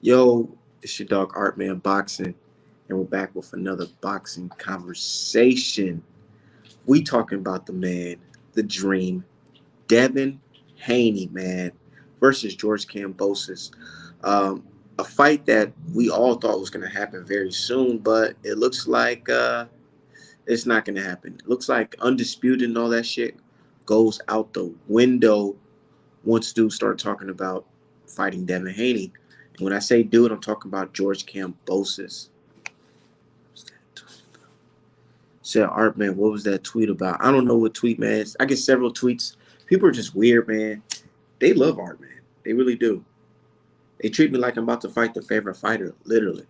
Yo, it's your dog Art Man Boxing, and we're back with another boxing conversation. We talking about the man, the dream, Devin Haney, man, versus George Kambosos. Um, a fight that we all thought was going to happen very soon, but it looks like it's not going to happen. It looks like undisputed and all that shit goes out the window once dudes start talking about fighting Devin Haney. And when I say dude, I'm talking about George Kambosos. Said Art Man, what was that tweet about? I don't know what tweet, man. I get several tweets. People are just weird, man. They love Art Man. They really do. They treat me like I'm about to fight their favorite fighter, literally.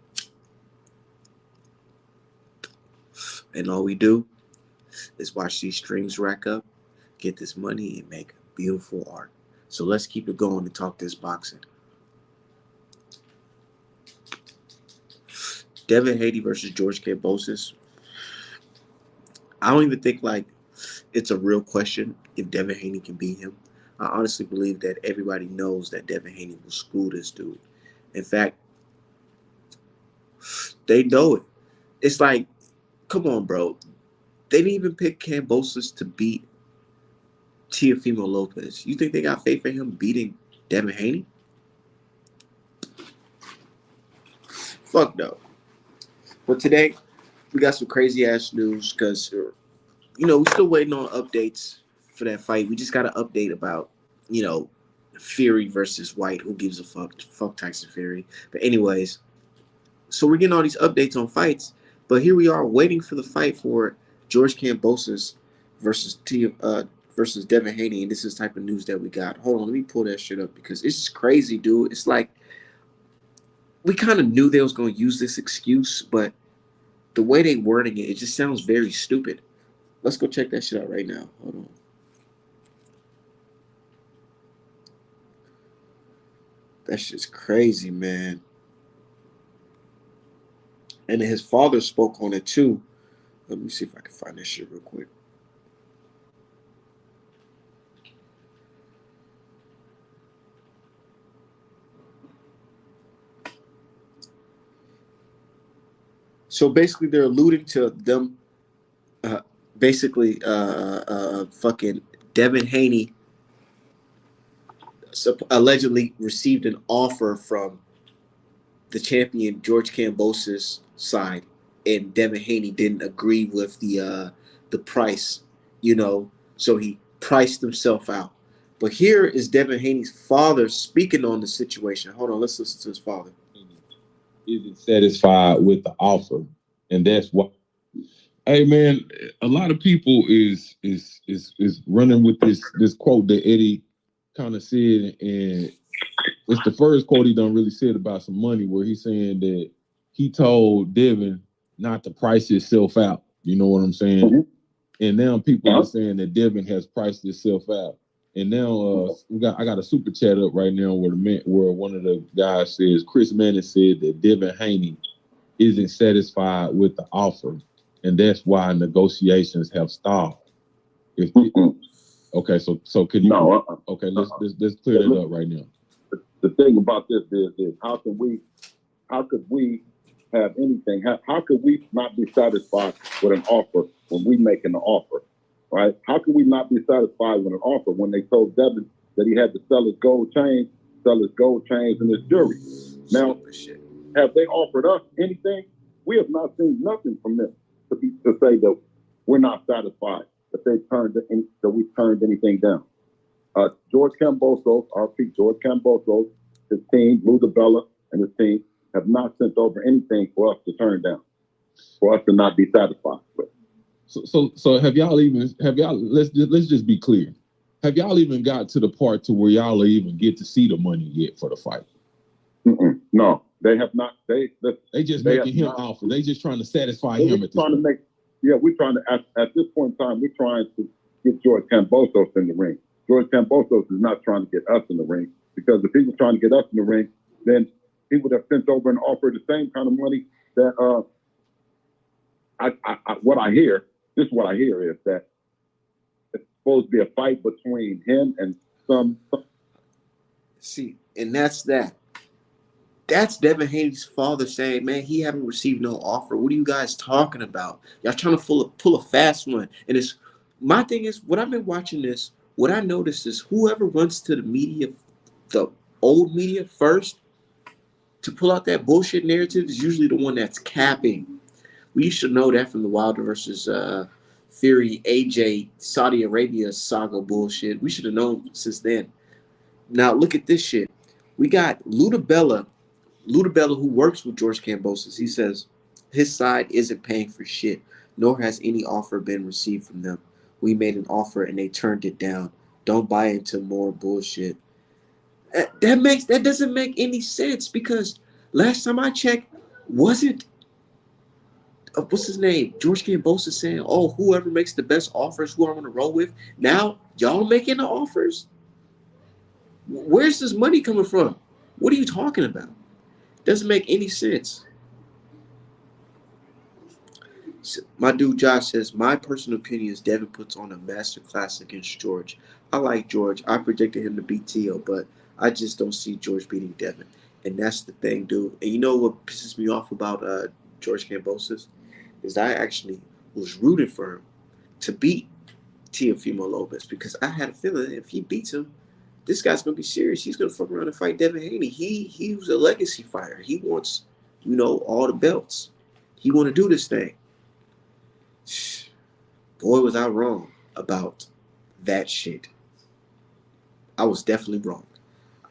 And all we do is watch these streams rack up, get this money, and make beautiful art. So let's keep it going and talk this boxing. Devin Haney versus George Kambosos. I don't even think like it's a real question if Devin Haney can beat him. I honestly believe that everybody knows that Devin Haney will school this dude. In fact, they know it. It's like, come on, bro. They didn't even pick Kambosos to beat Teofimo Lopez. You think they got faith in him beating Devin Haney? Fuck no. But today, we got some crazy ass news because we're still waiting on updates for that fight. We just got an update about, Fury versus White. Who gives a fuck? Fuck Tyson Fury. But anyways, so we're getting all these updates on fights. But here we are waiting for the fight for George Kambosos versus Devin Haney. And this is the type of news that we got. Hold on, let me pull that shit up because it's just crazy, dude. It's like we kind of knew they was going to use this excuse, but the way they wording it, it just sounds very stupid. Let's go check that shit out right now. Hold on. That's just crazy, man. And his father spoke on it too. Let me see if I can find this shit real quick. So basically, they're alluding to them. Fucking Devin Haney allegedly received an offer from the champion George Kambosos side, and Devin Haney didn't agree with the price, so he priced himself out. But here is Devin Haney's father speaking on the situation. Hold on, let's listen to his father. Isn't satisfied with the offer, and that's why. Hey man, a lot of people is running with this quote that Eddie kind of said, and it's the first quote he done really said about some money, where he's saying that he told Devin not to price himself out. You know what I'm saying? Mm-hmm. And now people are saying that Devin has priced himself out. And now I got a super chat up right now where one of the guys says Chris Manning said that Devin Haney isn't satisfied with the offer, and that's why negotiations have stalled. Okay, so could you? No. Okay, let's clear that up right now. The thing about this is how could we have anything? How could we not be satisfied with an offer when we making an offer, right? How could we not be satisfied with an offer when they told Devin that he had to sell his gold chains and his jewelry? Now, have they offered us anything? We have not seen nothing from them to say that we're not satisfied, that we've turned anything down. George Kambosos, RP George Kambosos, his team, Lou DiBella, and his team have not sent over anything for us to turn down, for us to not be satisfied with. So have y'all let's just be clear. Have y'all even got to the part to where y'all even get to see the money yet for the fight? No, they have not. They just making him offer. They just trying to satisfy him at this point. We're trying to at this point in time, we're trying to get George Kambosos in the ring. George Kambosos is not trying to get us in the ring, because if he was trying to get us in the ring, then he would have sent over and offered the same kind of money that what I hear is that it's supposed to be a fight between him and some. See, and that's that. That's Devin Haney's father saying, man, he haven't received no offer. What are you guys talking about? Y'all trying to pull a fast one. And it's my thing is, when I've been watching this, what I noticed is whoever runs to the media, the old media first, to pull out that bullshit narrative is usually the one that's capping. We should know that from the Wilder versus Fury AJ Saudi Arabia saga bullshit. We should have known since then. Now look at this shit. We got Ludabella, who works with George Kambosos. He says his side isn't paying for shit, nor has any offer been received from them. We made an offer and they turned it down. Don't buy into more bullshit. That doesn't make any sense because last time I checked, wasn't what's his name? George Kambosos saying, "Oh, whoever makes the best offers, who I'm gonna roll with." Now y'all making the offers. Where's this money coming from? What are you talking about? Doesn't make any sense. My dude Josh says, my personal opinion is Devin puts on a master class against George. I like George. I predicted him to beat Tio, but I just don't see George beating Devin. And that's the thing, dude. And you know what pisses me off about George Kambosos? Is I actually was rooting for him to beat Teofimo Lopez because I had a feeling if he beats him, this guy's gonna be serious. He's gonna fuck around and fight Devin Haney. He was a legacy fighter. He wants, all the belts. He want to do this thing. Boy, was I wrong about that shit. I was definitely wrong.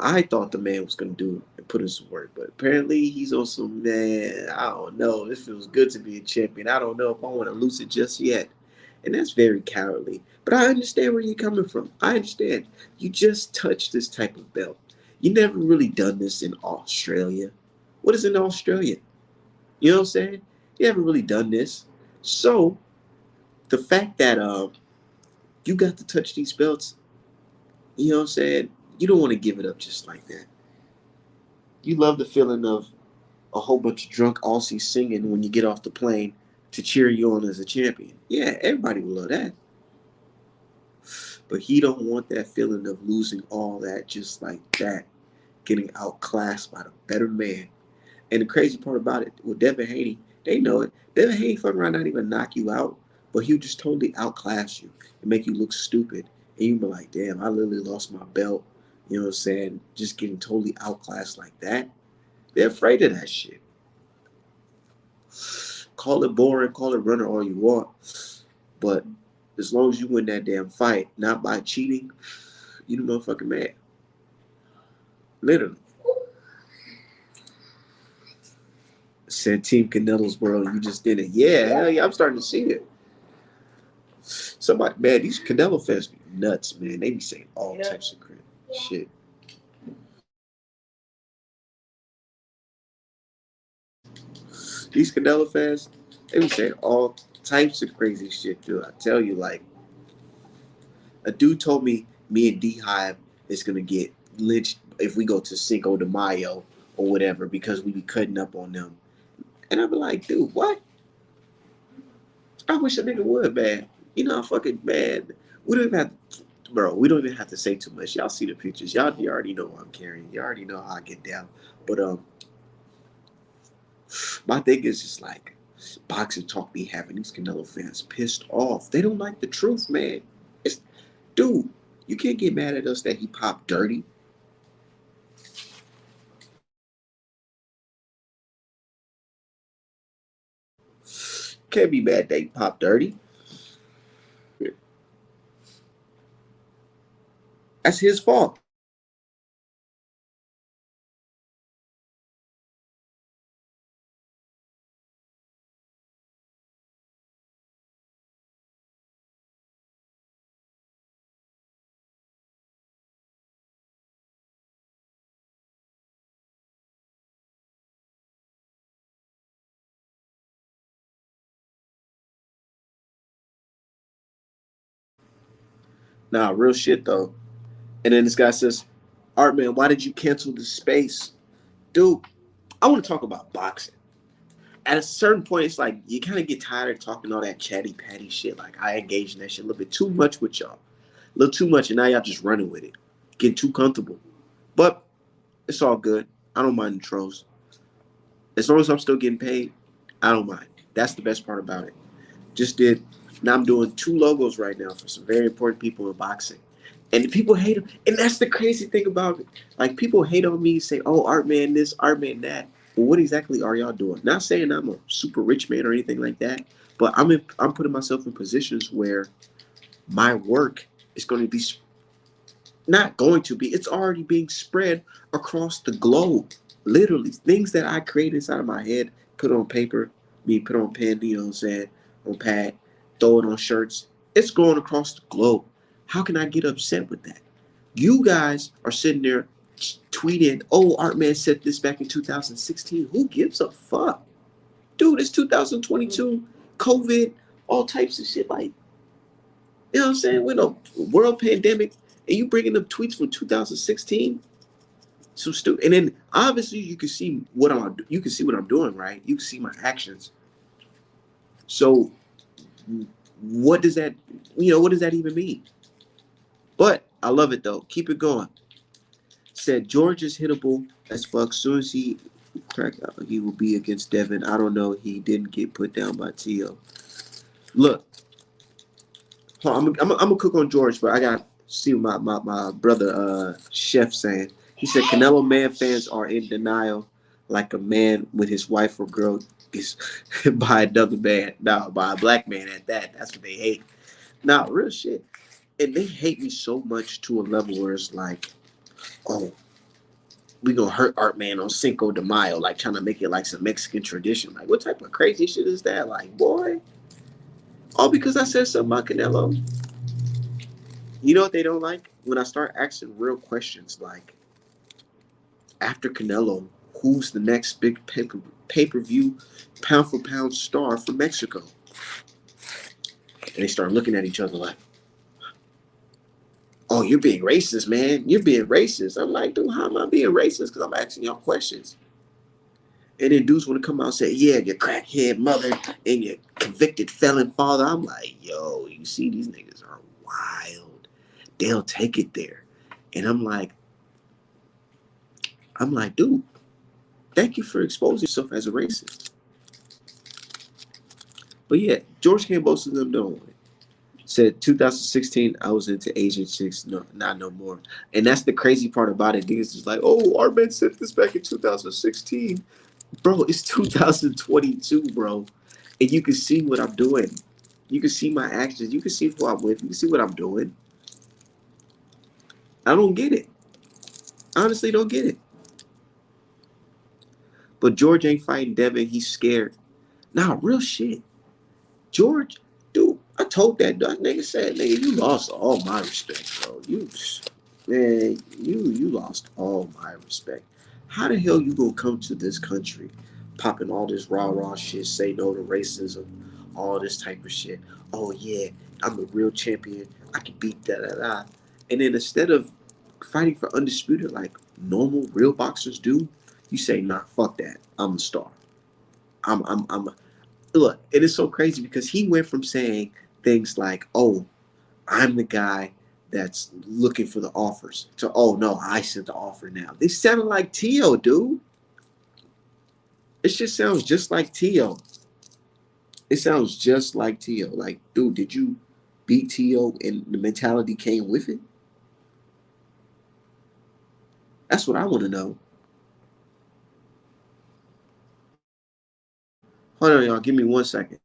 I thought the man was gonna do and put in some work, but apparently he's on some man. I don't know. It feels good to be a champion. I don't know if I want to lose it just yet, and that's very cowardly. But I understand where you're coming from. I understand. You just touched this type of belt. You never really done this in Australia. What is in Australia? You know what I'm saying? You haven't really done this. So the fact that you got to touch these belts, you know what I'm saying? You don't want to give it up just like that. You love the feeling of a whole bunch of drunk Aussies singing when you get off the plane to cheer you on as a champion. Yeah, everybody will love that. But he don't want that feeling of losing all that just like that, getting outclassed by the better man. And the crazy part about it, with Devin Haney, they know it. Devin Haney fucking around not even knock you out, but he'll just totally outclass you and make you look stupid. And you be like, damn, I literally lost my belt. You know what I'm saying? Just getting totally outclassed like that. They're afraid of that shit. Call it boring, call it runner all you want. But as long as you win that damn fight, not by cheating, you the motherfucking man. Literally. Said Team Canelo's bro, you just did it. Yeah, hell yeah, I'm starting to see it. Somebody, man, these Canelo fans be nuts, man. They be saying all types of shit. These Canelo fans, they be saying all types of crazy shit, dude. I tell you, like, a dude told me and D Hive is gonna get lynched if we go to Cinco de Mayo or whatever because we be cutting up on them. And I be like, dude, what? I wish a nigga would, man. You know, fucking man. We don't even have, bro. We don't even have to say too much. Y'all see the pictures. You already know what I'm carrying. You already know how I get down. But my thing is just like boxing talk be having these Canelo fans pissed off. They don't like the truth, man. It's dude. You can't get mad at us that he popped dirty. Can't be mad that he popped dirty. That's his fault. Nah, real shit though. And then this guy says, Art man, why did you cancel the space? Dude, I want to talk about boxing. At a certain point, it's like you kind of get tired of talking all that chatty patty shit. Like I engage in that shit a little bit too much with y'all. A little too much, and now y'all just running with it. Getting too comfortable. But it's all good. I don't mind the trolls. As long as I'm still getting paid, I don't mind. That's the best part about it. Just did. Now I'm doing 2 logos right now for some very important people in boxing. And the people hate them. And that's the crazy thing about it. Like, people hate on me, say, oh, art man this, art man that. Well, what exactly are y'all doing? Not saying I'm a super rich man or anything like that, but I'm putting myself in positions where my work is going to be not going to be, it's already being spread across the globe. Literally, things that I create inside of my head, put on paper, put on pen, you know what I'm saying, on pad, throw it on shirts. It's going across the globe. How can I get upset with that? You guys are sitting there tweeting, oh, Artman said this back in 2016. Who gives a fuck? Dude, it's 2022, COVID, all types of shit. Like, you know what I'm saying? We're in a world pandemic, and you bringing up tweets from 2016. So stupid. And then obviously you can see what I'm doing, right? You can see my actions. So what does that what does that even mean? But I love it though. Keep it going. Said George is hittable as fuck. Soon as he crack out, he will be against Devin. I don't know. He didn't get put down by Tio. Look, I'm gonna cook on George, but I got to see what my brother Chef saying. He said Canelo man fans are in denial, like a man with his wife or girl is by another man. No, by a black man at that. That's what they hate. Now, real shit. And they hate me so much to a level where it's like, oh, we gonna hurt Art Man on Cinco de Mayo, like trying to make it like some Mexican tradition. Like, what type of crazy shit is that? Like, boy, all because I said something about Canelo. You know what they don't like? When I start asking real questions like, after Canelo, who's the next big pay per view, pound for pound star for Mexico? And they start looking at each other like, oh, you're being racist, man. You're being racist. I'm like, dude, how am I being racist? Because I'm asking y'all questions. And then dudes want to come out and say, yeah, your crackhead mother and your convicted felon father. I'm like, yo, you see, these niggas are wild. They'll take it there. And I'm like, dude, thank you for exposing yourself as a racist. But yeah, George Cambosa them don't want it. Said 2016, I was into Asian chicks, no, not no more. And that's the crazy part about it. Niggas is like, oh, our man said this back in 2016. Bro, it's 2022, bro. And you can see what I'm doing. You can see my actions. You can see who I'm with. You can see what I'm doing. I don't get it. I honestly don't get it. But George ain't fighting Devin. He's scared. Nah, real shit. George, dude, I told that nigga said, nigga, you lost all my respect, bro. You lost all my respect. How the hell you gonna come to this country, popping all this rah shit, say no to racism, all this type of shit? Oh yeah, I'm a real champion. I can beat da. And then instead of fighting for undisputed like normal real boxers do, you say, nah, fuck that. I'm a star. I'm look, it is so crazy because he went from saying things like, "Oh, I'm the guy that's looking for the offers," to, "Oh no, I sent the offer now." They sounded like Tio, dude. It just sounds just like Tio. It sounds just like Tio. Like, dude, did you beat Tio and the mentality came with it? That's what I want to know. Hold on, y'all. Give me 1 second.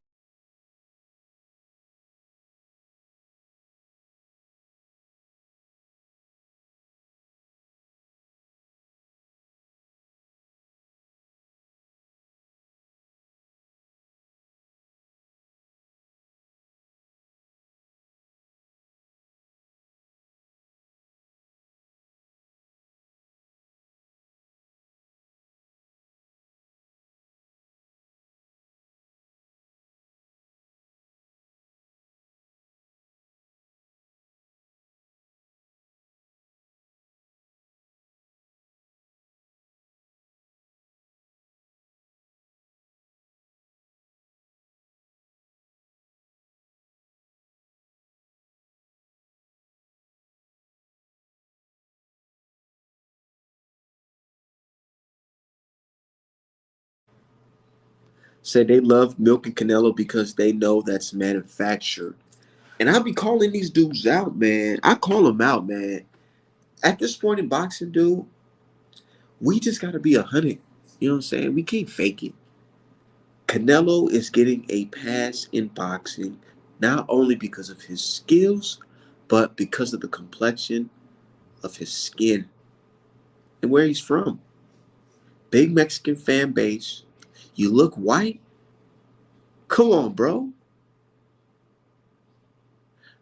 Said they love milking Canelo because they know that's manufactured. And I be calling these dudes out, man. I call them out, man. At this point in boxing, dude, we just gotta be 100. You know what I'm saying? We can't fake it. Canelo is getting a pass in boxing not only because of his skills, but because of the complexion of his skin and where he's from. Big Mexican fan base. You look white? Come on, bro.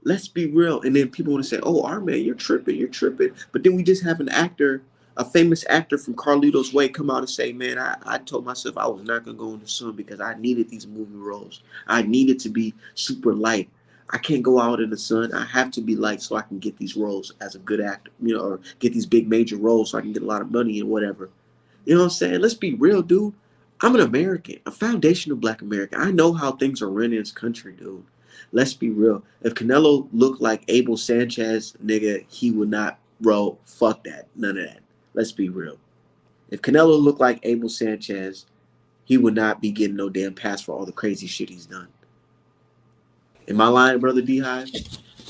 Let's be real. And then people want to say, "Oh, our man, you're tripping, you're tripping." But then we just have an actor, a famous actor from Carlito's Way, come out and say, "Man, I told myself I was not gonna go in the sun because I needed these movie roles. I needed to be super light. I can't go out in the sun. I have to be light so I can get these roles as a good actor, or get these big major roles so I can get a lot of money and whatever." You know what I'm saying? Let's be real, dude. I'm an American, a foundational black American. I know how things are run in this country, dude. Let's be real. If Canelo looked like Abel Sanchez, nigga, he would not, bro. Fuck that. None of that. Let's be real. If Canelo looked like Abel Sanchez, he would not be getting no damn pass for all the crazy shit he's done. Am I lying, brother D Hive?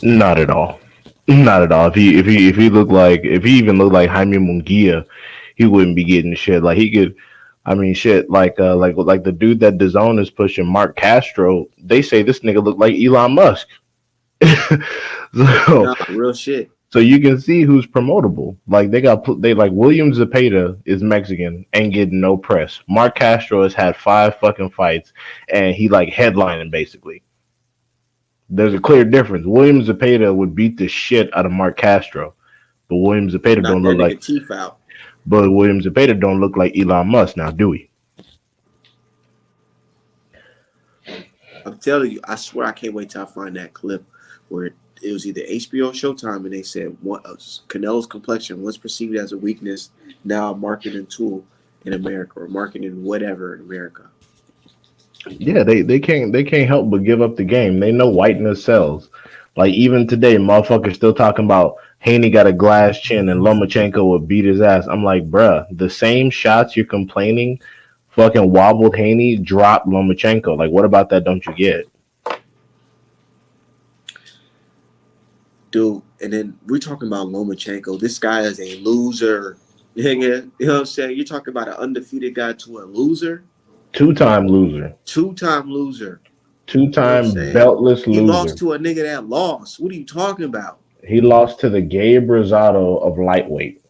Not at all. Not at all. If he even looked like Jaime Munguia, he wouldn't be getting shit. Like he could, I mean, shit. Like the dude that DAZN is pushing, Mark Castro. They say this nigga look like Elon Musk. so Nah, real shit. so you can see who's promotable. Like they like William Zepeda is Mexican, ain't getting no press. Mark Castro has had 5 fucking fights, and he like headlining basically. There's a clear difference. William Zepeda would beat the shit out of Mark Castro, but William Zepeda Knock don't that look like. nigga teeth out. But William Zepeda don't look like Elon Musk now, do he? I'm telling you, I swear I can't wait till I find that clip where it was either HBO or Showtime, and they said what Canelo's complexion was perceived as a weakness, now a marketing tool in America or marketing whatever in America. Yeah, they can't help but give up the game. They know whiteness sells. Like even today, motherfuckers still talking about Haney got a glass chin and Lomachenko would beat his ass. I'm like, bruh, the same shots you're complaining fucking wobbled Haney, dropped Lomachenko. Like, what about that? Don't you get? Dude, and then we're talking about Lomachenko. This guy is a loser. Nigga, you know what I'm saying? You're talking about an undefeated guy to a loser, Two-time loser, two-time loser. You know what I'm two-time saying? beltless He lost loser. to a nigga that lost. What are you talking about? He lost to the Gabe Rosado of lightweight.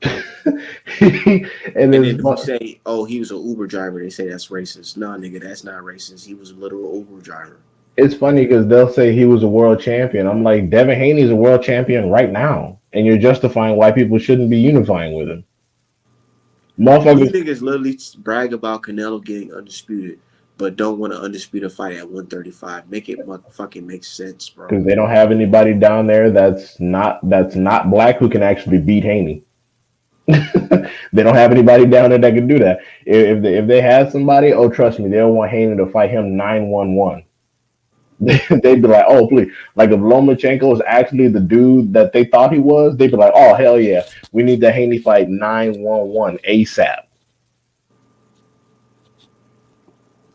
and And it's then if you say, "Oh, he was an Uber driver," they say that's racist. No, nigga, that's not racist. He was a literal Uber driver. it's funny because they'll say he was a world champion. I'm like, Devin Haney's a world champion right now, and you're justifying why people shouldn't be unifying with him. You Motherfuckers, niggas literally brag about Canelo getting undisputed, but don't want to undisputed fight at 135. Make it fucking make sense, bro. because they don't have anybody down there that's not black who can actually beat Haney. They don't have anybody down there that can do that. If they had somebody, oh trust me, they'll want Haney to fight him 9-1-1. They'd be like, oh please, like if Lomachenko was actually the dude that they thought he was, they'd be like, oh hell yeah, we need the Haney fight 9-1-1 ASAP.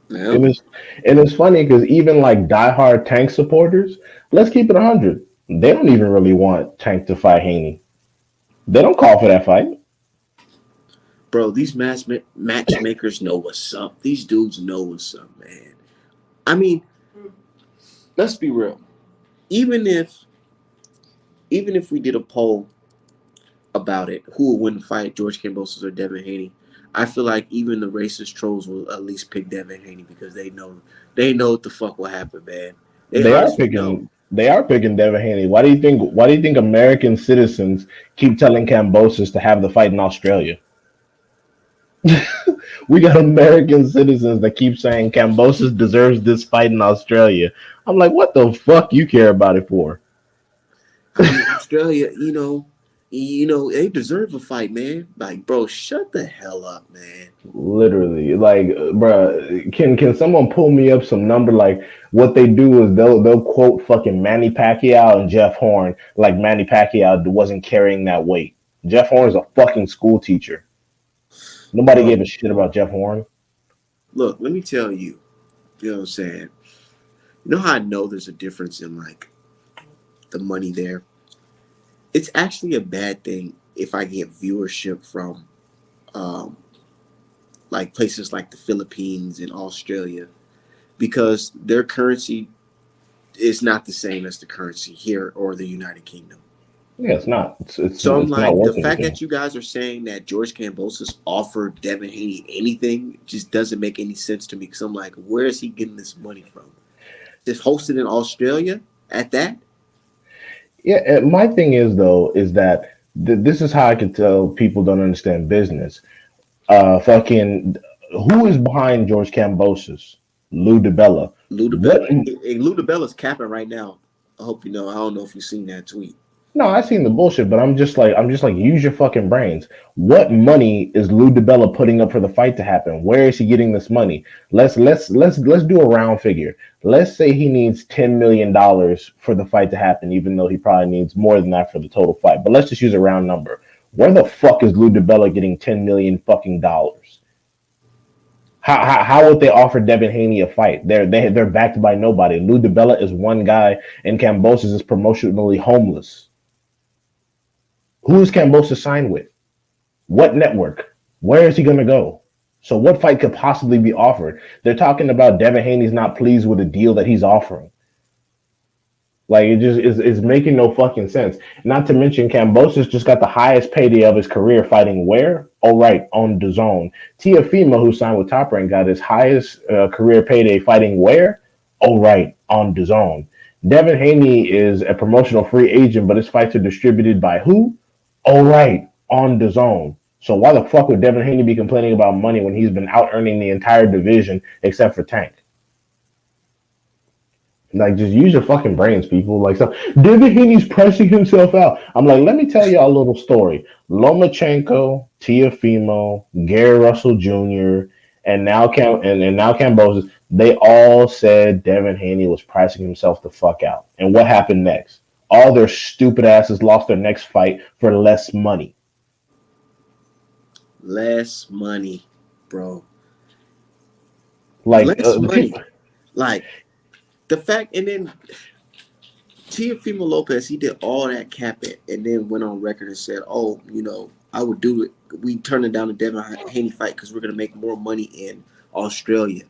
Yeah. And it's funny because even like diehard Tank supporters, let's keep it 100. They don't even really want Tank to fight Haney. They don't call for that fight. Bro, these matchmakers know what's up. These dudes know what's up, man. I mean, let's be real. Even if even if we did a poll about it, who would win the fight, George Kambosos or Devin Haney? I feel like even the racist trolls will at least pick Devin Haney because they know what the fuck will happen, man. They They are honestly know. picking. They are picking Devin Haney. Why do you think? Why do you think American citizens keep telling Cambosis to have the fight in Australia? We got American citizens that keep saying Cambosis deserves this fight in Australia. I'm like, what the fuck you care about it for? I mean, Australia, they deserve a fight, man. Like, bro, shut the hell up, man. Literally, like, bruh, can someone pull me up some number? Like, what they do is they'll quote fucking Manny Pacquiao and Jeff Horn, like Manny Pacquiao wasn't carrying that weight. Jeff Horn is a fucking school teacher. Nobody Bro, gave a shit about Jeff Horn. Look, let me tell you. You know what I'm saying? You know how I know there's a difference in like the money there? It's actually a bad thing if I get viewership from um, like places like the Philippines and Australia because their currency is not the same as the currency here or the United Kingdom. Yeah, it's not. So I'm It's not like, the working with fact them. that you guys are saying that George Kambosos offered Devin Haney anything just doesn't make any sense to me because I'm like, where is he getting this money from? Just hosted in Australia at that? Yeah, and my thing is though is that this is how I can tell people don't understand business. Fucking who is behind George Kambosos? Lou DiBella. What? Ludabella, and Ludabella's capping right now. I hope you know. I don't know if you've seen that tweet. No, I seen the bullshit, but I'm just like, use your fucking brains. What money is Lou DiBella putting up for the fight to happen? Where is he getting this money? Let's do a round figure. Let's say he needs $10 million for the fight to happen, even though he probably needs more than that for the total fight. But let's just use a round number. Where the fuck is Lou DiBella getting 10 million fucking dollars? How would they offer Devin Haney a fight? They're backed by nobody. Lou DiBella is one guy, and Kambosos is promotionally homeless. Who is Cambosa signed with? What network? Where is he going to go? So what fight could possibly be offered? They're talking about Devin Haney's not pleased with the deal that he's offering. Like it just is making no fucking sense. Not to mention Cambosa's just got the highest payday of his career fighting where? Oh right, on the zone. Tiafima, who signed with Top Rank, got his highest career payday fighting where? Oh right, on the zone. Devin Haney is a promotional free agent, but his fights are distributed by who? All right, on the zone. So why the fuck would Devin Haney be complaining about money when he's been out earning the entire division except for Tank? Like, just use your fucking brains, people. Like, so Devin Haney's pricing himself out. I'm like, let me tell y'all a little story. Lomachenko, Tiafimo, Gary Russell Jr., and now Cambosis, they all said Devin Haney was pricing himself the fuck out. And what happened next? All their stupid asses lost their next fight for less money. Less money, bro. Like, Less the money. people. Like the fact, and then Teofimo Lopez, he did all that capping, and then went on record and said, "Oh, you know, I would do it. We turned it down the Devin Haney fight because we're gonna make more money in Australia."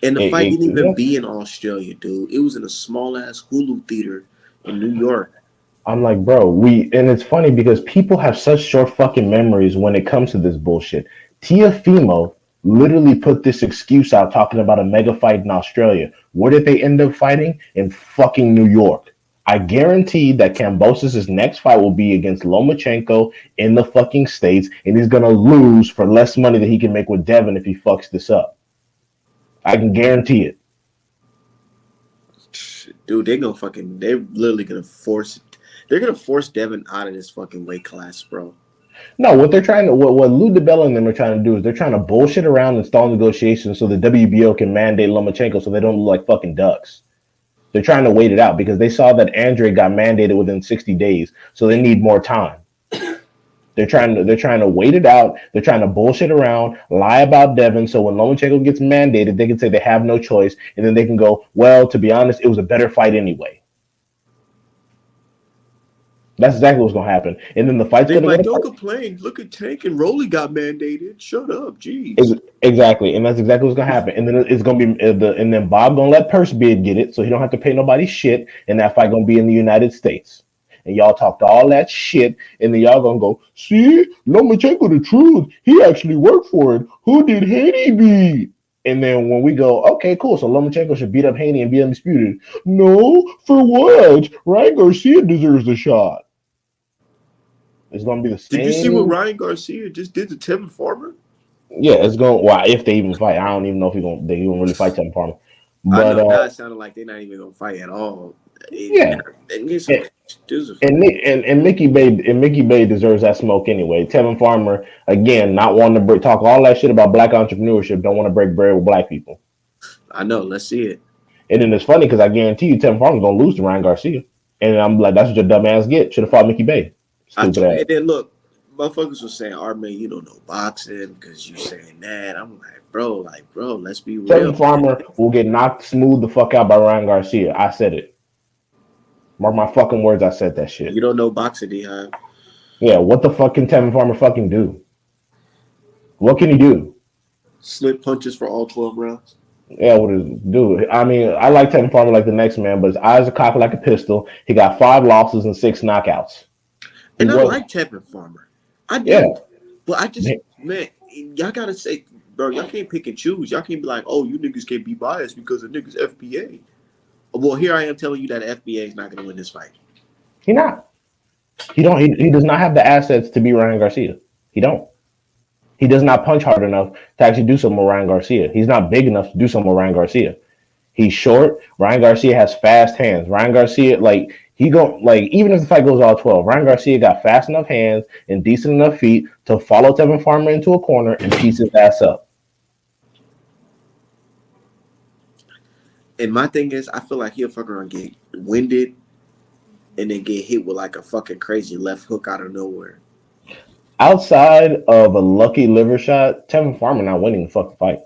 And the fight didn't even Yeah. be in Australia, dude. It was in a small ass Hulu theater in New York. I'm like, bro, and it's funny because people have such short fucking memories when it comes to this bullshit. Tiafimo literally put this excuse out talking about a mega fight in Australia. Where did they end up fighting? In fucking New York. I guarantee that Kambosos' next fight will be against Lomachenko in the fucking States, and he's gonna lose for less money than he can make with Devin if he fucks this up. I can guarantee it. Dude, they're literally gonna force it. They're gonna force Devin out of this fucking weight class, bro. No, what they're trying to what Lou DiBella and them are trying to do is they're trying to bullshit around and stall negotiations so the WBO can mandate Lomachenko so they don't look like fucking ducks. They're trying to wait it out because they saw that Andre got mandated within 60 days, so they need more time. They're trying to wait it out. They're trying to bullshit around, lie about Devin, so when Lomachenko gets mandated, they can say they have no choice, and then they can go, well, to be honest, it was a better fight anyway. That's exactly what's gonna happen. And then the fight's They're gonna like, go don't to complain. Look at Tank and Rolly got mandated. Shut up, Ex- jeez. Exactly, and that's exactly what's gonna happen. And then it's gonna be and then Bob gonna let Purse Bid get it, so he don't have to pay nobody shit. And that fight gonna be in the United States. And y'all talked all that shit, and then y'all gonna go, see, Lomachenko the truth. He actually worked for it. Who did Haney beat? And then when we go, okay, cool. So Lomachenko should beat up Haney and be undisputed. No, for what? Ryan Garcia deserves a shot. It's gonna be the Did you see what same. Ryan Garcia just did to Tevin Farmer? Yeah, it's going. Well, if they even fight, I don't even know if they even really fight Tevin Farmer. I But know now it sounded like they're not even gonna fight at all. yeah, And get some and dudes. Mickey Bay deserves that smoke anyway. Tevin Farmer again, not wanting to talk all that shit about black entrepreneurship, don't want to break bread with black people. I know. Let's see it. And then it's funny because I guarantee you, Tevin Farmer's gonna lose to Ryan Garcia, and I'm like, that's what your dumb ass get. Should have fought Mickey Bay. Stupid ass. And then look, motherfuckers was saying, "Art man, you don't know boxing because you saying that." I'm like, bro, let's be real, Tevin man. Farmer will get knocked smooth the fuck out by Ryan Garcia. I said it. Mark my fucking words. I said that You shit. don't know boxing, D-Hive. Yeah. What the fuck can Tevin Farmer fucking do? What can he do? Slip punches for all 12 rounds. Yeah, what is dude? I mean, I like Tevin Farmer like the next man, but his eyes are cocked like a pistol. He got 5 losses and 6 knockouts. He And I was, like Tevin Farmer. I yeah. do. But I just, man, y'all gotta say, bro, y'all can't pick and choose. Y'all can't be like, oh, you niggas can't be biased because the niggas FBA. Well, here I am telling you that FBA is not gonna win this fight. He not. He don't. He does not have the assets to be Ryan Garcia. He don't. He does not punch hard enough to actually do something with Ryan Garcia. He's not big enough to do something with Ryan Garcia. He's short. Ryan Garcia has fast hands. Ryan Garcia, like he go like even if the fight goes all 12, Ryan Garcia got fast enough hands and decent enough feet to follow Tevin Farmer into a corner and piece his ass up. And my thing is, I feel like he'll fuck around get winded and then get hit with like a fucking crazy left hook out of nowhere. Outside of a lucky liver shot, Tevin Farmer not winning the fucking fight.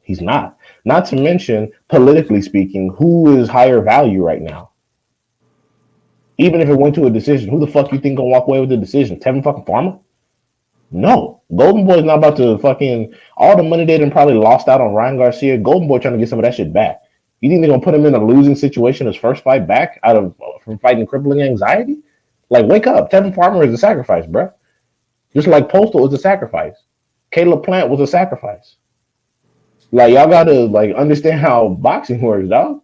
He's not. Not to mention, politically speaking, who is higher value right now? Even if it went to a decision, who the fuck you think gonna walk away with the decision? Tevin fucking Farmer? No. Golden Boy's not about to fucking all the money they done probably lost out on Ryan Garcia. Golden Boy trying to get some of that shit back. You think they're gonna put him in a losing situation his first fight back out of from fighting crippling anxiety? Like, wake up. Tevin Farmer is a sacrifice, bruh. Just like Postal was a sacrifice. Caleb Plant was a sacrifice. Like, y'all gotta like understand how boxing works, dog.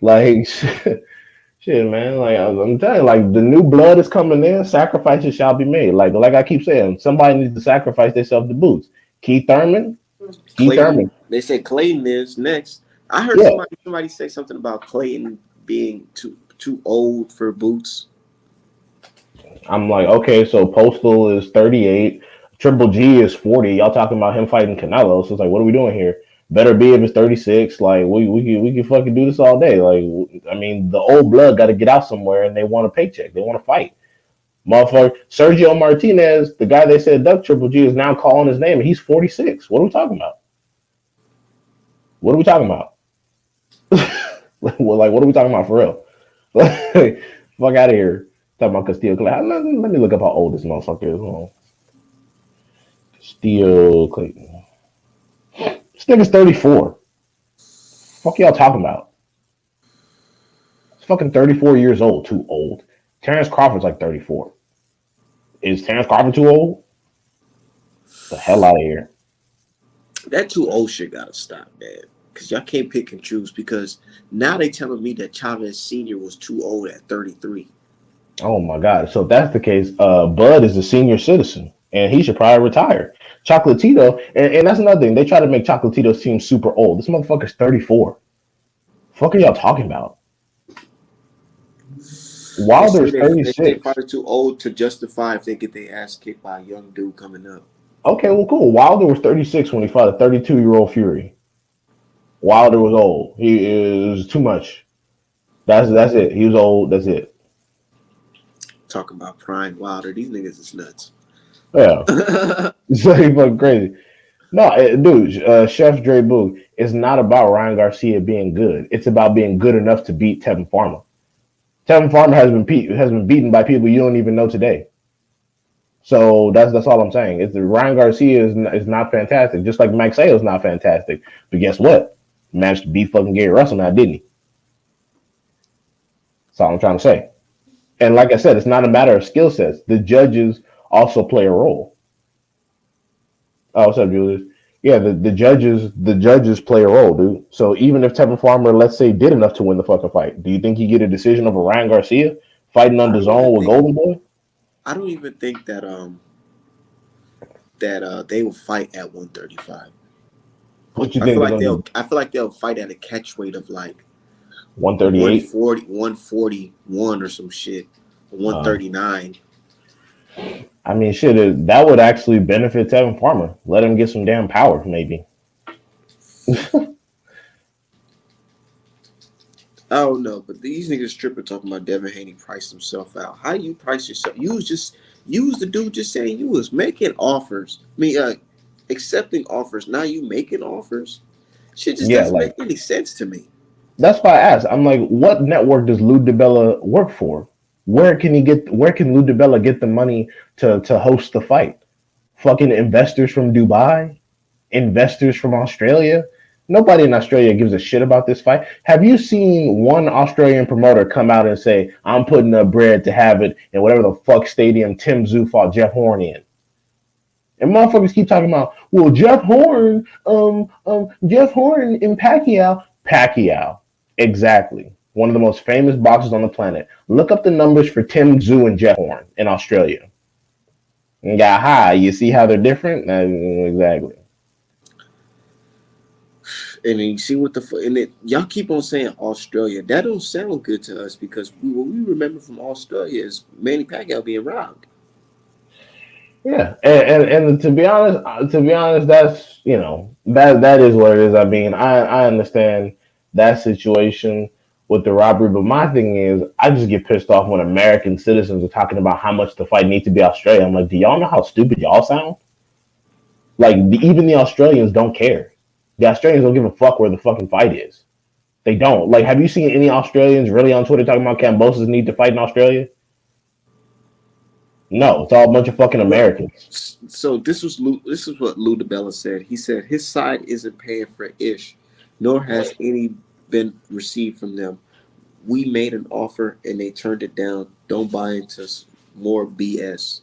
Like shit, man. Like I'm telling you, like the new blood is coming in. Sacrifices shall be made. Like I keep saying, somebody needs to sacrifice themselves to boots. Keith Thurman. Keith Clayton, Thurman. they said Clayton is next. I heard Yeah, somebody say something about Clayton being too old for boots. I'm like, okay, so Postal is 38, Triple G is 40. Y'all talking about him fighting Canelo? So it's like, what are we doing here? Better be if it's 36. Like we can fucking do this all day. Like I mean, the old blood got to get out somewhere, and they want a paycheck. They want to fight. Motherfucker, Sergio Martinez, the guy they said duck Triple G, is now calling his name, and he's 46. What are we talking about? What are we talking about? Well, like, what are we talking about for real? Fuck out of here. Talking about Castillo Clayton. Let me look up how old this motherfucker is. Hold on. Castillo Clayton. This nigga's 34. Fuck y'all talking about? He's fucking 34 years old. Too old. Terrence Crawford's like 34. Is Terrence Crawford too old? The hell out of here. That too old shit gotta stop, man. Because y'all can't pick and choose. Because now they telling me that Chavez Sr. was too old at 33. Oh my god. So if that's the case, Bud is a senior citizen and he should probably retire. Chocolatito, and that's another thing. They try to make Chocolatito seem super old. This motherfucker's 34. Fuck are y'all talking about? Wilder's They say 36. probably too old to justify if they get their ass kicked by a young dude coming up. Okay, well, cool. Wilder was 36 when he fought a 32-year-old Fury. Wilder was old. He is too much. That's it. He was old. That's it. Talking about prime Wilder. These niggas is nuts. Yeah. It's like fucking crazy. No, dude, Chef Dre Boog, it's not about Ryan Garcia being good. It's about being good enough to beat Tevin Farmer. Tevin Farmer has been beaten by people you don't even know today. So that's all I'm saying. It's Ryan Garcia is not fantastic, just like Mike Sale is not fantastic. But guess what? He managed to beat fucking Gary Russell now, didn't he? That's all I'm trying to say. And like I said, it's not a matter of skill sets. The judges also play a role. Oh, what's up, Julius? Yeah, the judges play a role, dude. So even if Tevin Farmer, let's say, did enough to win the fucking fight, do you think he get a decision over Ryan Garcia fighting on the zone with Golden Boy? I don't even think that they will fight at 135. What you think? I feel like they'll fight at a catch weight of like 138, 141 or some shit, 139. I mean, shit, that would actually benefit Tevin Farmer. Let him get some damn power, maybe. I don't know, but these niggas tripping talking about Devin Haney priced himself out. How you price yourself? You was the dude just saying you was making offers. I mean, accepting offers. Now you making offers. Shit just Yeah, doesn't like make any sense to me. that's why I asked. I'm like, what network does Lou DiBella work for? Where can he get? Where can Lou DiBella get the money to host the fight? Fucking investors from Dubai, investors from Australia. Nobody in Australia gives a shit about this fight. Have you seen one Australian promoter come out and say, "I'm putting up bread to have it in whatever the fuck stadium Tim Tszyu fought Jeff Horn in"? And motherfuckers keep talking about, well, Jeff Horn and Pacquiao, exactly. One of the most famous boxers on the planet. Look up the numbers for Tim Tszyu and Jeff Horn in Australia. And got high. You see how they're different? Exactly. And then you see what and it, y'all keep on saying Australia. That don't sound good to us because what we remember from Australia is Manny Pacquiao being robbed. Yeah, and to be honest, that's that is what it is. I mean, I understand that situation with the robbery, but my thing is, I just get pissed off when American citizens are talking about how much the fight needs to be Australia. I'm like, do y'all know how stupid y'all sound? Like, even the Australians don't care. The Australians don't give a fuck where the fucking fight is. They don't. Like, have you seen any Australians really on Twitter talking about Cambosos need to fight in Australia? No, it's all a bunch of fucking Well, Americans. so this is what Lou DiBella said. He said his side isn't paying for ish, nor has any been received from them. We made an offer and they turned it down. Don't buy into more BS.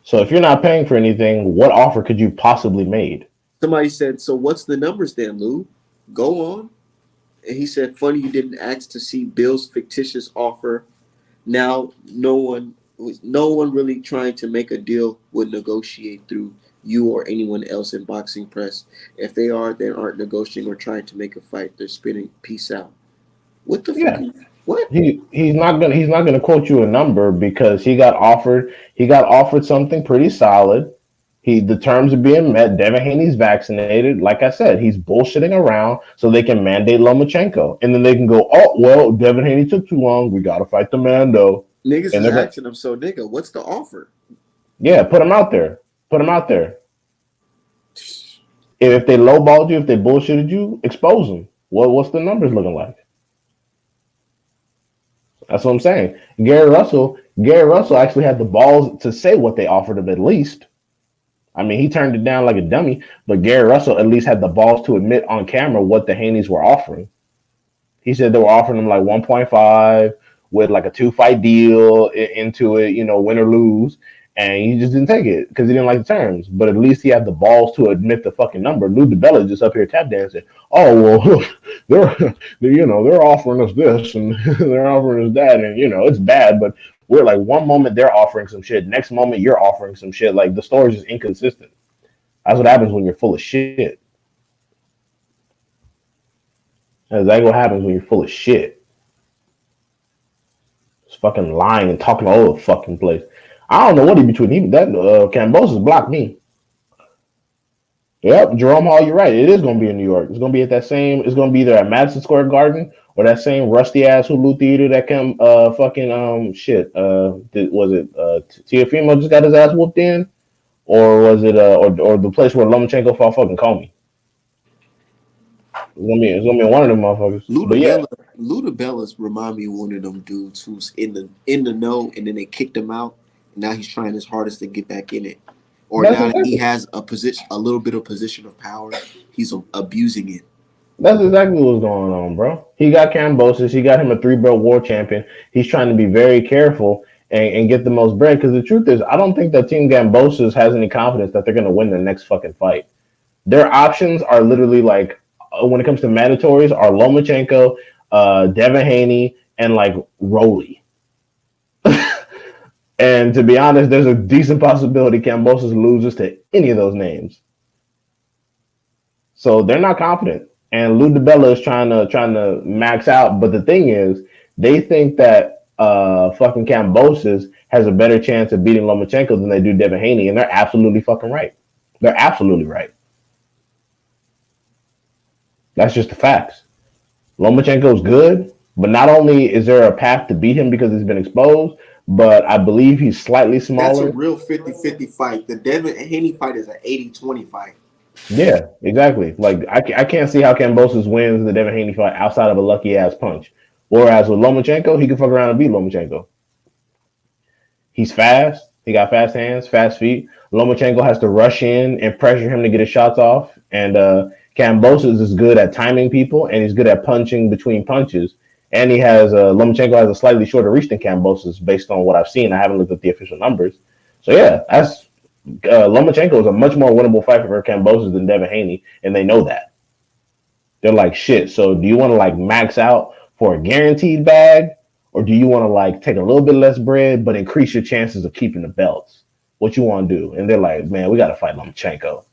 So if you're not paying for anything, what offer could you possibly made? Somebody said, "So what's the numbers then, Lou? Go on." And he said, "Funny you didn't ask to see Bill's fictitious offer. Now no one really trying to make a deal would negotiate through you or anyone else in boxing press. If they are, they aren't negotiating or trying to make a fight. They're spinning peace out. What the Yeah, fucking what? he's not gonna quote you a number because he got offered something pretty solid. The terms are being met. Devin Haney's vaccinated. Like I said, he's bullshitting around so they can mandate Lomachenko, and then they can go, oh well, Devin Haney took too long. We gotta fight the Mando, Niggas and is they're gonna asking him, so nigga, what's the offer? yeah, put him out there. Put him out there. If they lowballed you, if they bullshitted you, expose them. What's the numbers looking like? That's what I'm saying. Gary Russell actually had the balls to say what they offered him at least. I mean, he turned it down like a dummy, but Gary Russell at least had the balls to admit on camera what the Haneys were offering. He said they were offering him like 1.5 with like a 2 fight deal into it, win or lose. And he just didn't take it because he didn't like the terms. But at least he had the balls to admit the fucking number. Lou DiBella just up here tap dancing. Oh well, they're offering us this and they're offering us that, and it's bad. But we're like one moment they're offering some shit, next moment you're offering some shit. Like the story's just inconsistent. That's what happens when you're full of shit. That's exactly what happens when you're full of shit. It's fucking lying and talking all over the fucking place. I don't know what he between him that Cambosis blocked me. Yep, Jerome Hall, you're right. It is going to be in New York. It's going to be at that same. It's going to be either at Madison Square Garden or that same rusty ass Hulu theater that came fucking shit. Was it Tiafimo just got his ass whooped in, or was it or the place where Lomachenko fought fucking Comey? It's gonna be one of them motherfuckers. But yeah, Luda Bellas remind me of one of them dudes who's in the know and then they kicked him out and now he's trying his hardest to get back in it. Or that's now that he exactly has a little bit of position of power, he's abusing it. that's exactly what's going on, bro. He got Cambosis. He got him a 3 belt war champion. He's trying to be very careful and get the most bread. Because the truth is, I don't think that Team Cambosis has any confidence that they're gonna win their next fucking fight. Their options are literally like when it comes to mandatories are Lomachenko, Devin Haney, and like Rolly. And to be honest, there's a decent possibility Cambosis loses to any of those names. So they're not confident. And Lou DiBella is trying to max out. But the thing is, they think that fucking Cambosis has a better chance of beating Lomachenko than they do Devin Haney, and they're absolutely fucking right. They're absolutely right. That's just the facts. Lomachenko's good, But not only is there a path to beat him because he's been exposed, but I believe he's slightly That's a smaller. real 50-50 fight. The Devin Haney fight is an 80-20 fight. Yeah, exactly. Like I can't see how Kambosos wins the Devin Haney fight outside of a lucky ass punch. Whereas with Lomachenko, he can fuck around and beat Lomachenko. He's fast. He got fast hands, fast feet. Lomachenko has to rush in and pressure him to get his shots off. And Kambosos is good at timing people, and he's good at punching between punches. And he has Lomachenko has a slightly shorter reach than Kambosos, based on what I've seen. I haven't looked at the official numbers. So yeah, that's Lomachenko is a much more winnable fight for Kambosos than Devin Haney, and they know that. They're like, shit. So do you want to like max out for a guaranteed bag, or do you want to like take a little bit less bread but increase your chances of keeping the belts? What you want to do? And they're like, man, we got to fight Lomachenko.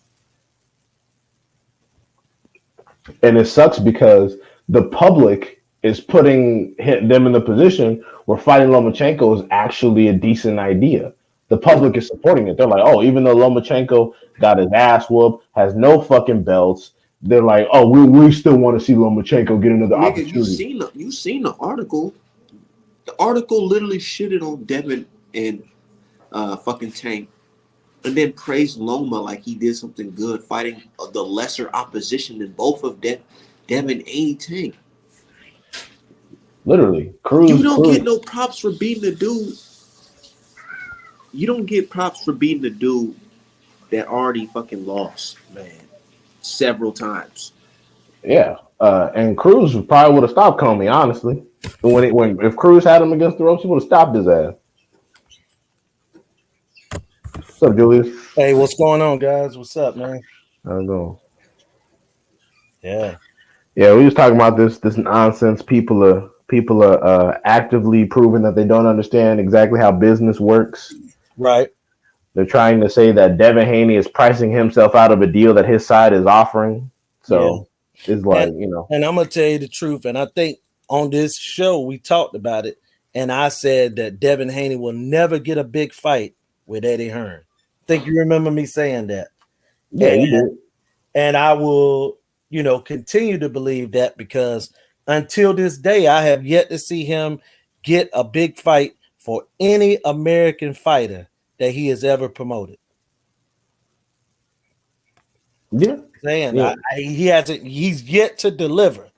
And it sucks because the public is putting them in the position where fighting Lomachenko is actually a decent idea. The public is supporting it. They're like, oh, even though Lomachenko got his ass whooped, has no fucking belts, they're like, oh, we still want to see Lomachenko get another Nigga, opportunity. you seen the article? The article literally shitted on Devin and fucking Tank, and then praised Loma like he did something good, fighting the lesser opposition than both of Devin and Tank. Literally, You don't Cruz. get no props for beating the dude. You don't get props for beating the dude that already fucking lost, man, several times. Yeah, and Cruz probably would have stopped Comey, honestly. When if Cruz had him against the ropes, he would have stopped his ass. What's up, Julius? Hey, what's going on, guys? What's up, man? How's it going? Yeah. Yeah, we was talking about this nonsense. People are actively proving that they don't understand exactly how business works. Right. They're trying to say that Devin Haney is pricing himself out of a deal that his side is offering. So it's like, And I'm gonna tell you the truth. And I think on this show we talked about it, and I said that Devin Haney will never get a big fight with Eddie Hearn. Think you remember me saying that? Yeah, you did. And I will, continue to believe that, because until this day, I have yet to see him get a big fight for any American fighter that he has ever promoted. Yeah. He hasn't. He's yet to deliver.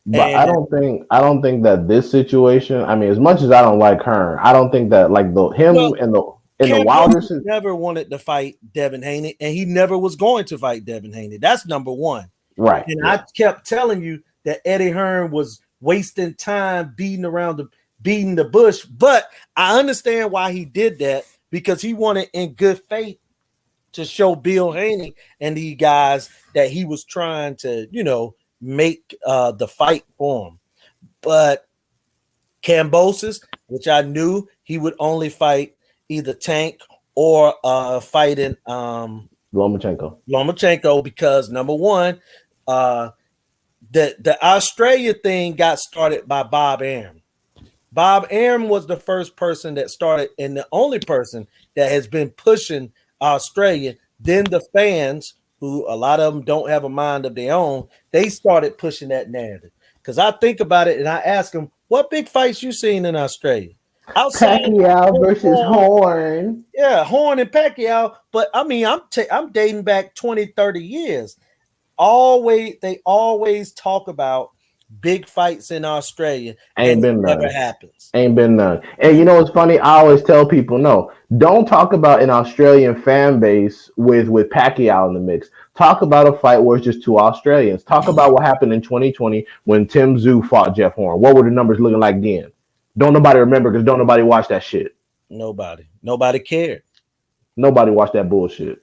But I don't think that this situation. I mean, as much as I don't like Hearn, I don't think that like the Wilder never wanted to fight Devin Haney, and he never was going to fight Devin Haney. That's number one. Right. And I kept telling you that Eddie Hearn was wasting time beating the bush. But I understand why he did that, because he wanted in good faith to show Bill Haney and these guys that he was trying to, make the fight for him. But Kambosos, which I knew he would only fight either Tank or fighting Lomachenko, because number one, the Australia thing got started by Bob Arum. Bob Arum was the first person that started, and the only person that has been pushing Australia. Then the fans, who a lot of them don't have a mind of their own, they started pushing that narrative. Because I think about it and I ask them, what big fights you seen in Australia? Outside Pacquiao versus Horn. Yeah, Horn and Pacquiao. But I mean, I'm dating back 20, 30 years. They always talk about big fights in Australia. Ain't been none. Never happens. Ain't been none. And you know what's funny? I always tell people, no, don't talk about an Australian fan base with Pacquiao in the mix. Talk about a fight where it's just two Australians. Talk about what happened in 2020 when Tim Tszyu fought Jeff Horn. What were the numbers looking like then? Don't nobody remember, because don't nobody watch that shit. Nobody cared. Nobody watched that bullshit.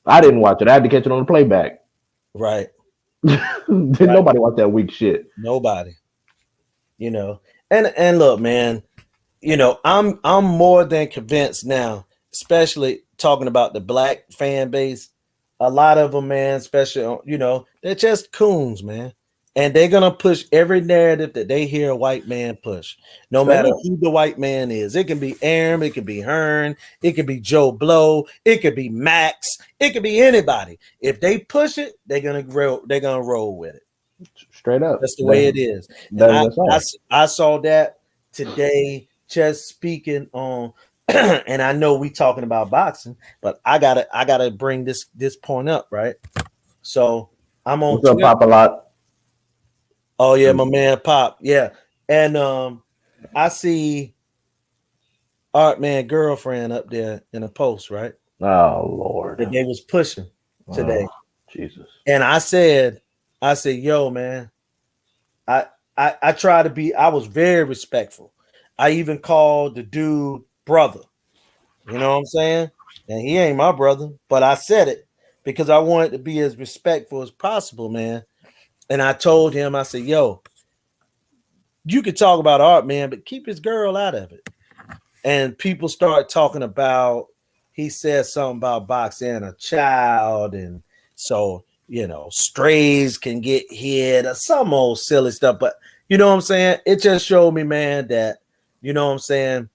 I didn't watch it. I had to catch it on the playback. Right. Nobody watch that weak shit. Nobody. And look, man, I'm more than convinced now, especially talking about the black fan base. A lot of them, man, especially, they're just coons, man. And they're going to push every narrative that they hear a white man push, no matter who the white man is. It can be Arum, it can be Hearn, it can be Joe Blow, it could be Max, it could be anybody. If they push it, they're going to roll with it. Straight up. That's the way it is. And I saw that today, just speaking on, and I know we talking about boxing, but I gotta bring this point up, right? So I'm on What's up, Twitter. Pop a lot? Oh yeah, my man Pop. Yeah. And I see Art Man girlfriend up there in a post, right? Oh Lord. That they was pushing today. Oh, Jesus. And I said, yo, man, I try to be, I was very respectful. I even called the dude brother. You know what I'm saying? And he ain't my brother, but I said it because I wanted to be as respectful as possible, man. And I told him, I said, yo, you could talk about Art, man, but keep his girl out of it. And people start talking about, he said something about boxing a child. And so, you know, strays can get hit or some old silly stuff. But you know what I'm saying? It just showed me, man, that, you know what I'm saying,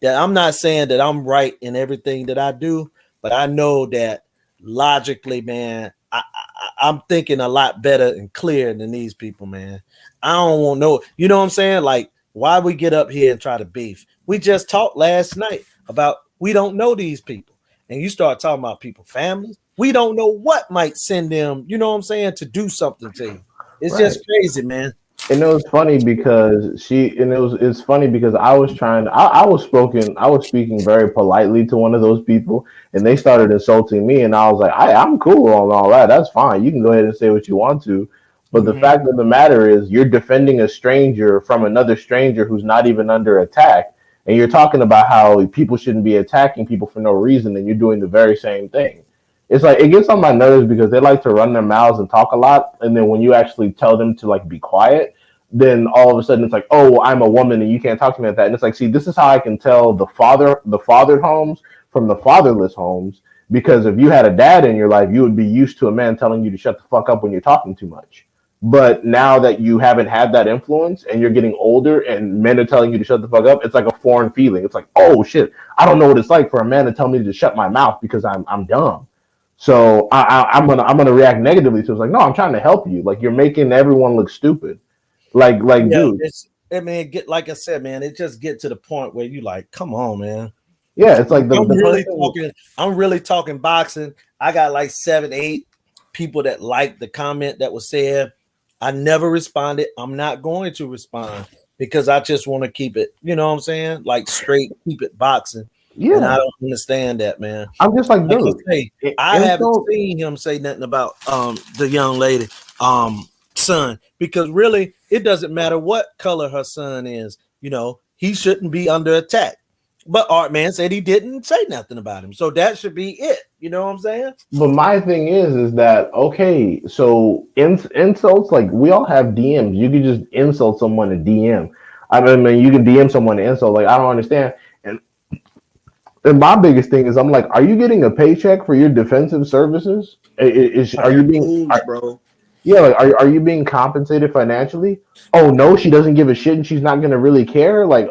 that I'm not saying that I'm right in everything that I do, but I know that logically, man, I'm thinking a lot better and clear than these people, man. I don't want no, you know what I'm saying? Like, why we get up here and try to beef? We just talked last night about we don't know these people. And you start talking about people, families. We don't know what might send them, you know what I'm saying, to do something to you. It's just crazy, man. And it was funny because it's funny because I was speaking very politely to one of those people, and they started insulting me, and I was like, I'm cool on all that. That's fine. You can go ahead and say what you want to. But the fact of the matter is you're defending a stranger from another stranger who's not even under attack. And you're talking about how people shouldn't be attacking people for no reason, and you're doing the very same thing. It's like it gets on my nerves because they like to run their mouths and talk a lot, and then when you actually tell them to like be quiet, then all of a sudden it's like, oh, I'm a woman and you can't talk to me like that. And it's like, see, this is how I can tell the fathered homes from the fatherless homes, because if you had a dad in your life, you would be used to a man telling you to shut the fuck up when you're talking too much. But now that you haven't had that influence and you're getting older and men are telling you to shut the fuck up, it's like a foreign feeling. It's like, oh shit, I don't know what it's like for a man to tell me to shut my mouth because I'm dumb. So I'm gonna react negatively. So it's like, no, I'm trying to help you. Like you're making everyone look stupid. Like dude. I mean, get like I said, man, it just get to the point where you like, come on, man. Yeah, it's like I'm really talking boxing. I got like 7, 8 people that liked the comment that was said. I never responded. I'm not going to respond because I just want to keep it, you know what I'm saying? Like straight, keep it boxing. Yeah. And I don't understand that, man. I'm just like, dude. I haven't seen him say nothing about the young lady son, because really it doesn't matter what color her son is, you know, he shouldn't be under attack. But Art Man said he didn't say nothing about him. So that should be it. You know what I'm saying? But my thing is that, okay, so insults, like we all have DMs. You can just insult someone in DM. I mean, you can DM someone to insult. Like, I don't understand. And my biggest thing is I'm like, are you getting a paycheck for your defensive services? Are you being, bro? Yeah, like are you being compensated financially? Oh no, she doesn't give a shit and she's not gonna really care. Like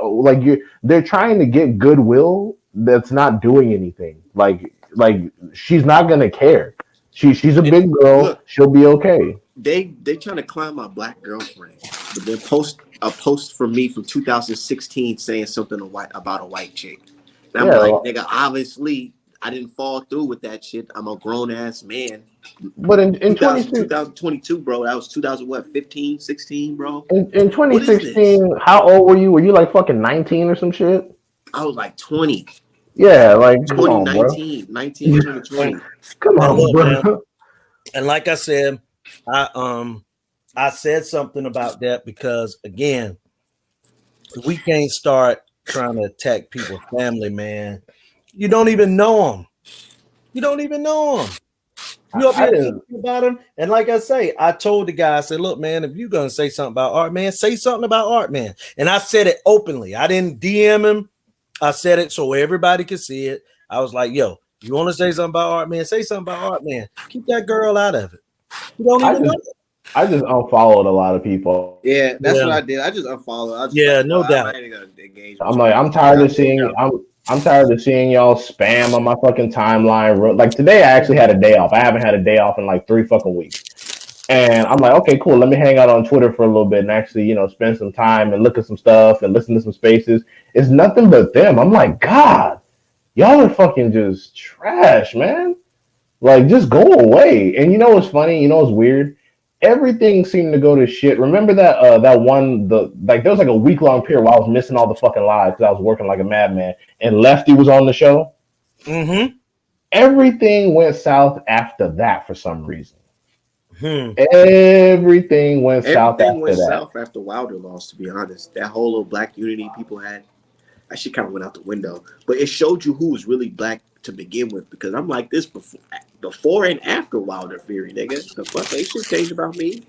they're trying to get goodwill that's not doing anything. Like she's not gonna care. She's a big girl. Look, she'll be okay. They trying to clown my black girlfriend, but they post a post from me from 2016 saying something about a white chick. And I'm like, nigga, obviously I didn't fall through with that shit. I'm a grown ass man. But in 2022, bro, that was 2015, 16, bro. In 2016, how old were you? Were you like fucking 19 or some shit? I was like 20. Yeah, like 2019, 2020. Come on, bro. Man. And like I said, I said something about that because again, we can't start trying to attack people's family, man. You don't even know them. You don't even know them. You up here thinking about him, and like I say, I told the guy, I said, "Look, man, if you're gonna say something about Art Man, say something about Art Man." And I said it openly. I didn't DM him. I said it so everybody could see it. I was like, "Yo, you want to say something about Art Man? Say something about Art Man. Keep that girl out of it." You don't even know. I just unfollowed a lot of people. Yeah, that's what I did. I just unfollowed. No doubt. I'm like, I'm tired of seeing. I'm tired of seeing y'all spam on my fucking timeline. Like today, I actually had a day off. I haven't had a day off in like 3 fucking weeks. And I'm like, okay, cool. Let me hang out on Twitter for a little bit and actually, spend some time and look at some stuff and listen to some spaces. It's nothing but them. I'm like, God, y'all are fucking just trash, man. Like, just go away. And you know what's funny? You know what's weird? Everything seemed to go to shit. Remember that one there was like a week long period where I was missing all the fucking lives because I was working like a madman, and Lefty was on the show. Mm-hmm. Everything went south after that for some reason. Hmm. Everything went south Everything after went that. south after Wilder lost. To be honest, that whole little black unity people had, that shit kind of went out the window. But it showed you who was really black to begin with. Because I'm like this before and after Wilder Fury, nigga. The fuck ain't shit changed about me.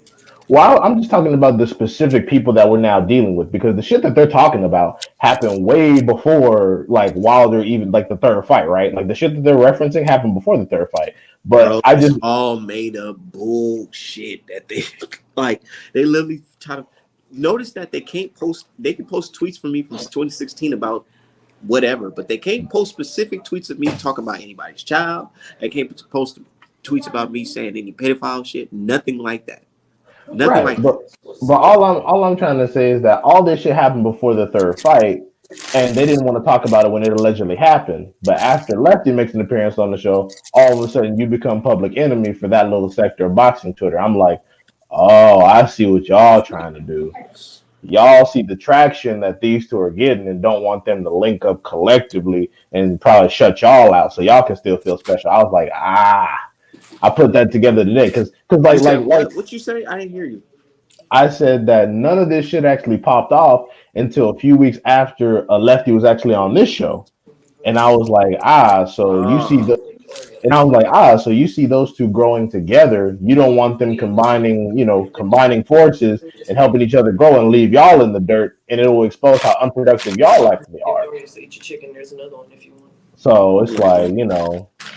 Well, I'm just talking about the specific people that we're now dealing with because the shit that they're talking about happened way before, like Wilder, even like the third fight, right? Like the shit that they're referencing happened before the third fight. But Bro, I it's just all made up bullshit that they like. They literally try to notice that they can't post. They can post tweets from me from 2016 about whatever, but they can't post specific tweets of me talking about anybody's child. They can't post tweets about me saying any pedophile shit. Nothing like that. Nothing right, like that. but all I'm trying to say is that all this shit happened before the third fight, and they didn't want to talk about it when it allegedly happened. But after Lefty makes an appearance on the show, all of a sudden you become public enemy for that little sector of boxing Twitter. I'm like, oh, I see what y'all trying to do. Y'all see the traction that these two are getting and don't want them to link up collectively and probably shut y'all out so y'all can still feel special. I was like, I put that together today because You like like said like what? What you say? I didn't hear you. I said that none of this shit actually popped off until a few weeks after a Lefty was actually on this show, and I was like, so you see Oh, the. And I was like, so you see those two growing together. You don't want them combining forces and helping each other grow and leave y'all in the dirt, and it will expose how unproductive y'all actually are. So it's like,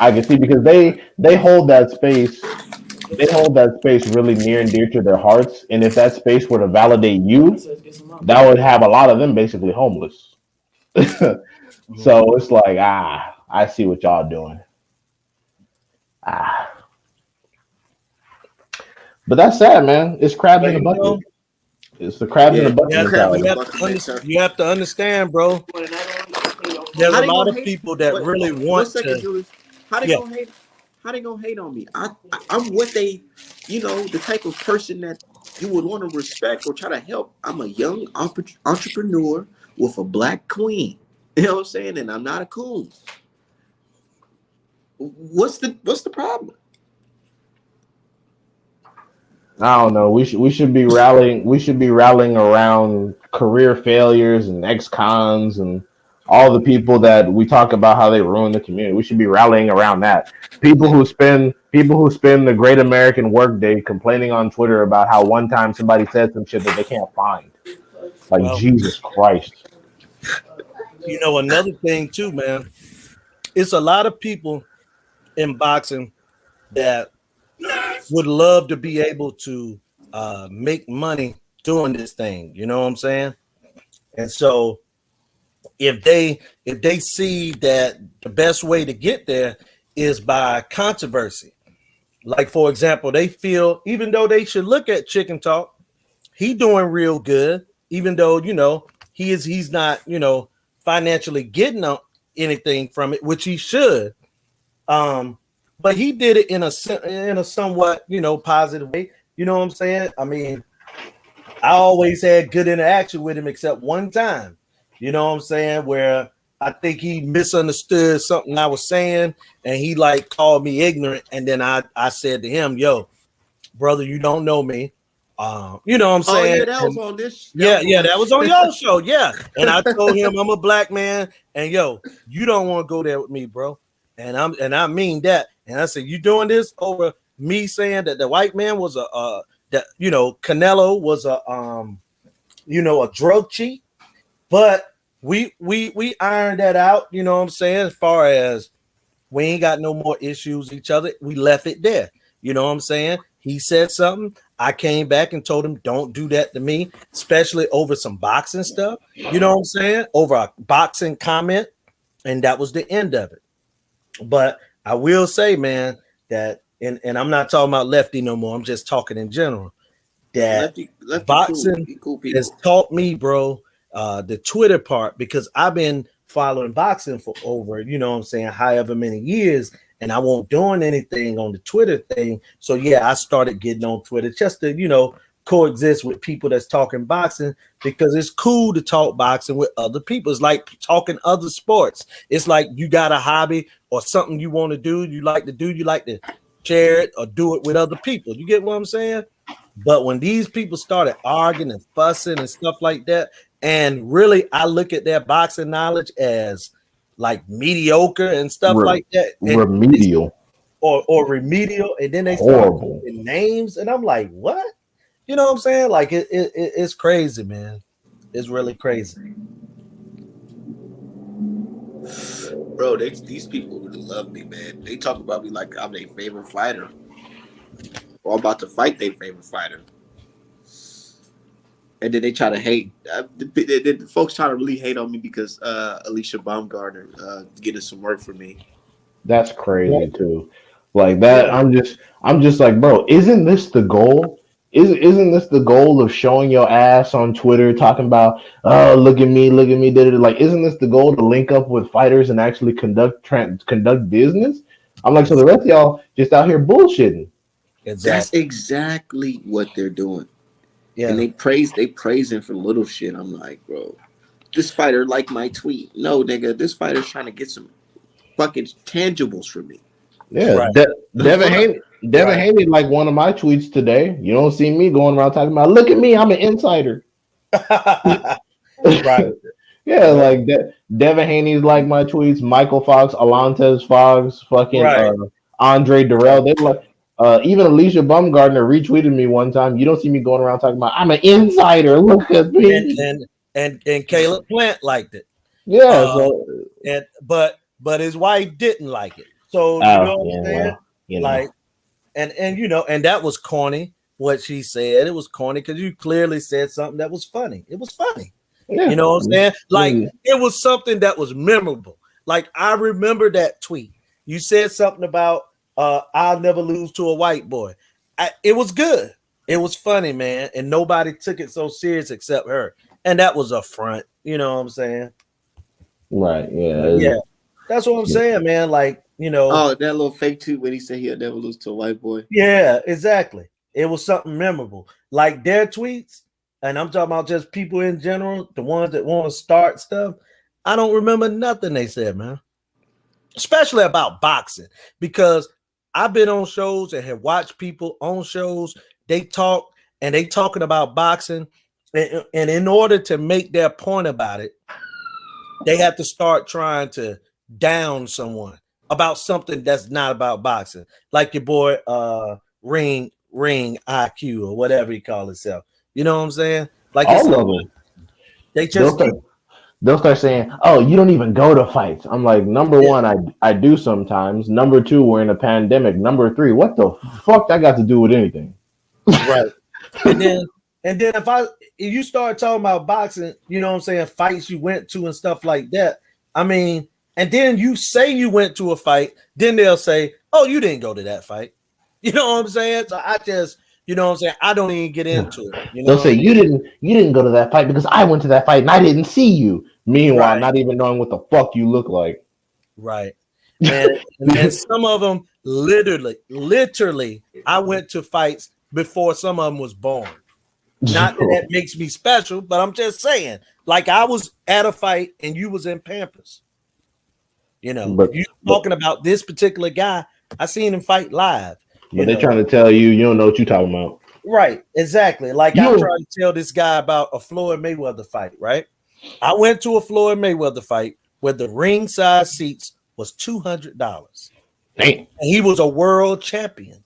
I can see because they hold that space, they hold that space really near and dear to their hearts. And if that space were to validate you, that would have a lot of them basically homeless. So it's like, I see what y'all doing. Ah. But that's sad, man. It's crabs But in a you know, bucket. It's the crabs in yeah. a bucket you have to, mentality. you have to understand, bro. There's How a they lot gonna of hate? people that Wait, really one want second, to. Julius. How they Yeah. gonna hate? How they gonna hate on me? I'm what they, the type of person that you would want to respect or try to help. I'm a young entrepreneur with a black queen. You know what I'm saying? And I'm not a coon. What's the problem? I don't know. We should be rallying. We should be rallying around career failures and ex-cons and all the people that we talk about how they ruin the community. We should be rallying around that. People who spend the great American workday complaining on Twitter about how one time somebody said some shit that they can't find. Like Well, Jesus Christ. another thing too, man. It's a lot of people in boxing that would love to be able to make money doing this thing. You know what I'm saying? And so if they see that the best way to get there is by controversy, like for example, they feel even though they should look at Chicken Talk, he doing real good, even though he's not financially getting anything from it, which he should. Um, but he did it in a somewhat positive way. You know what I'm saying? I mean, I always had good interaction with him except one time. You know what I'm saying? Where I think he misunderstood something I was saying and he like called me ignorant. And then I said to him, yo, brother, you don't know me. You know what I'm Oh saying? yeah, that was And on this. That yeah, was yeah, on. that was on your show. Yeah. And I told him I'm a black man. And yo, you don't want to go there with me, bro. And I mean that. And I said, you doing this over me saying that the white man was that Canelo was a drug cheat, but we ironed that out, you know what I'm saying? As far as we ain't got no more issues with each other, we left it there. You know what I'm saying? He said something. I came back and told him, don't do that to me, especially over some boxing stuff. You know what I'm saying? Over a boxing comment. And that was the end of it. But I will say, man, that and I'm not talking about Lefty no more. I'm just talking in general. That Lefty boxing cool has people. taught me, bro, the Twitter part, because I've been following boxing for over, you know what I'm saying, however many years, and I won't doing anything on the Twitter thing. So yeah, I started getting on Twitter just to, coexist with people that's talking boxing, because it's cool to talk boxing with other people. It's like talking other sports. It's like you got a hobby or something you want to do, you like to share it or do it with other people. You get what I'm saying? But when these people started arguing and fussing and stuff like that, and really I look at their boxing knowledge as like mediocre and stuff like that, and Remedial. or remedial, and then they start Horrible. calling names, and I'm like, what? You know what I'm saying? Like it's crazy, man. It's really crazy. Bro, these people really love me, man. They talk about me like I'm their favorite fighter, or I'm about to fight their favorite fighter. And then they try to hate. The folks try to really hate on me because Alicia Baumgartner getting some work for me. That's crazy too. Like that, Yeah. I'm just like, bro, isn't this the goal? Isn't this the goal of showing your ass on Twitter, talking about, oh, look at me, did it? Like, isn't this the goal to link up with fighters and actually conduct business? I'm like, so the rest of y'all just out here bullshitting. That's Exactly. exactly what they're doing. And Yeah. they praise him for little shit. I'm like, bro, this fighter liked my tweet. No, nigga, this fighter's trying to get some fucking tangibles from me. Yeah, Right. The fuck? Devin Right. Haney like one of my tweets today. You don't see me going around talking about, look at me, I'm an insider. Right. Yeah, like that. Devin Haney's like my tweets. Michael Fox, Alantez Fox, fucking Right. Andre Durrell. They like even Alicia Baumgartner retweeted me one time. You don't see me going around talking about I'm an insider. Look at And me. and Caleb Plant liked it. Yeah. Uh So and but his wife didn't like it. So you oh know what yeah, I'm saying? well you know Like and and that was corny what she said. It was corny because you clearly said something that was funny. It was funny. yeah. You know what I'm saying? Like Mm. it was something that was memorable. Like I remember that tweet. You said something about I'll never lose to a white boy. It was good. It was funny, man, and nobody took it so serious except her. And that was a front. You know what I'm saying? Right. But Yeah. yeah, that's what I'm saying, man. Like Oh, that little fake tweet when he said he'll never lose to a white boy. yeah, exactly. It was something memorable. Like their tweets, and I'm talking about just people in general, the ones that want to start stuff. I don't remember nothing they said, man. Especially about boxing, because I've been on shows and have watched people on shows. They talk and they talking about boxing, and in order to make their point about it, they have to start trying to down someone about something that's not about boxing, like your boy ring IQ or whatever he call himself. You know what I'm saying? Like it's All of them. they They'll just start. keep They'll start saying, "Oh, you don't even go to fights." I'm like, number yeah, one, I do sometimes. Number two, we're in a pandemic. Number three, what the fuck that got to do with anything? right. And then if you start talking about boxing, you know what I'm saying, fights you went to and stuff like that. I mean, and then you say you went to a fight, then they'll say, "Oh, you didn't go to that fight." You know what I'm saying? So I just, you know what I'm saying, I don't even get into it. You They'll know what say I'm you didn't go to that fight because I went to that fight and I didn't see you. saying? Meanwhile, Right, not even knowing what the fuck you look like. right. And some of them literally, I went to fights before some of them was born. Not that that makes me special, but I'm just saying, like I was at a fight and you was in Pampers. You know, but if you but talking about this particular guy, I seen him fight live. You but they're know, trying to tell you you don't know what you're talking about. right? Exactly. Like I'm You trying to tell this guy about a Floyd Mayweather fight. Right? I went to a Floyd Mayweather fight where the ringside seats was $200, damn. and he was a world champion.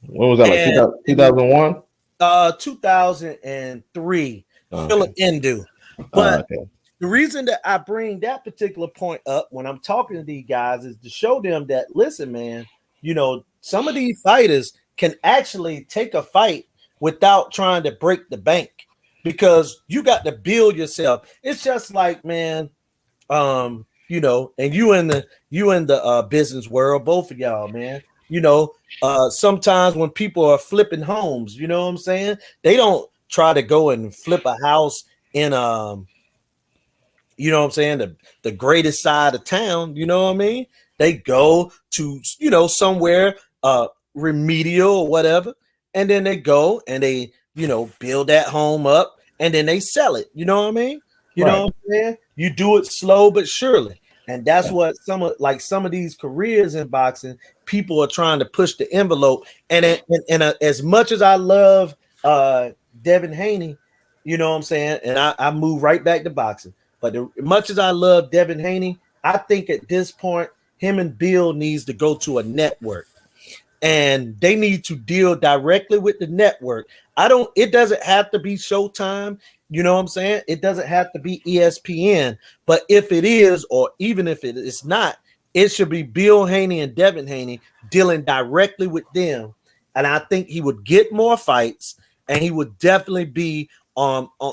When was that? Like And 2001? 2003, Oh, Philip okay. Indu. Oh, But okay. the reason that I bring that particular point up when I'm talking to these guys is to show them that, listen, man, some of these fighters can actually take a fight without trying to break the bank, because you got to build yourself. It's just like, man, and you in the business world, both of y'all, man. sometimes when people are flipping homes, you know what I'm saying? They don't try to go and flip a house in you know what I'm saying, the greatest side of town, you know what I mean? They go to, somewhere remedial or whatever, and then they go and they, build that home up and then they sell it, you know what I mean? You know Right. what I'm saying? You do it slow but surely. And that's what some of these careers in boxing, people are trying to push the envelope. And as much as I love Devin Haney, you know what I'm saying, and I move right back to boxing. But as much as I love Devin Haney, I think at this point, him and Bill needs to go to a network. And they need to deal directly with the network. It doesn't have to be Showtime, you know what I'm saying? It doesn't have to be ESPN, but if it is, or even if it is not, it should be Bill Haney and Devin Haney dealing directly with them. And I think he would get more fights, and he would definitely be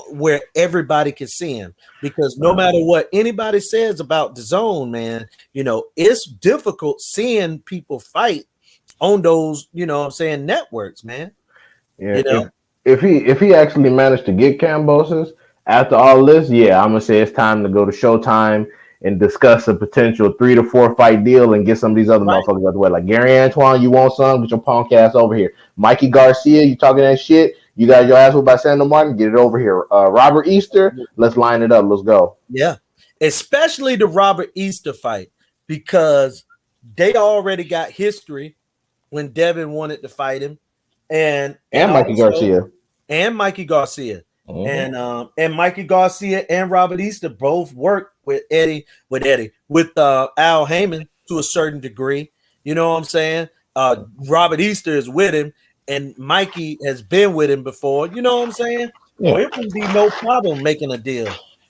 where everybody can see him, because no matter what anybody says about the zone, man, it's difficult seeing people fight on those, I'm saying, networks, man. Yeah, if he actually managed to get Cambosis after all this, yeah, I'm gonna say it's time to go to Showtime and discuss a potential 3 to 4 fight deal and get some of these other motherfuckers out the way. Like Gary Antoine, you want some? Get your punk ass over here. Mikey Garcia, you talking that shit? You got your ass whooped by Sandro Martin? Get it over here. Robert Easter, let's line it up. Let's go. Yeah, especially the Robert Easter fight, because they already got history when Devin wanted to fight him, and Mikey Garcia. And Mikey Garcia. Mm-hmm. And Mikey Garcia and Robert Easter both worked with Al Heyman to a certain degree. You know what I'm saying? Robert Easter is with him, and Mikey has been with him before. You know what I'm saying? Yeah. So it would be no problem making a deal.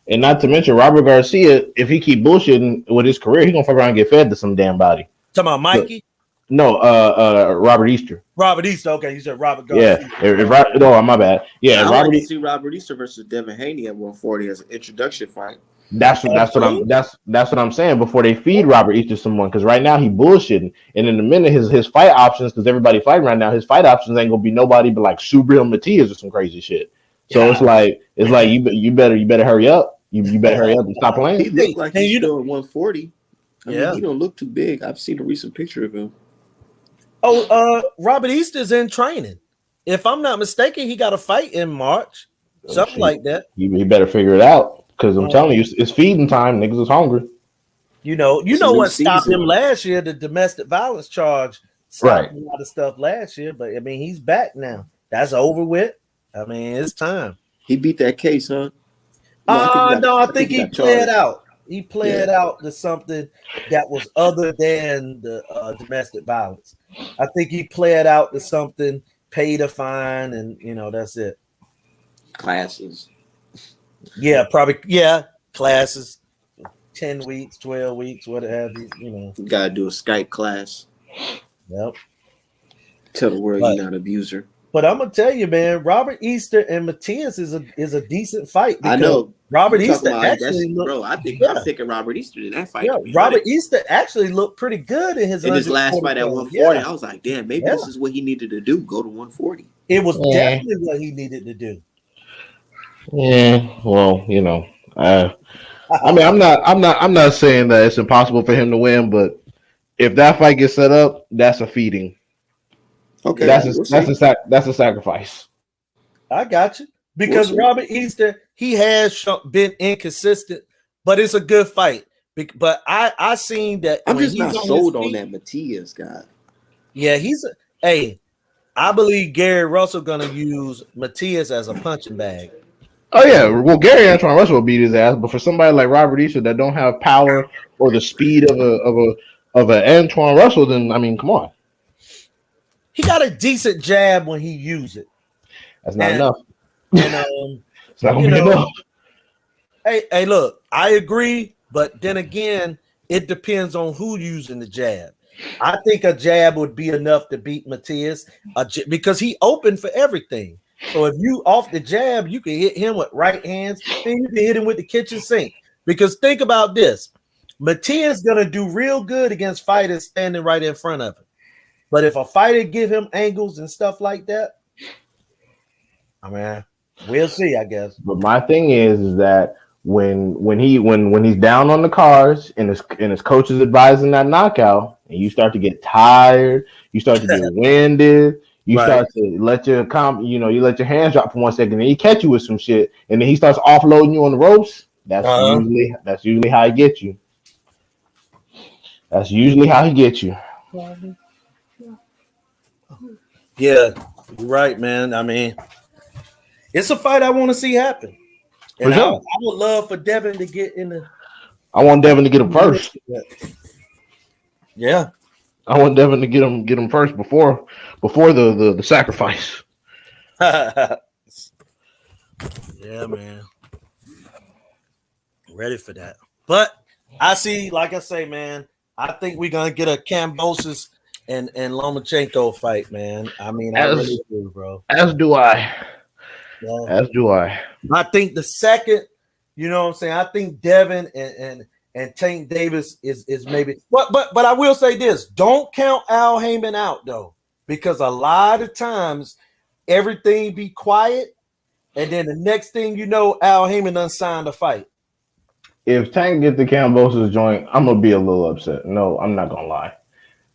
And not to mention Robert Garcia, if he keep bullshitting with his career, he's gonna fuck around and get fed to some damn body. Talking about Mikey? No, Robert Easter. Robert Easter. Okay, you said Robert Garcia. Yeah, no, my bad. Yeah, I like to see Robert Easter versus Devin Haney at 140 as an introduction fight. That's what I'm saying. Before they feed Robert Easter someone, because right now he bullshitting, and in a minute his fight options, because everybody fighting right now, his fight options ain't gonna be nobody but like Subriel Matias or some crazy shit. So it's like you better hurry up. You better hurry up and stop playing. He looked like he's still at 140. I mean, he don't look too big. I've seen a recent picture of him. Robert Easter's in training. If I'm not mistaken, he got a fight in March, something like that. He better figure it out, because I'm telling you, it's feeding time. Niggas is hungry. You know what stopped him last year? The domestic violence charge stopped a lot of stuff last year. But I mean, he's back now. That's over with. I mean, it's time. He beat that case, huh? I think he played out. He played out to something that was other than the domestic violence. I think he played out to something, paid a fine, and that's it. Classes. Yeah, probably. Yeah, classes. 10 weeks, 12 weeks, what have you. You gotta do a Skype class. Yep. Tell the world you're not an abuser. But I'm gonna tell you, man, Robert Easter and Matias is a decent fight. I know. Robert Easter actually looked. Bro, I'm thinking Robert Easter in that fight. Yeah, Robert Easter actually looked pretty good in his last fight at 140. Yeah. I was like, damn, maybe this is what he needed to do. Go to 140. It was definitely what he needed to do. Yeah, well, I mean, I'm not saying that it's impossible for him to win, but if that fight gets set up, that's a feeding. Okay, that's a sacrifice. I got you, because Robert Easter, he has been inconsistent, but it's a good fight. But I seen that. I'm just not sold on that Matias guy. Yeah, I believe Gary Russell gonna use Matias as a punching bag. Oh yeah, well Gary Antoine Russell will beat his ass, but for somebody like Robert Easter that don't have power or the speed of a Antoine Russell, then I mean, come on. He got a decent jab when he used it. That's not enough. It's not gonna be enough. Hey, look, I agree, but then again, it depends on who using the jab. I think a jab would be enough to beat Matias because he open for everything. So if you off the jab, you can hit him with right hands, and you can hit him with the kitchen sink. Because think about this. Matias gonna do real good against fighters standing right in front of him. But if a fighter give him angles and stuff like that, I mean, we'll see, I guess. But my thing is that when he's down on the cards and his coach is advising that knockout, and you start to get tired, you start to get winded, you Right. start to let your you let your hands drop for 1 second, and he catch you with some shit, and then he starts offloading you on the ropes. That's usually how he gets you. That's usually how he gets you. Yeah, you're right, man. I mean, it's a fight I want to see happen. And For sure. I would love for Devin to get in the. I want Devin to get him first. Yeah. I want Devin to get him first before the sacrifice. Yeah, man. Ready for that. But I see, like I say, man, I think we're gonna get a Kambosos and Lomachenko fight, man. I mean, I really do, bro. As do I. Yeah. As do I. I think the second, you know what I'm saying? I think Devin and Tank Davis is maybe, but I will say this: don't count Al Heyman out though, because a lot of times everything be quiet, and then the next thing you know, Al Heyman done signed a fight. If Tank gets the Kambosos joint, I'm gonna be a little upset. No, I'm not gonna lie.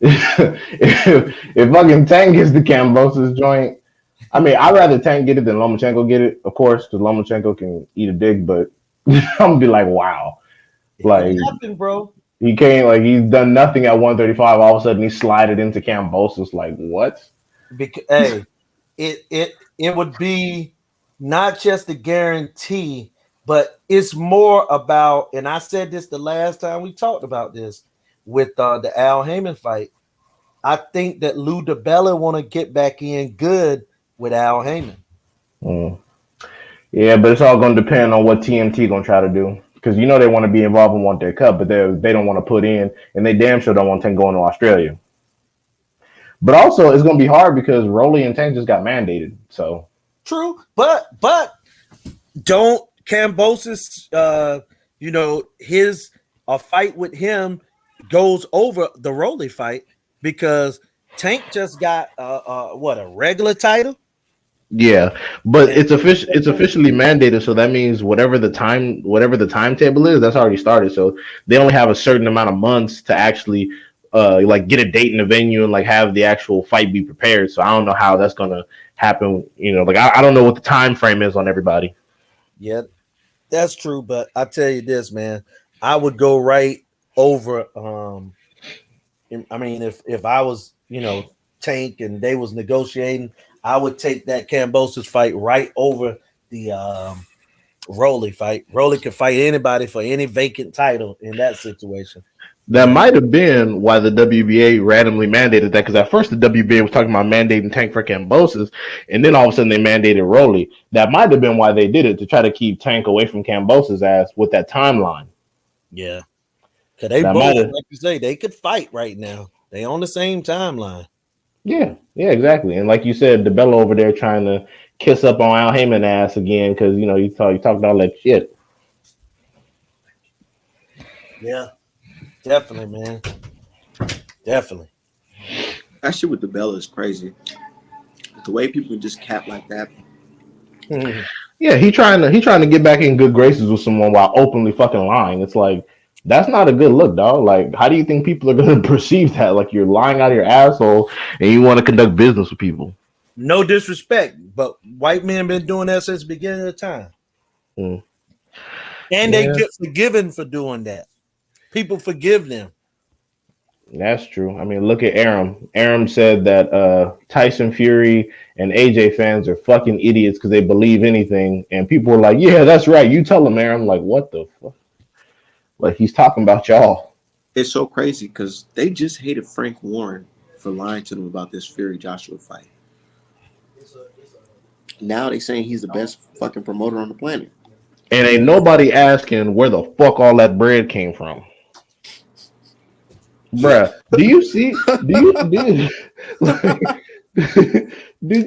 if fucking Tank gets the Kambosos joint, I mean, I'd rather Tank get it than Lomachenko get it, of course, because Lomachenko can eat a dick, but I'm gonna be like, wow. Like, Nothing, bro. He can't, like, he's done nothing at 135. All of a sudden, he slided into Kambosos. Like, what? Because, hey, it would be not just a guarantee, but it's more about, and I said this the last time we talked about this with the Al Heyman fight. I think that Lou DiBella want to get back in good with Al Heyman. Yeah, but it's all going to depend on what TMT going to try to do. Because you know they want to be involved and want their cut, but they don't want to put in, and they damn sure don't want Tank going to Australia. But also, it's going to be hard because Rolly and Tank just got mandated. So true, but don't Kambosos, his fight with him goes over the Rolly fight because Tank just got a regular title. Yeah, but it's officially mandated, so that means whatever the timetable is, that's already started. So they only have a certain amount of months to actually like get a date in the venue and like have the actual fight be prepared. So I don't know how that's gonna happen. Like I don't know what the time frame is on everybody. Yeah, that's true. But I tell you this, man, I would go right over. I mean, if I was Tank and they was negotiating, I would take that Kambosos fight right over the Rolly fight. Rolly could fight anybody for any vacant title in that situation. That might have been why the WBA randomly mandated that, because at first the WBA was talking about mandating Tank for Kambosos, and then all of a sudden they mandated Rolly. That might have been why they did it, to try to keep Tank away from Kambosos' ass with that timeline. Yeah. Because they both, like you say, they could fight right now. They on the same timeline. Yeah, exactly. And like you said, DiBella over there trying to kiss up on Al Heyman ass again because you talked all that shit. Yeah, definitely, man. Definitely. That shit with DiBella is crazy. The way people just cap like that. Yeah, he trying to get back in good graces with someone while openly fucking lying. It's like, that's not a good look, dog. Like, how do you think people are going to perceive that? Like, you're lying out of your asshole and you want to conduct business with people. No disrespect, but white men been doing that since the beginning of the time. And they get forgiven for doing that. People forgive them. That's true. I mean, look at Aram. Aram said that Tyson Fury and AJ fans are fucking idiots because they believe anything. And people were like, yeah, that's right. You tell them, Aram. Like, what the fuck? Like, he's talking about y'all. It's so crazy because they just hated Frank Warren for lying to them about this Fury Joshua fight. Now they saying he's the best fucking promoter on the planet. And ain't nobody asking where the fuck all that bread came from. Bruh, did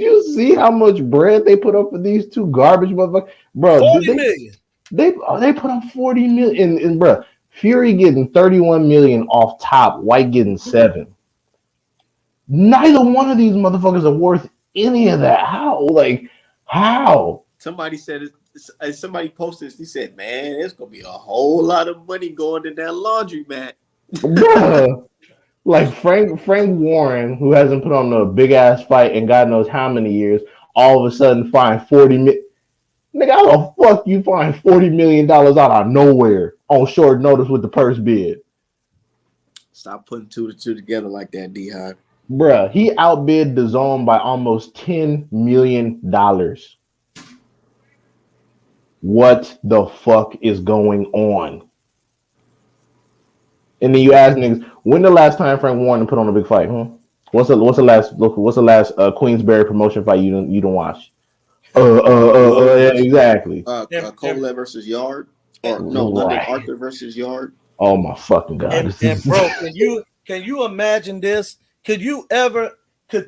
you see how much bread they put up for these two garbage motherfuckers? Bro, 40 million. They put up 40 million, and bro, Fury getting 31 million off top, White getting 7. Neither one of these motherfuckers are worth any of that. How? Like, how? Somebody said it. Somebody posted this. He said, "Man, it's gonna be a whole lot of money going to that laundromat." Bruh. Like Frank Warren, who hasn't put on a big ass fight in God knows how many years, all of a sudden find 40 million. Nigga, how the fuck you find $40 million out of nowhere on short notice with the purse bid? Stop putting two to two together like that, D-Hop. Bruh, he outbid the zone by almost $10 million. What the fuck is going on? And then you ask niggas, when the last time Frank Warren put on a big fight? What's the last Queensberry promotion fight you don't watch? Yeah, exactly. Kovalev versus Yard, or no, London Arthur versus Yard. Oh my fucking god! And bro, can you imagine this? Could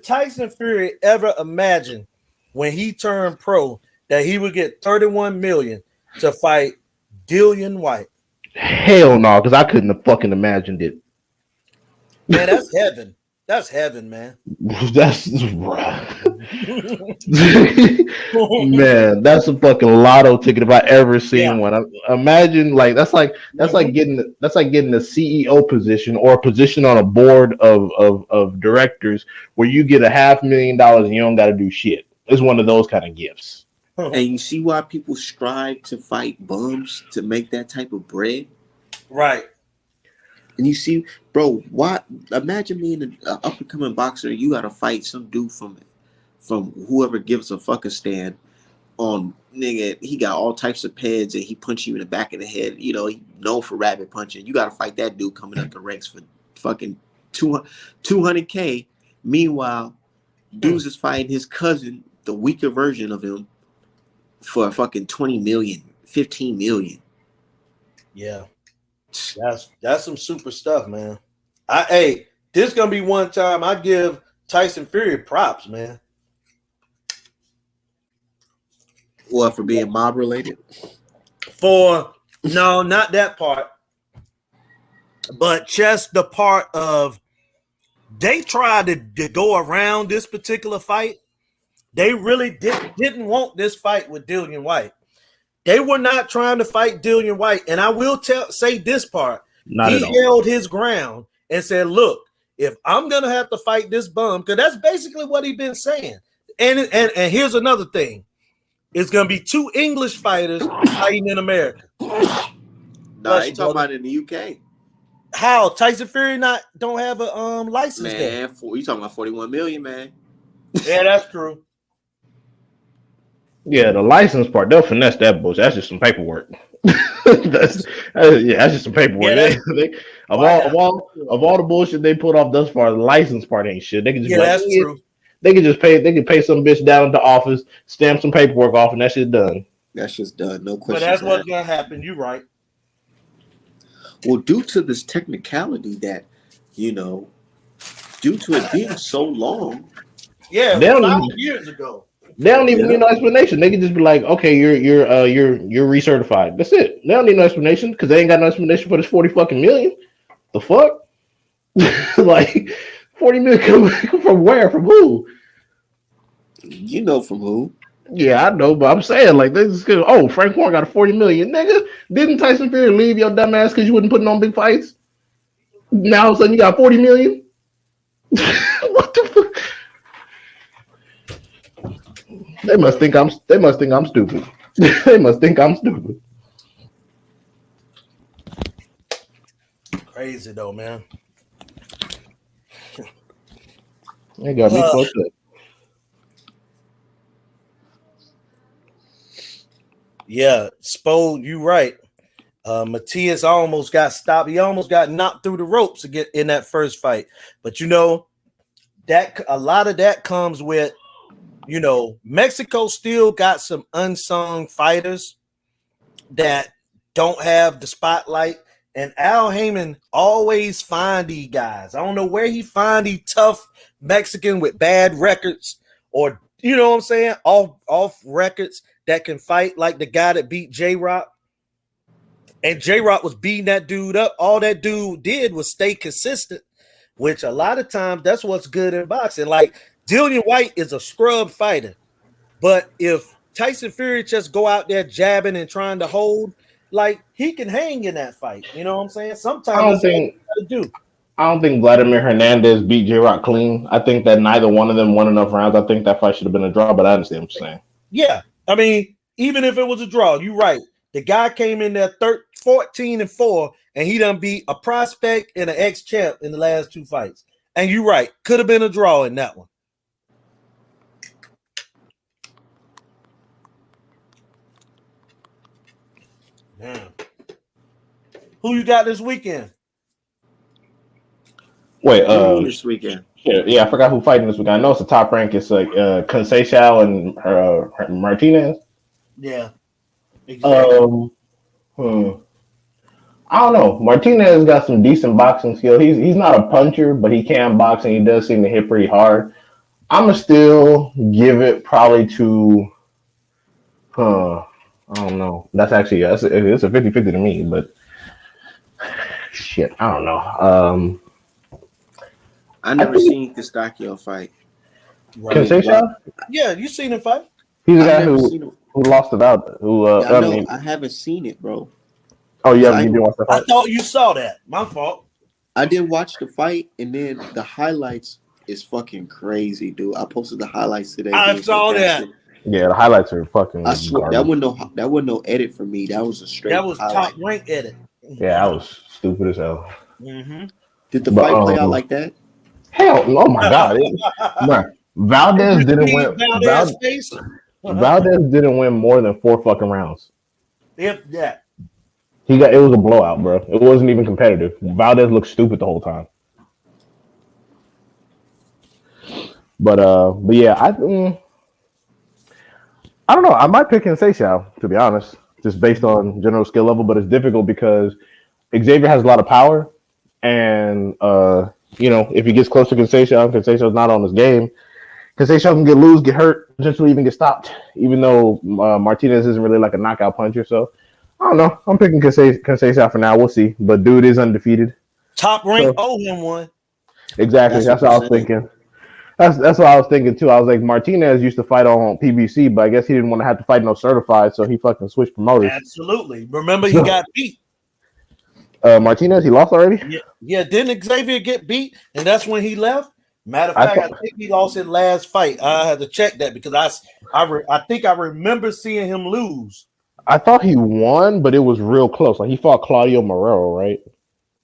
Tyson Fury ever imagine when he turned pro that he would get 31 million to fight Dillian White? Hell no, because I couldn't have fucking imagined it. Man, that's heaven. That's heaven, man. That's man, that's a fucking lotto ticket if I ever seen one. Imagine like that's like getting the CEO position or a position on a board of directors where you get $500,000 and you don't got to do shit. It's one of those kind of gifts. And you see why people strive to fight bums to make that type of bread, right? And you see, bro, why? Imagine being an up and coming boxer. You got to fight some dude from whoever gives a fuck a stand on nigga. He got all types of pads and he punch you in the back of the head. You know, he known for rabbit punching. You got to fight that dude coming up the ranks for fucking 200K. Meanwhile, dudes is fighting his cousin, the weaker version of him, for a fucking 20 million, 15 million. Yeah. That's some super stuff, man. This is gonna be one time I give Tyson Fury props, man. What, for being mob related? No, not that part. But just the part of they tried to go around this particular fight. They really didn't want this fight with Dillian White. They were not trying to fight Dillian White. And I will say this part. He held his ground and said, look, if I'm going to have to fight this bum, because that's basically what he's been saying. And here's another thing. It's going to be two English fighters fighting in America. No, they talking about it in the UK. How? Tyson Fury don't have a license man, there? You talking about 41 million, man. Yeah, that's true. Yeah, the license part, they'll finesse that bullshit. That's just some paperwork. that's just some paperwork. Yeah, of all the bullshit they put off thus far, the license part ain't shit. They can just that's true. They can just pay some bitch down at the office, stamp some paperwork off, and that shit's done. That's just done. No question. But that's what's gonna happen. You're right. Well, due to this technicality that, due to it being so long. Yeah, 5 years ago. They don't even need no explanation. They can just be like, okay, you're recertified. That's it. They don't need no explanation because they ain't got no explanation for this 40 fucking million. The fuck? Like 40 million come from where? From who? You know from who? Yeah, I know, but I'm saying like they just go, oh, Frank Warren got a 40 million. Nigga, didn't Tyson Fury leave your dumb ass because you wasn't putting on big fights? Now all of a sudden you got 40 million? What the fuck? They must think I'm stupid. They must think I'm stupid. Crazy though, man. They got me fucked up. Yeah, Spo, you right. Matias almost got stopped. He almost got knocked through the ropes to get in that first fight. But that a lot of that comes with, Mexico still got some unsung fighters that don't have the spotlight. And Al Heyman always find these guys. I don't know where he find these tough Mexican with bad records or, you know what I'm saying, off records that can fight like the guy that beat J-Rock. And J-Rock was beating that dude up. All that dude did was stay consistent. which a lot of times that's what's good in boxing. Like Dillian White is a scrub fighter, but if Tyson Fury just go out there jabbing and trying to hold, like he can hang in that fight. You know what I'm saying? I Sometimes don't that's all you think gotta do. I don't think Vladimir Hernandez beat J Rock clean. I think that neither one of them won enough rounds. I think that fight should have been a draw, but I understand what you're saying. Yeah, I mean, even if it was a draw, you're right. The guy came in there 14-4, and he done beat a prospect and an ex-champ in the last 2 fights. And you're right, could have been a draw in that one. Damn. Who you got this weekend? Wait, this weekend. yeah, I forgot who fighting this weekend. I know it's a top rank. It's like Conceição and Martinez. Yeah, exactly. I don't know. Martinez got some decent boxing skill. He's not a puncher, but he can box and he does seem to hit pretty hard. I'm gonna still give it probably to I don't know. That's actually it's a 50-50 to me, but shit, I don't know. I never seen Castacchio fight. Right. Conceição? Yeah, you seen him fight? He's the guy who lost it out. I haven't seen it, bro. Oh, yeah, you didn't watch the I fight? thought you saw that. My fault. I didn't watch the fight, and then the highlights is fucking crazy, dude. I posted the highlights today. I saw that. Yeah, the highlights are fucking. I swear garbage. that wasn't no edit for me. That was a straight. That was highlight. top rank edit. Yeah, that was stupid as hell. Mm-hmm. Did the fight play out like that? Hell, oh my god! Valdez didn't win. Valdez didn't win more than 4 fucking rounds. If that. It was a blowout, bro. It wasn't even competitive. Valdez looked stupid the whole time. But yeah, I don't know. I might pick Conceição, to be honest, just based on general skill level. But it's difficult because Xavier has a lot of power, and if he gets close to Conceição's not on his game. Conceição can get hurt, potentially even get stopped. Even though Martinez isn't really like a knockout puncher, so. I don't know. I'm picking Conceição for now. We'll see. But dude is undefeated. Top rank owe him one. Exactly. That's what I was thinking. That's what I was thinking too. I was like, Martinez used to fight on PBC, but I guess he didn't want to have to fight no certified, so he fucking switched promoters. Absolutely. Remember, he got beat. Martinez, he lost already? Yeah. Didn't Xavier get beat? And that's when he left? Matter of fact, I think he lost his last fight. I had to check that because I think I remember seeing him lose. I thought he won, but it was real close. Like he fought Claudio Morero, right?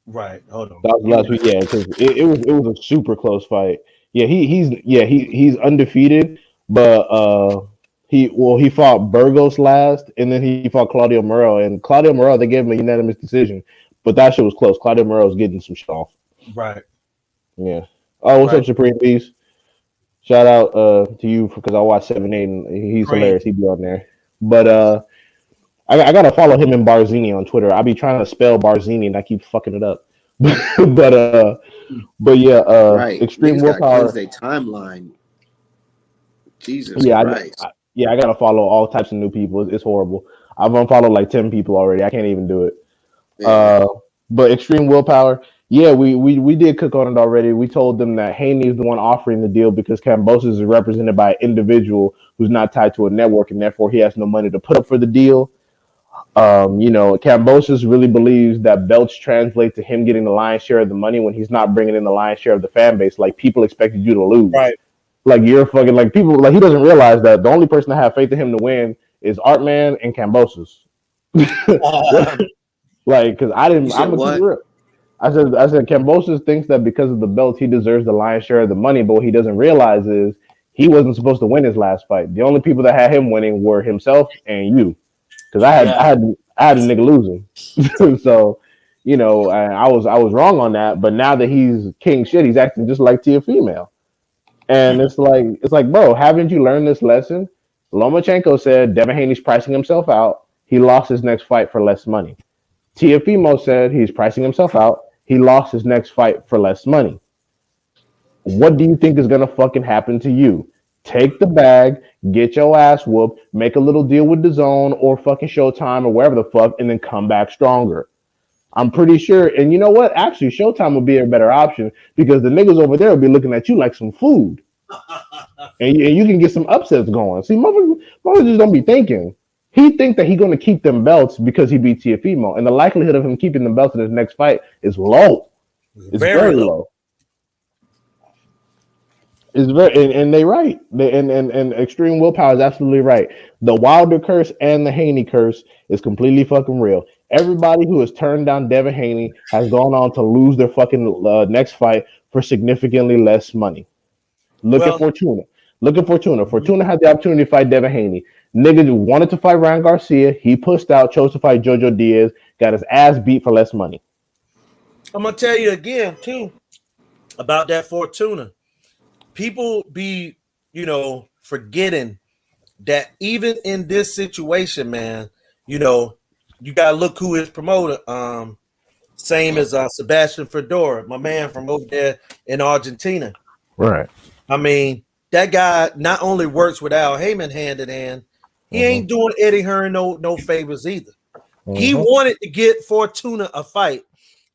Right. Hold on. That was last week. Yeah, because it was a super close fight. Yeah, he's undefeated, but he fought Burgos last, and then he fought Claudio Morero. And Claudio Morero, they gave him a unanimous decision, but that shit was close. Claudio Morero was getting some shit off. Right. Yeah. Oh, what's up, Supreme Beast? Shout out to you because I watched 7-8 and he's hilarious. He'd be on there, but I gotta follow him and Barzini on Twitter. I be trying to spell Barzini and I keep fucking it up. but yeah, right. Extreme Willpower. Their timeline. Jesus Christ. I gotta follow all types of new people. It's horrible. I've unfollowed like 10 people already. I can't even do it. Yeah. But Extreme Willpower. Yeah, we did cook on it already. We told them that Haney is the one offering the deal because Kambosos is represented by an individual who's not tied to a network, and therefore he has no money to put up for the deal. Kambosos really believes that belts translate to him getting the lion's share of the money when he's not bringing in the lion's share of the fan base. Like people expected you to lose. Right. Like you're fucking like people like he doesn't realize that the only person that have faith in him to win is Artman and Kambosos. Like, because I'm a real. I said Kambosos thinks that because of the belts he deserves the lion's share of the money, but what he doesn't realize is he wasn't supposed to win his last fight. The only people that had him winning were himself and you. Because I had a nigga losing, so I was wrong on that. But now that he's king shit, he's acting just like Tia Female, and it's like, bro, haven't you learned this lesson? Lomachenko said Devin Haney's pricing himself out. He lost his next fight for less money. Tia Female said he's pricing himself out. He lost his next fight for less money. What do you think is gonna fucking happen to you? Take the bag, get your ass whooped, make a little deal with DAZN or fucking Showtime or wherever the fuck, and then come back stronger. I'm pretty sure. And you know what? Actually, Showtime would be a better option because the niggas over there will be looking at you like some food, and you can get some upsets going. See, motherfuckers just don't be thinking. He think that he gonna keep them belts because he beat Tiafimo, and the likelihood of him keeping the belts in his next fight is low. It's very low. It's very and they right. And extreme willpower is absolutely right. The Wilder curse and the Haney curse is completely fucking real. Everybody who has turned down Devin Haney has gone on to lose their fucking next fight for significantly less money. Look at Fortuna. Look at Fortuna. Fortuna had the opportunity to fight Devin Haney. Nigga wanted to fight Ryan Garcia. He pushed out, chose to fight Jojo Diaz, got his ass beat for less money. I'm gonna tell you again too about that Fortuna. People be, forgetting that even in this situation, man, you gotta look who is promoter. Same as Sebastian Fedora, my man from over there in Argentina. Right. I mean, that guy not only works with Al Heyman hand in hand, he ain't doing Eddie Hearn no favors either. He wanted to get Fortuna a fight.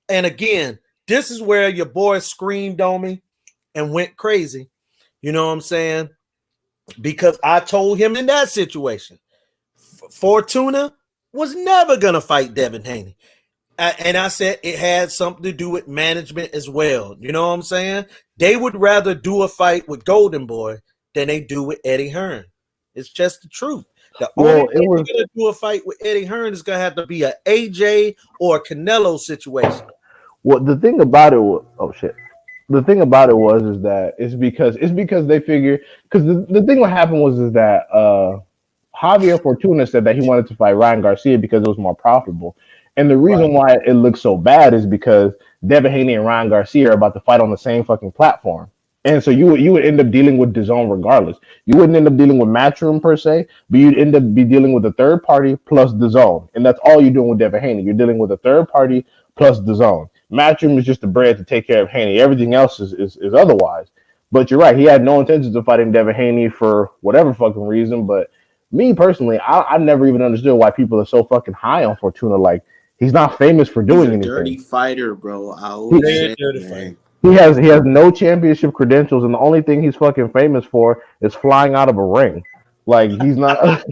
And again, this is where your boy screamed on me and went crazy. You know what I'm saying? Because I told him in that situation, Fortuna was never going to fight Devin Haney. And I said it had something to do with management as well. You know what I'm saying? They would rather do a fight with Golden Boy than they do with Eddie Hearn. It's just the truth. The only way we're going to do a fight with Eddie Hearn is going to have to be an AJ or a Canelo situation. Well, the thing about it was, the thing about it was is that it's because they figure because the thing what happened was is that Javier Fortuna said that he wanted to fight Ryan Garcia because it was more profitable. And the reason why it looks so bad is because Devin Haney and Ryan Garcia are about to fight on the same fucking platform. And so you would end up dealing with DAZN regardless. You wouldn't end up dealing with Matchroom per se, but you'd end up be dealing with a third party plus DAZN. And that's all you're doing with Devin Haney. You're dealing with a third party plus DAZN. Matchroom is just the bread to take care of Haney. Everything else is otherwise. But you're right. He had no intentions of fighting Devin Haney for whatever fucking reason. But me personally, I never even understood why people are so fucking high on Fortuna. Like, he's not famous for doing anything. Dirty fighter, bro. I always say, man. He has no championship credentials, and the only thing he's fucking famous for is flying out of a ring. Like he's not,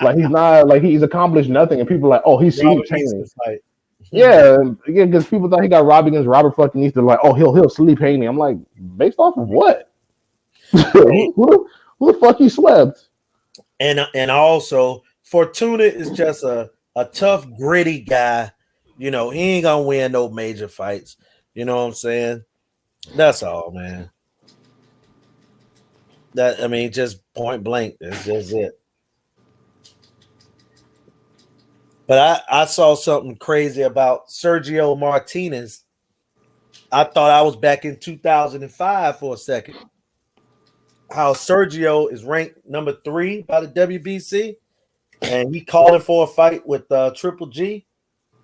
he's accomplished nothing, and people are like, oh, he's sleep Haney. Yeah, because people thought he got robbed against Robert fucking Easter. Like, oh, he'll sleep Haney. I'm like, based off of what? who the fuck he slept? And also, Fortuna is just a tough, gritty guy. He ain't gonna win no major fights. You know what I'm saying? That's all, man. Just point blank. That's just it. But I saw something crazy about Sergio Martinez. I thought I was back in 2005 for a second. How Sergio is ranked number 3 by the WBC, and he calling for a fight with Triple G.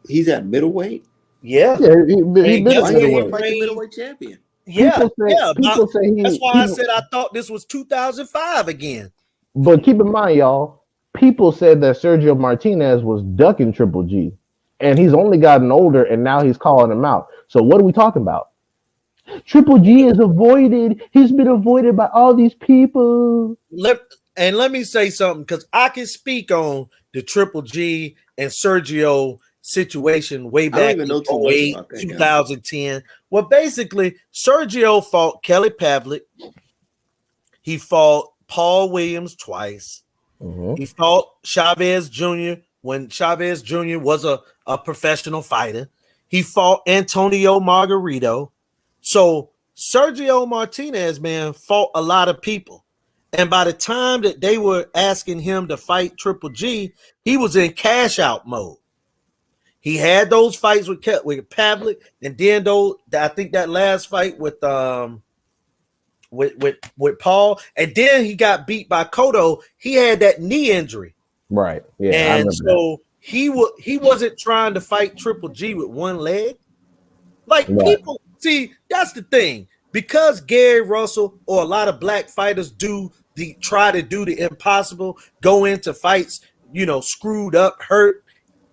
He's at middleweight. Yeah, he's middleweight champion. People say that's why I said I thought this was 2005 again. But keep in mind, y'all, people said that Sergio Martinez was ducking Triple G, and he's only gotten older, and now he's calling him out. So what are we talking about? Triple G is avoided. He's been avoided by all these people. Let me say something, because I can speak on the Triple G and Sergio situation way back in 08, 2010. Well, basically, Sergio fought Kelly Pavlik. He fought Paul Williams twice. He fought Chavez Jr. when Chavez Jr. was a professional fighter. He fought Antonio Margarito. So Sergio Martinez, man, fought a lot of people. And by the time that they were asking him to fight Triple G, he was in cash out mode. He had those fights with Pavlik, and then I think that last fight with Paul, and then he got beat by Cotto. He had that knee injury, right? Yeah, and so he wasn't trying to fight Triple G with one leg. Like people see, that's the thing, because Gary Russell or a lot of black fighters try to do the impossible, go into fights, screwed up, hurt,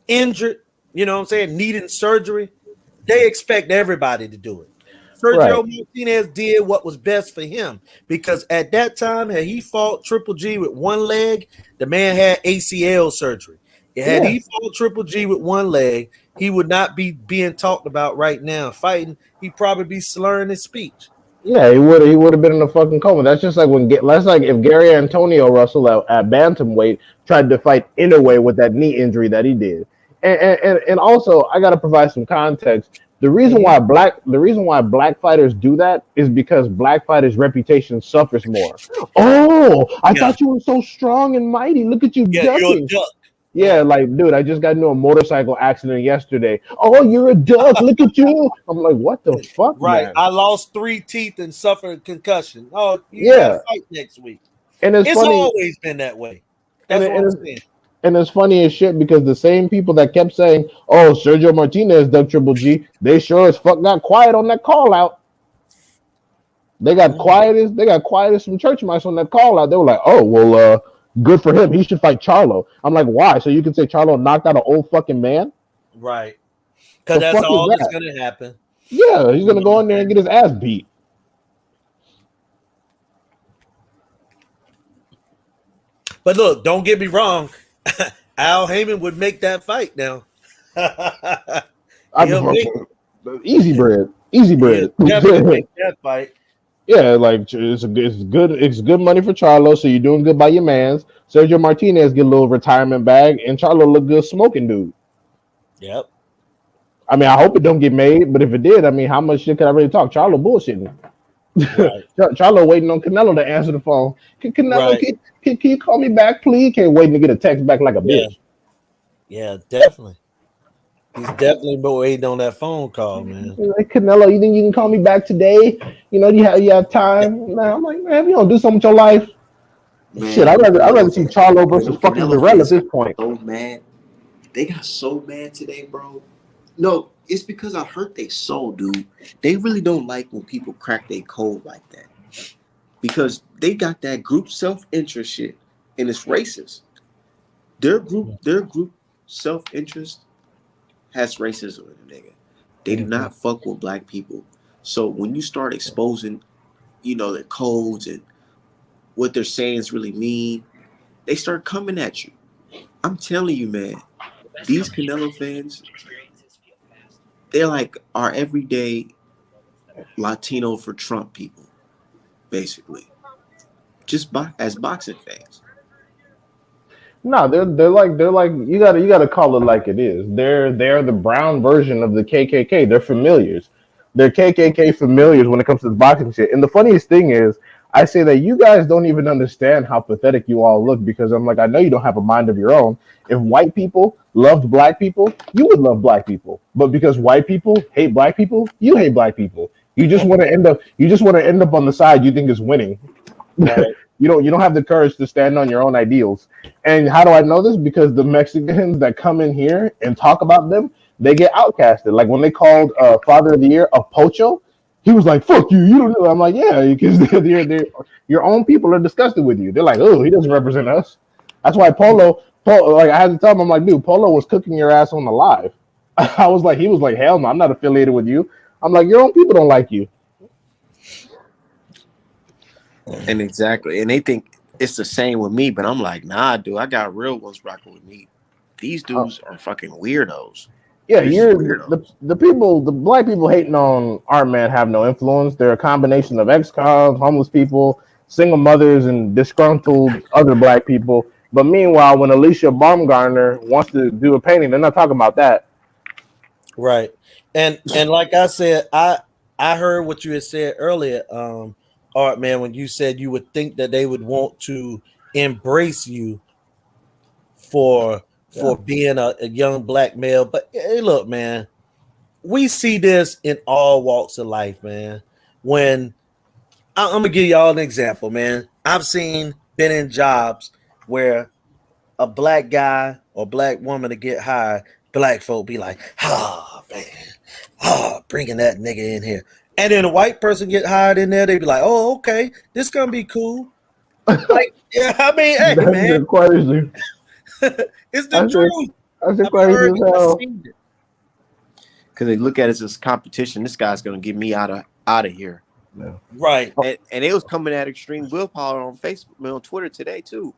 injured. you know what I'm saying, needing surgery, they expect everybody to do it. Right. Sergio Martinez did what was best for him because at that time, had he fought Triple G with one leg, the man had ACL surgery. Had Yeah. he fought Triple G with one leg, he would not be being talked about right now. Fighting, he'd probably be slurring his speech. Yeah, he would have been in a fucking coma. That's just like that's like if Gary Antonio Russell at bantamweight tried to fight Inoue with that knee injury that he did. And also I gotta provide some context. The reason why black fighters do that is because black fighters' reputation suffers more. Oh, I Yeah, thought you were so strong and mighty. Look at you yeah, you're a ducking. duck. Yeah, like, dude, I just got into a motorcycle accident yesterday. Oh, you're a duck. Look at you. I'm like, what the fuck, Right. man? I lost 3 teeth and suffered a concussion. Oh, you got to Yeah, fight next week. and it's It's funny, always been that way. and That's it, what I'm and saying. it's, and it's funny as shit because the same people that kept saying, "Oh, Sergio Martinez dug Triple G," they sure as fuck got quiet on that call out. They got quiet as some church mice on that call out. They were like, "Oh, well, good for him. He should fight Charlo." I'm like, "Why? So you can say Charlo knocked out an old fucking man? Right. Because The that's fuck is all that's that?" going to happen. Yeah, he's You gonna know go what in I'm there and saying? get his ass beat. But look, don't get me wrong. Al Heyman would make that fight now. I he'll make easy bread, easy he'll bread. definitely make that fight. Yeah, like it's good money for Charlo, so you're doing good by your man's. Sergio Martinez get a little retirement bag, and Charlo look good smoking, dude. Yep. I mean, I hope it don't get made, but if it did, I mean, how much shit could I really talk? Charlo bullshitting. Right. Charlo waiting on Canelo to answer the phone. Canelo, Right. can you call me back, please? Can't waiting to get a text back like a Yeah. bitch. Yeah, definitely. He's definitely been waiting on that phone call, man. Like, Canelo, you think you can call me back today? You have time? Man, I'm like, man, if you don't do something with your life, shit, Man, I'd rather see Charlo versus them fucking Canelo Durrell at fans this got point. so mad. They got so mad today, bro. No, it's because I hurt their soul, dude. They really don't like when people crack their code like that. Because they got that group self-interest shit, and it's racist. Their group self-interest has racism in it, nigga. They do Mhm. not fuck with black people. So when you start exposing, their codes and what they're saying is really mean, they start coming at you. I'm telling you, man, these Canelo fans, they're like our everyday Latino for Trump people, basically. Just as boxing fans. No, they're like you gotta call it like it is. They're the brown version of the KKK. They're familiars. They're KKK familiars when it comes to the boxing shit. And the funniest thing is, I say that you guys don't even understand how pathetic you all look because I'm like, I know you don't have a mind of your own. If white people loved black people, you would love black people. But because white people hate black people, you hate black people. You just want to end up on the side you think is winning. Right. You don't have the courage to stand on your own ideals. And how do I know this? Because the Mexicans that come in here and talk about them, they get outcasted. Like when they called Father of the Year a Pocho, he was like, "Fuck you, you don't know." I'm like, "Yeah, because your own people are disgusted with you. They're like, oh, he doesn't represent us." That's why Polo, like I had to tell him, I'm like, dude, Polo was cooking your ass on the live. He was like, hell no, I'm not affiliated with you. I'm like, your own people don't like you. And exactly. And they think it's the same with me, but I'm like, nah, dude, I got real ones rocking with me. These Uh, dudes are fucking weirdos. Yeah, They're just you're the, weirdos. the people, the black people hating on our man have no influence. They're a combination of ex-cons, homeless people, single mothers, and disgruntled other black people. But meanwhile, when Alicia Baumgartner wants to do a painting, they're not talking about that. Right. And like I said, I heard what you had said earlier, Art man, when you said you would think that they would want to embrace you for Yeah, being a young black male. But hey, look, man, we see this in all walks of life, man. When I'm gonna give y'all an example, man. Been in jobs where a black guy or black woman to get hired, black folk be like, oh man, bringing that nigga in here. And then a white person get hired in there, they be like, oh, okay, this gonna be cool. Like, yeah, I mean, hey that's man, just crazy. it's the That's just truth. that's just I've crazy heard as it, I've hell. seen it. because they look at it as competition. This guy's gonna get me out of here. No. Right. And it was coming at extreme willpower on Facebook, on Twitter today too.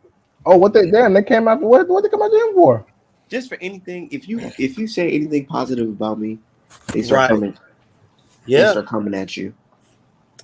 Oh, they came out for what they come out to him for? Just for anything, if you say anything positive about me, they start Right. coming. Yeah. They start coming at you.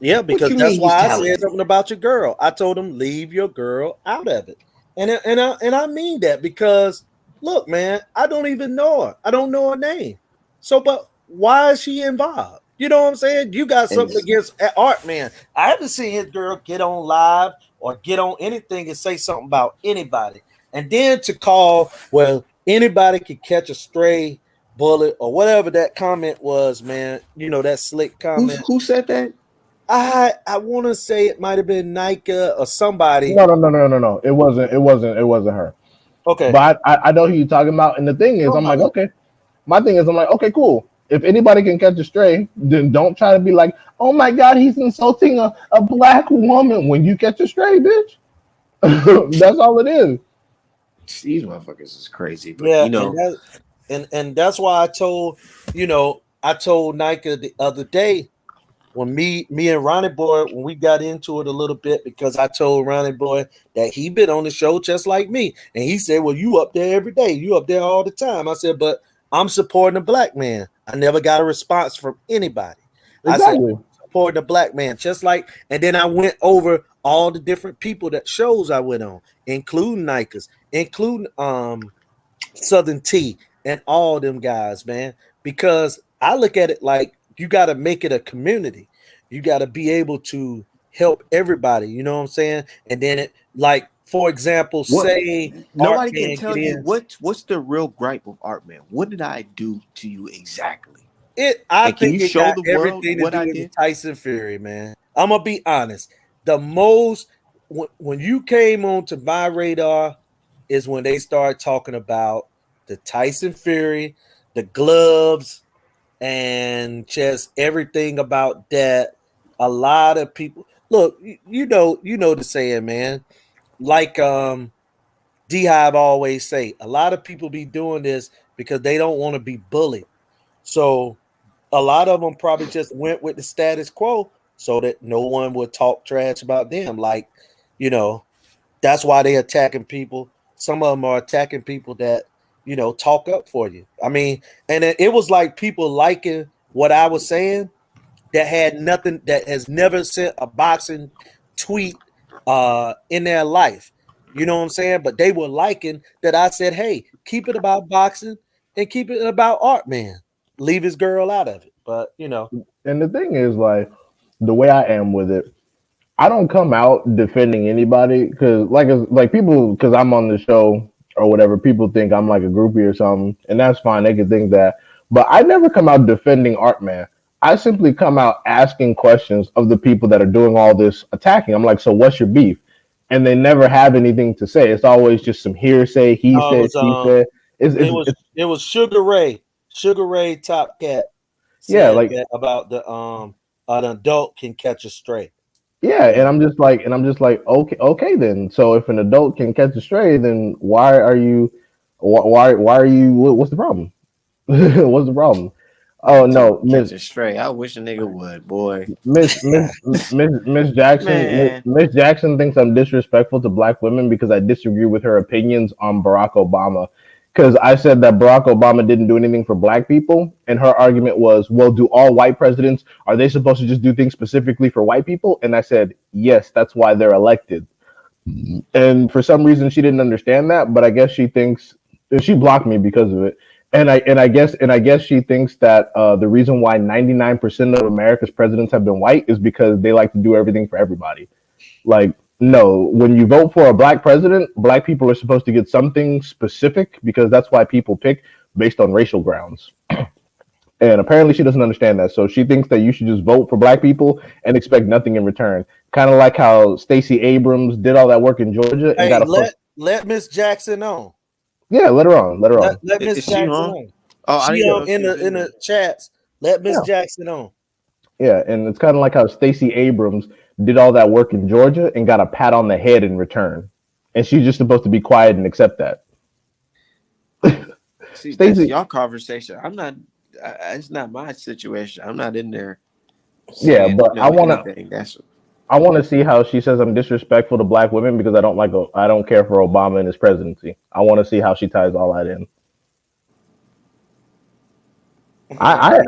Yeah, because you that's mean why he's I talented? said something about your girl. I told him leave your girl out of it, and I mean that because look, man, I don't even know her. I don't know her name. So, but why is she involved? You know what I'm saying? You got something And- against Art Man. I haven't seen his girl get on live or get on anything and say something about anybody, and then to call well anybody could catch a stray bullet or whatever that comment was, man. You know that slick comment. Who said that? I want to say it might have been Nika or somebody. No. It wasn't her. Okay. But I know who you're talking about. And the thing is, I'm like, okay. My thing is, I'm like, okay, cool. If anybody can catch a stray, then don't try to be like, oh my God, he's insulting a black woman when you catch a stray, bitch. That's all it is. These motherfuckers is crazy, but Yeah, you know, and that's why I told Nika the other day when me and Ronnie Boy when we got into it a little bit because I told Ronnie Boy that he been on the show just like me, and he said, "Well, you up there every day, you up there all the time." I said, "But I'm supporting a black man." I never got a response from anybody. Exactly. I said, supporting a black man, just like, and then I went over all the different people that shows I went on, including Nikers, including Southern T, and all them guys, man, because I look at it like you got to make it a community. You got to be able to help everybody. You know what I'm saying? And then it, like, for example, what say nobody Art can Man tell get you in. what's the real gripe of Art Man. What did I do to you exactly? I And can think you it show got the world everything to what do I with the did? Tyson Fury, man. I'm gonna be honest. The most when you came onto my radar is when they started talking about the Tyson Fury, the gloves, and just everything about that. A lot of people look, you know the saying, man. Like D Hive always say, a lot of people be doing this because they don't want to be bullied. So a lot of them probably just went with the status quo so that no one would talk trash about them. Like, you know, that's why they attacking people. Some of them are attacking people that, talk up for you. I mean, and it was like people liking what I was saying that had nothing, that has never sent a boxing tweet in their life. You know what I'm saying? But they were liking that I said, hey, keep it about boxing and keep it about Art Man. Leave his girl out of it. But And the thing is, like, the way I am with it, I don't come out defending anybody because, like people, because I'm on the show or whatever, people think I'm like a groupie or something, and that's fine. They can think that, but I never come out defending Art Man. I simply come out asking questions of the people that are doing all this attacking. I'm like, so what's your beef? And they never have anything to say. It's always just some hearsay. He it said, was she said. it was Sugar Ray Top Cat Yeah, said like that about the an adult can catch a stray. yeah, and I'm just like, okay then. So if an adult can catch a stray, then why are you? What's the problem? What's the problem? Oh no, Catch it straight. I wish a nigga would, boy. Miss Jackson, Man. Miss Jackson thinks I'm disrespectful to black women because I disagree with her opinions on Barack Obama. Because I said that Barack Obama didn't do anything for black people, and her argument was, well, do all white presidents, are they supposed to just do things specifically for white people? And I said, yes, that's why they're elected. And for some reason, she didn't understand that, but I guess she thinks she blocked me because of it. And I guess she thinks that the reason why 99% of America's presidents have been white is because they like to do everything for everybody. Like, no, when you vote for a black president, black people are supposed to get something specific because that's why people pick based on racial grounds. And apparently she doesn't understand that. So she thinks that you should just vote for black people and expect nothing in return. Kind of like how Stacey Abrams did all that work in Georgia and Hey, got a let Miss Jackson on. yeah, let her on, let her on. Let Miss Is she Jackson on? on. Oh, I She didn't Yeah, know in she was the in in there. the chats. Let Miss yeah, Jackson on. yeah. And it's kind of like how Stacey Abrams did all that work in Georgia and got a pat on the head in return. And she's just supposed to be quiet and accept that. See, that's Stacey, y'all conversation. I'm not. it's not my situation. I'm not in there Yeah, saying but anything. I want to see how she says I'm disrespectful to black women because I don't care for Obama and his presidency. I want to see how she ties all that in. I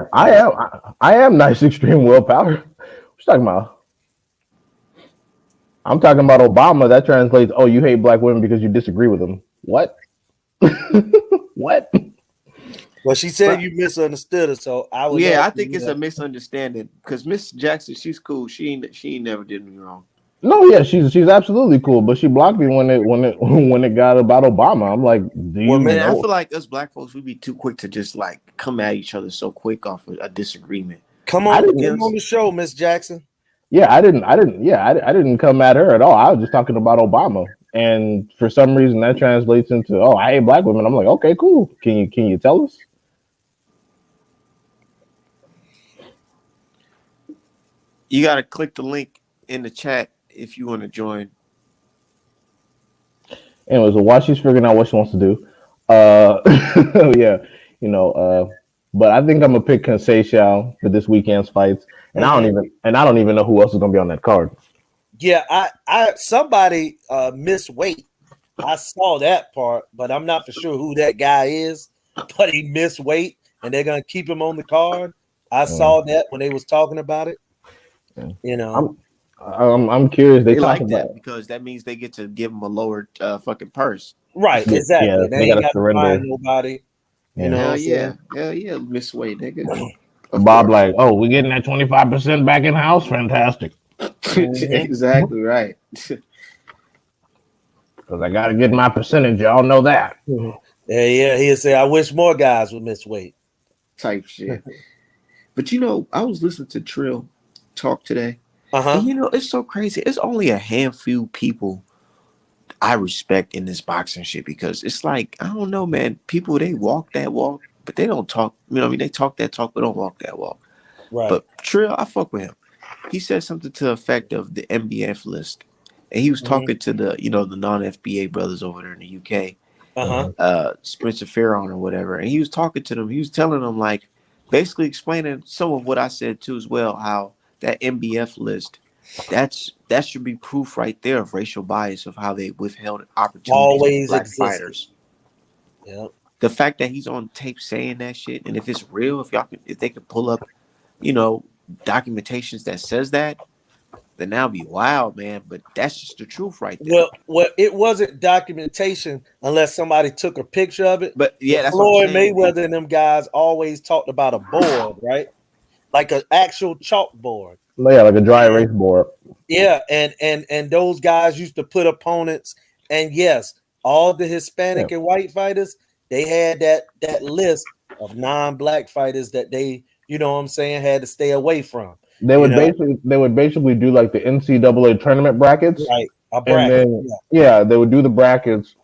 am nice extreme willpower. What you talking about? I'm talking about Obama. That translates. Oh, you hate black women because you disagree with them. What? What? Well, she said you misunderstood her, so I was. Yeah, I think it's a misunderstanding because Miss Jackson, she's cool. She ain't never did me wrong. No, yeah, she's absolutely cool, but she blocked me when it got about Obama. I'm like, do you Man, know? I feel like us black folks, we be too quick to just like come at each other so quick off a disagreement. Come on the show, Miss Jackson. Yeah, I didn't come at her at all. I was just talking about Obama, and for some reason that translates into, oh, I hate black women. I'm like, okay, cool. Can you tell us? You got to click the link in the chat if you want to join. Anyways, so while she's figuring out what she wants to do, yeah, but I think I'm gonna pick Conceição for this weekend's fights, and I don't even know who else is gonna be on that card. Yeah, I somebody missed weight. I saw that part, but I'm not for sure who that guy is. But he missed weight, and they're gonna keep him on the card. I saw that when they was talking about it. I'm curious. They like that because that means they get to give them a lower fucking purse. Right, exactly. Yeah, they ain't got to find nobody. Hell yeah, Miss Wade, nigga. Bob, like, oh, we getting that 25% back in house? Fantastic. Exactly right. Because I got to get my percentage. Y'all know that. Yeah. He'll say, I wish more guys would miss weight. Type shit. But I was listening to Trill talk today. And, it's so crazy. It's only a handful people I respect in this boxing shit because it's like, I don't know, man. People, they walk that walk, but they don't talk. They talk that talk, but don't walk that walk. Right. But Trill, I fuck with him. He said something to the effect of the MBF list. And he was talking to the, the non-FBA brothers over there in the UK. Spencer Farron or whatever. And he was talking to them. He was telling them, like, basically explaining some of what I said too as well, how that MBF list, that should be proof right there of racial bias of how they withheld opportunities for black fighters. Yeah. The fact that he's on tape saying that shit, and if it's real, if they could pull up, documentations that says that, then that'll be wild, man. But that's just the truth right there. Well, it wasn't documentation unless somebody took a picture of it. But yeah, that's Floyd what I'm saying. Mayweather and them guys always talked about a board, right? Like an actual chalkboard. Yeah, like a dry erase board. Yeah, and those guys used to put opponents, and yes, all the Hispanic and white fighters, they had that list of non-black fighters that they, had to stay away from. They would basically do like the NCAA tournament brackets, right? A bracket, and then they would do the brackets,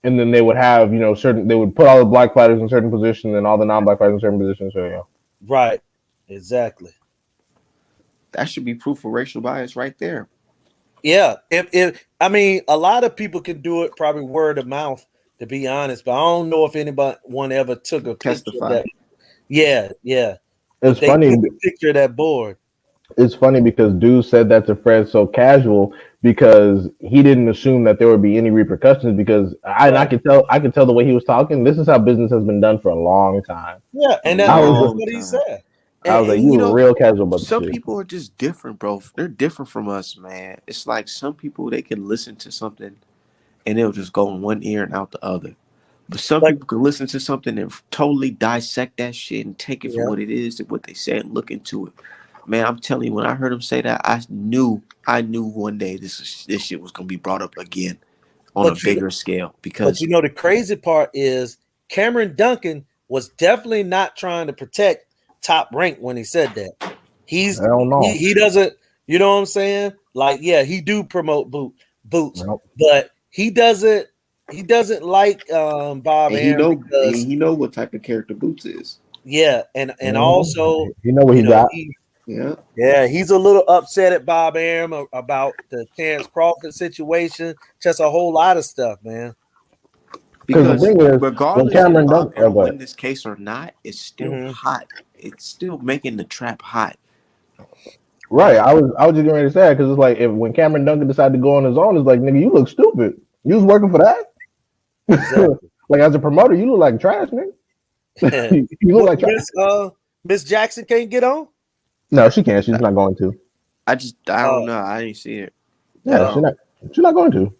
and then they would have they would put all the black fighters in certain positions and all the non-black fighters in certain positions. So yeah, right, exactly. That should be proof of racial bias right there. Yeah, if a lot of people can do it probably word of mouth, to be honest, but I don't know if anyone ever took a picture of that. Yeah. It's funny. Picture of that board. It's funny because dude said that to Fred so casual because he didn't assume that there would be any repercussions because I could tell the way he was talking. This is how business has been done for a long time. Yeah, and that's what he said. I was like, you were real casual about some people are just different, bro. They're different from us, man. It's like some people, they can listen to something and they'll just go in one ear and out the other. But some people can listen to something and totally dissect that shit and take it for what it is and what they say and look into it. Man, I'm telling you, when I heard him say that, I knew one day this shit was gonna be brought up again on a bigger scale. Because the crazy part is Cameron Duncan was definitely not trying to protect Top Rank when he said that. He doesn't, you know what I'm saying? Like, yeah, he do promote boots, but he doesn't like Bob Arum because he know what type of character Boots is. Yeah, and also what he got. Yeah, he's a little upset at Bob Arum about the Terrence Crawford situation. Just a whole lot of stuff, man. Because the Because thing is, when regardless if Cameron Bob Duncan, ever win this case or not, it's still Mhm. hot. It's still making the trap hot. right? I was just getting ready to say because it's like when Cameron Duncan decided to go on his own, it's like nigga, you look stupid. You was working for that. Exactly. Like as a promoter, you look like trash, nigga. You look What like trash. Miss Jackson can't get on? No, she can't. She's not going to. I don't Oh, know. I didn't see it. Yeah, oh. she's not going to.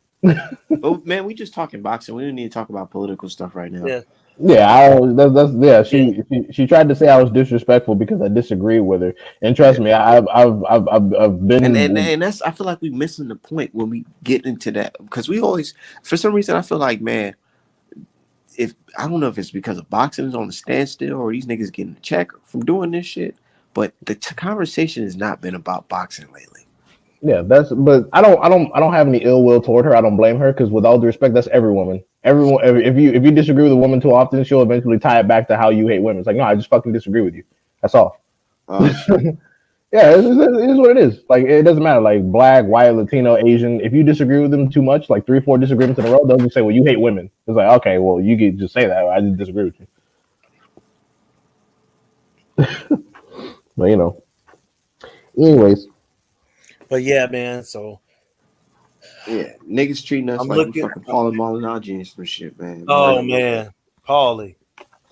But man, we just talking boxing. We don't need to talk about political stuff right now. Yeah. Yeah, that's yeah. Yeah. She tried to say I was disrespectful because I disagreed with her, and trust Yeah. me, I've been. And that's I feel like we missing the point when we get into that because we always for some reason I feel like man if I don't know if it's because of boxing is on the standstill or these niggas getting a check from doing this shit, but the conversation has not been about boxing lately. Yeah, but I don't have any ill will toward her. I don't blame her because with all due respect, that's every woman. If you disagree with a woman too often, she'll eventually tie it back to how you hate women. It's like no, I just fucking disagree with you. That's all. Shit. Yeah, it is what it is. Like it doesn't matter. Like black, white, Latino, Asian. If you disagree with them too much, like 3, 4 disagreements in a row, they'll just say, "Well, you hate women." It's like, okay, well, you could just say that. I just disagree with you. But anyways, But yeah, man. So Yeah, niggas treating us I'm like we looking. fucking Paulie Malignaggi and some shit, man. Oh man, Paulie.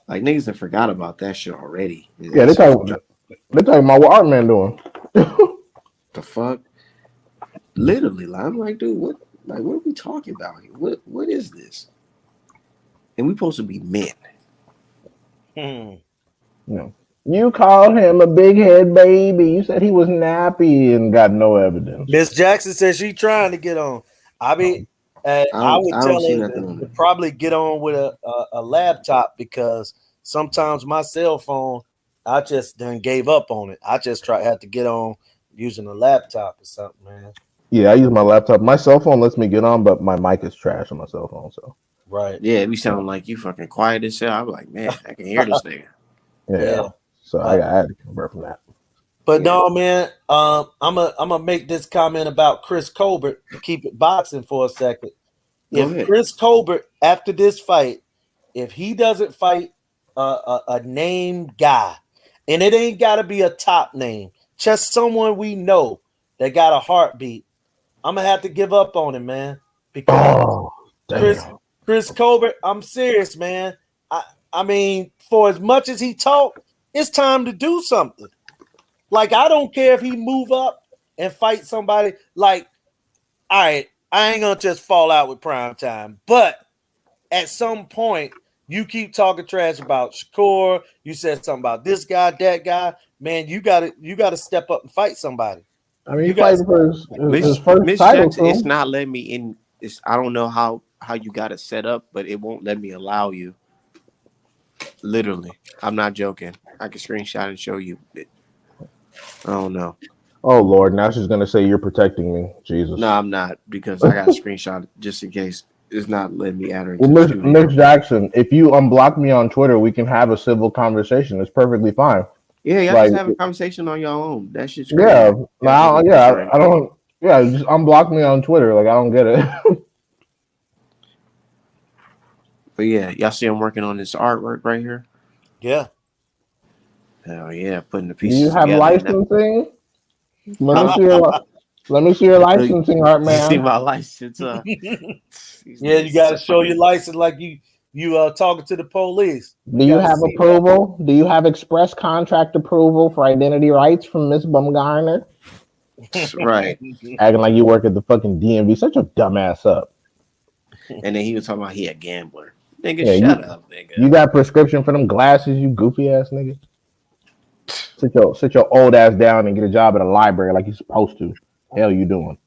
Like niggas have forgot about that shit already. yeah, they're talking about what Art Man doing. The fuck? Literally, like, I'm like, dude, what are we talking about here? What is this? And we supposed to be men. No. You called him a big head baby. You said he was nappy and got no evidence. Miss Jackson says she trying to get on. I mean, I would I tell don't see her nothing on to that. probably get on with a laptop because sometimes my cell phone, I just done gave up on it. I just had to get on using a laptop or something, man. Yeah, I use my laptop. My cell phone lets me get on, but my mic is trash on my cell phone. So Right. Yeah, we sound like you fucking quiet as hell. I'm like, man, I can hear this nigga. yeah. So I had to convert from that. But no, man, I'm gonna make this comment about Chris Colbert to keep it boxing for a second. Go If ahead. Chris Colbert, after this fight, if he doesn't fight a named guy, and it ain't got to be a top name, just someone we know that got a heartbeat, I'm gonna have to give up on him, man. Because Chris Colbert, I'm serious, man. I mean, for as much as he talked, it's time to do something. Like, I don't care if he move up and fight somebody. Like, all right, I ain't gonna just fall out with Prime Time, but at some point, you keep talking trash about Shakur. You said something about this guy, that guy. Man, you gotta step up and fight somebody. I mean, he fighting for his first Miss title. Jackson, it's not letting me in. I don't know how you got it set up, but it won't let me allow you. Literally, I'm not joking. I can screenshot and show you. I don't know. Oh Lord, now she's gonna say you're protecting me, Jesus. No, I'm not because I got a screenshot just in case it's not letting me add her into Well, the studio. Miss Jackson, if you unblock me on Twitter, we can have a civil conversation. It's perfectly fine. Yeah, y'all Like, just have a conversation on your own. That shit's crazy. yeah, Y'all I don't. Yeah, just unblock me on Twitter. Like, I don't get it. But yeah, y'all see I'm working on this artwork right here. Yeah. Hell yeah, putting the Do pieces you have together. licensing? Let me see your licensing, Art Man. You see my license? Yeah, you gotta show your license like you talking to the police. Do you have approval? Do you have express contract approval for identity rights from Miss Bumgarner? Right. Acting like you work at the fucking DMV. Such a dumbass up. And then he was talking about he a gambler. Nigga, Yeah, shut up, nigga. You got prescription for them glasses, you goofy ass nigga. Sit your old ass down and get a job at a library like you're supposed to. Hell you doing?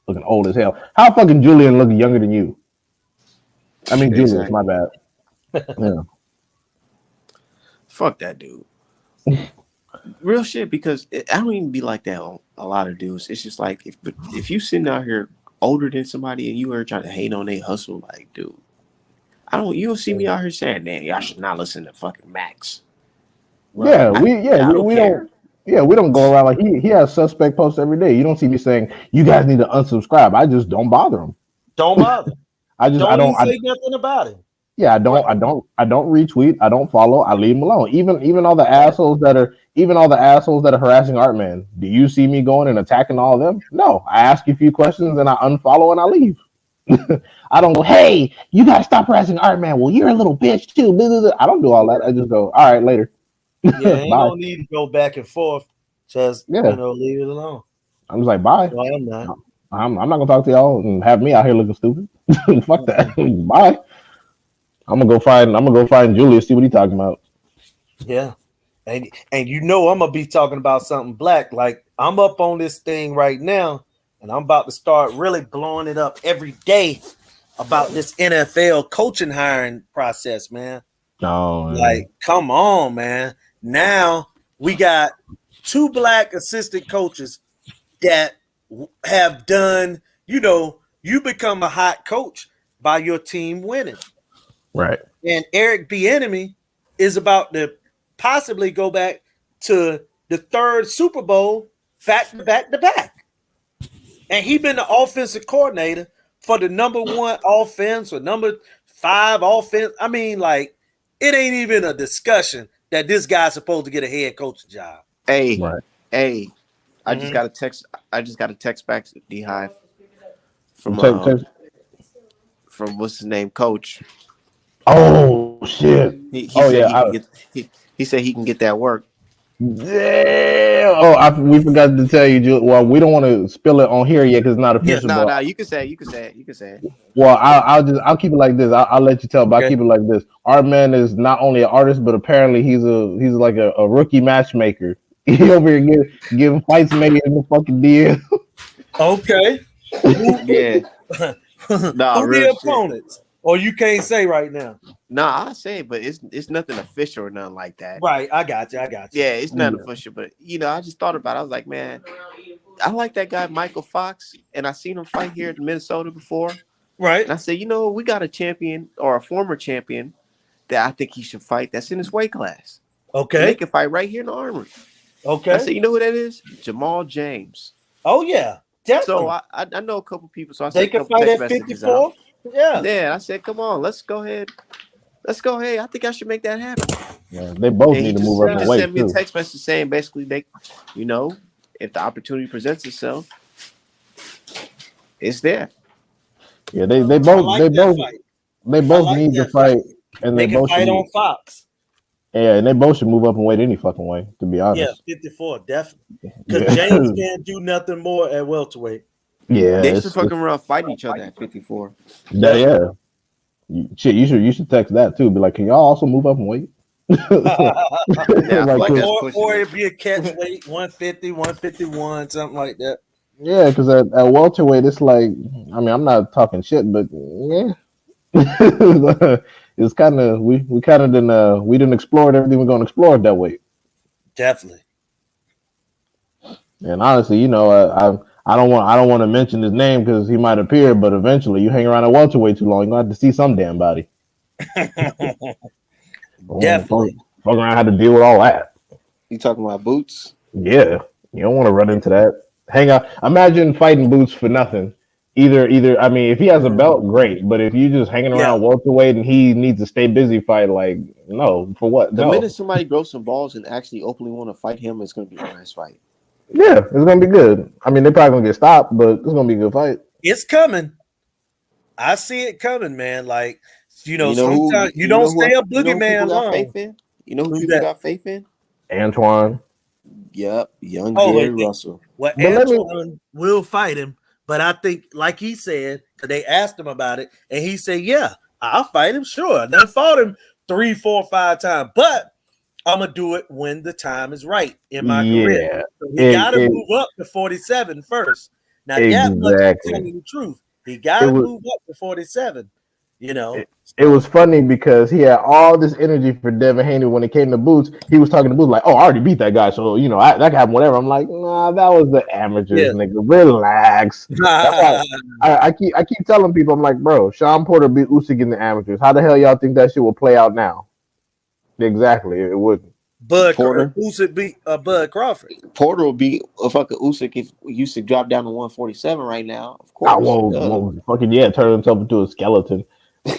Looking old as hell. How fucking Julian look younger than you? I mean Julius, Exactly. my bad. Yeah. Fuck that dude. Real shit, because I don't even be like that on a lot of dudes. It's just like if you sitting out here older than somebody and you are trying to hate on their hustle, like, dude, you don't see me out here saying, "Man, y'all should not listen to fucking Max." Right? Yeah, we don't. Yeah, we don't go around like he has suspect posts every day. You don't see me saying you guys need to unsubscribe. I just don't bother him. Don't bother. I don't say nothing about it. Yeah, I don't retweet. I don't follow. I leave them alone. Even all the assholes that are harassing Artman. Do you see me going and attacking all of them? No. I ask you a few questions and I unfollow and I leave. I don't go, hey, you gotta stop harassing Artman. Well, you're a little bitch too. Blah, blah, blah. I don't do all that. I just go, all right, later. Yeah, ain't Bye. no need to go back and forth. Just Yeah. leave it alone. I'm just like, bye. No, I'm not. I'm not gonna talk to y'all and have me out here looking stupid. Fuck that. Bye. I'm gonna go find Julius, see what he talking about. Yeah. And I'm gonna be talking about something black. Like I'm up on this thing right now, and I'm about to start really blowing it up every day about this NFL coaching hiring process, man. No, Like, come on, man. Now we got 2 black assistant coaches that have done, you become a hot coach by your team winning. right. And Eric Bieniemy is about to possibly go back to the 3rd Super Bowl back to back. And he been the offensive coordinator for the number 1 offense or number 5 offense. I mean, like, it ain't even a discussion that this guy's supposed to get a head coaching job. Hey, Right. hey, I just got a text. I just got a text back to D Hive from from what's his name, Coach. Oh shit. He Oh said yeah. he can get. He said he can get that work. Damn. Oh, we forgot to tell you, well, we don't want to spill it on here yet because it's not Yeah, official. no, you can say it. You can say it. You can say it. Well, I'll keep it like this. I'll let you tell, but I'll keep it like this. Our man is not only an artist, but apparently he's like a rookie matchmaker. He over here giving fights made in the fucking deal. Okay. Yeah. Nah, Who real the shit. opponents? Or you can't say right now. Nah, I say it, but it's nothing official or nothing like that. Right, I got you. Yeah, it's nothing official, but I just thought about it. I was like, man, I like that guy Michael Fox, and I seen him fight here in Minnesota before. Right. And I said, we got a champion or a former champion that I think he should fight. That's in his weight class. Okay. And they can fight right here in the Armory. Okay. I said, you know who that is? Jamal James. Oh yeah, definitely. So I know a couple people. So I they sent a can couple fight text at messages 54. out. Yeah. Yeah, I said, come on, let's go ahead. I think I should make that happen. Yeah, they both And need to move up he in just weight sent me a too. text message saying basically if the opportunity presents itself, it's there. Yeah, they both like they both need to fight, and they they can both fight should, on Fox. Yeah, and they both should move up in weight any fucking way. To be honest. Yeah, 54 definitely. Because James can't do nothing more at welterweight. Yeah, They should fucking around fight each other at 54. Yeah. You should text that too. Be like, can y'all also move up in weight? Yeah, Like, or it'd be a catch weight, 150, 151, something like that. yeah, because at welterweight, it's like, I mean, I'm not talking shit, but yeah, it's kind of we kind of didn't explore everything we're gonna explore at that weight. Definitely. And honestly, I don't want to mention his name because he might appear, but eventually, you hang around at welterweight too long, you're gonna have to see some damn body. Definitely. Fuck around, had to deal with all that. You talking about Boots? Yeah, you don't want to run into that. Hang out. Imagine fighting Boots for nothing. Either. I mean, if he has a belt, great. But if you just hanging around welterweight and he needs to stay busy fight, like no, for what? The no. minute somebody grows some balls and actually openly want to fight him, it's going to be a nice fight. Yeah, it's gonna be good. I mean, they're probably gonna get stopped, but it's gonna be a good fight. It's coming. I see it coming, man. Like sometimes you don't stay a boogeyman long. You know who people got faith in? Antoine. Yep, young Gary Russell. Well, Antoine will fight him, but I think, like he said, they asked him about it, and he said, "Yeah, I'll fight him. Sure, I done fought him 3, 4, 5 times, but I'm gonna do it when the time is right in my career. So he got to move up to 47 first. Now that much is telling the truth. He got to move up to 47. It was funny because he had all this energy for Devin Haney when it came to Boots. He was talking to Boots like, "Oh, I already beat that guy, so that can happen, whatever." I'm like, "Nah, that was the amateurs, nigga. Relax." I keep telling people, I'm like, "Bro, Sean Porter beat Usyk in the amateurs. How the hell y'all think that shit will play out now?" Exactly, it wouldn't. Usyk beat Bud Crawford. Porter will beat a fucking Usyk if Usyk dropped down to 147 right now. Of course. Fucking turn himself into a skeleton.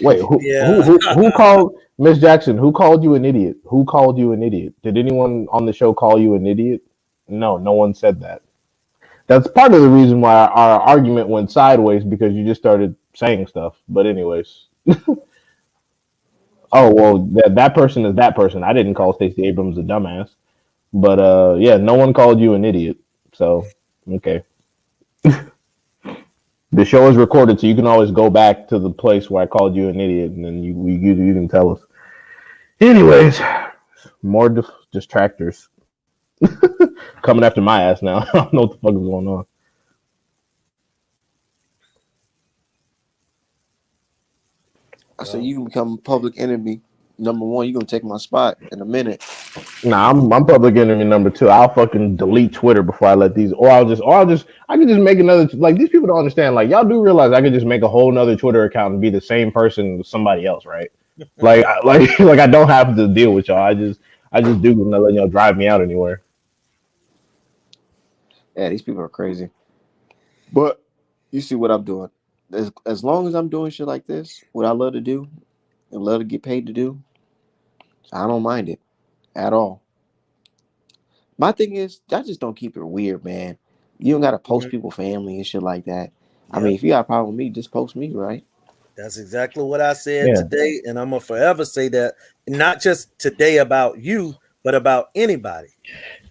Wait, Yeah. who called Miss Jackson? Who called you an idiot? Who called you an idiot? Did anyone on the show call you an idiot? No, no one said that. That's part of the reason why our argument went sideways because you just started saying stuff. But anyways, oh well, that person is that person. I didn't call Stacey Abrams a dumbass, but yeah, no one called you an idiot. So okay, the show is recorded, so you can always go back to the place where I called you an idiot, and then you can tell us. Anyways, more distractors coming after my ass now. I don't know what the fuck is going on. I said you can become public enemy number one. You're gonna take my spot in a minute. Nah, I'm public enemy number two. I'll fucking delete Twitter before I let these, I can just make another. Like these people don't understand. Like y'all do realize I could just make a whole nother Twitter account and be the same person with somebody else, right? Like I don't have to deal with y'all. I just do not letting y'all drive me out anywhere. Yeah, these people are crazy. But you see what I'm doing. As long as I'm doing shit like this, what I love to do and love to get paid to do, I don't mind it at all. My thing is, I just don't keep it weird, man. You don't gotta post Mhm. people family and shit like that. I mean, Yep. if you got a problem with me, just post me, right? That's exactly what I said Yeah, today, and I'm gonna forever say that. Not just today about you, but about anybody.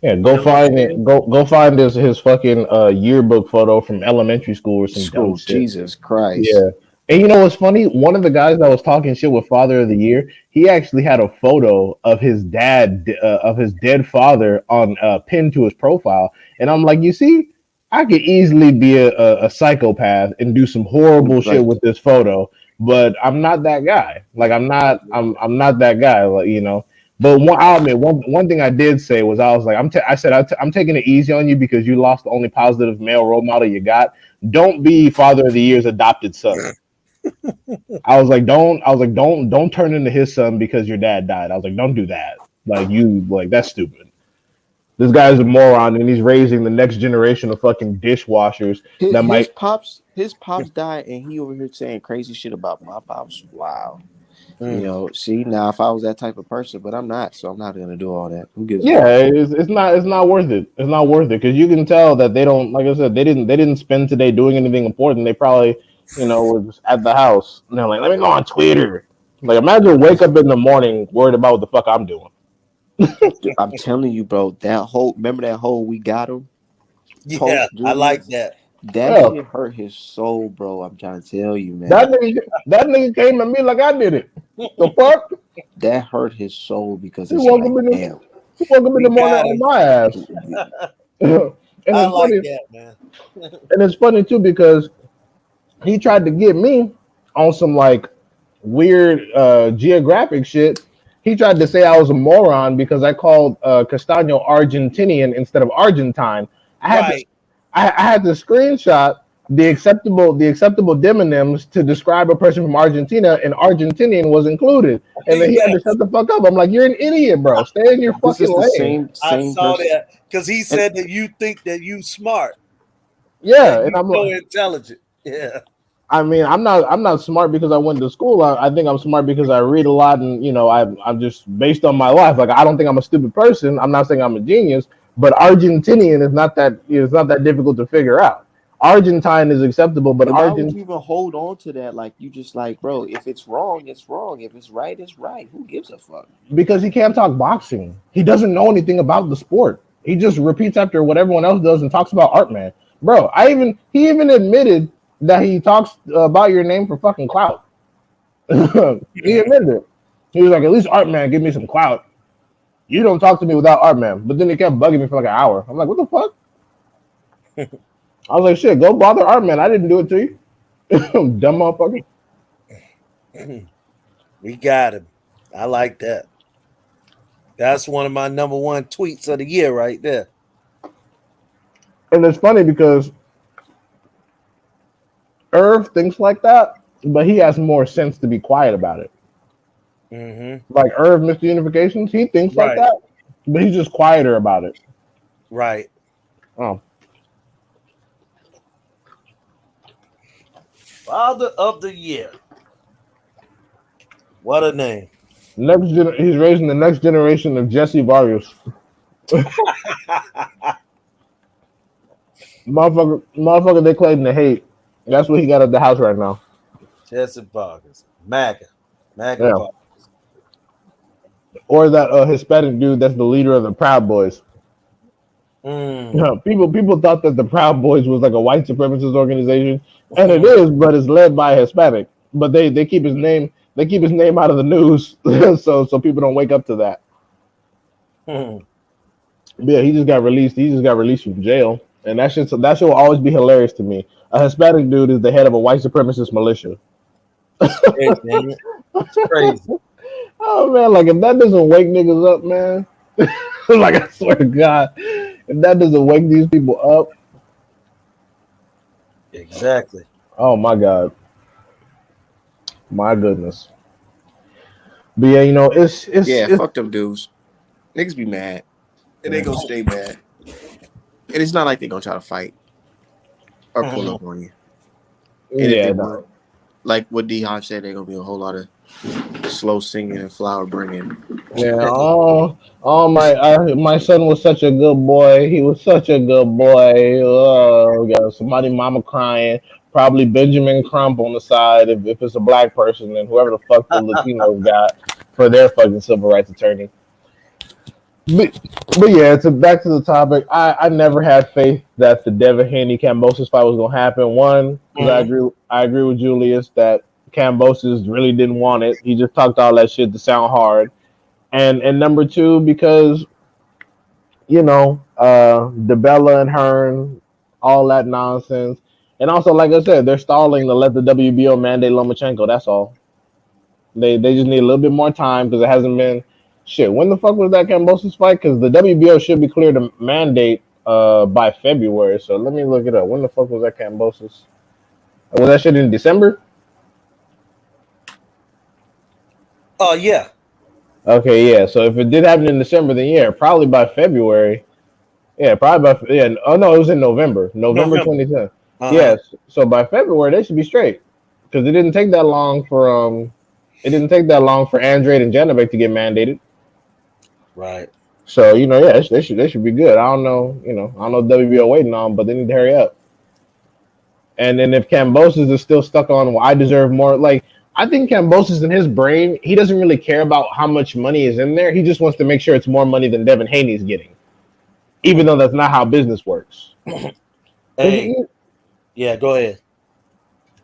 yeah. You Go know what I'm find saying? it. Go find his fucking yearbook photo from elementary school or some dumb School, shit. Jesus Christ. Yeah. And you know what's funny? One of the guys that was talking shit with Father of the Year, he actually had a photo of his of his dead father on pinned to his profile. And I'm like, you see, I could easily be a psychopath and do some horrible shit Like, with this photo, but I'm not that guy. Like I'm not that guy. Like you know. But I'll admit one thing I did say was I was like I'm taking it easy on you because you lost the only positive male role model you got. Don't be Father of the Year's adopted son. Don't turn into his son because your dad died. I was like, don't do that. That's stupid. This guy's a moron and he's raising the next generation of fucking dishwashers his, that his might. pops, his pops died, and he over here saying crazy shit about my pops. Wow. You Mm. know, see now if I was that type of person, but I'm not, so I'm not gonna do all that. Who gives a Yeah, fuck? it's not worth it. It's not worth it because you can tell that they don't. Like I said, they didn't spend today doing anything important. They probably were just at the house and they're like, let me go on Twitter. Like imagine wake up in the morning worried about what the fuck I'm doing. I'm telling you, bro. That whole remember that whole we got him Yeah, post I like Julius. that. That Yeah, shit hurt his soul, bro. I'm trying to tell you, that man. nigga came at me like I did it. The fuck? That hurt his soul because He it's woke up like, in the damn. he woke up in the We morning got on him. my ass. and I it's like funny, that, man. and it's funny too because he tried to get me on some like weird geographic shit. He tried to say I was a moron because I called Castano Argentinian instead of Argentine. I had to Right. I had to screenshot the acceptable demonyms to describe a person from Argentina, and Argentinian was included. And then he had to Yes. shut the fuck up. I'm like, you're an idiot, bro. Stay in your This fucking is the lane. I same saw person. that because he And said that you think that you smart, that Yeah, and you I'm so like, intelligent. Yeah. I mean, I'm not smart because I went to school. I think I'm smart because I read a lot, and I'm just based on my life. Like I don't think I'm a stupid person. I'm not saying I'm a genius, but Argentinian is not that difficult to figure out. Argentine is acceptable, but and why would Argent you even hold on to that? Like you just like, bro, if it's wrong, it's wrong. If it's right, it's right. Who gives a fuck? because he can't talk boxing. He doesn't know anything about the sport. He just repeats after what everyone else does and talks about art man. Bro, he even admitted that he talks about your name for fucking clout. He admitted it. He was like, at least art man give me some clout. You don't talk to me without art man. But then he kept bugging me for like an hour. I'm like, what the fuck? I was like, shit, go bother art man. I didn't do it to you. Dumb motherfucker. We got him. I like that. That's one of my number one tweets of the year right there. And it's funny because Irv thinks like that, but he has more sense to be quiet about it. Hmm. Like Irv Mr. Unifications, he thinks like Right. that, but he's just quieter about it. Right. Oh, Father of the year. What a name. He's raising the next generation of Jesse Vargas. Motherfucker, they claim to hate. That's what he got at the house right now. Jesse Vargas. MAGA Yeah. Vargas. Or that Hispanic dude that's the leader of the Proud Boys. Yeah, people thought that the Proud Boys was like a white supremacist organization, and it is, but it's led by a Hispanic. But they keep his name out of the news, so people don't wake up to that. Yeah, he just got released. He just got released from jail, and that shit will always be hilarious to me. A Hispanic dude is the head of a white supremacist militia. It's crazy, ain't it? It's crazy. Oh man, like if that doesn't wake niggas up, man, like I swear to God, if that doesn't wake these people up, Exactly. oh my God, my goodness. But yeah, it's fuck them dudes. Niggas be mad, and they gonna stay mad. And it's not like they gonna try to fight or pull up on you. And if they would, like what D Hodge said, they're gonna be a whole lot of slow singing and flower bringing. Yeah. My son was such a good boy. He was such a good boy. Oh, yeah, somebody mama crying. Probably Benjamin Crump on the side if it's a black person, and whoever the fuck the Latinos got for their fucking civil rights attorney. But yeah, back to the topic. I never had faith that the Devin Haney Kambosos fight was gonna happen. One, because I agree with Julius that Kambosos really didn't want it. He just talked all that shit to sound hard. And number two, because DeBella and Hearn, all that nonsense. And also, like I said, they're stalling to let the WBO mandate Lomachenko. That's all. They just need a little bit more time because it hasn't been shit. When the fuck was that Kambosos fight? Because the WBO should be clear to mandate by February. So let me look it up. When the fuck was that Kambosos? Was that shit in December? Oh yeah. Okay, yeah. So if it did happen in December, then yeah, probably by February. Yeah, probably by yeah. Oh no, it was in November. November 2010. Yes. So by February they should be straight because it didn't take that long for Andrade and Janabek to get mandated. Right. So yeah, they should be good. I don't know, I don't know what WBO waiting on, but they need to hurry up. And then if Kambosos is still stuck on, well, I deserve more. Like I think Kambosos in his brain, he doesn't really care about how much money is in there. He just wants to make sure it's more money than Devin Haney is getting, even though that's not how business works. Hey, yeah, go ahead.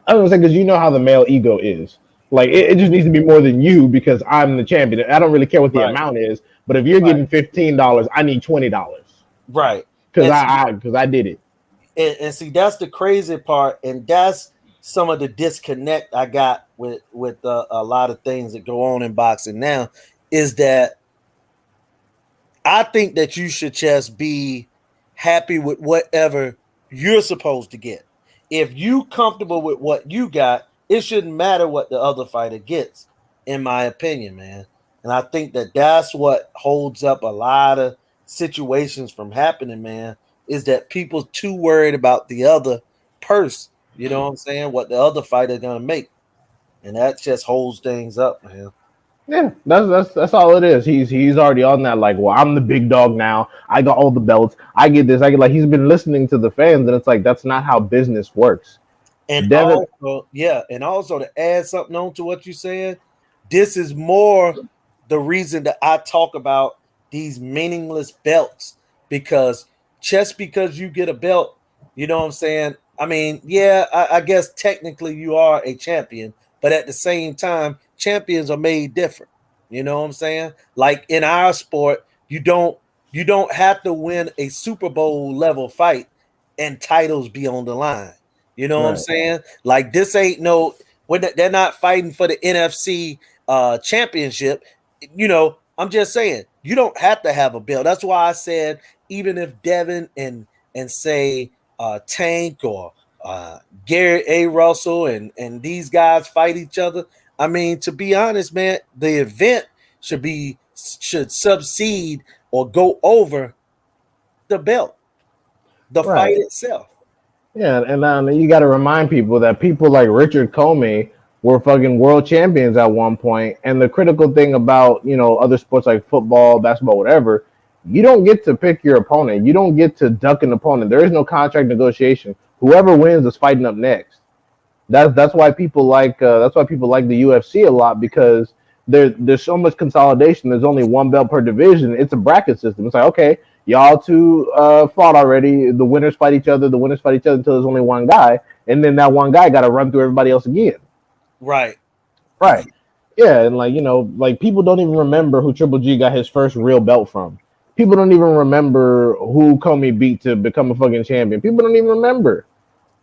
I was gonna say because you know how the male ego is. Like it just needs to be more than you because I'm the champion. I don't really care what the amount is, but if you're getting $15, I need $20. Right. Because I did it. And see, that's the crazy part, and that's some of the disconnect I got with a lot of things that go on in boxing now, is that I think that you should just be happy with whatever you're supposed to get. If you comfortable with what you got, it shouldn't matter what the other fighter gets, in my opinion, man. And I think that that's what holds up a lot of situations from happening, man, is that people too worried about the other purse. You know what I'm saying? What the other fighter gonna make, and that just holds things up, man. Yeah, that's all it is. He's already on that. Like, well, I'm the big dog now. I got all the belts. I get this. I get like he's been listening to the fans, and it's like that's not how business works. And Devin, also to add something on to what you said, this is more the reason that I talk about these meaningless belts, because just because you get a belt, you know what I'm saying? I mean, yeah, I guess technically you are a champion, but at the same time, champions are made different. You know what I'm saying? Like in our sport, you don't have to win a Super Bowl level fight and titles be on the line. You know what I'm saying? Like this ain't they're not fighting for the NFC championship. I'm just saying you don't have to have a belt. That's why I said even if Devin and say Tank or Gary A. Russell and these guys fight each other. I mean, to be honest, man, the event should succeed or go over the belt, the fight itself. Yeah, and you got to remind people that people like Richard Comey were fucking world champions at one point. And the critical thing about, other sports like football, basketball, whatever, you don't get to pick your opponent. You don't get to duck an opponent. There is no contract negotiation. Whoever wins is fighting up next. That's why people like the UFC a lot, because there's so much consolidation. There's only one belt per division. It's a bracket system. It's like, okay, y'all two fought already. The winners fight each other. The winners fight each other until there's only one guy, and then that one guy got to run through everybody else again. Right. Yeah, and like people don't even remember who Triple G got his first real belt from. People don't even remember who Comey beat to become a fucking champion. People don't even remember.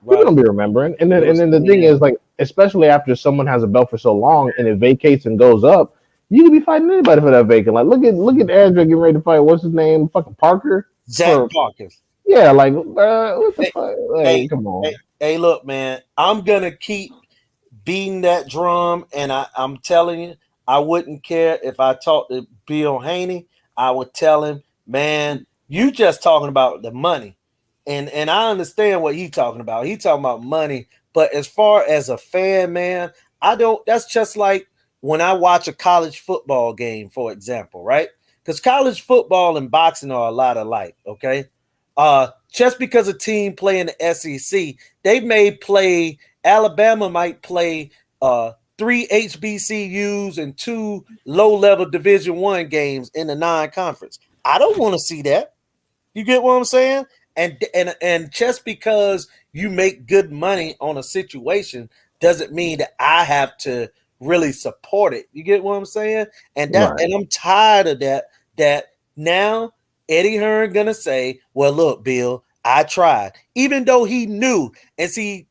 People don't be remembering. And then the thing is, like, especially after someone has a belt for so long and it vacates and goes up, you can be fighting anybody for that vacant. Like, look at Andrew getting ready to fight. What's his name? Fucking Parker. Zach Parker. Yeah, like what the fuck? Like, come on. Hey, look, man. I'm gonna keep beating that drum, and I'm telling you, I wouldn't care if I talked to Bill Haney. I would tell him, man, you just talking about the money. And I understand what he's talking about. He's talking about money. But as far as a fan, man, I don't. That's just like when I watch a college football game, for example, right? Because college football and boxing are a lot alike, okay? Just because a team play in the SEC, they may play, Alabama might play 3 HBCUs and 2 low-level Division I games in the non-conference. I don't want to see that. You get what I'm saying? And just because you make good money on a situation doesn't mean that I have to really support it. You get what I'm saying? And and I'm tired of that. That now Eddie Hearn gonna say, "Well, look, Bill, I tried," even though he knew. And see,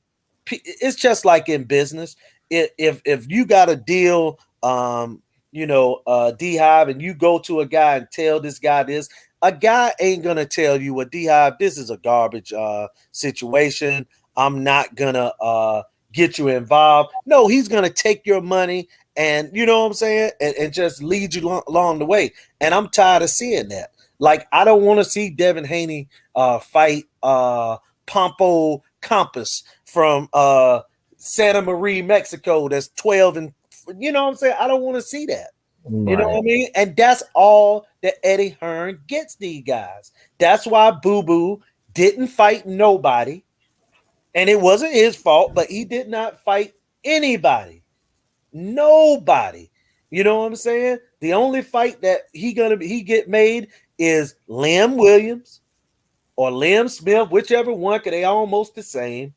it's just like in business. If you got a deal, D-Hive, and you go to a guy and tell this guy this. A guy ain't gonna tell you, "Well, D-Hive, this is a garbage situation. I'm not gonna get you involved." No, he's gonna take your money and you know what I'm saying, and just lead you along the way. And I'm tired of seeing that. Like, I don't want to see Devin Haney fight Pompo Campos from Santa Maria, Mexico. That's 12 and you know what I'm saying. I don't want to see that. You know what I mean? And that's all that Eddie Hearn gets these guys. That's why Boo Boo didn't fight nobody. And it wasn't his fault, but he did not fight anybody. Nobody. You know what I'm saying? The only fight that he get made is Liam Williams or Liam Smith, whichever one, because they almost the same.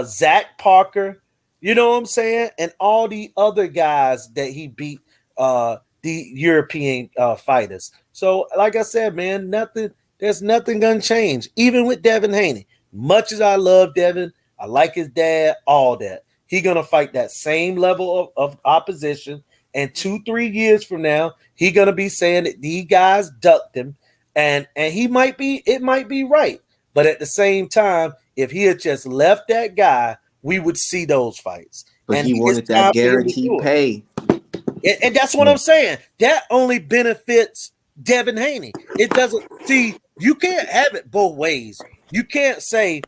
Zach Parker, you know what I'm saying? And all the other guys that he beat, the European fighters. So, like I said, man, there's nothing gonna change. Even with Devin Haney, much as I love Devin, I like his dad, all that. He gonna fight that same level of opposition, and 2-3 years from now, he gonna be saying that these guys ducked him, and it might be right. But at the same time, if he had just left that guy, we would see those fights. But and he wanted that guaranteed pay. And that's what I'm saying. That only benefits Devin Haney. It doesn't. See, you can't have it both ways. You can't say,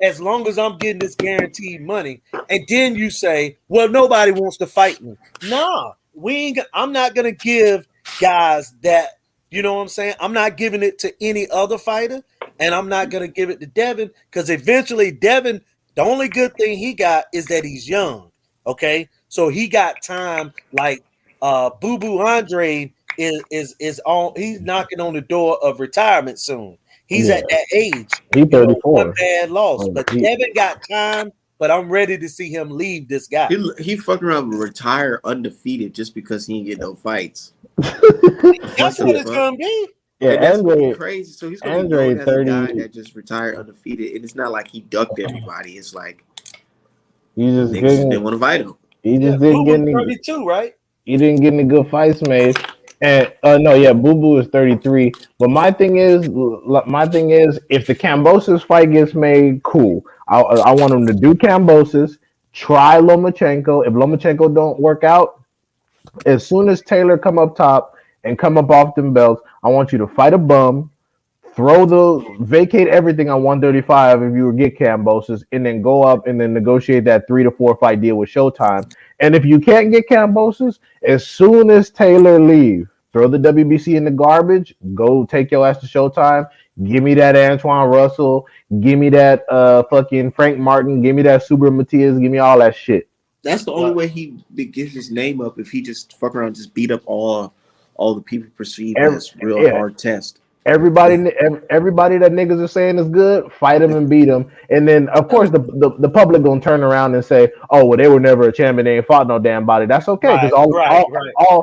as long as I'm getting this guaranteed money, and then you say, well, nobody wants to fight me. Nah, I'm not gonna give guys that. You know what I'm saying? I'm not giving it to any other fighter, and I'm not gonna give it to Devin, because eventually Devin, the only good thing he got is that he's young. Okay, so he got time. Like Boo Boo Andre is on. He's knocking on the door of retirement soon. He's at that age. He's 34. One bad loss, but Devin got time. But I'm ready to see him leave this guy. He fucking around and retire undefeated just because he didn't get no fights. That's what it's gonna be. Yeah, Andre crazy. So he's gonna be known as 30, a guy that just retired undefeated, and it's not like he ducked everybody. It's like he just didn't want to fight him. He just didn't get any. 32, right? He didn't get any good fights made. And Boo Boo is 33. But my thing is, if the Kambosos fight gets made, cool. I want him to do Kambosos, try Lomachenko. If Lomachenko don't work out, as soon as Taylor come up top and come up off them belts, I want you to fight a bum, vacate everything on 135 if you would get Kambosos, and then go up and then negotiate that 3 to 4 fight deal with Showtime. And if you can't get Cambosis, as soon as Taylor leave, throw the WBC in the garbage. Go take your ass to Showtime. Give me that Antoine Russell. Give me that fucking Frank Martin. Give me that Super Matias. Give me all that shit. That's the only way he gets his name up, if he just fuck around, just beat up all the people perceived Every, as real yeah, hard test. everybody that niggas are saying is good, fight them and beat them, and then of course the public gonna turn around and say, oh well, they were never a champion, they ain't fought no damn body. That's okay because Right, right, right.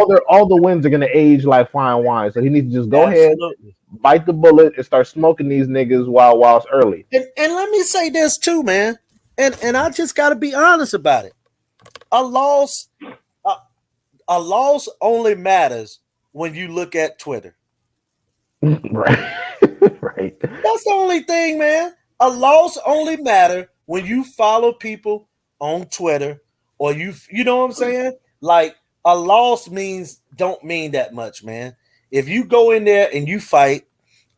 But all the wins are gonna age like fine wine. So he needs to just go ahead, absolutely. bite the bullet, and start smoking these niggas while it's early. And let me say this too, man. And I just got to be honest about it. A loss, a, a loss only matters when you look at Twitter. Right. Right. That's the only thing, man. A loss only matter when you follow people on Twitter, or you know what I'm saying? Like, a loss don't mean that much, man. If you go in there and you fight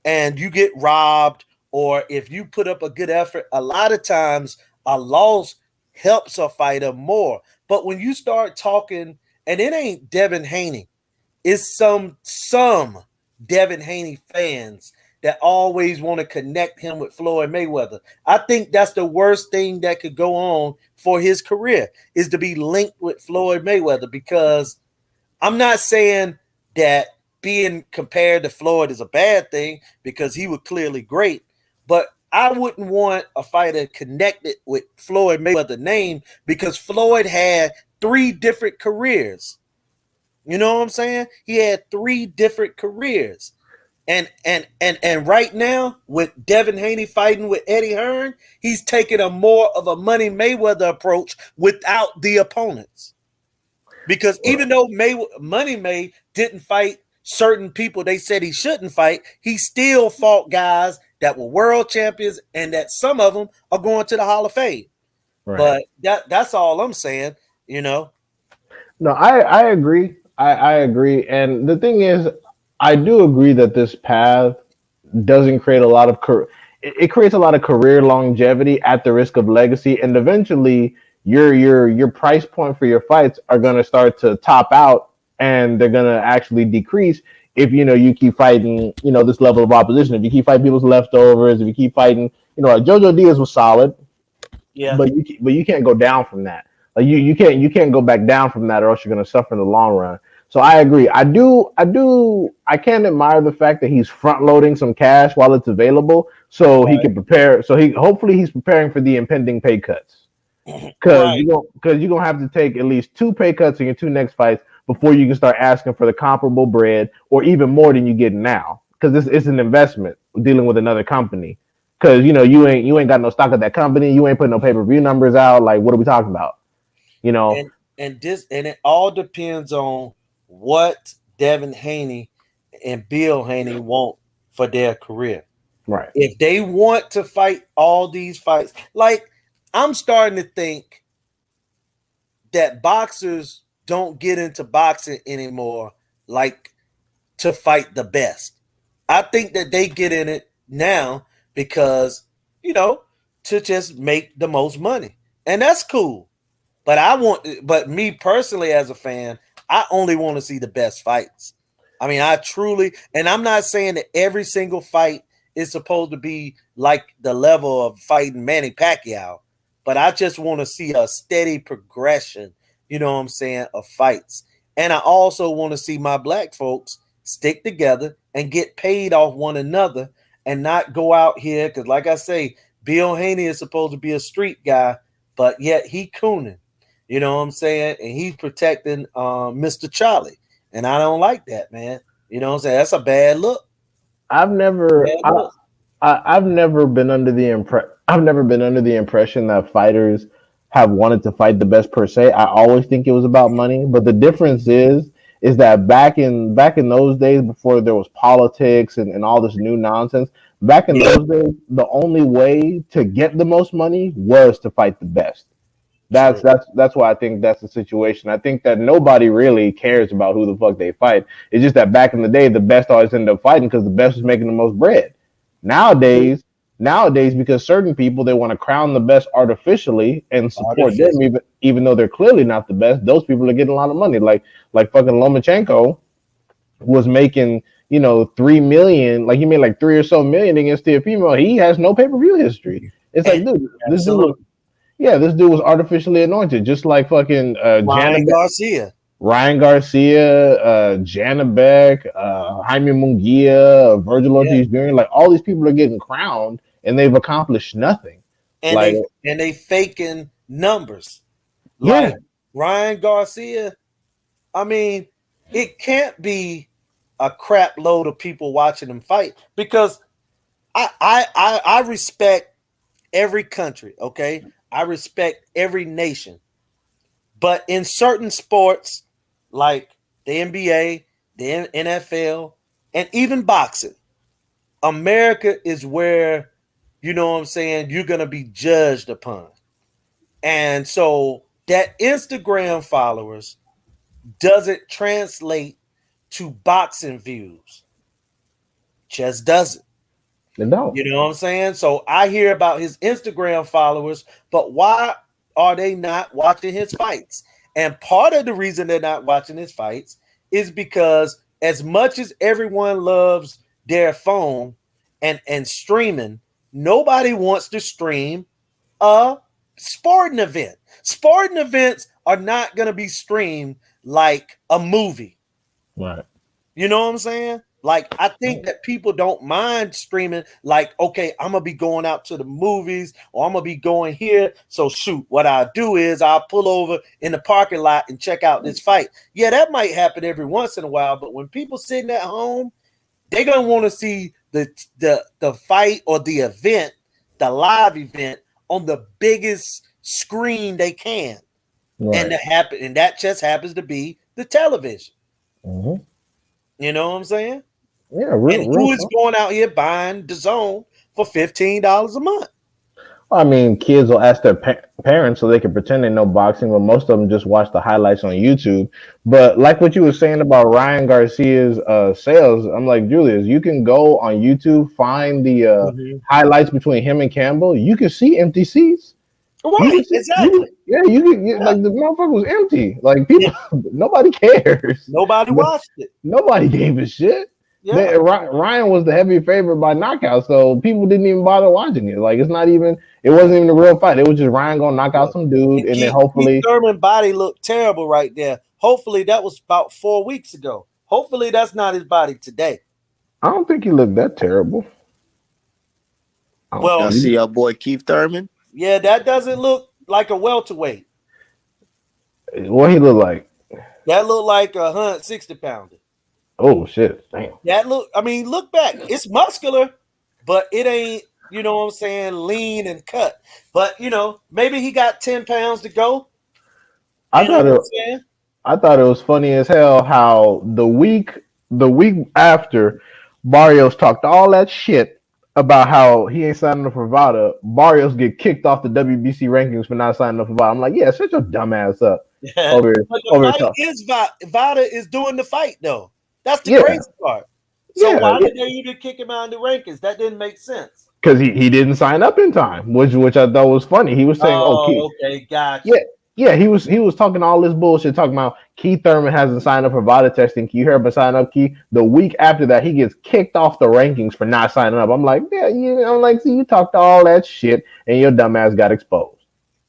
and you get robbed, or if you put up a good effort, a lot of times a loss helps a fighter more. But when you start talking, and it ain't Devin Haney, it's some Devin Haney fans that always want to connect him with Floyd Mayweather. I think that's the worst thing that could go on for his career, is to be linked with Floyd Mayweather, because I'm not saying that being compared to Floyd is a bad thing, because he was clearly great, but I wouldn't want a fighter connected with Floyd Mayweather's name, because Floyd had 3 different careers. You know what I'm saying? He had 3 different careers. And right now, with Devin Haney fighting with Eddie Hearn, he's taking a more of a Money Mayweather approach without the opponents. Because even though Money May didn't fight certain people they said he shouldn't fight, he still fought guys that were world champions, and that some of them are going to the Hall of Fame. Right. But that's all I'm saying, you know. No, I agree. I agree. And the thing is, I do agree that this path doesn't create a lot of it creates a lot of career longevity at the risk of legacy, and eventually your price point for your fights are going to start to top out, and they're going to actually decrease if you keep fighting this level of opposition. If you keep fighting people's leftovers, if you keep fighting like Jojo Diaz was solid, yeah, but you can't go down from that. Like you can't go back down from that, or else you're going to suffer in the long run. So I agree. I can admire the fact that he's front loading some cash while it's available, so he can prepare. So hopefully he's preparing for the impending pay cuts, because you're gonna have to take at least 2 pay cuts in your 2 next fights before you can start asking for the comparable bread, or even more than you get now, because it's an investment dealing with another company. Because you ain't got no stock of that company, you ain't putting no pay-per-view numbers out. Like, what are we talking about? And it all depends on what Devin Haney and Bill Haney want for their career. Right. If they want to fight all these fights, like, I'm starting to think that boxers don't get into boxing anymore like to fight the best. I think that they get in it now because, to just make the most money. And that's cool. But me personally as a fan, I only want to see the best fights. I mean, and I'm not saying that every single fight is supposed to be like the level of fighting Manny Pacquiao, but I just want to see a steady progression, you know what I'm saying, of fights. And I also want to see my black folks stick together and get paid off one another, and not go out here, because like I say, Bill Haney is supposed to be a street guy, but yet he cooning. You know what I'm saying? And he's protecting Mr. Charlie. And I don't like that, man. You know what I'm saying? That's a bad look. I've never been under the impression that fighters have wanted to fight the best per se. I always think it was about money, but the difference is that back in those days, before there was politics and all this new nonsense, back in those days, the only way to get the most money was to fight the best. That's why I think that's the situation. I think that nobody really cares about who the fuck they fight. It's just that back in the day, the best always ended up fighting because the best was making the most bread. Nowadays, nowadays because certain people they want to crown the best artificially and support them Artificial. even though they're clearly not the best. Those people are getting a lot of money. Like fucking Lomachenko was making 3 million, like he made like 3 or so million against the female. He has no pay-per-view history. It's like, dude, Absolutely. this dude was artificially anointed, just like fucking Ryan Garcia. Ryan Garcia, Janabek, Jaime Munguia, Virgil Ortiz Jr. Like all these people are getting crowned and they've accomplished nothing. And Like, they faking numbers. yeah, Like Ryan Garcia, I mean, it can't be a crap load of people watching him fight because I respect every country, okay? I respect every nation. But in certain sports, like the NBA, the NFL, and even boxing, America is where, you know what I'm saying, you're going to be judged upon. And so that Instagram followers doesn't translate to boxing views. Just doesn't. they don't. You know what I'm saying? So I hear about his Instagram followers, but why are they not watching his fights? And part of the reason they're not watching his fights is because as much as everyone loves their phone and streaming, nobody wants to stream a sporting event. Sporting events are not going to be streamed like a movie. Right. You know what I'm saying? Like, I think that people don't mind streaming. Like, okay, I'm going to be going out to the movies or I'm going to be going here. So, shoot, what I'll do is I'll pull over in the parking lot and check out this fight. Yeah, that might happen every once in a while. But when people sitting at home, they're going to want to see the fight or the event, the live event on the biggest screen they can. Right. And that just happens to be the television. Mm-hmm. You know what I'm saying? Yeah, and who is going out here buying DAZN for $15 a month? I mean, kids will ask their parents so they can pretend they know boxing, but most of them just watch the highlights on YouTube. But like what you were saying about Ryan Garcia's sales, I'm like, Julius, you can go on YouTube, find the highlights between him and Campbell. You can see empty seats. Right, exactly. Like the motherfucker was empty. Like people, nobody cares. Nobody watched it. Nobody gave a shit. Yeah. Ryan was the heavy favorite by knockout, so people didn't even bother watching it. Like it wasn't even a real fight. It was just Ryan gonna knock out some dude, and then hopefully Thurman's body looked terrible right there. Hopefully that was about 4 weeks ago. Hopefully that's not his body today. I don't think he looked that terrible. Y'all see our boy Keith Thurman? Yeah, that doesn't look like a welterweight. What he look like? That looked like a 160-pounder. Oh shit! Damn. Look back. It's muscular, but it ain't, you know what I'm saying, lean and cut. But maybe he got 10 pounds to go. I thought it was funny as hell how the week after Barrios talked all that shit about how he ain't signing up for VADA, Barrios get kicked off the WBC rankings for not signing up for VADA. I'm like, yeah, shut your dumb ass up. But VADA is doing the fight though. That's the crazy part. So why did they even kick him out of the rankings? That didn't make sense. Because he didn't sign up in time, which I thought was funny. He was saying, okay, gotcha. Yeah, he was talking all this bullshit, talking about Keith Thurman hasn't signed up for VADA testing. You heard him sign up, Keith. The week after that, he gets kicked off the rankings for not signing up. I'm like, see, you talked all that shit, and your dumb ass got exposed.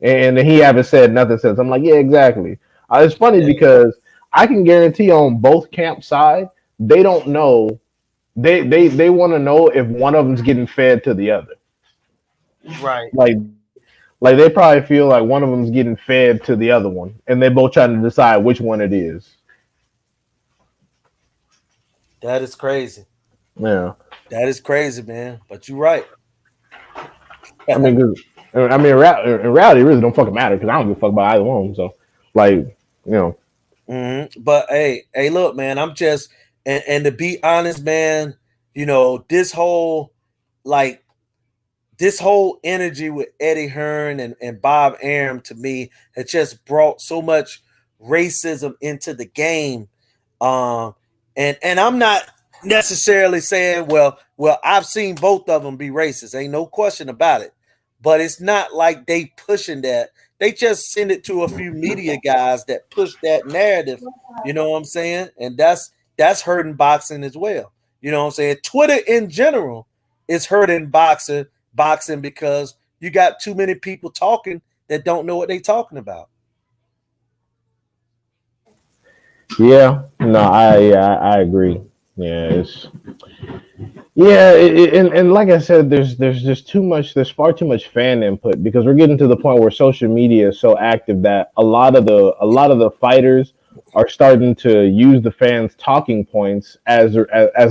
And he haven't said nothing since. I'm like, yeah, exactly. It's funny because I can guarantee on both camp side, they don't know. They want to know if one of them's getting fed to the other. Right. Like they probably feel like one of them's getting fed to the other one, and they're both trying to decide which one it is. That is crazy. Yeah. That is crazy, man. But you're right. in reality, it really don't fucking matter because I don't give a fuck about either one of them. So, But hey, look, man, I'm just and to be honest, man, this whole energy with Eddie Hearn and Bob Arum to me has just brought so much racism into the game. And I'm not necessarily saying, well, I've seen both of them be racist. Ain't no question about it. But it's not like they pushing that. They just send it to a few media guys that push that narrative. You know what I'm saying? And that's hurting boxing as well. You know what I'm saying? Twitter in general is hurting boxing because you got too many people talking that don't know what they talking about. Yeah, no, I agree. Yeah, it's yeah, and like I said, there's just too much. There's far too much fan input because we're getting to the point where social media is so active that a lot of the fighters are starting to use the fans' talking points as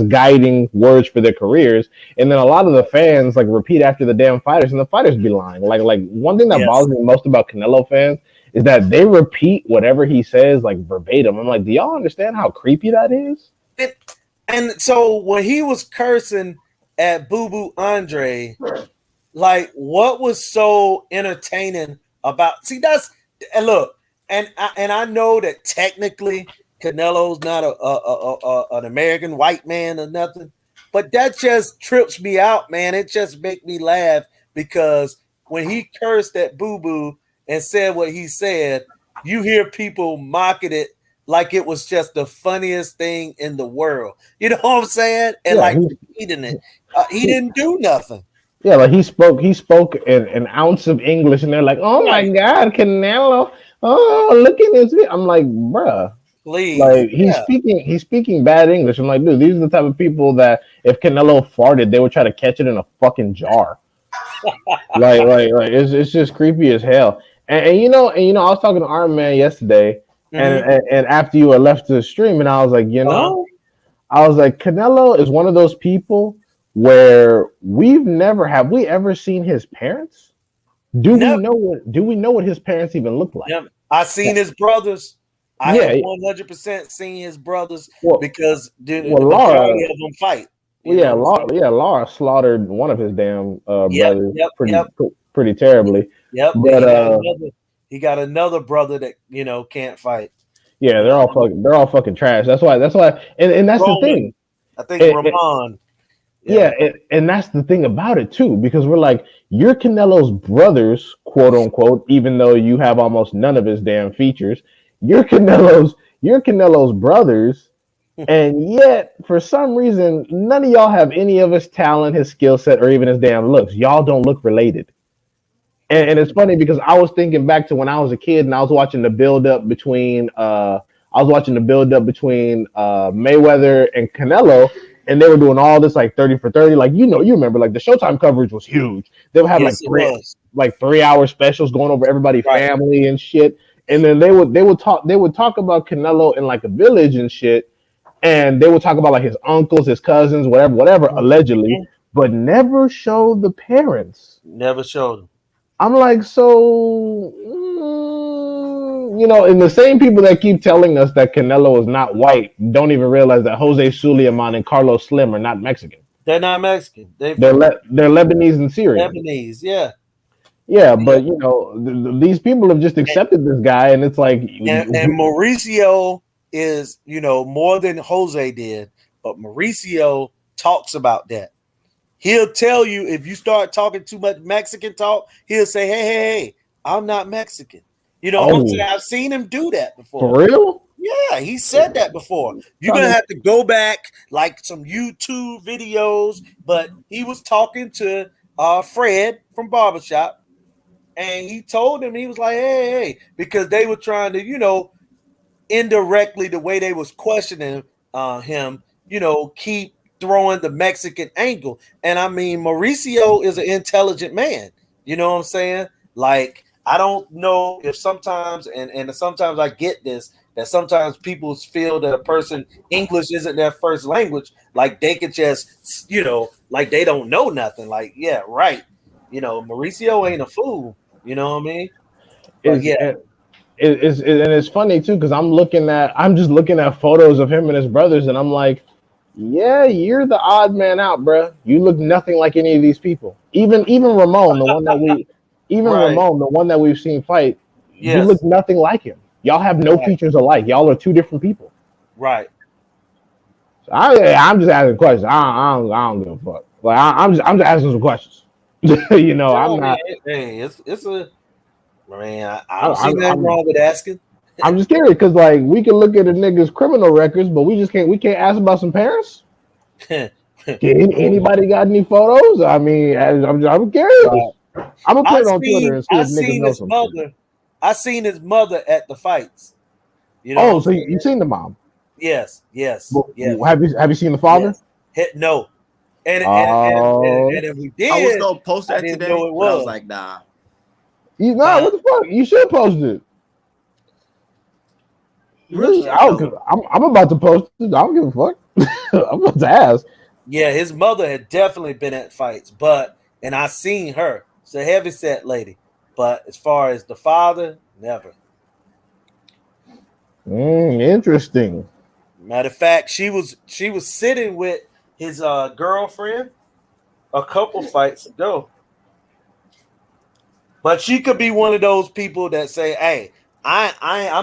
guiding words for their careers, and then a lot of the fans like repeat after the damn fighters, and the fighters be lying. Like one thing that Yes. bothers me most about Canelo fans is that they repeat whatever he says like verbatim. I'm like, do y'all understand how creepy that is? It, and so when he was cursing at Boo Boo Andre, like what was so entertaining about? See, that's and look, and I know that technically Canelo's not an American white man or nothing, but that just trips me out, man. It just make me laugh because when he cursed at Boo Boo and said what he said, you hear people mocking it like it was just the funniest thing in the world. You know what I'm saying? And Yeah, like repeating it, he didn't do nothing. yeah, like he spoke an ounce of English, and they're like, "Oh my Right. God, Canelo! Oh, look at this!" I'm like, "Bruh, Please. like he's Yeah. speaking he's speaking bad English." I'm like, "Dude, these are the type of people that if Canelo farted, they would try to catch it in a fucking jar." Like it's just creepy as hell. And I was talking to Iron Man yesterday, and, Mm-hmm. and after you were left to the stream, and I was like, Uh-huh. I was like, Canelo is one of those people where have we ever seen his parents? Never, Do we know what his parents even look like? never. I seen his brothers. I have Yeah, 100% seen his brothers well, because the Laura, majority of them fight. You well, know what I'm saying? Yeah, Laura slaughtered one of his damn Yep, brothers yep, yep, pretty terribly. yep. And But he got another brother that can't fight. yeah, You know, they're all fucking trash. That's why, and that's the Roman, thing. I think It, Ramon. Yeah, Yeah. and that's the thing about it too, because we're like, you're Canelo's brothers, quote unquote, even though you have almost none of his damn features. You're Canelo's brothers, and yet for some reason, none of y'all have any of his talent, his skill set, or even his damn looks. Y'all don't look related. And it's funny because I was thinking back to when I was a kid and I was watching the build up between Mayweather and Canelo, and they were doing all this like 30 for 30. Like you remember like the Showtime coverage was huge. They would have Yes, it was. like 3 hour specials going over everybody's Right. family and shit. And then they would talk about Canelo in like a village and shit, and they would talk about like his uncles, his cousins, whatever, allegedly, but never show the parents. Never showed him. I'm like, so, and the same people that keep telling us that Canelo is not white don't even realize that Jose Suleiman and Carlos Slim are not Mexican. They're not Mexican. They're Lebanese and Syrian. Lebanese. Yeah. Yeah, Yeah. but these people have just accepted this guy, and it's like, And Mauricio is, more than Jose did, but Mauricio talks about that. He'll tell you if you start talking too much Mexican talk, he'll say, hey, I'm not Mexican. You know what I'm saying? oh, I've seen him do that before. for real? Yeah, he said that before. You're going to have to go back like some YouTube videos, but he was talking to Fred from Barbershop, and he told him, he was like, hey, because they were trying to, indirectly the way they was questioning him, keep throwing the Mexican angle. And I mean, Mauricio is an intelligent man. You know what I'm saying? Like, I don't know if sometimes, and sometimes I get this, that sometimes people feel that a person English isn't their first language, like they could just, like they don't know nothing. Like, yeah, right. Mauricio ain't a fool. You know what I mean? But Is yeah, and it's funny too because I'm just looking at photos of him and his brothers, and I'm like, yeah, you're the odd man out, bro. You look nothing like any of these people. Even Ramon, right. The one that we've seen fight, you look Yes, nothing like him. Y'all have no right, features alike. Y'all are two different people. right. I'm just asking questions. I don't give a fuck. Like I'm just asking some questions. I'm No, man, not. hey, it's a man. I I, don't see I'm nothing I'm wrong with asking. I'm just curious because like we can look at a nigga's criminal records, but we can't ask about some parents. Anybody got any photos? I mean, I'm curious. Right. I'm gonna put it on Twitter and see I if niggas seen know his some shit. mother. I seen his mother at the fights. You know what Oh, I'm so saying? you seen the mom? Yes, yes, But yes, have you seen the father? yes. No. And Oh, if we I was did, gonna post I that didn't know today, it but I was was. like, nah. you nah. Huh. What the fuck? You should post it. Real shit though. I'm about to post it. I don't give a fuck. I'm about to ask. Yeah, his mother had definitely been at fights, and I seen her. She's a heavy set lady. But as far as the father, never. Interesting. Matter of fact, she was sitting with his girlfriend a couple fights ago. But she could be one of those people that say, "Hey, I'm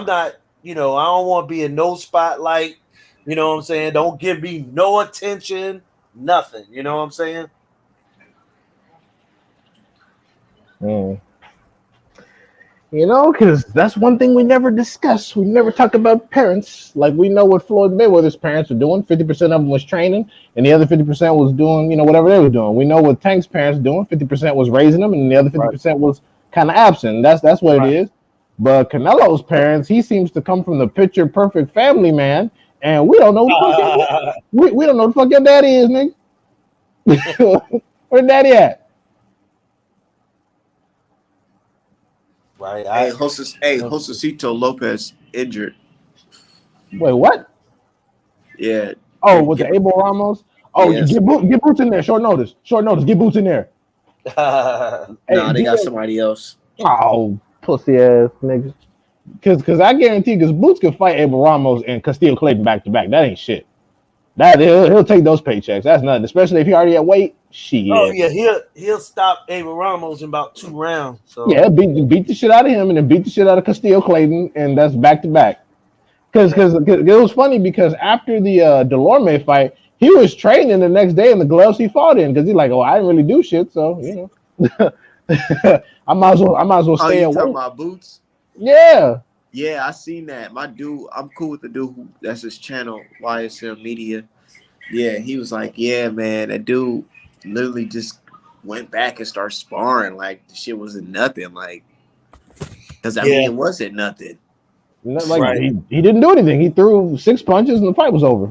not, I don't want to be in no spotlight. You know what I'm saying? Don't give me no attention, nothing. You know what I'm saying?" Mm. Because that's one thing we never discuss. We never talk about parents. Like we know what Floyd Mayweather's parents are doing. 50% of them was training, and the other 50% was doing, whatever they were doing. We know what Tank's parents doing. 50% was raising them, and the other Right. 50% was kind of absent. That's what it Right. is. But Canelo's parents, he seems to come from the picture perfect family man, and we don't know what the fuck that is. We don't know what the fuck your daddy is, nigga. Where daddy at? Right. Josecito Lopez injured. Wait, what? Yeah, Oh, they're with the giving. Abel Ramos. Oh, you Yes. get Boots in there. Short notice. Short notice. Get Boots in there. Hey, Nah, they got somebody else. Oh, pussy ass niggas. Cause I guarantee, cause Boots can fight Abel Ramos and Castillo Clayton back to back. That ain't shit. That he'll take those paychecks. That's nothing. Especially if he already at weight. Oh Shit. yeah, he'll stop Abel Ramos in about 2 rounds. So Yeah, beat the shit out of him and then beat the shit out of Castillo Clayton, and that's back to back. Because it was funny because after the Delorme fight, he was training the next day in the gloves he fought in because he's like, oh, I didn't really do shit, so I might as well Oh, stay you talking away. about Boots? Yeah. Yeah, I seen that. My dude, I'm cool with the dude that's his channel, YSL Media. Yeah, he was like, yeah, man, that dude literally just went back and started sparring like the shit wasn't nothing. Like, because I mean, yeah, it wasn't nothing. Like right, he didn't do anything. He threw 6 punches and the fight was over.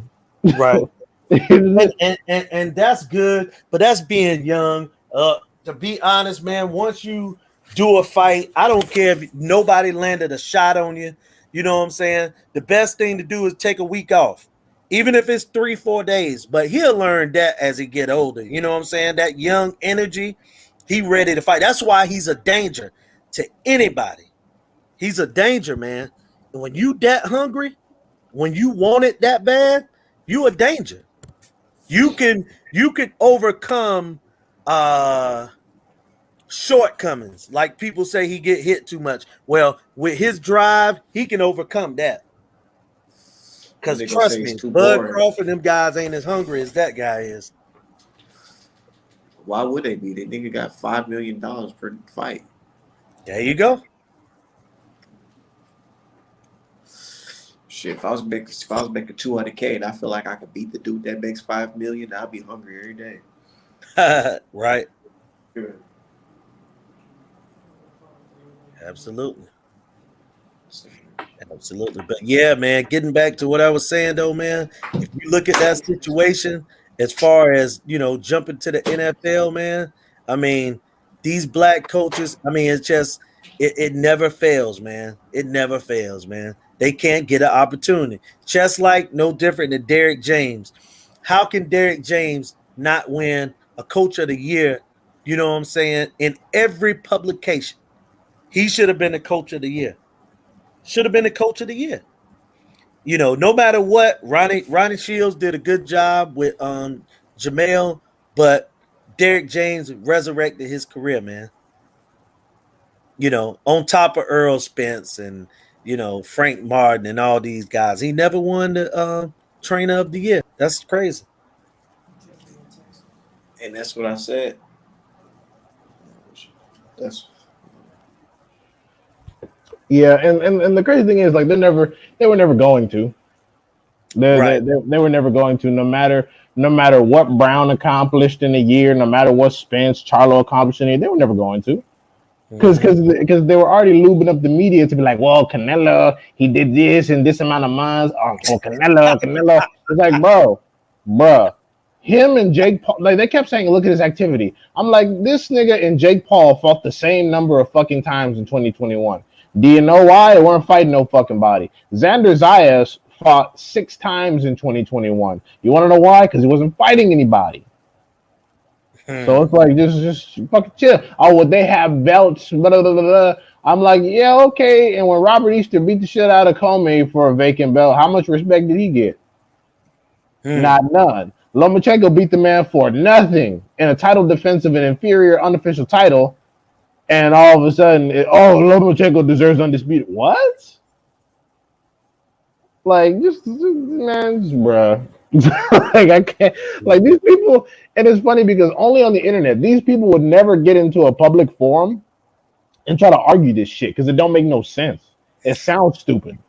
right. And that's good, but that's being young. To be honest, man, once you do a fight, I don't care if nobody landed a shot on you. You know what I'm saying? The best thing to do is take a week off, even if it's 3-4 days. But he'll learn that as he get older. You know what I'm saying? That young energy, he ready to fight. That's why he's a danger to anybody. He's a danger, man. And when you that hungry, when you want it that bad, you a danger. You can overcome uh shortcomings. Like people say he get hit too much. Well, with his drive, he can overcome that. And Cause they gonna say trust it's me, too Bud boring. Crawford, them guys ain't as hungry as that guy is. Why would they be? They nigga got $5 million per fight. There you go. Shit, if I was making 200K and I feel like I could beat the dude that makes 5 million, I'd be hungry every day. Right. Absolutely. Absolutely. But yeah, man, getting back to what I was saying though, man, if you look at that situation as far as, jumping to the NFL, man, I mean, these black coaches, I mean, it's just it never fails, man. It never fails, man. They can't get an opportunity. Just like no different than Derek James. How can Derek James not win a coach of the year, you know what I'm saying, in every publication? He should have been the coach of the year. Should have been the coach of the year. No matter what, Ronnie Shields did a good job with Jamel, but Derek James resurrected his career, man. On top of Earl Spence and Frank Martin and all these guys. He never won trainer of the year. That's crazy. And that's what I said. That's Yeah, and the crazy thing is, like, they were never going to. Right. They were never going to, no matter what Brown accomplished in a year, no matter what Spence, Charlo accomplished in a year, they were never going to. Because they were already lubing up the media to be like, well, Canelo, he did this and this amount of months. Oh, Canelo. It's like, bro, him and Jake Paul, like, they kept saying, look at his activity. I'm like, this nigga and Jake Paul fought the same number of fucking times in 2021. Do you know why? They weren't fighting no fucking body. Xander Zayas fought 6 times in 2021. You want to know why? Because he wasn't fighting anybody. So it's like, just fucking chill. Oh, well, they have belts. Blah, blah, blah, blah. I'm like, yeah, okay. And when Robert Easter beat the shit out of Comey for a vacant belt, how much respect did he get? Not none. Lomachenko beat the man for nothing in a title defense of an inferior unofficial title, and all of a sudden, Lomachenko deserves undisputed. What? Like, just bruh. Like, I can't. Like, these people, and it's funny because only on the internet, these people would never get into a public forum and try to argue this shit because it don't make no sense. It sounds stupid.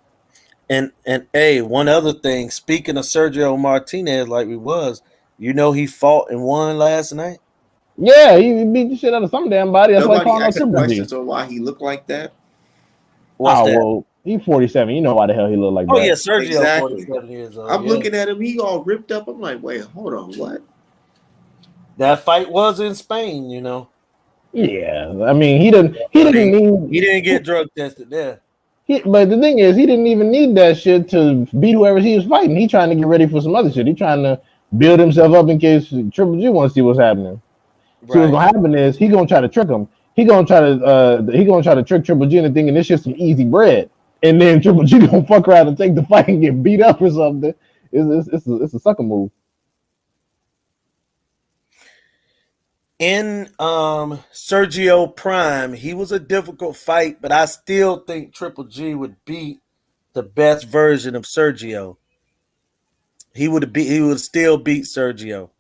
And hey, one other thing. Speaking of Sergio Martinez, like we was, he fought and won last night. Yeah, he beat the shit out of some damn body. That's why I nobody call him asked Triple G. questions on why he looked like that. What's that? Well, he's 47. You know why the hell he look like that? Oh yeah, Sergio, Exactly. 47 years old. I'm looking at him. He all ripped up. I'm like, wait, hold on, what? That fight was in Spain, Yeah, I mean, he didn't get drug tested there. But the thing is, he didn't even need that shit to beat whoever he was fighting. He trying to get ready for some other shit. He trying to build himself up in case Triple G wants to see what's happening. Right. So what's gonna happen is he gonna try to trick him. He gonna try to trick Triple G into thinking this shit's some easy bread, and then Triple G gonna fuck around and take the fight and get beat up or something. It's a sucker move. In Sergio Prime, he was a difficult fight, but I still think Triple G would beat the best version of Sergio. He would still beat Sergio.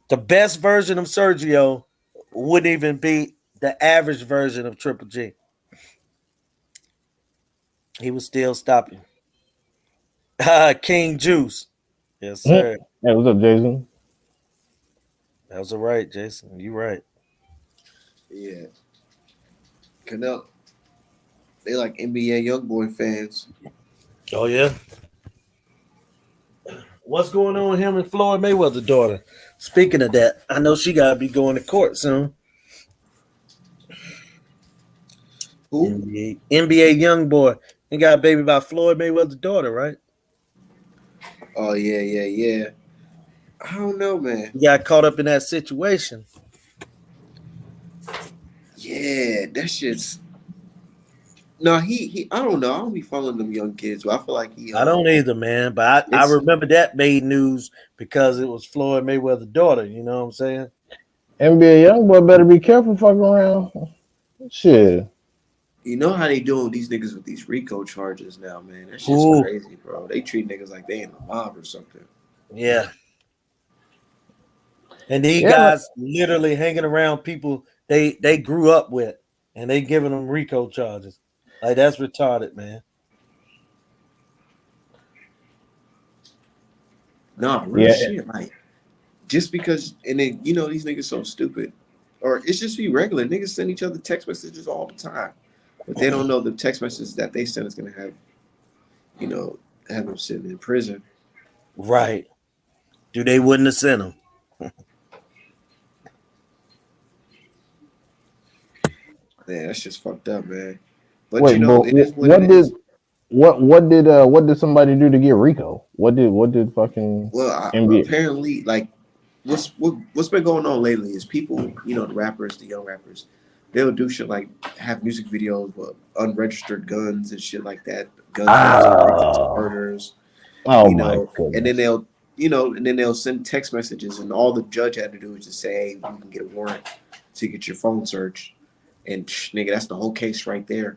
The best version of Sergio wouldn't even beat the average version of Triple G. He was still stopping. King Juice. Yes, sir. Hey, what's up, Jason? That was all right, Jason. You right. Yeah. Canelo. They like NBA YoungBoy fans. Oh, yeah? What's going on with him and Floyd Mayweather's daughter? Speaking of that, I know she got to be going to court soon. Who? NBA YoungBoy. He got a baby by Floyd Mayweather's daughter, right? Oh, yeah. I don't know, man. He got caught up in that situation. Yeah, that shit's... No, he I don't know. I don't be following them young kids, but I feel like he... I don't either, man. But I remember that made news because it was Floyd Mayweather's daughter. You know what I'm saying? NBA YoungBoy better be careful fucking around. Shit. You know how they doing these niggas with these RICO charges now, man. That shit's crazy, bro. They treat niggas like they in the mob or something. Yeah. And these guys literally hanging around people they grew up with, and they giving them RICO charges. Like, that's retarded, man. Nah, real shit. Like, just because, and then, these niggas so stupid. Or it's just be regular. Niggas send each other text messages all the time. But they don't know the text messages that they send is going to have, have them sitting in prison. Right. Dude, they wouldn't have sent them. Man, that's just fucked up, man. But wait, it is what what did somebody do to get RICO? What did fucking NBA? Apparently, like, what's been going on lately is people, the rappers, the young rappers, they'll do shit like have music videos with unregistered guns and shit like that. Guns, murders. Oh my goodness. And then they'll send text messages, and all the judge had to do is just say, hey, you can get a warrant to get your phone searched. And nigga, that's the whole case right there.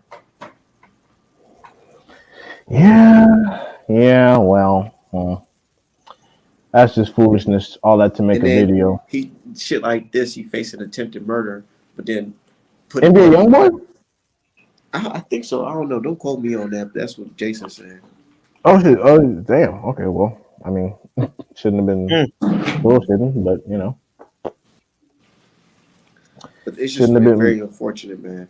Yeah. Well, That's just foolishness. All that to make And a then video. he shit like this. He facing attempted murder, but then put NBA YoungBoy? I think so. I don't know. Don't quote me on that. But that's what Jason said. Oh shit! Oh damn. Okay, well, I mean, shouldn't have been bullshitting, but you know, But it's just shouldn't have been. very unfortunate, man.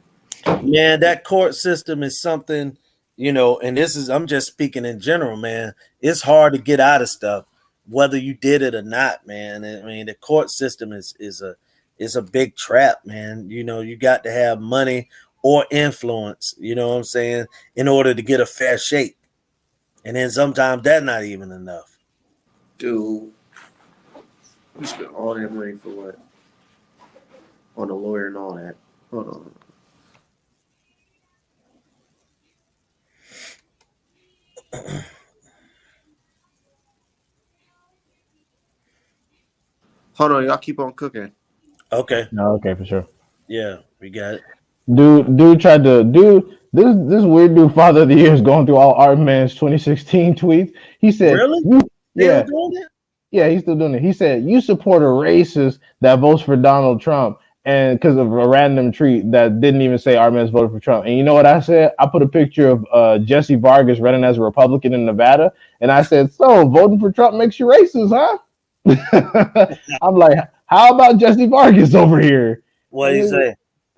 Man, that court system is something, and I'm just speaking in general, man. It's hard to get out of stuff, whether you did it or not, man. I mean, the court system is a big trap, man. You got to have money or influence, you know what I'm saying, in order to get a fair shake. And then sometimes that's not even enough. Dude, you spent all that money for what? On a lawyer and all that. Hold on. Hold on, y'all keep on cooking. Okay. No, okay, for sure. Yeah, we got it. Dude tried to this weird dude Father of the Year is going through all Art Man's 2016 tweets. He said, Really? yeah, doing it? yeah, he's still doing it. He said, you support a racist that votes for Donald Trump and because of a random tweet that didn't even say Art Man's voted for Trump. And you know what I said? I put a picture of Jesse Vargas running as a Republican in Nevada, and I said, so voting for Trump makes you racist, huh? I'm like, how about Jesse Vargas over here? What do you say?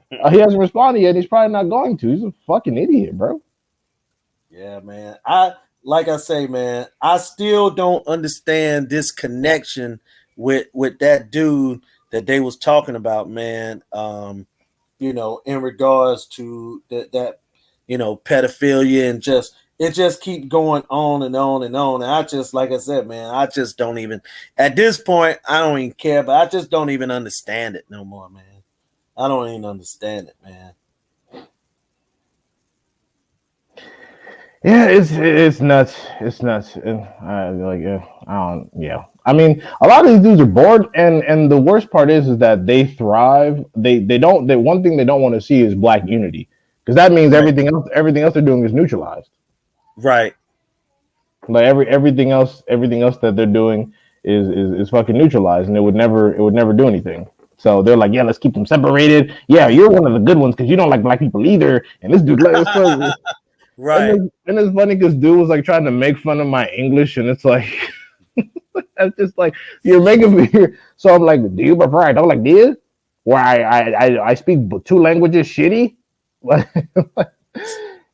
He hasn't responded yet. He's probably not going to. He's a fucking idiot, bro. Yeah, man. Like I say, man, I still don't understand this connection with that dude that they was talking about, man. In regards to that pedophilia and it just keep going on and on and on. And I just, like I said, man, I just don't even at this point, I don't even care, but I just don't even understand it no more, man. I don't even understand it, man. Yeah, it's nuts. It's nuts. And I don't. Yeah, I mean, a lot of these dudes are bored, and the worst part is that they thrive. They don't. One thing they don't want to see is black unity, because that means everything else they're doing is neutralized. Right. Like everything else that they're doing is fucking neutralized, and it would never do anything. So they're like, yeah, let's keep them separated. Yeah, you're one of the good ones because you don't like black people either. And this dude, like, right. And it's funny because dude was like trying to make fun of my English, and it's like, that's just like you're making me here. So I'm like, do you prefer I don't like this, where I speak two languages shitty?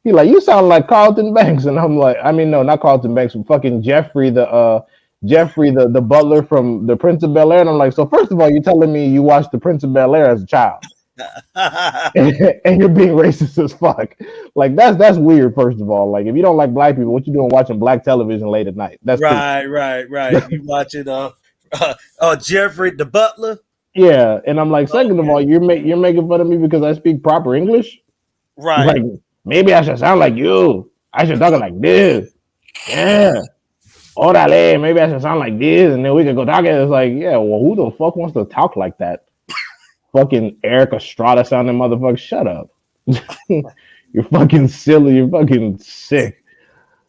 He like, you sound like Carlton Banks, and I'm like, I mean, no, not Carlton Banks, but fucking Jeffrey the butler from the Prince of Bel Air. And I'm like, so first of all, you're telling me you watched the Prince of Bel Air as a child, and you're being racist as fuck. Like that's weird. First of all, like if you don't like black people, what you doing watching black television late at night? That's right. You watching Jeffrey the butler? Yeah, and I'm like, second of all, you're making fun of me because I speak proper English. Right. Like maybe I should sound like you. I should talk like this. Yeah. Orale, maybe I should sound like this, and then we could go talk. It's like, yeah, well, who the fuck wants to talk like that? Fucking Eric Estrada sounding motherfucker. Shut up. You're fucking silly. You're fucking sick.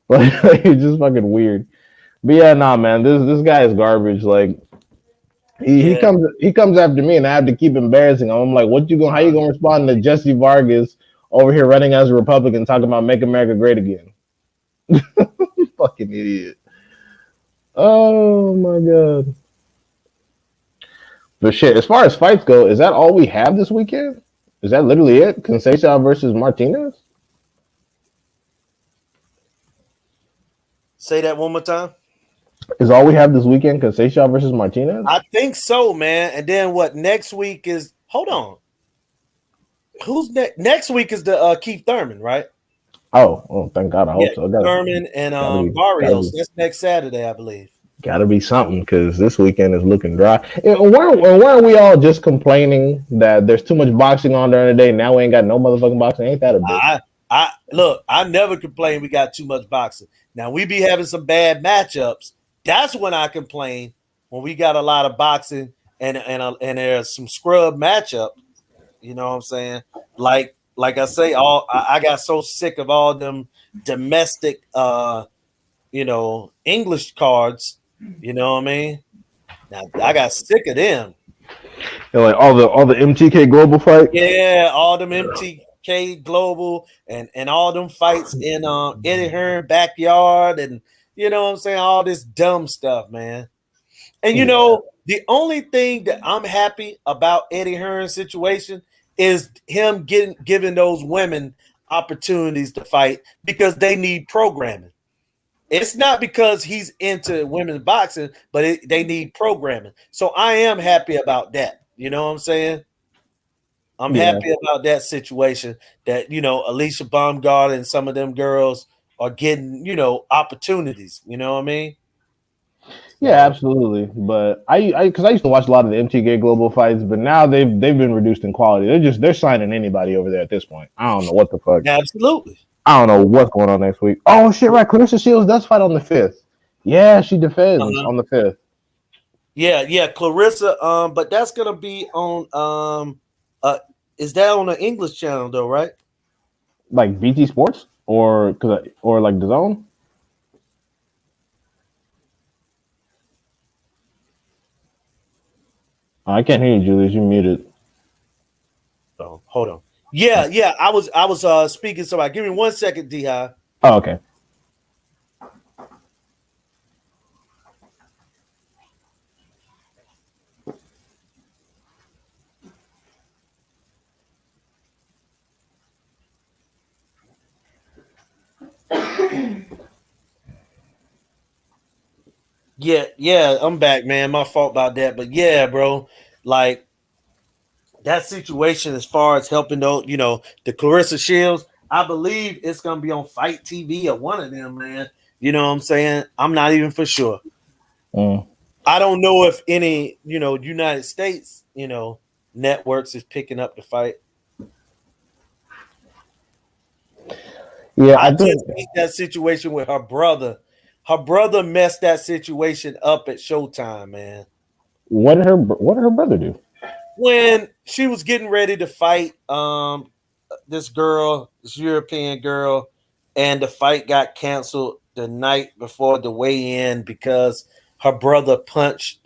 Like, it's just fucking weird. But yeah, nah, man, this guy is garbage. Like he comes after me, and I have to keep embarrassing him. I'm like, how you gonna respond to Jesse Vargas over here running as a Republican talking about make America great again? Fucking idiot. Oh my god. But shit, as far as fights go, is that all we have this weekend? Is that literally it? Conceição versus Martinez? Say that one more time. Is all we have this weekend Conceição versus Martinez? I think so, man. And then what next week is? Hold on. Who's next? Next week is the Keith Thurman, right? Oh, thank God. I hope so. Thurman and Barrios. That's next Saturday, I believe. Gotta be something because this weekend is looking dry. And weren't we all just complaining that there's too much boxing on during the day? Now we ain't got no motherfucking boxing. Ain't that a bitch? I never complain we got too much boxing. Now we be having some bad matchups. That's when I complain, when we got a lot of boxing and there's some scrub matchup. You know what I'm saying? Like I say, I got so sick of all them domestic English cards. You know what I mean? Now I got sick of them. Like all the MTK Global fights. Yeah, all them MTK Global and all them fights in Eddie Hearn backyard, and you know what I'm saying, all this dumb stuff, man. And the only thing that I'm happy about Eddie Hearn's situation is him giving those women opportunities to fight because they need programming. It's not because he's into women's boxing, but they need programming. So I am happy about that. You know what I'm saying? I'm happy about that situation that, Alicia Baumgart and some of them girls are getting, opportunities. You know what I mean? Yeah, absolutely. But because I used to watch a lot of the MTK Global fights, but now they've been reduced in quality. They're signing anybody over there at this point. I don't know what the fuck. Absolutely. I don't know what's going on next week. Oh shit! Right, Clarissa Shields does fight on the 5th. Yeah, she defends on the 5th. Yeah, Clarissa. But that's gonna be on is that on the English channel though, right? Like BT Sports or like the Zone. Oh, I can't hear you, Julius. You muted. Oh, hold on. Yeah. I was speaking. So give me 1 second, D-High. Oh, okay. Yeah, I'm back, man. My fault about that. But yeah, bro, like that situation as far as helping those, the Clarissa Shields, I believe it's gonna be on Fight TV or one of them, man. You know what I'm saying? I'm not even for sure. I don't know if any, United States, networks is picking up the fight. Yeah, I just think that situation with her brother. Her brother messed that situation up at Showtime, man. What did her brother do? When she was getting ready to fight this European girl, and the fight got canceled the night before the weigh-in because her brother punched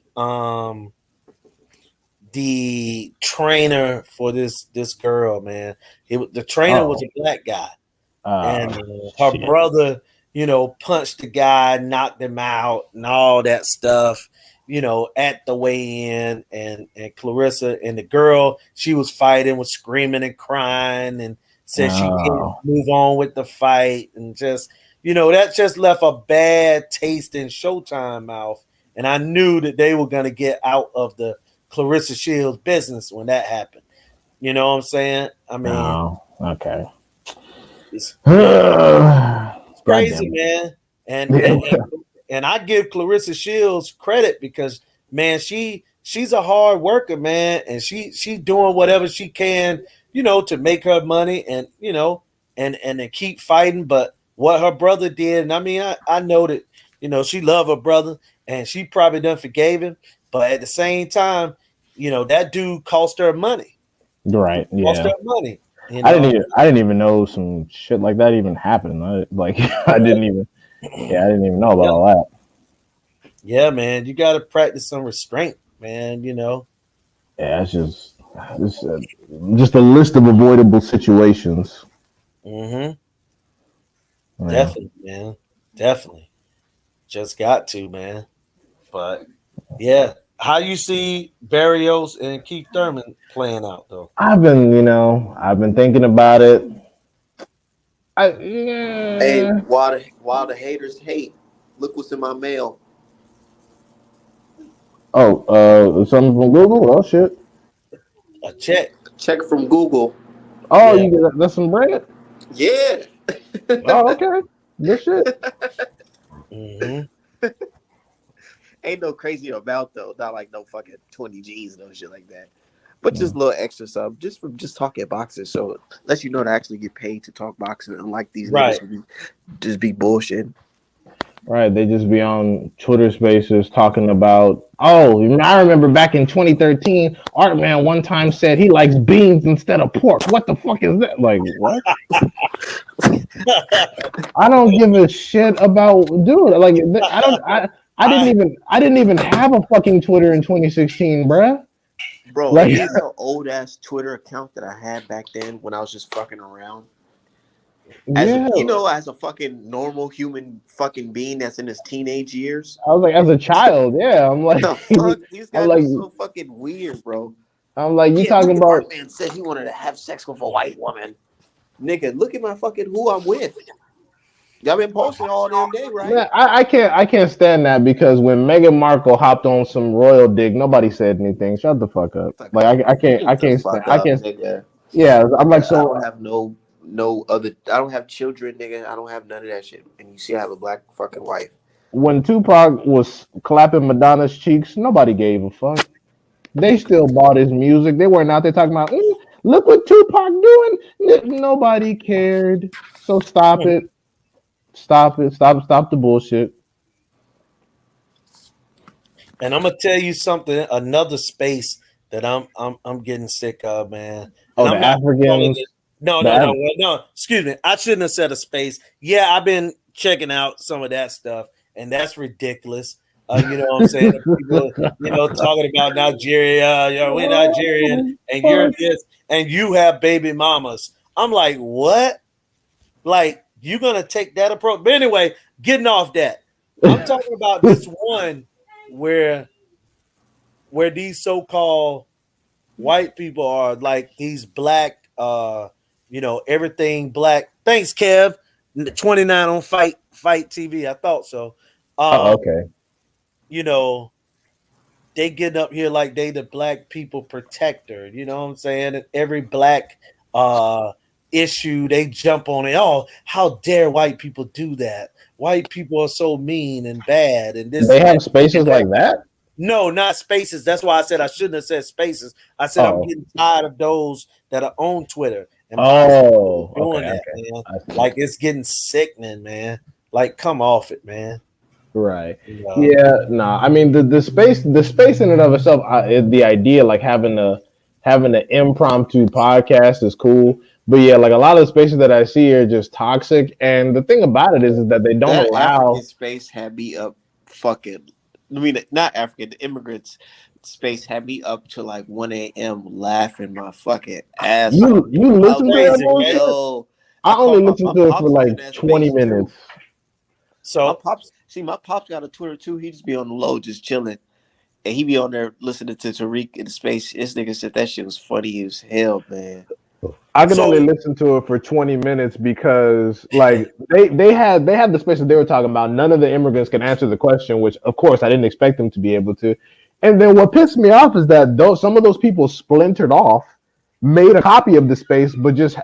the trainer for this girl, man. The trainer was a black guy. And her brother, punched the guy, knocked him out, and all that stuff, at the weigh-in. And Clarissa and the girl she was fighting was screaming and crying and said she can't move on with the fight. And just, that just left a bad taste in Showtime mouth. And I knew that they were going to get out of the Clarissa Shields business when that happened. You know what I'm saying? I mean, okay. It's crazy, man. And I give Clarissa Shields credit because, man, she's a hard worker, man, and she's doing whatever she can, to make her money and and then keep fighting. But what her brother did, and I mean, I know that she loved her brother and she probably done forgave him, but at the same time, that dude cost her money. Right? Yeah. Cost her money. I didn't even know some shit like that even happened. I didn't even know about all that. Yeah, man, you got to practice some restraint, man. Yeah, it's just a list of avoidable situations. Definitely, man. Definitely. Just got to, man. But yeah, how you see Barrios and Keith Thurman playing out though? I've been thinking about it. Hey, while the haters hate, look what's in my mail. Oh, something from Google? Oh shit. A check. A check from Google. Oh, yeah. You got some bread? Yeah. Oh, okay. Good shit. Ain't no crazy amount though. Not like no fucking 20 G's, no shit like that. But just a little extra sub, just from just talking boxing. So let you know to actually get paid to talk boxing, unlike these niggas who just be bullshitting. Right, they just be on Twitter Spaces talking about. Oh, I remember back in 2013, Artman one time said he likes beans instead of pork. What the fuck is that? Like what? I don't give a shit about dude. Like I don't. I didn't even have a fucking Twitter in 2016, bruh. Bro, Like there's an old ass Twitter account that I had back then when I was just fucking around. As a, yeah, as a fucking normal human fucking being that's in his teenage years. I was like as a child. Yeah, I'm like The fuck? These I'm guys are like so fucking weird, bro. you Yeah, look talking at about. Art Man said he wanted to have sex with a white woman. Nigga, look at my fucking who I'm with. Y'all been posting all damn day, right? Man, I can't stand that because when Meghan Markle hopped on some royal dick, nobody said anything. Shut the fuck up. Fuck Like up. I Shut the can't stand fuck up, I can't. nigga. Yeah, I'm like Nigga, I so. don't have no other. I don't have children, nigga. I don't have none of that shit. And you see, I have a black fucking wife. When Tupac was clapping Madonna's cheeks, nobody gave a fuck. They still bought his music. They weren't out there talking about, look what Tupac doing. Nobody cared. So stop it. Stop it. Stop the bullshit. And I'm gonna tell you something. Another space that I'm getting sick of, man. And Oh, the I'm not calling Africans. it. No, The no, no, Af- no. Excuse me. I shouldn't have said a space. Yeah, I've been checking out some of that stuff, and that's ridiculous. You know what I'm saying? People, talking about Nigeria. We're Nigerian, Oh, and you're fuck. this, and you have baby mamas. I'm like, what? Like, you gonna take that approach? But anyway, getting off that, I'm talking about this one where these so-called white people are like these black, everything black. Thanks, Kev. 29 on Fight TV. I thought so. Oh, Um, okay. you know, they getting up here like they the black people protector. You know what I'm saying? And every black issue, they jump on it. Oh, how dare white people do that? White people are so mean and bad and this They and have that. And spaces like that? no, not spaces. That's why I said I shouldn't have said spaces. I said I'm Oh. getting tired of those that are on Twitter and my Oh, doing okay, that, okay. man. I see. Like it's getting sickening, man. Like come off it, man. Right. You know? Yeah. Nah. I mean, the space in and of itself, the idea like having an impromptu podcast is cool. But yeah, like a lot of the spaces that I see are just toxic. And the thing about it is that they don't That African allow. space had me up fucking. I mean, not African. The immigrants space had me up to like 1 a.m. laughing my fucking ass off. You I listen to that was Crazy, right? bullshit. yo. I I only called listened my to it for pops was like in that 20 space too. minutes. My So pops, my pops got a Twitter too. He just be on the low, just chilling, and he be on there listening to Tariq in space. This nigga said that shit was funny as hell, man. I could so only listen to it for 20 minutes because like they had the space that they were talking about. None of the immigrants can answer the question, which of course I didn't expect them to be able to. And then what pissed me off is that some of those people splintered off, made a copy of the space, but just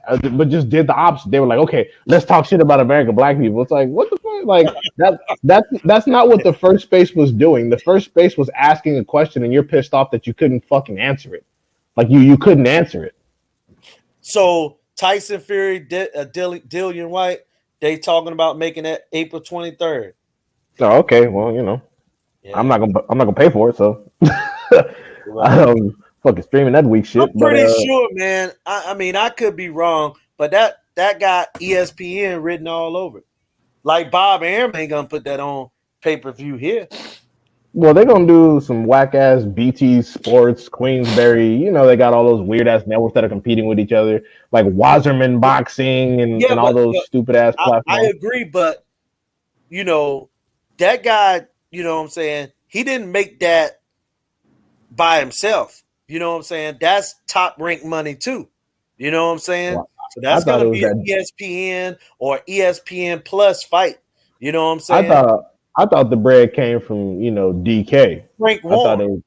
did the opposite. They were like, okay, let's talk shit about American black people. It's like what the fuck? Like that's not what the first space was doing. The first space was asking a question, and you're pissed off that you couldn't fucking answer it. Like you couldn't answer it. so Tyson Fury, Dillian White, they talking about making that April 23rd. Oh, okay. Well, Yeah, I'm not gonna pay for it, so right. fucking streaming that weak I'm shit. But pretty sure, man. I mean, I could be wrong, but that got ESPN written all over it. Like Bob Arum ain't gonna put that on pay-per-view here. well, they're gonna do some whack ass BT Sports, Queensberry. They got all those weird ass networks that are competing with each other, like Wasserman Boxing and Yeah, all but those stupid ass I platforms. agree, but you know, that guy, you know what I'm saying, he didn't make that by himself. You know what I'm saying? That's top rank money too. You know what I'm saying? Well, So I that's thought gonna it was be an that. ESPN or ESPN Plus fight. You know what I'm I saying? thought I thought the bread came from DK. Frank I thought Warren. it was.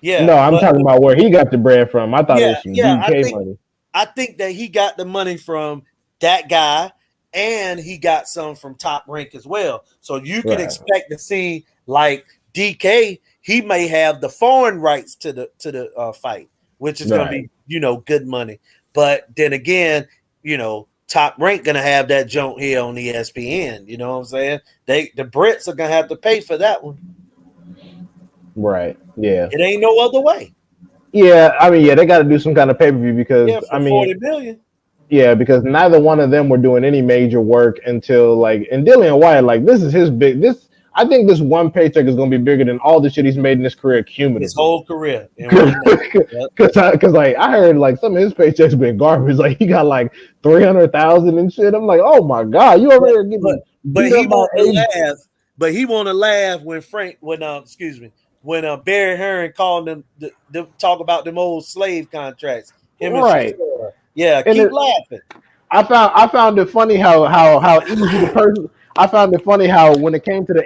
Yeah, No, I'm but talking about where he got the bread from. I thought it yeah, was some yeah. DK money. I think that he got the money from that guy, and he got some from Top Rank as well. So you can Right. expect to see like DK. He may have the foreign rights to the fight, which is going to Right. be good money. But then again, Top Rank gonna have that joint here on ESPN. You know what I'm saying? The Brits are gonna have to pay for that one. Right. Yeah. It ain't no other way. Yeah. I mean, yeah, they got to do some kind of pay per view because Yeah, I for mean, 40 million. yeah, because neither one of them were doing any major work until like, and Dillian White, like this is his big. This I think this one paycheck is going to be bigger than all the shit he's made in his career His cumulatively. whole career in one night. Yep. Because like I heard like some of his paychecks been garbage. Like he got like 300,000 and shit. I'm like, oh my god, you over there getting But beat he up by want to age. laugh. But he want to laugh when Barry Hearn called them talk about them old slave contracts. Him and Right. Shakur. Yeah, And keep laughing. I found it funny how easy the person. I found it funny how when it came to the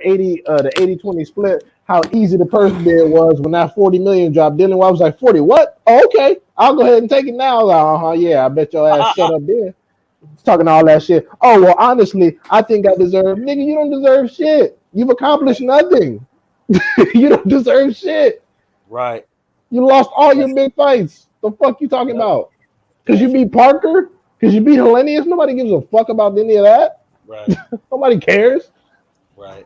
80-20 split, how easy the person bid was when that 40 million dropped. Dylan White was like 40 what? Oh, okay, I'll go ahead and take it now. Yeah, I bet your ass shut up there. Talking all that shit. Oh well, honestly, I think I deserve. Nigga, you don't deserve shit. You've accomplished nothing. You don't deserve shit. Right. You lost all your big fights. The fuck you talking Yep. about? Because you beat Parker? Because you beat Hellenius? Nobody gives a fuck about any of that. Right. Nobody cares. Right.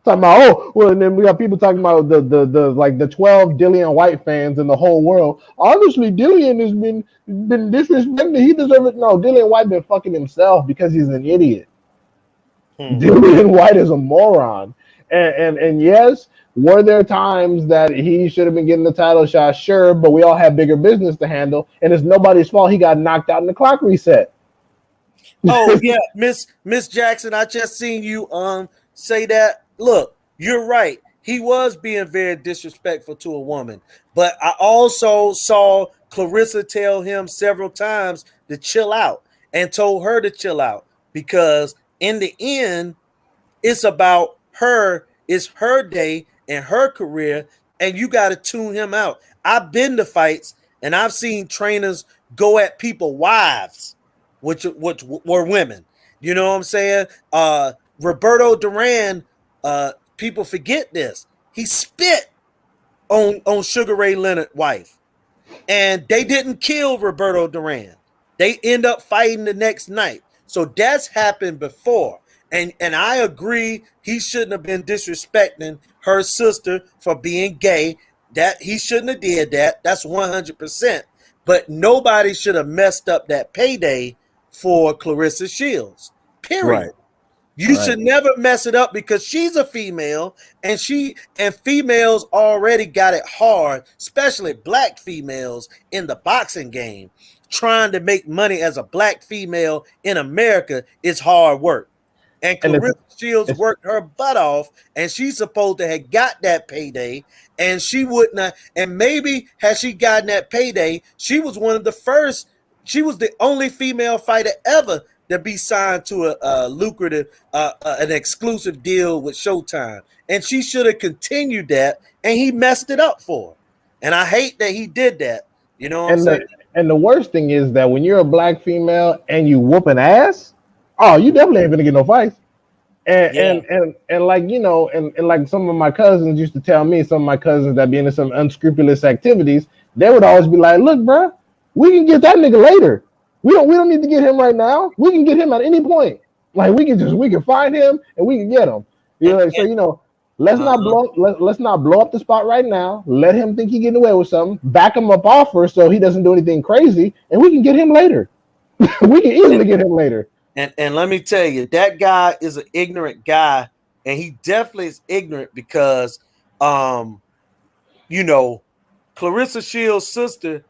Talking about, oh, well, and then we got people talking about the like the 12 Dillian White fans in the whole world. Honestly, Dillian has been disrespected. He deserves it. No, Dillian White been fucking himself because he's an idiot. Dillian White is a moron. And yes, were there times that he should have been getting the title shot? Sure, but we all have bigger business to handle, and it's nobody's fault he got knocked out in the clock reset. Oh yeah, Miss Jackson, I just seen you say that. Look, you're right. He was being very disrespectful to a woman, but I also saw Clarissa tell him several times to chill out and told her to chill out because in the end, it's about her. It's her day and her career, and you got to tune him out. I've been to fights and I've seen trainers go at people wives, which were women. You know what I'm saying? Roberto Duran. People forget this. He spit on Sugar Ray Leonard's wife, and they didn't kill Roberto Duran. They end up fighting the next night. So that's happened before. And I agree he shouldn't have been disrespecting her sister for being gay. That he shouldn't have did that. That's 100%. But nobody should have messed up that payday for Clarissa Shields. Period. Right. You should never mess it up because she's a female and females already got it hard, especially black females in the boxing game. Trying to make money as a black female in America is hard work. And Clarissa Shields worked her butt off, and she's supposed to have got that payday, and she wouldn't have. And maybe had she gotten that payday, she was one of the first. She was the only female fighter ever to be signed to a lucrative, an exclusive deal with Showtime, and she should have continued that. And he messed it up for her, and I hate that he did that. You know what I'm saying? And the worst thing is that when you're a black female and you whoop an ass, oh, you definitely ain't gonna get no fights. And like you know, and like some of my cousins used to tell me, some of my cousins that be into some unscrupulous activities, they would always be like, "Look, bro, we can get that nigga later. We don't need to get him right now. We can get him at any point. Like we can find him and we can get him. You know, so you know, let's not blow up the spot right now. Let him think he getting away with something. Back him up offer so he doesn't do anything crazy, and we can get him later. We can easily get him later. And let me tell you, that guy is an ignorant guy, and he definitely is ignorant because, you know, Clarissa Shields' sister,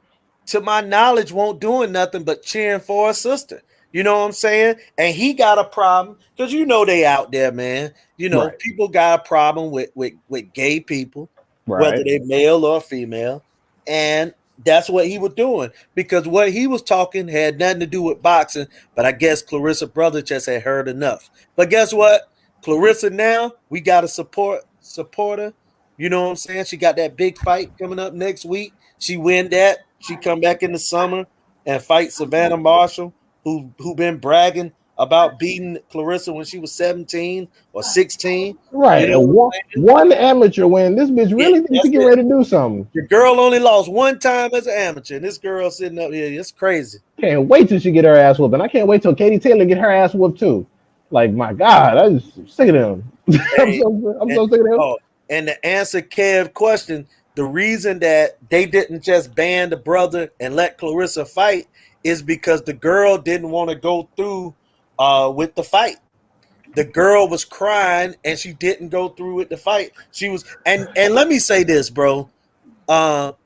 to my knowledge, won't doing nothing but cheering for her sister. You know what I'm saying? And he got a problem because you know they out there, man. You know, people got a problem with gay people, whether they male or female, and that's what he was doing because what he was talking had nothing to do with boxing. But I guess Clarissa brother just had heard enough. But guess what? Clarissa now, we got to support her. You know what I'm saying? She got that big fight coming up next week. She win that. She come back in the summer and fight Savannah Marshall, who been bragging about beating Clarissa when she was 17 or 16. Right. You know And what I'm saying? one amateur win. This bitch Yeah, really thinks she that's get it. ready to do something. The girl only lost one time as an amateur, and this girl sitting up here, it's crazy. Can't wait till she get her ass whooped. And I can't wait till Katie Taylor get her ass whooped too. Like, my God, I just sick of them. Hey, I'm and so sick of them. oh, and to answer Kev's question, the reason that they didn't just ban the brother and let Clarissa fight is because the girl didn't want to go through with the fight. The girl was crying and she didn't go through with the fight. She was and let me say this, bro. That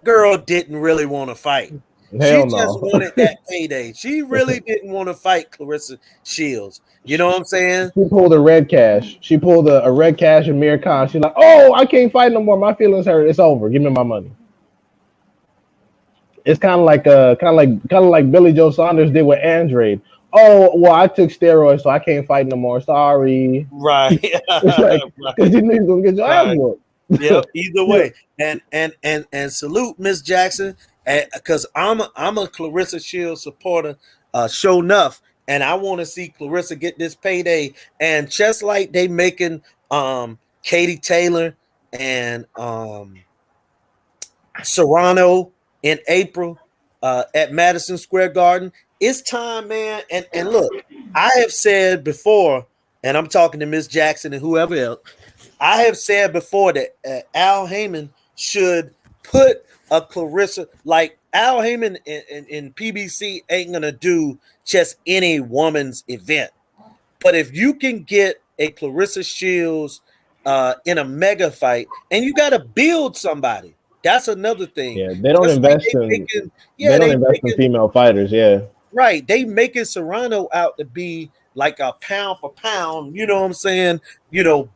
girl didn't really want to fight. She Hell just no. wanted that payday. She really didn't want to fight Clarissa Shields. You know what I'm saying? She pulled a red cash. She pulled a red cash and Mir Khan. She's like, oh, I can't fight no more. My feelings hurt. It's over. Give me my money. It's kind of like Billy Joe Saunders did with Andrade. Oh, well, I took steroids, so I can't fight no more. Sorry. Right. It's like, because you knew you was gonna get your ass whooped. Yep. Either way, and salute Miss Jackson, because I'm a Clarissa Shields supporter, show enough, and I want to see Clarissa get this payday. And just like they making Katie Taylor and Serrano in April at Madison Square Garden, it's time, man. And look, I have said before, and I'm talking to Miss Jackson and whoever else. I have said before that Al Heyman should put a Clarissa, like Al Heyman in PBC ain't gonna do just any woman's event. But if you can get a Clarissa Shields in a mega fight, and you got to build somebody, that's another thing. Yeah, they don't Just like invest in making female fighters. Yeah, right. They making Serrano out to be like a pound for pound, you know what I'm saying?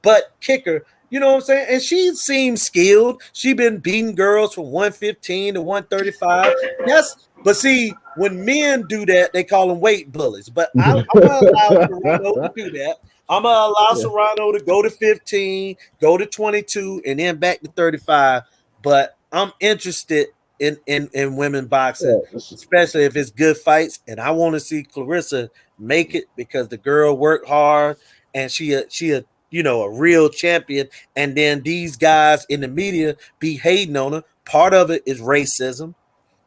Butt kicker, you know what I'm saying? And she seems skilled. She been beating girls from 115 to 135. But see, when men do that, they call them weight bullies. But I'm gonna allow Serrano to do that. I'm gonna allow Serrano to go to 15, go to 22, and then back to 35. But I'm interested in women boxing, especially if it's good fights. And I want to see Clarissa make it because the girl worked hard and she a real champion. And then these guys in the media be hating on her. Part of it is racism.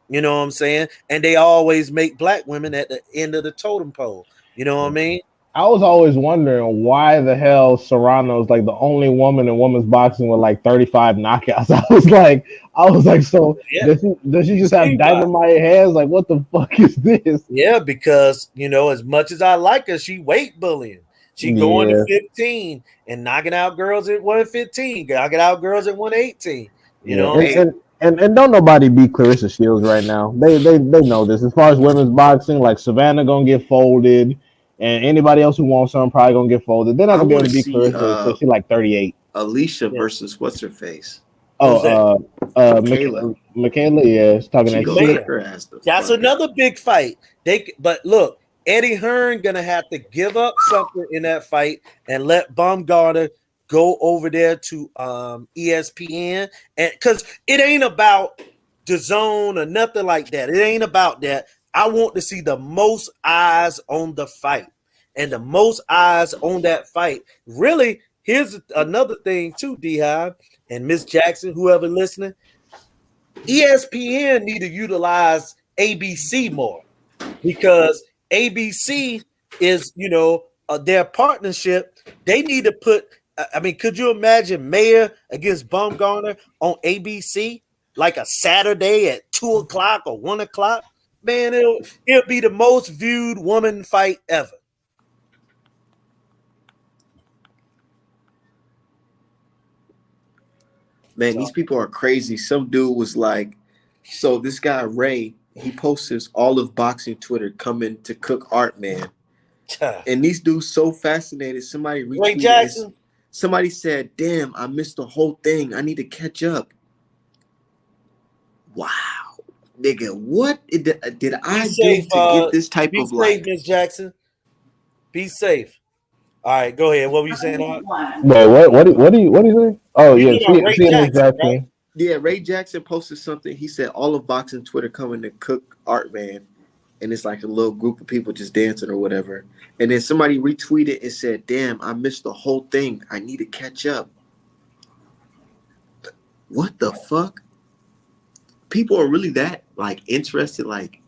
You know what I'm saying? And they always make black women at the end of the totem pole. You know what I mean? I was always wondering why the hell Serrano's like the only woman in women's boxing with like 35 knockouts. I was like, so Yeah. does she just have dynamite hands? Like, what the fuck is this? Yeah, because as much as I like her, she weight bullying. She going to 15 and knocking out girls at 115, knocking out girls at 118. You know what I mean? And don't nobody beat Clarissa Shields right now. They know this. As far as women's boxing, like Savannah gonna get folded. And anybody else who wants some probably gonna get folded. They're not gonna be able to beat Clarissa because she's like 38. Alicia versus what's her face? Michaela. Michaela, yeah, it's talking that. That's another big fight. But look, Eddie Hearn gonna have to give up something in that fight and let Baumgartner go over there to ESPN, and because it ain't about the zone or nothing like that. It ain't about that. I want to see the most eyes on the fight, and the most eyes on that fight. Really, here's another thing too, D-Hive and Miss Jackson, whoever listening. ESPN need to utilize ABC more because ABC is, their partnership. They need to put. I mean, could you imagine Mayer against Baumgartner on ABC like a Saturday at 2:00 or 1:00? Man, it'll be the most viewed woman fight ever. Man, these people are crazy. Some dude was like, so this guy Ray, he posts his all of boxing Twitter coming to cook art, man. And these dudes so fascinated. Somebody Ray Jackson. Somebody said, "Damn, I missed the whole thing. I need to catch up." Wow. Nigga, what did I do to get this type of life? Be safe, Miss Jackson. Be safe. All right, go ahead. What were you saying? Wait, what do you say? Oh, yeah, see Miss Jackson. Right? Yeah, Ray Jackson posted something. He said, all of boxing Twitter coming to cook art, man. and it's like a little group of people just dancing or whatever. And then somebody retweeted and said, "Damn, I missed the whole thing. I need to catch up." What the fuck? People are really that like interested, like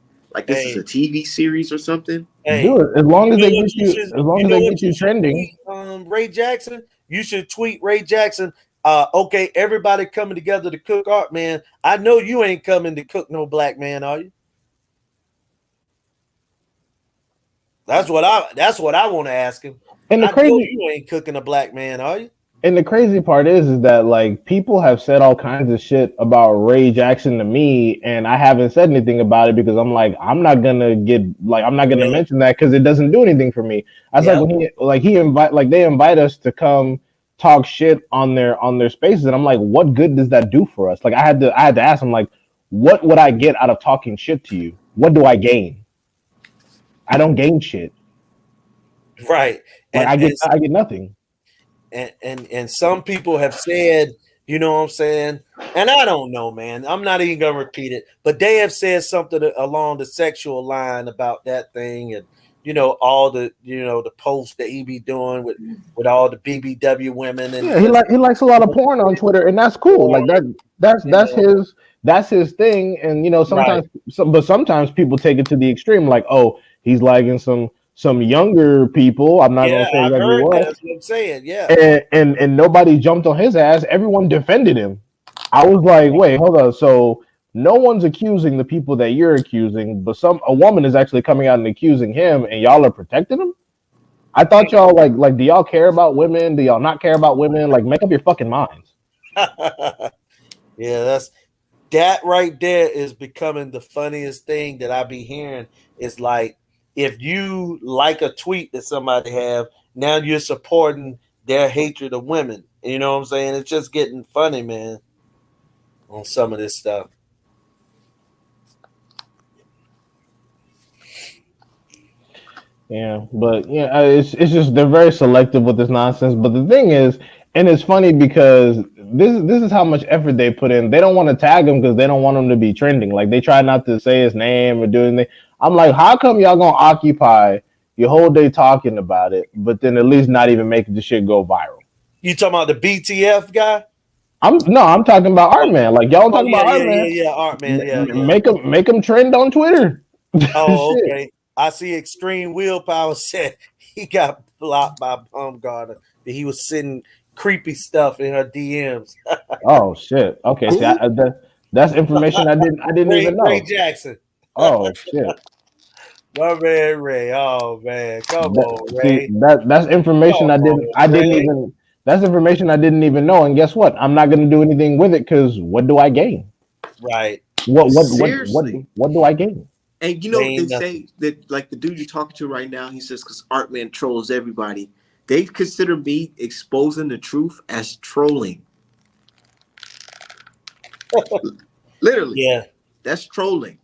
this is Hey, a TV series or something. hey, Do it as long you as know they what get you you. should? As long You as know they what get you you should trending. tweet, Ray Jackson? You should tweet Ray Jackson. Okay, everybody coming together to cook art, man. I know you ain't coming to cook no black man, are you? That's what I want to ask him. And the I know crazy you ain't cooking a black man, are you? And the crazy part is that like people have said all kinds of shit about Ray Jackson to me, and I haven't said anything about it because I'm like I'm not gonna Yeah, mention that because it doesn't do anything for me. That's like yeah, when he invite like they invite us to come talk shit on their spaces, and I'm like, what good does that do for us? Like I had to ask him like, what would I get out of talking shit to you? What do I gain? I don't gain shit. right. Like I get nothing. And some people have said, you know what I'm saying, and I don't know, man. I'm not even gonna repeat it, but they have said something along the sexual line about that thing, and all the posts that he be doing with all the BBW women and Yeah, just he likes a lot of porn on Twitter, and that's cool. porn. Like that's Yeah, that's his thing. And right. but sometimes people take it to the extreme. Like, oh, he's liking some younger people. I'm not gonna Yeah, say I've exactly heard that. what. That's what I'm saying. Yeah. And nobody jumped on his ass. Everyone defended him. I was like, wait, hold on. So no one's accusing the people that you're accusing, but a woman is actually coming out and accusing him, and y'all are protecting him. I thought y'all like do y'all care about women? Do y'all not care about women? Like make up your fucking minds. Yeah, that right there is becoming the funniest thing that I be hearing. Is like if you like a tweet that somebody have, now you're supporting their hatred of women. You know what I'm saying? It's just getting funny, man, on some of this stuff. Yeah, but yeah, it's just they're very selective with this nonsense. But the thing is, and it's funny because this is how much effort they put in. They don't want to tag him because they don't want him to be trending. Like they try not to say his name or do anything. I'm like, how come y'all gonna occupy your whole day talking about it, but then at least not even making the shit go viral? You talking about the BTF guy? I'm talking about Art Man. Like y'all Oh talking yeah, about yeah, Art yeah, Man. yeah. Art man, yeah, yeah. Make him trend on Twitter. Oh, Shit. okay. I see Extreme Willpower said he got blocked by Baumgartner that he was sending creepy stuff in her DMs. Oh shit. Okay, see, Who? that's information I didn't even Ray know. Jackson. Oh shit. My man Ray. Oh man. Come on, See, Ray. that's information Come on, I didn't Ray. even that's information I didn't even know. And guess what? I'm not gonna do anything with it because what do I gain? Right. Seriously. What do I gain? And they Ain't nothing. say that like the dude you're talking to right now, he says because Artman trolls everybody. They consider me exposing the truth as trolling. Literally, Yeah. that's trolling.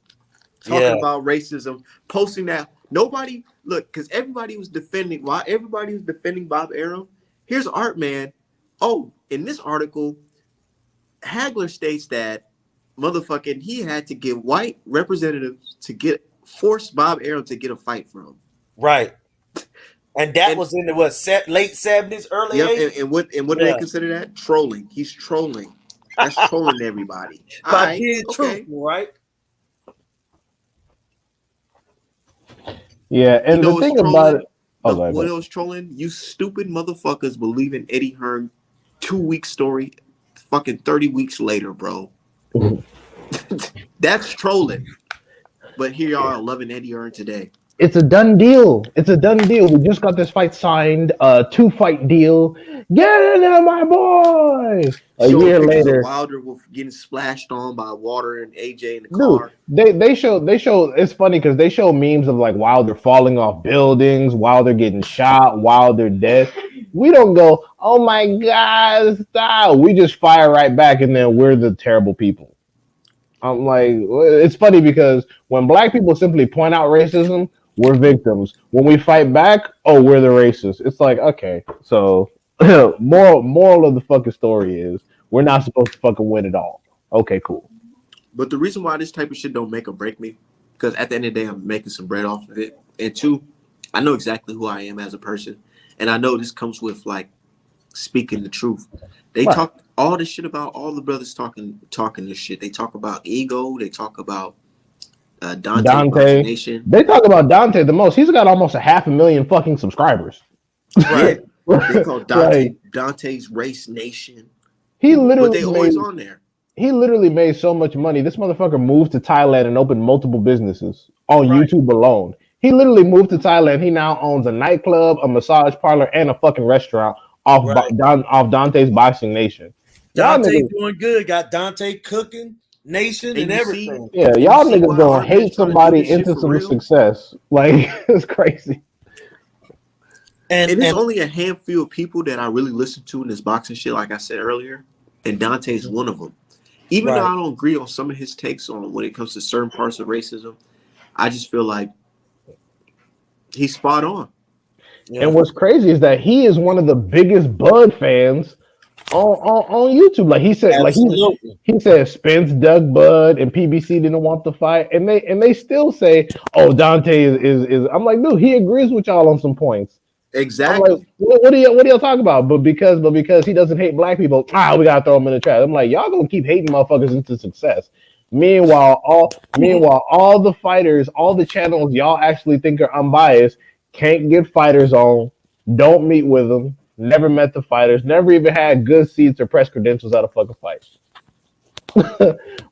Talking Yeah. about racism, posting that. Nobody look because everybody was defending. While everybody was defending Bob Arum, here's Artman. Oh, in this article, Hagler states that motherfucking he had to get white representatives to force Bob Arum to get a fight for him. Right. And that And was in the late 70s, early yep, 80s? and what do they Yeah. consider that? Trolling. He's trolling. That's trolling everybody. All By right, being okay. truthful, right? Yeah, You and know the what's thing about trolling? it. Oh, go What ahead. else trolling? You stupid motherfuckers believe in Eddie Hearn 2 week story, fucking 30 weeks later, bro. That's trolling. But here y'all are loving Eddie Hearn today. It's a done deal. It's a done deal. We just got this fight signed, 2 fight deal. Get in there, my boy. A Showing year pictures of later, Wilder with getting splashed on by Water and AJ in the dude, car. they show it's funny because they show memes of like Wilder falling off buildings, Wilder getting shot, Wilder dead. We don't go, oh my god, stop. We just fire right back, and then we're the terrible people. I'm like, it's funny because when black people simply point out racism, we're victims. When we fight back, oh, we're the racists. It's like, okay, so moral of the fucking story is we're not supposed to fucking win it all. Okay, cool. But the reason why this type of shit don't make or break me because at the end of the day, I'm making some bread off of it. And two, I know exactly who I am as a person, and I know this comes with like speaking the truth. They talk all this shit about all the brothers talking this shit. They talk about ego. They talk about Dante. Nation. They talk about Dante the most. He's got almost 500,000 fucking subscribers. Right. They call Dante Dante's Race Nation. He literally, but they always on there. He literally made so much money. This motherfucker moved to Thailand and opened multiple businesses on YouTube alone. He literally moved to Thailand. He now owns a nightclub, a massage parlor, and a fucking restaurant off Dante's Boxing Nation. Dante doing good. Got Dante cooking Nation and everything. Yeah, y'all niggas gonna hate somebody into some success. Like, it's crazy. And there's only a handful of people that I really listen to in this boxing shit, like I said earlier, and Dante's one of them. Even though I don't agree on some of his takes on when it comes to certain parts of racism, I just feel like he's spot on. Yeah. And what's crazy is that he is one of the biggest Bud fans on YouTube. Like he said, he said Spence dug Bud and PBC didn't want the fight, and they still say, "Oh, Dante is." I'm like, dude, he agrees with y'all on some points. Exactly. Like, what do y'all talk about? But because he doesn't hate black people, we gotta throw him in the trash. I'm like, y'all gonna keep hating motherfuckers into success. Meanwhile, all the fighters, all the channels y'all actually think are unbiased, can't get fighters on, don't meet with them, never met the fighters, never even had good seats or press credentials at a fucking fight.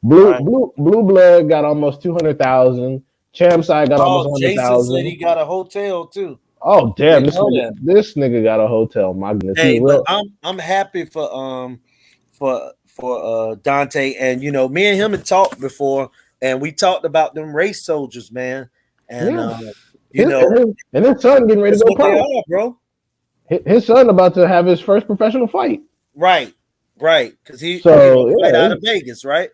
Blue Blood got almost 200,000. Champside got almost 100,000. Jason said he got a hotel too. Oh damn! This nigga got a hotel. My goodness. Hey, but I'm happy for Dante, and me and him had talked before, and we talked about them race soldiers, man. And and his son getting ready to go pro, bro. His son about to have his first professional fight. Right, because he fight out of Vegas, right?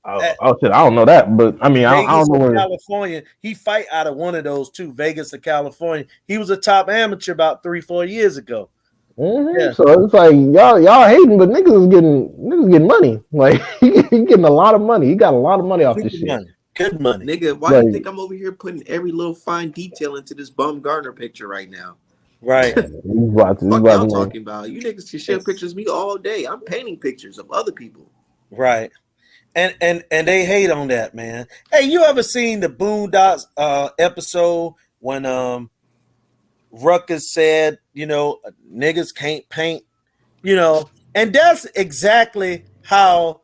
Shit, I don't know that, but I mean, I don't know. California, he fight out of one of those two, Vegas or California. He was a top amateur about 3-4 years ago. Mm-hmm. Yeah. So it's like y'all hating, but niggas is getting money. Like he getting a lot of money. He got a lot of money off this shit. Good money, nigga. Why do you think I'm over here putting every little fine detail into this Bum Gardner picture right now? Right. What y'all talking about? You niggas can share pictures of me all day. I'm painting pictures of other people. Right. And they hate on that, man. Hey, you ever seen the Boondocks episode when Ruckus said, niggas can't paint, and that's exactly how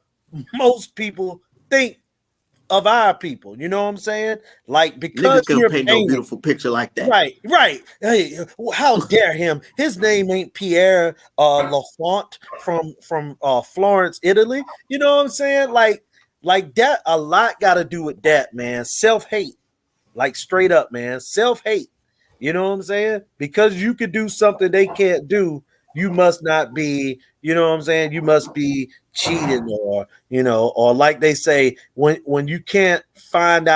most people think of our people. You know what I'm saying? Like, because niggas can paint no beautiful picture like that. Right. Hey, how dare him? His name ain't Pierre Lafont from Florence, Italy. You know what I'm saying? Like that, a lot got to do with that, man. Self-hate, like straight up, man. Self-hate. You know what I'm saying? Because you could do something they can't do, you must not be, you know what I'm saying? You must be cheating or like they say, when you can't find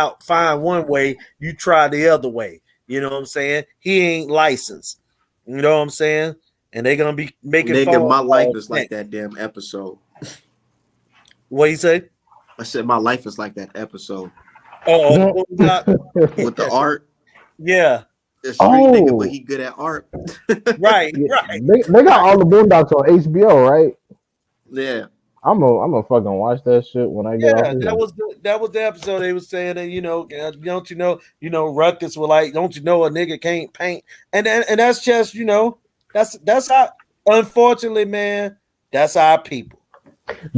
one way, you try the other way. You know what I'm saying? He ain't licensed. You know what I'm saying? And they're going to be making nigga, my life is like that damn episode. What you say? I said my life is like that episode. Oh, with the art. Yeah. The street nigga, but he good at art. Right. They got all the Boondocks on HBO, right? Yeah. I'm a fucking watch that shit when I get off. That was the episode they was saying that don't you know Ruckus were like, don't you know a nigga can't paint, and that's just that's how, unfortunately, man, that's our people.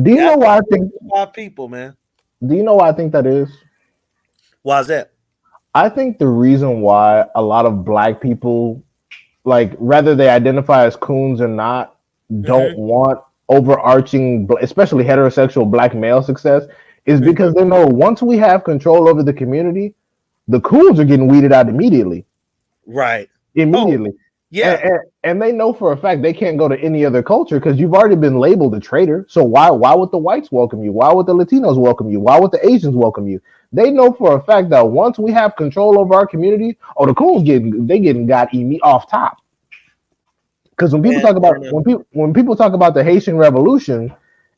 Do you know why I think our people, man? Do you know why I think that is? Why is that? I think the reason why a lot of black people, like, whether they identify as coons or not, don't want overarching, especially heterosexual black male success, is because they know once we have control over the community, the coons are getting weeded out immediately. Right. Immediately. Oh, yeah. And they know for a fact they can't go to any other culture because you've already been labeled a traitor. So why would the whites welcome you? Why would the Latinos welcome you? Why would the Asians welcome you? They know for a fact that once we have control over our community, the coons getting got off top. Because when people talk about the Haitian Revolution,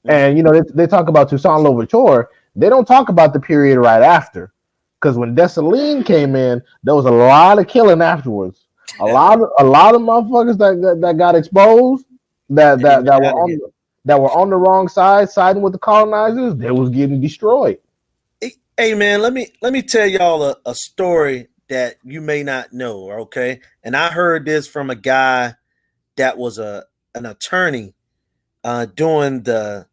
and they talk about Toussaint Louverture, they don't talk about the period right after. Because when Dessalines came in, there was a lot of killing afterwards. A lot of motherfuckers that got exposed that were on the wrong side, siding with the colonizers. They was getting destroyed. Hey man, let me tell y'all a story that you may not know. Okay, and I heard this from a guy that was an attorney doing the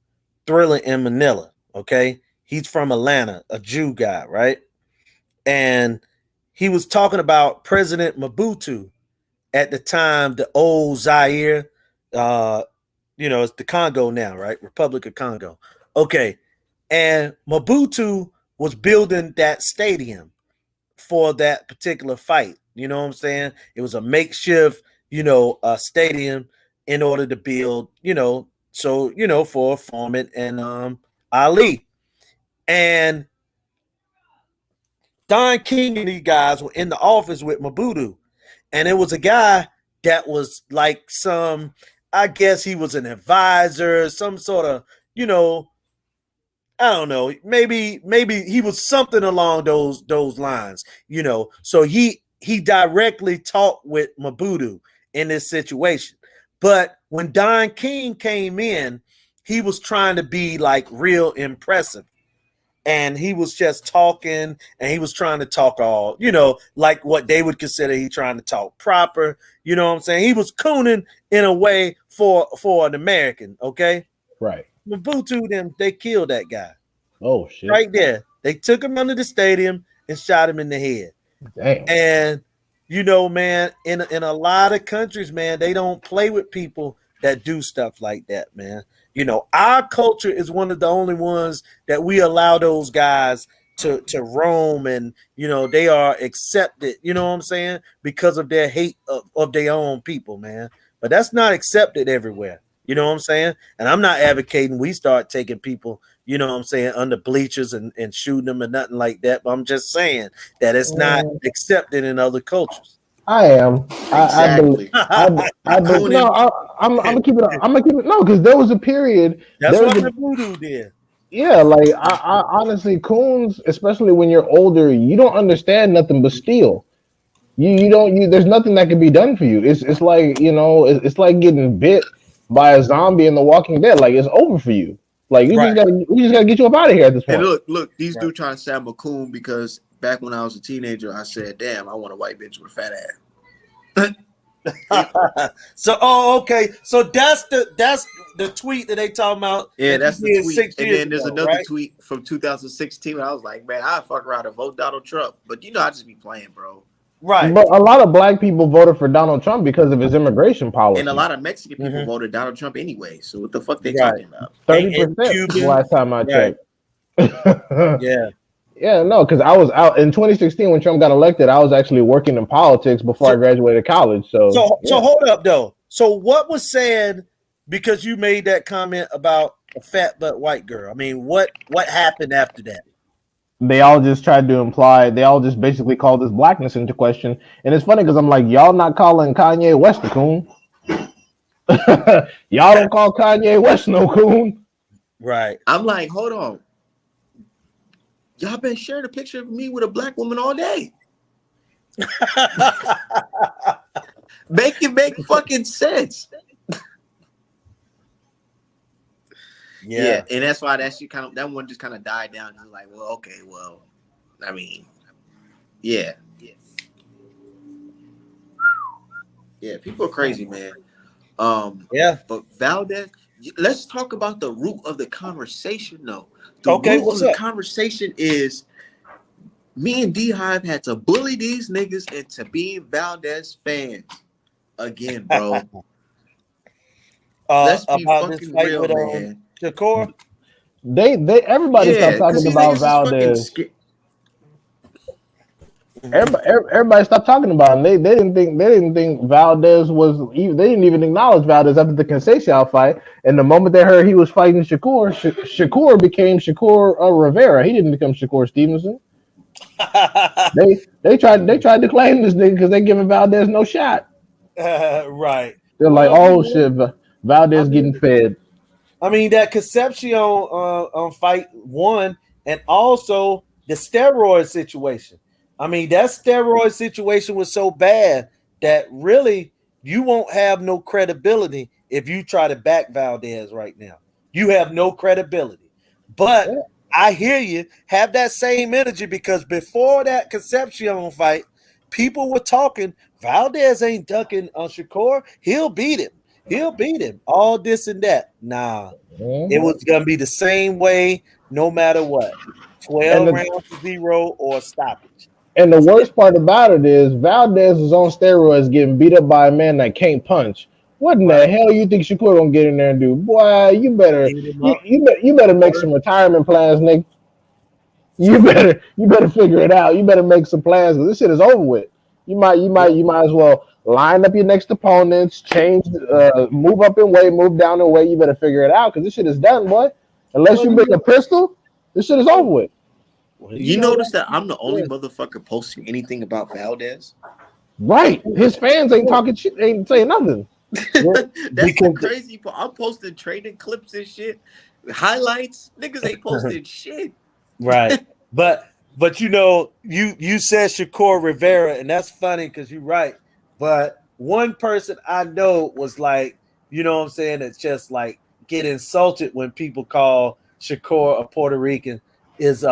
Thriller in Manila. Okay, he's from Atlanta, a Jew guy, right? And he was talking about President Mobutu at the time, the old Zaire, it's the Congo now, right? Republic of Congo. Okay, and Mobutu was building that stadium for that particular fight. You know what I'm saying? It was a makeshift, stadium in order to build, for Foreman and Ali. And Don King and these guys were in the office with Mobutu. And it was a guy that was like I guess he was an advisor, some sort of, I don't know, maybe he was something along those lines, So he directly talked with Mobutu in this situation. But when Don King came in, he was trying to be like real impressive. And he was just talking, and he was trying to talk all, like what they would consider he trying to talk proper. You know what I'm saying? He was cooning in a way for an American, okay? Right. Mobutu, they killed that guy. Oh shit! Right there, they took him under the stadium and shot him in the head. Damn. And man, in a lot of countries, man, they don't play with people that do stuff like that, man. Our culture is one of the only ones that we allow those guys to roam, and they are accepted. You know what I'm saying? Because of their hate of their own people, man. But that's not accepted everywhere. You know what I'm saying? And I'm not advocating we start taking people, under bleachers and shooting them and nothing like that. But I'm just saying that it's not accepted in other cultures. I am. Exactly. I believe. No, I'm gonna keep it. I'm gonna keep it. No, because there was a period. That's what the voodoo did. Yeah, like I honestly, coons, especially when you're older, you don't understand nothing but steal. You don't. There's nothing that can be done for you. It's like it's like getting bit by a zombie in The Walking Dead. Like it's over for you. Like we just gotta get you up out of here at this point. And look, these dudes trying to say I'm a coon because back when I was a teenager, I said, "Damn, I want a white bitch with a fat ass." So, okay. So that's the tweet that they talking about. Yeah, that's the tweet. And then there's another right? tweet from 2016. Where I was like, man, I'd fuck around and vote Donald Trump. But I just be playing, bro. Right. But a lot of black people voted for Donald Trump because of his immigration policy. And a lot of Mexican people voted Donald Trump anyway. So what the fuck they talking about? 30% last time I checked. Yeah. Yeah, no, because I was out in 2016 when Trump got elected. I was actually working in politics before I graduated college. So hold up though. So what was said because you made that comment about a fat butt white girl? I mean, what happened after that? They all just tried to imply. They all just basically called this blackness into question. And it's funny because I'm like, y'all not calling Kanye West a coon. Y'all don't call Kanye West no coon. Right. I'm like, hold on. Y'all been sharing a picture of me with a black woman all day. Make it make fucking sense. Yeah, and that's why that one just kind of died down. I'm like, well, okay, well, I mean, yeah, people are crazy, man. But Valdez, let's talk about the root of the conversation, though. The root of the conversation is me and D-Hive had to bully these niggas into being Valdez fans again, bro. Let's be fucking real, man. Shakur? Everybody stopped talking about Valdez. Everybody stopped talking about him. They didn't think Valdez was. They didn't even acknowledge Valdez after the Conceição fight. And the moment they heard he was fighting Shakur, Shakur became Shakur Rivera. He didn't become Shakur Stevenson. they tried to claim this nigga because they giving Valdez no shot. Right. They're like, oh shit, Valdez getting fed. I mean, that Concepcion fight won, and also the steroid situation. I mean, that steroid situation was so bad that really you won't have no credibility if you try to back Valdez right now. You have no credibility. But I hear you. Have that same energy because before that Concepcion fight, people were talking. Valdez ain't ducking on Shakur. He'll beat him. He'll beat him. All this and that. Nah, it was gonna be the same way, no matter what. And 12 rounds to 0 or stoppage. And the worst part about it is Valdez is on steroids getting beat up by a man that can't punch. What in the hell you think Shakur gonna get in there and do? Boy, you better you better make some retirement plans, Nick. You better figure it out. You better make some plans because this shit is over with. You might as well line up your next opponents, change, move up in weight, move down in weight. You better figure it out because this shit is done, boy. Unless you bring a pistol, this shit is over with. You notice that I'm the only motherfucker posting anything about Valdez? Right. His fans ain't talking shit, ain't saying nothing. That's the crazy part. I'm posting training clips and shit. Highlights. Niggas ain't posting shit. Right. But you know, you said Shakur Rivera, and that's funny because you're right. But one person I know was like, you know what I'm saying, it's just like get insulted when people call Shakur a Puerto Rican. Is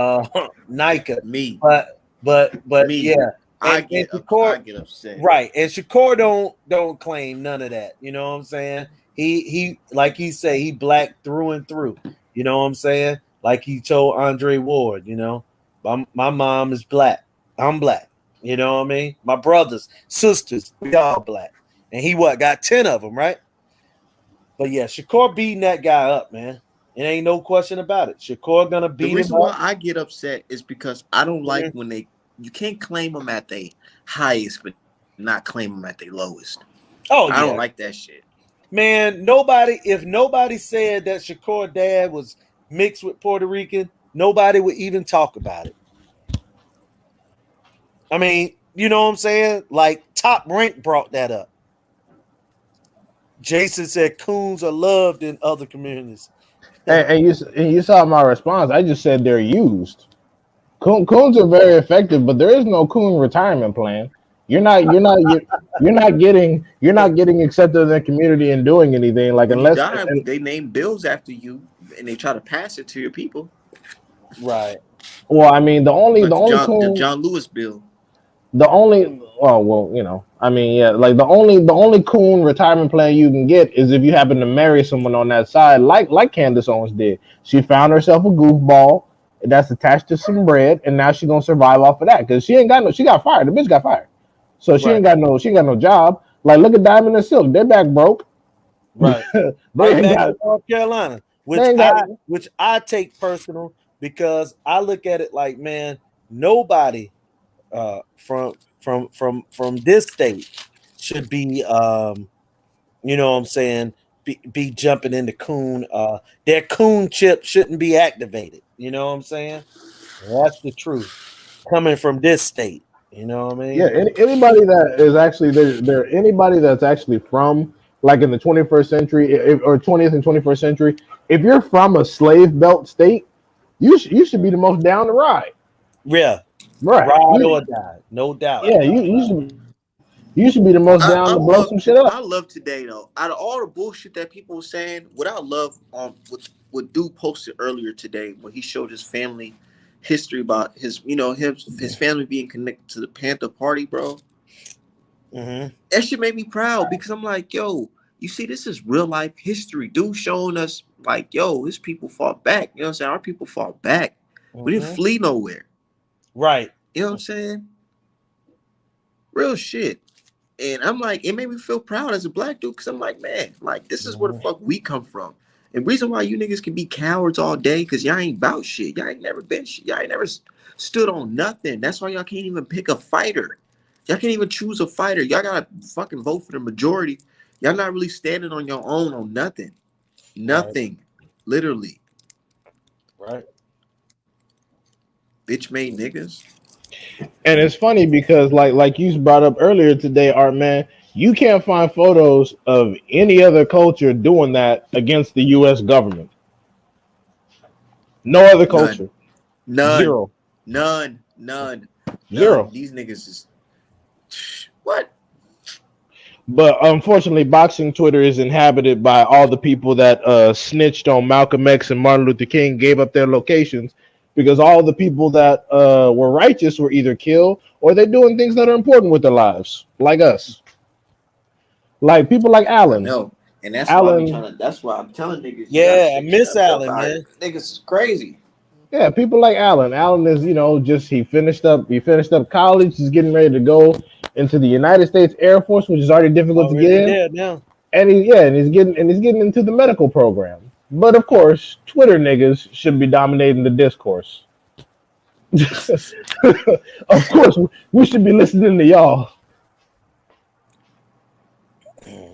Nika me, but me. Yeah, I get upset, right? And Shakur don't claim none of that. You know what I'm saying? He like he say he black through and through. You know what I'm saying? Like he told Andre Ward. You know, my mom is black. I'm black. You know what I mean? My brothers, sisters, we all black. And he got 10 of them, right? But yeah, Shakur beating that guy up, man. It ain't no question about it. Shakur gonna beat him up. The reason why I get upset is because I don't like when you can't claim them at their highest, but not claim them at their lowest. Oh, I don't like that shit. Man, if nobody said that Shakur dad was mixed with Puerto Rican, nobody would even talk about it. I mean, you know what I'm saying? Like Top Rank brought that up. Jason said coons are loved in other communities. And you saw my response. I just said they're used. Coons are very effective, but there is no coon retirement plan. You're not getting accepted in the community and doing anything like when unless you die, they name bills after you and they try to pass it to your people. Right. Well, I mean the only coon, the John Lewis bill. The only you know, I mean, yeah, like the only coon retirement plan you can get is if you happen to marry someone on that side, like Candace Owens did. She found herself a goofball that's attached to some bread, and now she's gonna survive off of that because she got fired. The bitch got fired, so she ain't got no job. Like look at Diamond and Silk, they're back broke. Right, they ain't got North Carolina, which I take personal because I look at it like, man, nobody from this state should be you know what I'm saying be jumping into coon their coon chip shouldn't be activated, you know what I'm saying? That's the truth coming from this state, you know what I mean? Yeah, anybody that is actually there anybody that's actually from like in the 21st century or 20th and 21st century, if you're from a slave belt state, you should be the most down to ride. Yeah. Right. Ride or die, no doubt. Yeah, you should be the most down to blow some shit up. I love today though. Out of all the bullshit that people were saying, what I love what Dude posted earlier today when he showed his family history about his family being connected to the Panther Party, bro. Mm-hmm. That shit made me proud because I'm like, yo, you see, this is real life history. Dude showing us like, yo, his people fought back. You know what I'm saying? Our people fought back. Mm-hmm. We didn't flee nowhere. Right. You know what I'm saying? Real shit. And I'm like, it made me feel proud as a black dude because I'm like, man, like this is where the fuck we come from. And reason why you niggas can be cowards all day because y'all ain't about shit. Y'all ain't never been shit. Y'all ain't never stood on nothing. That's why y'all can't even pick a fighter. Y'all can't even choose a fighter. Y'all gotta fucking vote for the majority. Y'all not really standing on your own on nothing. Nothing. Right. Literally. Right. Bitch made niggas. And it's funny because like you brought up earlier today, Art Man, you can't find photos of any other culture doing that against the US government. No other culture. None. Zero. None. Zero. These niggas is what? But unfortunately, boxing Twitter is inhabited by all the people that snitched on Malcolm X and Martin Luther King, gave up their locations because all the people that were righteous were either killed or they're doing things that are important with their lives, like us, like people like I Allen. know. And that's why I be Allen, trying to. That's why I'm telling niggas you gotta Yeah, I stay miss stepped up Allen, out man. here. Niggas is crazy. yeah, people like Allen. Allen is, just he finished up. He finished up college. He's getting ready to go into the United States Air Force, which is already difficult to get Already in. there now. And he's getting into the medical program. But of course, Twitter niggas should be dominating the discourse. Of course, we should be listening to y'all.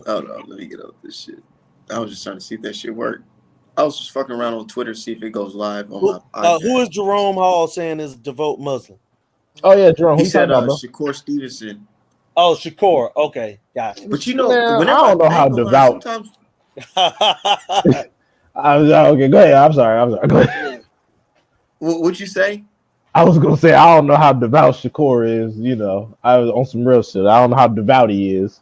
Hold on, let me get up this shit. I was just trying to see if that shit worked. I was just fucking around on Twitter, see if it goes live on my iPad. Who is Jerome Hall saying is a devout Muslim? Oh yeah, Jerome, who He you talking said about, bro? Shakur Stevenson. Oh, Shakur. Okay, gotcha. But Man, whenever I don't know I how ain't gonna lie, devout. sometimes Okay, go ahead. I'm sorry. Go ahead. what you say? I was gonna say I don't know how devout Shakur is. I was on some real shit. I don't know how devout he is.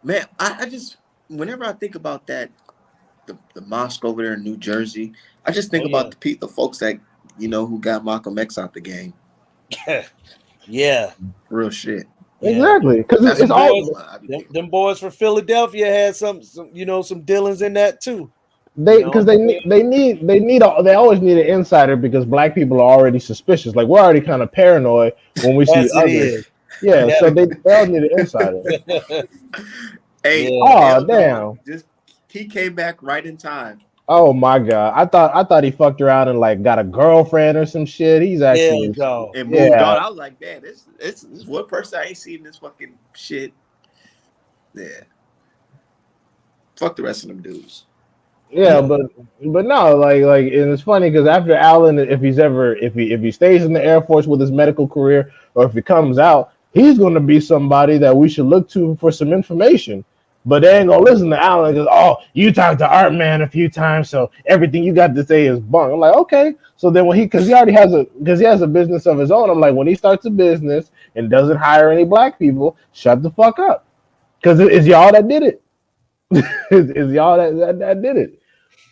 Man, I just whenever I think about that, the mosque over there in New Jersey, I just think about the folks that who got Malcolm X out the game. Yeah. Real shit. Exactly, because That's it's what all I be thinking. Them boys from Philadelphia had some some dealings in that too. they always need an insider because black people are already suspicious. Like we're already kind of paranoid when we see As it others. is. Yeah, so they all need an insider. Hey, Yeah. Oh L Dog, damn. he came back right in time. Oh my god. I thought he fucked around and like got a girlfriend or some shit. He's Yeah, actually dog. And moved yeah. on. I was like, man, this one person I ain't seen this fucking shit. Yeah. Fuck the rest of them dudes. Yeah, but no, and it's funny because after Allen, if he stays in the Air Force with his medical career, or if he comes out, he's going to be somebody that we should look to for some information. But they ain't gonna listen to Allen because you talked to Art Man a few times, so everything you got to say is bunk. I'm like, okay. So then because he has a business of his own, I'm like, when he starts a business and doesn't hire any black people, shut the fuck up, because it's y'all that did it. It's y'all that did it.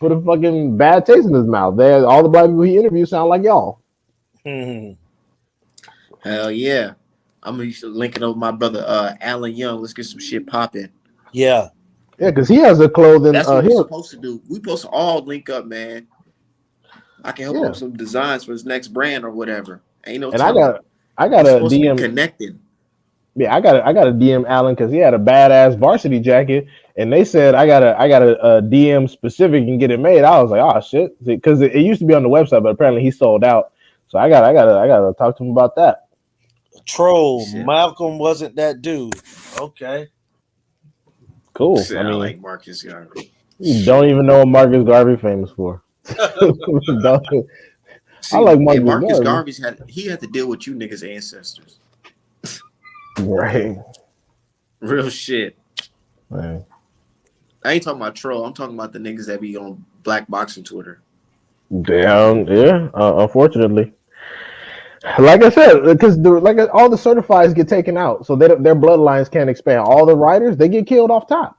Put a fucking bad taste in his mouth. All the black people he interviewed sound like y'all. Hell yeah. I'm gonna link it over my brother Alan Young. Let's get some shit popping. Yeah. Yeah, because he has a clothing. That's what we're supposed to do. We supposed to all link up, man. I can help him with some designs for his next brand or whatever. Ain't no and telling. I got a DM connected. Yeah, I got a DM Allen because he had a badass varsity jacket, and they said I got a DM specific and get it made. I was like, oh shit, because it used to be on the website, but apparently he sold out. So I gotta talk to him about that. Troll. Shit. Malcolm wasn't that dude. Okay. Cool. Shit, I like Marcus Garvey. You don't even know what Marcus Garvey famous for. See, I like Marcus Garvey. He had to deal with you niggas' ancestors. Right. Real shit. Right. I ain't talking about troll. I'm talking about the niggas that be on black boxing Twitter. Damn. Yeah. Unfortunately, like I said, because all the certifieds get taken out, so their bloodlines can't expand. All the writers they get killed off top.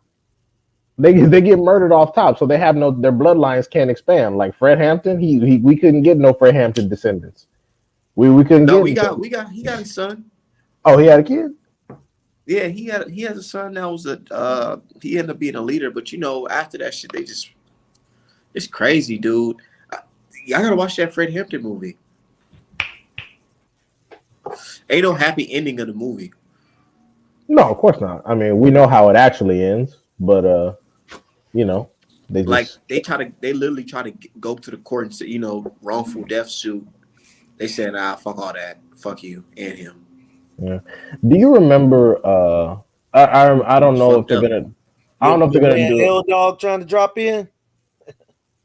They get murdered off top, so they have their bloodlines can't expand. Like Fred Hampton, we couldn't get no Fred Hampton descendants. We couldn't get. He got his son. Oh, he had a kid. Yeah, he has a son that was he ended up being a leader, but after that shit it's crazy, dude. I gotta watch that Fred Hampton movie. Ain't no happy ending of the movie. No, of course not. I mean, we know how it actually ends, but they just they literally try to go to the court and say, wrongful death suit. They said, fuck all that, fuck you and him. Yeah. Do you remember? I don't know if they're gonna. I don't know if they're gonna do L Dog trying to drop in.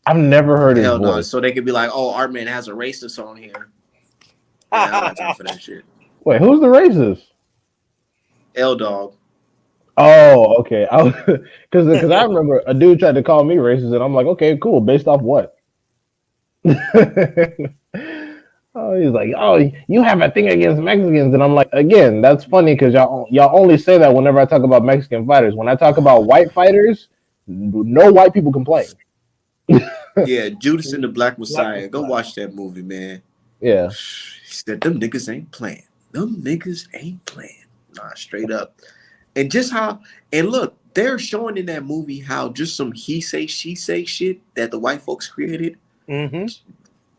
I've never heard his Hell no. voice. So they could be like, "Oh, our man has a racist on here." Yeah, I don't have time for that shit. Wait, who's the racist? L Dog. Oh, okay. Because I remember a dude tried to call me racist, and I'm like, okay, cool. Based off what? Oh, he's like, oh, you have a thing against Mexicans, and I'm like, again, that's funny because y'all only say that whenever I talk about Mexican fighters. When I talk about white fighters, no white people complain. Yeah, Judas and the Black Black Messiah. Go Messiah. watch that movie, man. Yeah, He said them niggas ain't playing. Them niggas ain't playing. Nah, straight up. And just how and look, they're showing in that movie how just some he say she say shit that the white folks created Mm-hmm.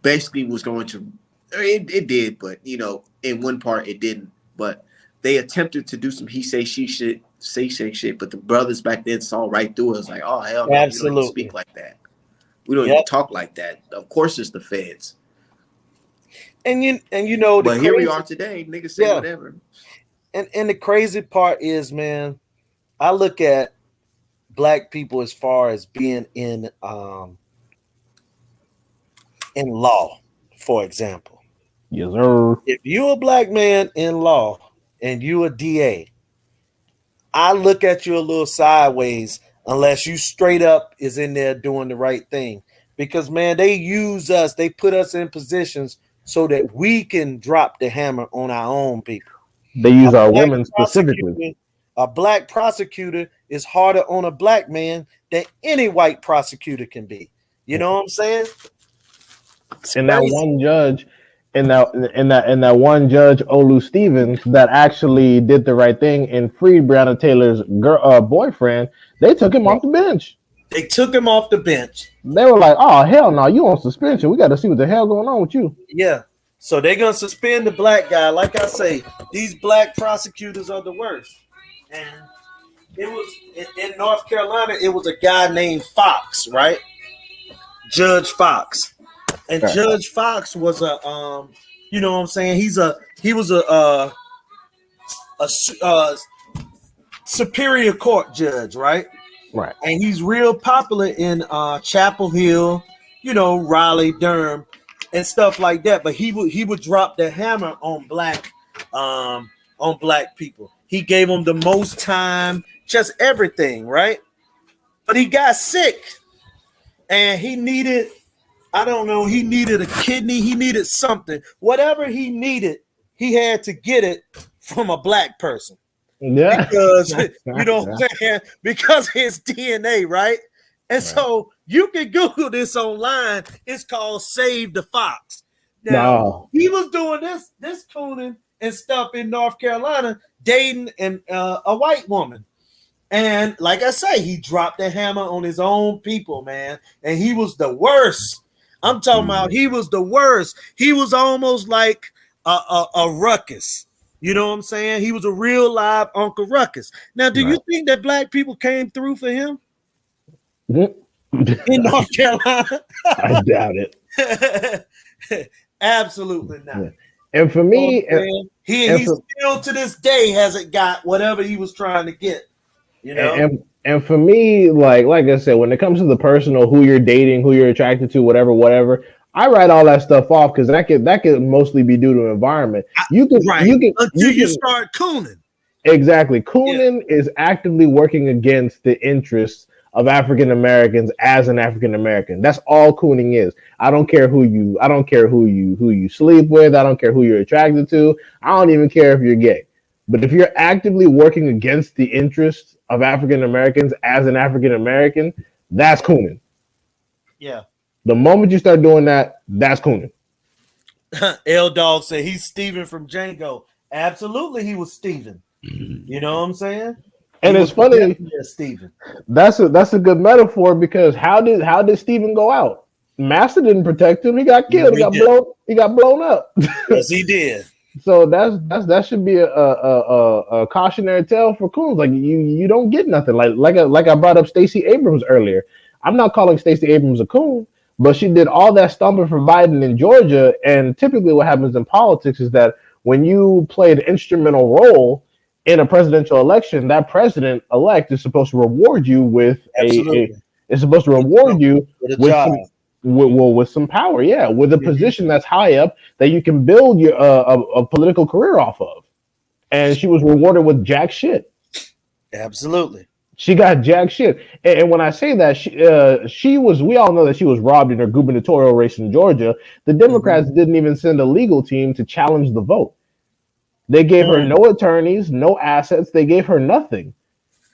basically was going to it did, but in one part it didn't. But they attempted to do some he say she shit, say shit, but the brothers back then saw right through it. It was like, oh hell no, we don't even Absolutely. speak like that. We don't even Yep. talk like that. Of course it's the feds. And you know the But here we crazy, are today. Niggas say yeah. whatever. And the crazy part is, man, I look at black people as far as being in law, for example. yes, sir. If you a black man in law and you a DA, I look at you a little sideways unless you straight up is in there doing the right thing. Because man, they use us, they put us in positions so that we can drop the hammer on our own people. They use our Black women specifically. a black prosecutor is harder on a black man than any white prosecutor can be. You know what I'm saying? It's And that crazy. one judge, and that one judge, Olu Stevens, that actually did the right thing and freed Breonna Taylor's boyfriend. They took him off the bench. They took him off the bench. They were like, "Oh hell no, you on suspension? We got to see what the hell going on with you." Yeah. So they're gonna suspend the black guy. Like I say, these black prosecutors are the worst. And it was in North Carolina, it was a guy named Fox, right? Judge Fox. And Right. Judge Fox was a you know what I'm saying? He was a superior court judge, right? Right. And he's real popular in Chapel Hill, Raleigh, Durham, and stuff like that. But he would drop the hammer on black people. He gave them the most time, just everything, right? But he got sick, and he needed, I don't know, he needed a kidney, he needed something, whatever he needed, he had to get it from a black person. Yeah. Because you know what I'm saying? Because his DNA, right? And so you can Google this online. It's called Save the Fox. Now No. he was doing this cooning and stuff in North Carolina, dating a white woman. And like I say, he dropped the hammer on his own people, man. And he was the worst. I'm talking about he was the worst. He was almost like a ruckus. You know what I'm saying? He was a real live Uncle Ruckus. Now, do you think that black people came through for him in North Carolina? I doubt it. Absolutely not. And for me, he still to this day hasn't got whatever he was trying to get. You know? And for me, like I said, when it comes to the personal, who you're dating, who you're attracted to, whatever, I write all that stuff off because that could mostly be due to environment. You can until you start cooning. Exactly. Cooning is actively working against the interests of African Americans as an African American. That's all cooning is. I don't care who you sleep with. I don't care who you're attracted to. I don't even care if you're gay. But if you're actively working against the interests of African Americans as an African American, that's cooning. Yeah. The moment you start doing that, that's cooning. L Dog said he's Steven from Django. Absolutely, he was Steven. You know what I'm saying? And it's funny. Steven. That's a good metaphor because how did Steven go out? Master didn't protect him. He got killed. He got blown up. Yes, he did. So that should be a cautionary tale for coons. Like you don't get nothing. Like I brought up Stacey Abrams earlier. I'm not calling Stacey Abrams a coon, but she did all that stumping for Biden in Georgia. And typically, what happens in politics is that when you play an instrumental role in a presidential election, that president elect is supposed to reward you with with some power, with a position that's high up that you can build your a political career off of. And she was rewarded with jack shit. Absolutely. She got jack shit. And when I say that, she was, we all know that she was robbed in her gubernatorial race in Georgia. The Democrats didn't even send a legal team to challenge the vote. They gave her no attorneys, no assets. They gave her nothing.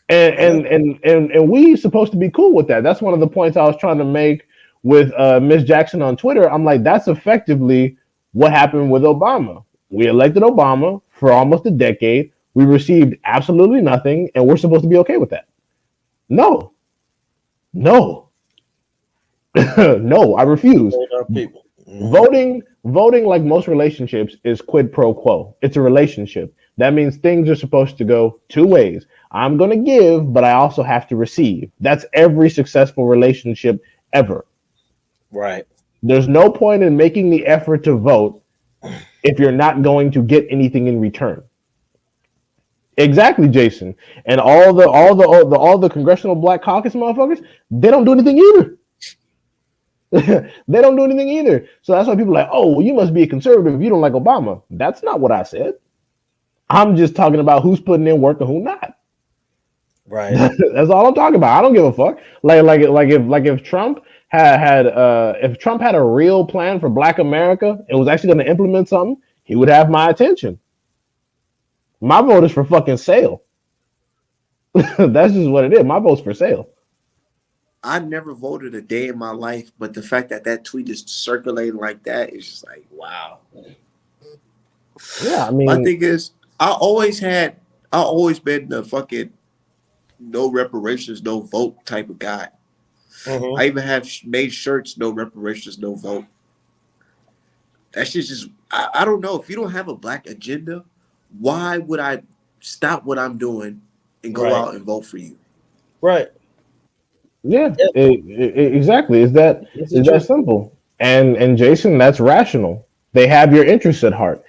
And we supposed to be cool with that. That's one of the points I was trying to make with Miss Jackson on Twitter. I'm like, that's effectively what happened with Obama. We elected Obama for almost a decade. We received absolutely nothing, and we're supposed to be okay with that. No, no, no. I refuse. Voting, like most relationships, is quid pro quo. It's a relationship. That means things are supposed to go two ways. I'm going to give, but I also have to receive. That's every successful relationship ever. Right. There's no point in making the effort to vote if you're not going to get anything in return. Exactly, Jason. And all the Congressional Black Caucus motherfuckers, they don't do anything either. They don't do anything either. So that's why people are like, oh, well, you must be a conservative if you don't like Obama. That's not what I said. I'm just talking about who's putting in work and who not. Right. That's all I'm talking about. I don't give a fuck. If Trump had a real plan for Black America and was actually going to implement something, he would have my attention. My vote is for fucking sale. That's just what it is. My vote's for sale. I never voted a day in my life, but the fact that that tweet is circulating like that is just like, wow. Yeah, I mean, my thing is, I always been the fucking no reparations, no vote type of guy. I even have made shirts, no reparations, no vote. That's just I don't know. If you don't have a Black agenda, why would I stop what I'm doing and go out and vote for you? Right. Yeah, exactly. Is that simple? And Jason, that's rational. They have your interests at heart.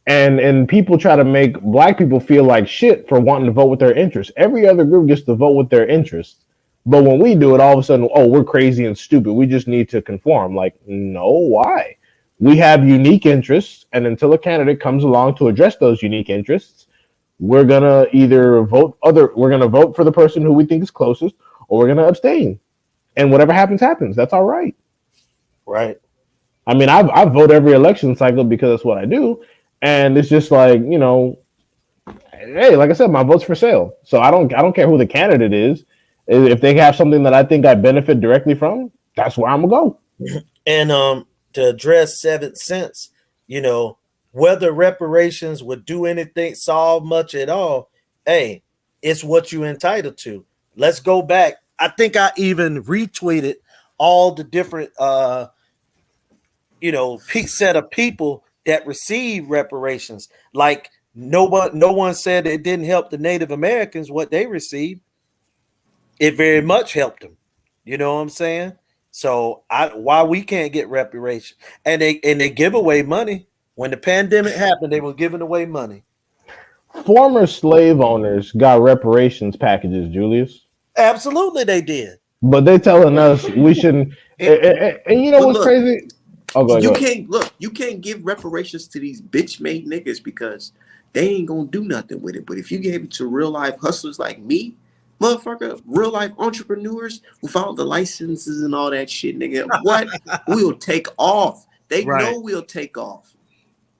And people try to make Black people feel like shit for wanting to vote with their interests. Every other group gets to vote with their interests. But when we do it, all of a sudden, oh, we're crazy and stupid. We just need to conform. Like, no, why? We have unique interests, and until a candidate comes along to address those unique interests, we're gonna either vote for the person who we think is closest, or we're gonna abstain. And whatever happens, happens. That's all right. Right. I mean, I vote every election cycle because that's what I do. And it's just like, you know, hey, like I said, my vote's for sale. So I don't care who the candidate is. If they have something that I think I benefit directly from, that's where I'm gonna go. And to address 7th Sense, you know, whether reparations would do anything, solve much at all, hey, it's what you're entitled to. Let's go back. I think I even retweeted all the different set of people that receive reparations. Like no one said it didn't help the Native Americans what they received. It very much helped them. You know what I'm saying? So why we can't get reparations? And they give away money. When the pandemic happened, they were giving away money. Former slave owners got reparations packages, Julius. Absolutely, they did. But they telling us we shouldn't. And you know what's crazy? Oh, you can't give reparations to these bitch made niggas because they ain't gonna do nothing with it. But if you gave it to real life hustlers like me, motherfucker, real life entrepreneurs without the licenses and all that shit, nigga, what? We'll take off. They know we'll take off.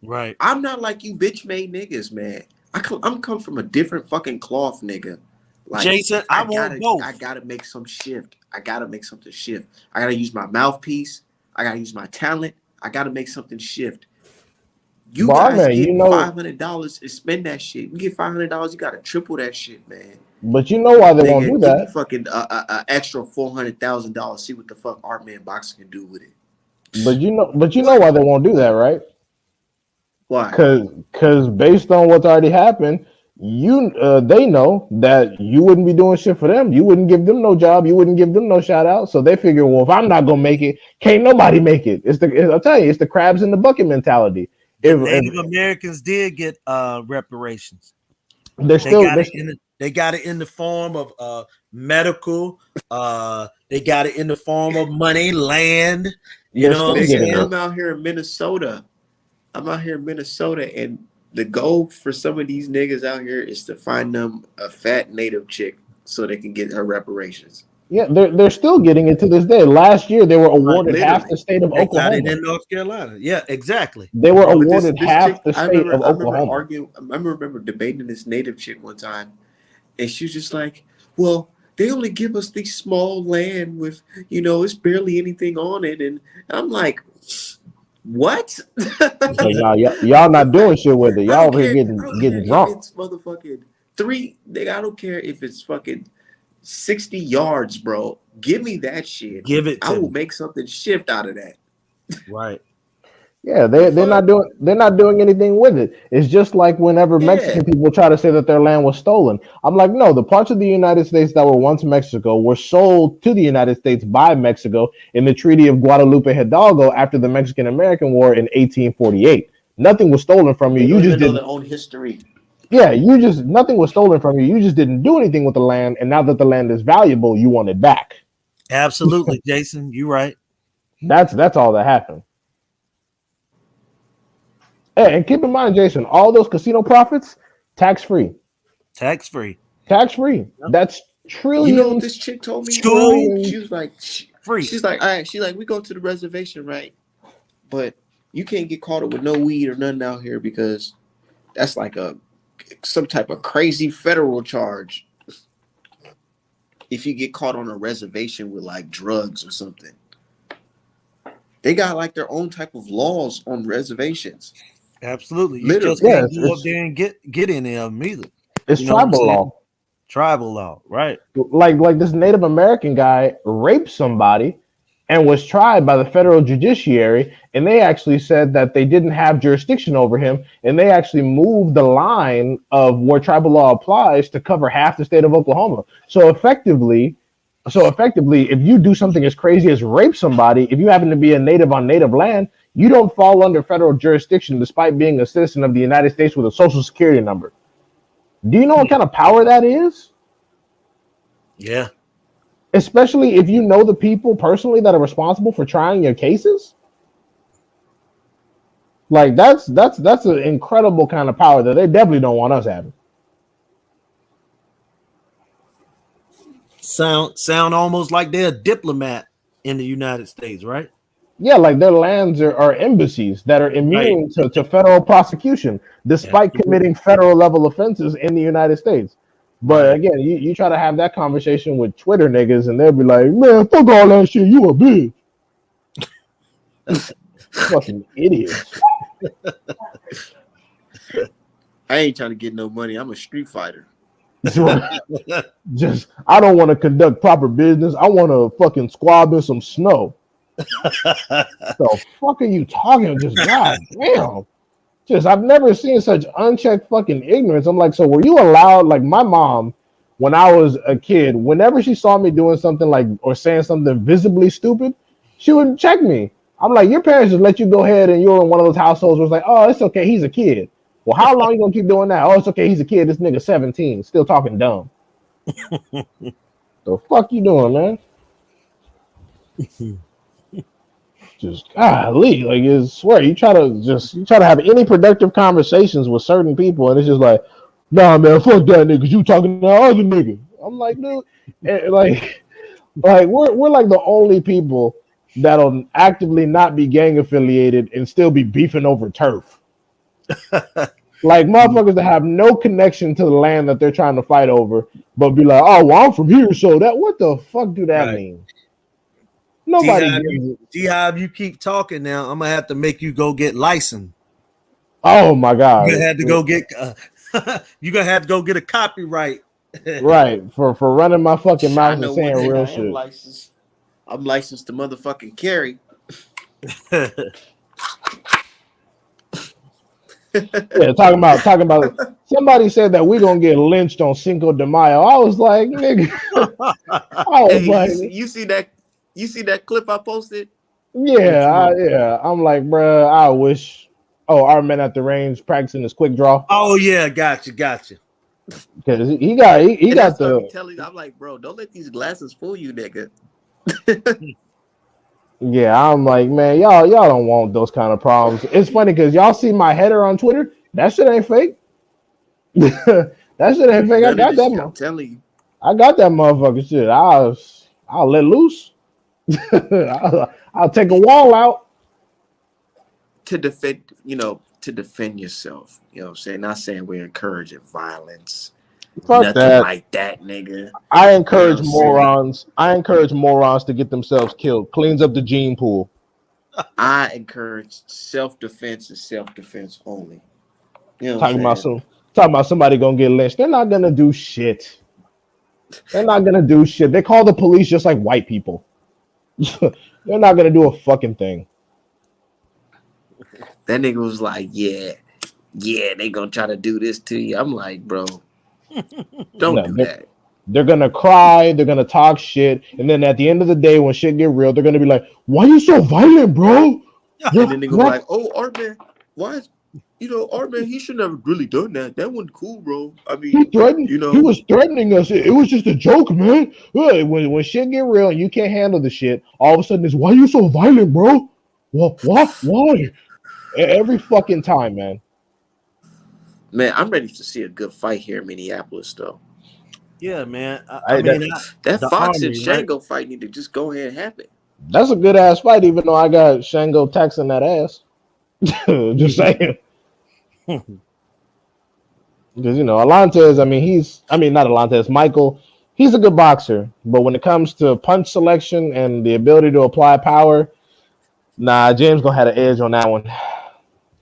Right. I'm not like you bitch made niggas, man. I'm come from a different fucking cloth, nigga. Like, Jason, I gotta make some shift. I gotta make something shift. I gotta use my mouthpiece. I gotta use my talent. I gotta make something shift. You guys get $500 and spend that shit. You get $500, you gotta triple that shit, man. But you know why they won't do that? Give me fucking extra $400,000. See what the fuck Artman Boxing can do with it. But you know why they won't do that, right? Why? Because based on what's already happened, they know that you wouldn't be doing shit for them. You wouldn't give them no job. You wouldn't give them no shout out. So they figure, well, if I'm not gonna make it, can't nobody make it. I'll tell you, it's the crabs in the bucket mentality. Native Americans did get reparations. They got it in the form of medical. They got it in the form of money, land. You know what I'm saying? I'm out here in Minnesota, and the goal for some of these niggas out here is to find them a fat Native chick so they can get her reparations. Yeah, they're still getting it to this day. Last year, they were awarded half Literally. the state of They got it Oklahoma. in North Carolina. Yeah, exactly. They were But this awarded this half chick, the state of I remember Oklahoma. arguing. I remember debating this native chick one time, and she was just like, "Well, they only give us these small land with, it's barely anything on it," and I'm like, "What?" So y'all The not doing fact, shit with it. I Y'all don't over here care. I don't care getting if drunk. it's motherfucking three. Nigga, I don't care if it's fucking 60 yards, bro. Give me that shit. Give it I to will me. make something shift out of that. Right. Yeah, The they're fuck? not doing anything with it. It's just like whenever Yeah. Mexican people try to say that their land was stolen. I'm like, no, the parts of the United States that were once Mexico were sold to the United States by Mexico in the Treaty of Guadalupe Hidalgo after the Mexican American War in 1848. Nothing was stolen from you. They You don't just even know didn't. their own history. Yeah, nothing was stolen from you. You just didn't do anything with the land, and now that the land is valuable, you want it back. Absolutely, Jason. You're right. That's all that happened. Hey, and keep in mind, Jason, all those casino profits, tax free. Tax free. Tax free. Yep. That's You know what trillions, this chick told me? School She was like, free. she's like, all right, she's like, we go to the reservation, right? But you can't get caught up with no weed or nothing out here because that's like some type of crazy federal charge. If you get caught on a reservation with like drugs or something, they got like their own type of laws on reservations. Absolutely. You Literally. just can't Yes, go up there and get any of them either. it's You know what I'm tribal saying? law. Tribal law, right? Like this Native American guy raped somebody and was tried by the federal judiciary, and they actually said that they didn't have jurisdiction over him, and they actually moved the line of where tribal law applies to cover half the state of Oklahoma. So effectively, if you do something as crazy as rape somebody, if you happen to be a native on native land, you don't fall under federal jurisdiction despite being a citizen of the United States with a social security number. Do you know what kind of power that is? Yeah. Especially if you know the people personally that are responsible for trying your cases. Like that's an incredible kind of power that they definitely don't want us having. Sound almost like they're a diplomat in the United States, right? Yeah, like their lands are embassies that are immune to federal prosecution despite committing federal level offenses in the United States. But again, you try to have that conversation with Twitter niggas and they'll be like, man, fuck all that shit, you a bitch. Fucking idiots. I ain't trying to get no money. I'm a street fighter. Just I don't want to conduct proper business. I want to fucking squab in some snow. The fuck are you talking? Just goddamn. Just I've never seen such unchecked fucking ignorance. I'm like, so were you allowed? Like my mom, when I was a kid, whenever she saw me doing something like or saying something visibly stupid, she would check me. I'm like, your parents just let you go ahead and you're in one of those households where it's like, oh, it's okay, he's a kid. Well, how long you gonna keep doing that? Oh, it's okay, he's a kid. This nigga 17, still talking dumb. The fuck you doing, man? Just golly, like I swear, you try to have any productive conversations with certain people, and it's just like, nah, man, fuck that nigga. You talking to that other nigga? I'm like, dude, and like we're like the only people that'll actively not be gang affiliated and still be beefing over turf. Like motherfuckers that have no connection to the land that they're trying to fight over, but be like, oh, well, I'm from here, so that what the fuck do that mean? Nobody gives it. How you keep talking now, I'm gonna have to make you go get licensed. Oh my god! You're gonna have to go get. You're gonna have to go get a copyright. Right for running my fucking mouth and saying real I shit. am licensed. I'm licensed to motherfucking carry. Yeah, talking about. Somebody said that we're gonna get lynched on Cinco de Mayo. I was like, nigga. I was Hey, like, you see that? You see that clip I posted? yeah. I'm like, bruh, I wish. Oh, our men at the range practicing his quick draw. Oh yeah, gotcha. Because he got the. Telling, I'm like, bro, don't let these glasses fool you, nigga. Yeah, I'm like, man, y'all don't want those kind of problems. It's funny because y'all see my header on Twitter. That shit ain't fake. That shit ain't fake. I got that. I'm telling you. I got that motherfucker shit. I'll let loose. I'll take a wall out. To defend yourself. You know what I'm saying? Not saying we're encouraging violence. Fuck Nothing that. like that, nigga. I You know what encourage I'm saying? morons. I encourage morons to get themselves killed. Cleans up the gene pool. I encourage self-defense and self-defense only. You know what I'm Talking about saying? some talking about somebody gonna get lynched. They're not gonna do shit. They're not gonna do shit. They call the police just like white people. They're not gonna do a fucking thing. That nigga was like, yeah, they gonna try to do this to you. I'm like, bro, don't No, do that. they're gonna cry, they're gonna talk shit, and then at the end of the day, when shit get real, they're gonna be like, "Why you so violent, bro? And You're then they gonna be black." like, oh, Artman, why is Artman, he should never really done that. That wasn't cool, bro. I He mean, threatened. you He know, was threatening us. It was just a joke, man. When shit get real and you can't handle the shit, all of a sudden it's why you so violent, bro? What? Why? Every fucking time, man. man, I'm ready to see a good fight here in Minneapolis, though. Yeah, man. I I mean, that, That the Fox and army, right? Shango fight need to just go ahead and happen. that's a good ass fight, even though I got Shango taxing that ass. Just saying. Because Alantez, I mean not Alantez, Michael, he's a good boxer, but when it comes to punch selection and the ability to apply power, nah, James gonna have an edge on that one.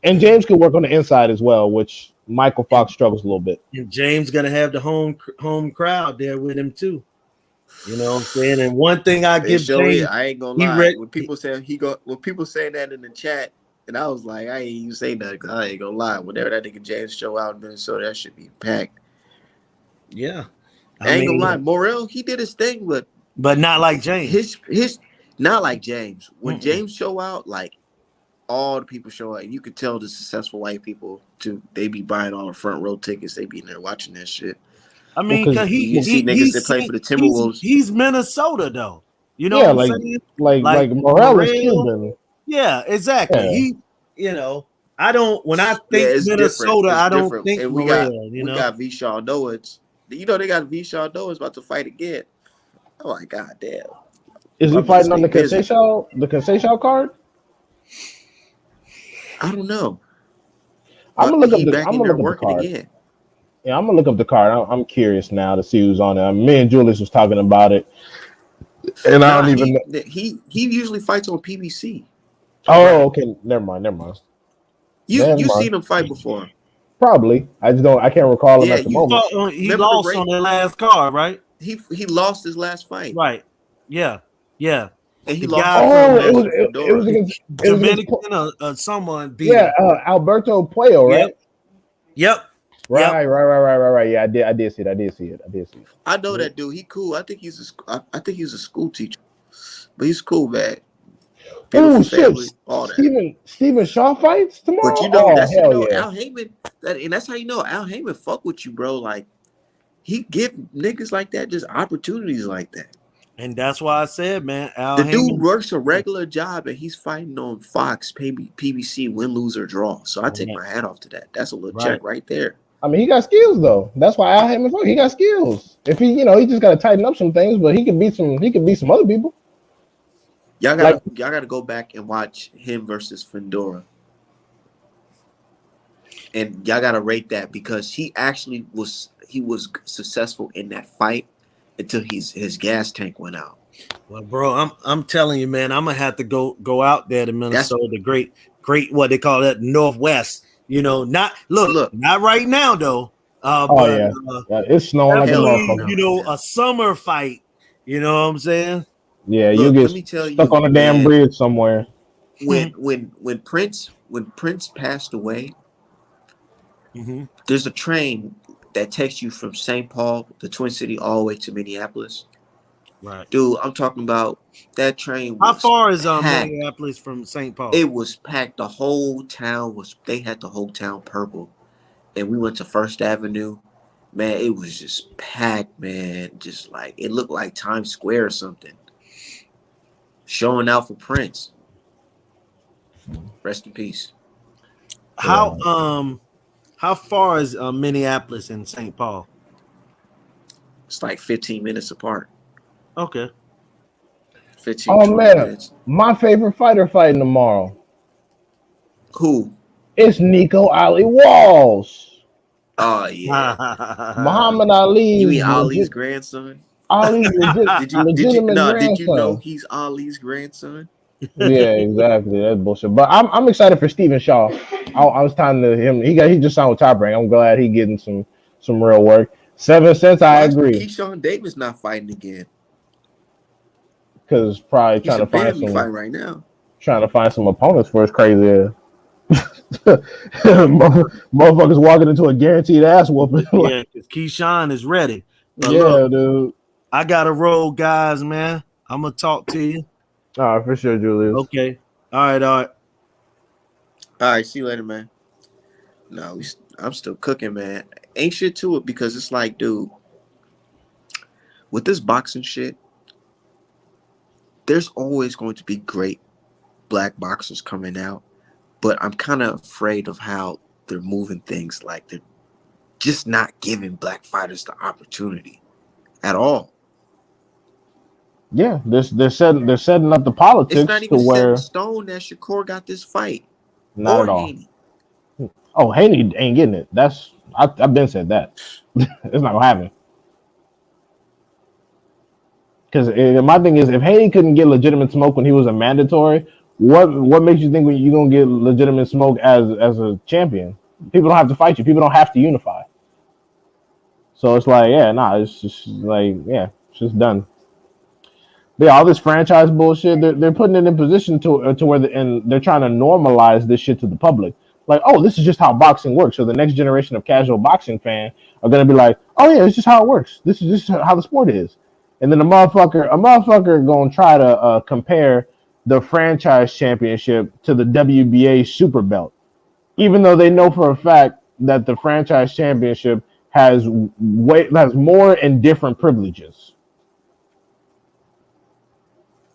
And James could work on the inside as well, which Michael And, Fox struggles a little bit. and James gonna have the home crowd there with him too. You know what I'm saying? And one thing I It give sure is. James, I ain't gonna he lie. read. When people say when people saying that in the chat, and I was like, I ain't even say nothing because I ain't gonna lie. Whenever that nigga James show out in Minnesota, that should be packed. Yeah, I I ain't gonna lie. mean, Morel, he did his thing, but but not like James. his not like James. When Mm-mm. James show out, like all the people show out, you could tell the successful white people too. They be buying all the front row tickets. They be in there watching that shit. I Well, mean, because cause You see niggas that play for the Timberwolves. he's Minnesota though. You know yeah, what I'm like saying? like Like like Morel is Morel. Cuban. Yeah, exactly. Yeah, You know, I don't. When I Yeah, think it's different. Minnesota, It's I don't different. think And Morel. You we know. got Vishal Noah. They got Vishal Noah about to fight again. I'm like, God damn. is he My boy fighting on stay the busy. Conceição card? I don't know. I'm But gonna look up he the back I'm in gonna there look up the working card. again. Yeah, I'm gonna look up the card. I'm curious now to see who's on it. Me and Julius was talking about it, and I Nah, don't even know. he usually fights on PBC. Oh, Right. okay. Never mind. Never mind. You Never you mind. seen him fight before. Probably. I just don't. I can't recall him Yeah, at the He you moment. fought on, he remember the lost on rape? the last card, right? He lost his last fight. Right. Yeah. Yeah. And he The lost guy to from Oh, Anderson it was Fedora. against Dominican or someone beat yeah, him. Alberto Puello, Yep. right? Yep. Yep. Right. Yeah, I did see it. I did see it. I know Yeah. that dude. He cool. I think he's a school teacher. But he's cool, man. Oh Beautiful shit, family, all that. Stephen Shaw fights But tomorrow. Oh hell yeah. Al Heyman, and that's how you know Al Heyman fuck with you, bro. Like he give niggas like that just opportunities like that. And that's why I said, man, Al The dude Heyman. works a regular job and he's fighting on Fox, PBC, win, lose, or draw. So I take Right. my hat off to that. That's a little Right. check right there. I mean, he got skills though. That's why Al Heyman he got skills. If he just got to tighten up some things, but he can beat some. He can beat some other people. Like, Y'all gotta go back and watch him versus Fedora. And y'all gotta rate that because he was successful in that fight until his gas tank went out. Well, bro, I'm telling you, man, I'm gonna have to go out there to That's Minnesota, the great what they call that Northwest. You know, look, not right now though. oh But yeah, yeah, it's snowing like a hell definitely, yeah, motherfucker. not you right know, now. a summer fight. You know what I'm saying? Yeah, you Look, get let me tell stuck on you, a damn man. bridge somewhere. When Prince passed away, Mm-hmm. there's a train that takes you from St. Paul, the Twin City, all the way to Minneapolis. Right. Dude, I'm talking about that train How was far is packed. Minneapolis from St. Paul? It was packed. The whole town they had the whole town purple. And we went to First Avenue. Man, it was just packed, man. Just like it looked like Times Square or something. Showing out for Prince. Rest in peace. How how far is Minneapolis and St. Paul? It's like 15 minutes apart. Okay. 15, Oh 20 man, minutes. my favorite fighter fighting tomorrow. Who? It's Nico Ali Walls. Oh yeah. Muhammad You mean Ali's Ali's legit. grandson? Ali's Did you legitimate you know grandson. he's Ali's grandson? Yeah, exactly. That's bullshit. But I'm excited for Stephen Shaw. I was talking to him. He just signed with Top Rank. I'm glad he getting some real work. 7 cents. I Why is agree Keyshawn Davis not fighting again? because probably He should barely be fighting right now. trying to find some opponents for his crazy ass. Motherfuckers walking into a guaranteed ass whooping. Yeah, because Keyshawn is ready. But look, Yeah, dude. I got to roll, guys, man. I'm going to talk to you. All right, for sure, Julius. Okay. All right. All right, see you later, man. No, I'm still cooking, man. Ain't shit to it because it's like, dude, with this boxing shit, there's always going to be great black boxers coming out, but I'm kind of afraid of how they're moving things. Like they're just not giving black fighters the opportunity at all. Yeah, they're setting up the It's politics not to even set in where stone that Shakur got this fight not or at all. Haney. Oh, Haney ain't getting it. I've been said that. It's not gonna happen. Because my thing is, if Haney couldn't get legitimate smoke when he was a mandatory, what makes you think you're gonna get legitimate smoke as a champion? People don't have to fight you. People don't have to unify. So it's like, yeah, nah, it's just like, yeah, it's just done. But yeah, all this franchise bullshit, they're putting it in position to where and they're trying to normalize this shit to the public. Like, oh, this is just how boxing works. So the next generation of casual boxing fan are gonna be like, oh yeah, it's just how it works. This is just how the sport is. And then a motherfucker gonna try to compare the franchise championship to the WBA super belt, even though they know for a fact that the franchise championship has more and different privileges.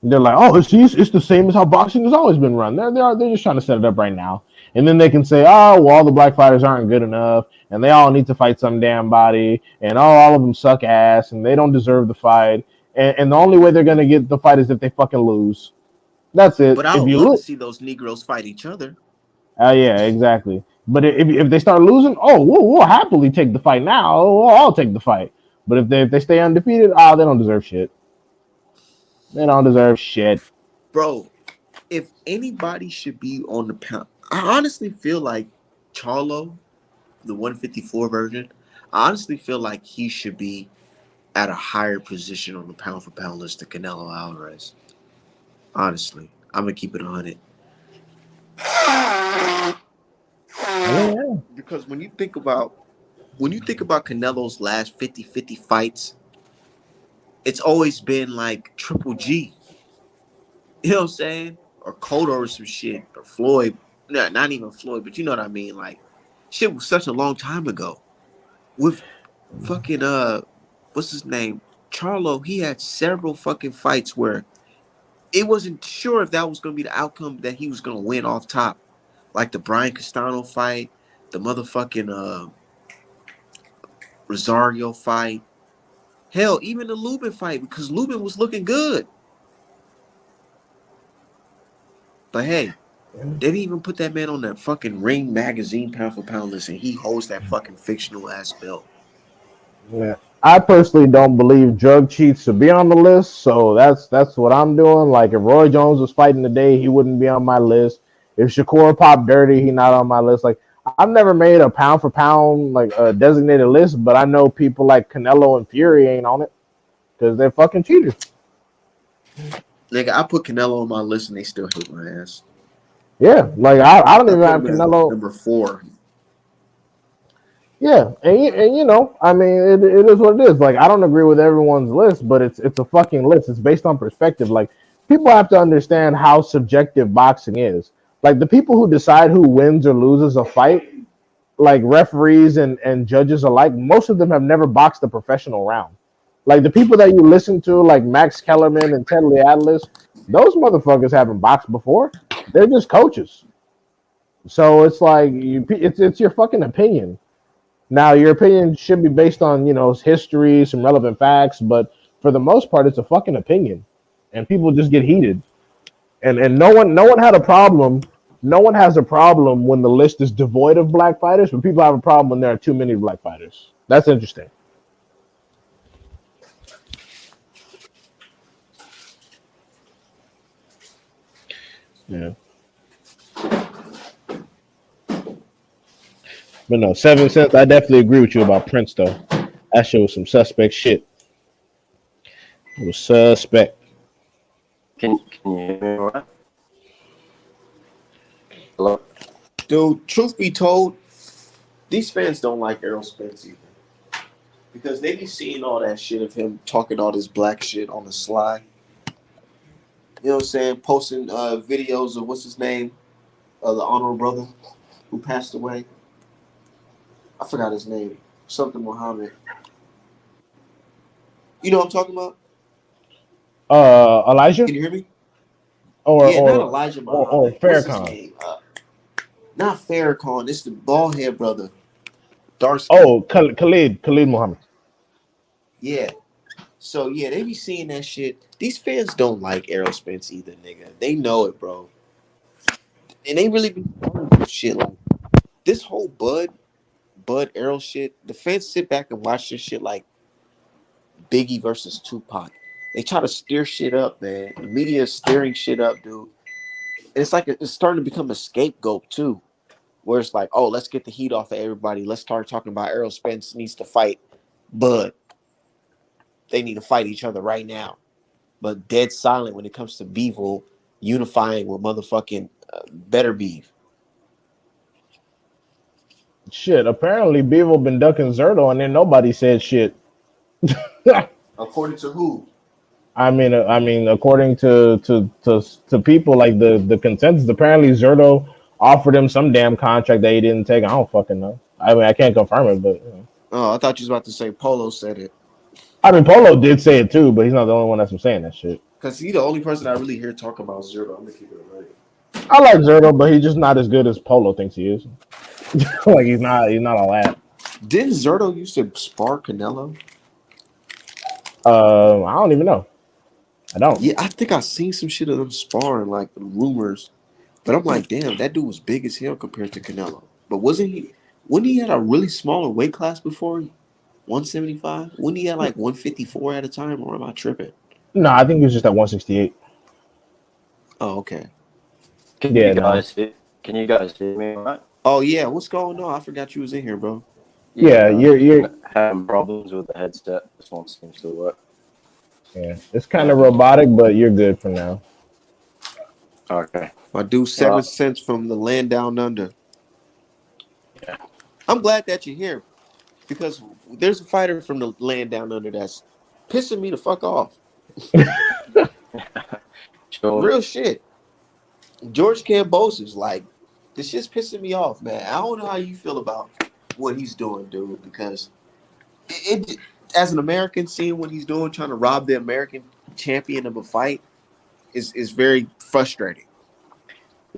They're like, oh, it's the same as how boxing has always been run. They're just trying to set it up right now, and then they can say, oh, well, all the black fighters aren't good enough, and they all need to fight some damn body, and all of them suck ass, and they don't deserve the fight, and the only way they're gonna get the fight is if they fucking lose. That's it. But I If would you love to lose, see those Negroes fight each other. yeah, exactly. But if they start losing, oh, we'll happily take the fight now. Oh, I'll take the fight. But if they stay undefeated, they don't deserve shit. They don't deserve shit. Bro, if anybody should be on the pound, I honestly feel like Charlo, the 154 version, I honestly feel like he should be at a higher position on the pound for pound list than Canelo Alvarez. Honestly, I'm gonna keep it 100. Because when you think about Canelo's last 50-50 fights, it's always been like Triple G. You know what I'm saying? Or Cotto or some shit. Or Floyd. No, not even Floyd, but you know what I mean. Like, shit was such a long time ago. With fucking what's his name? Charlo, he had several fucking fights where it wasn't sure if that was gonna be the outcome that he was gonna win off top. Like the Brian Castano fight, the motherfucking Rosario fight. Hell, even the Lubin fight, because Lubin was looking good. But hey, they didn't even put that man on that fucking Ring magazine pound for pound list, and he holds that fucking fictional ass belt. Yeah. I personally don't believe drug cheats should be on the list, so that's what I'm doing. Like if Roy Jones was fighting today, he wouldn't be on my list. If Shakur popped dirty, he not on my list. Like I've never made a pound for pound like a designated list, but I know people like Canelo and Fury ain't on it because they're fucking cheaters. Nigga, I put Canelo on my list, and they still hate my ass. Yeah, like I don't I even put have him at Canelo. number 4. Yeah, and you know, I mean, it is what it is. Like, I don't agree with everyone's list, but it's a fucking list. It's based on perspective. Like, people have to understand how subjective boxing is. Like, the people who decide who wins or loses a fight, like referees and judges alike, most of them have never boxed a professional round. Like, the people that you listen to, like Max Kellerman and Ted Lee Atlas, those motherfuckers haven't boxed before. They're just coaches. So it's like it's your fucking opinion. Now, your opinion should be based on, history, some relevant facts, but for the most part, it's a fucking opinion, and people just get heated. And no one had a problem. No one has a problem when the list is devoid of black fighters, but people have a problem when there are too many black fighters. That's interesting. Yeah. But no, 7 cents. I definitely agree with you about Prince though. That shit was some suspect shit. It was suspect. Can you hear me all right? Hello? Dude, truth be told, these fans don't like Errol Spence either. Because they be seeing all that shit of him talking all this black shit on the sly. You know what I'm saying? Posting videos of what's his name? The honorable brother who passed away. I forgot his name. Something Muhammad. You know what I'm talking about? Elijah? Can you hear me? Or yeah, not Elijah Muhammad. or What's his Farrakhan. name? Not Farrakhan. It's the bald head brother. Darcy. Oh, Khalid Muhammad. Yeah. So yeah, they be seeing that shit. These fans don't like Errol Spence either, nigga. They know it, bro. And they really be shit like this whole Bud Errol shit. The fans sit back and watch this shit like Biggie versus Tupac. They try to steer shit up, man. The media is steering shit up, dude. And it's like it's starting to become a scapegoat too, where it's like, oh, let's get the heat off of everybody. Let's start talking about Errol Spence needs to fight Bud. They need to fight each other right now. But dead silent when it comes to Beevil unifying with motherfucking Better Beef. Shit, apparently Beaver been ducking Zerto, and then nobody said shit. According to who? I mean, according to people, like the consensus, apparently Zerto offered him some damn contract that he didn't take. I don't fucking know. I mean, I can't confirm it, but. Oh, I thought you was about to say Polo said it. I mean, Polo did say it too, but he's not the only one that's been saying that shit. Because he's the only person I really hear talk about Zerto. I'm gonna keep it right. I like Zerto, but he's just not as good as Polo thinks he is. Like he's not all that. Didn't Zerto used to spar Canelo? I don't even know. I don't. Yeah, I think I seen some shit of them sparring, like rumors. But I'm like, damn, that dude was big as hell compared to Canelo. But wasn't he at a really smaller weight class before? 175? When he had like 154 at a time, or am I tripping? No, I think he was just at 168. Oh, okay. Can you guys hear me all right? Oh yeah, what's going on? I forgot you was in here, bro. Yeah, you're having problems with the headset. This one seems to work. Yeah, it's kind of robotic, but you're good for now. Okay. My dude, 7 cents from the land down under. Yeah. I'm glad that you're here because there's a fighter from the land down under that's pissing me the fuck off. Sure. Real shit. George Kambosos, like, this shit's pissing me off, man. I don't know how you feel about what he's doing, dude, because it as an American, seeing what he's doing, trying to rob the American champion of a fight is very frustrating.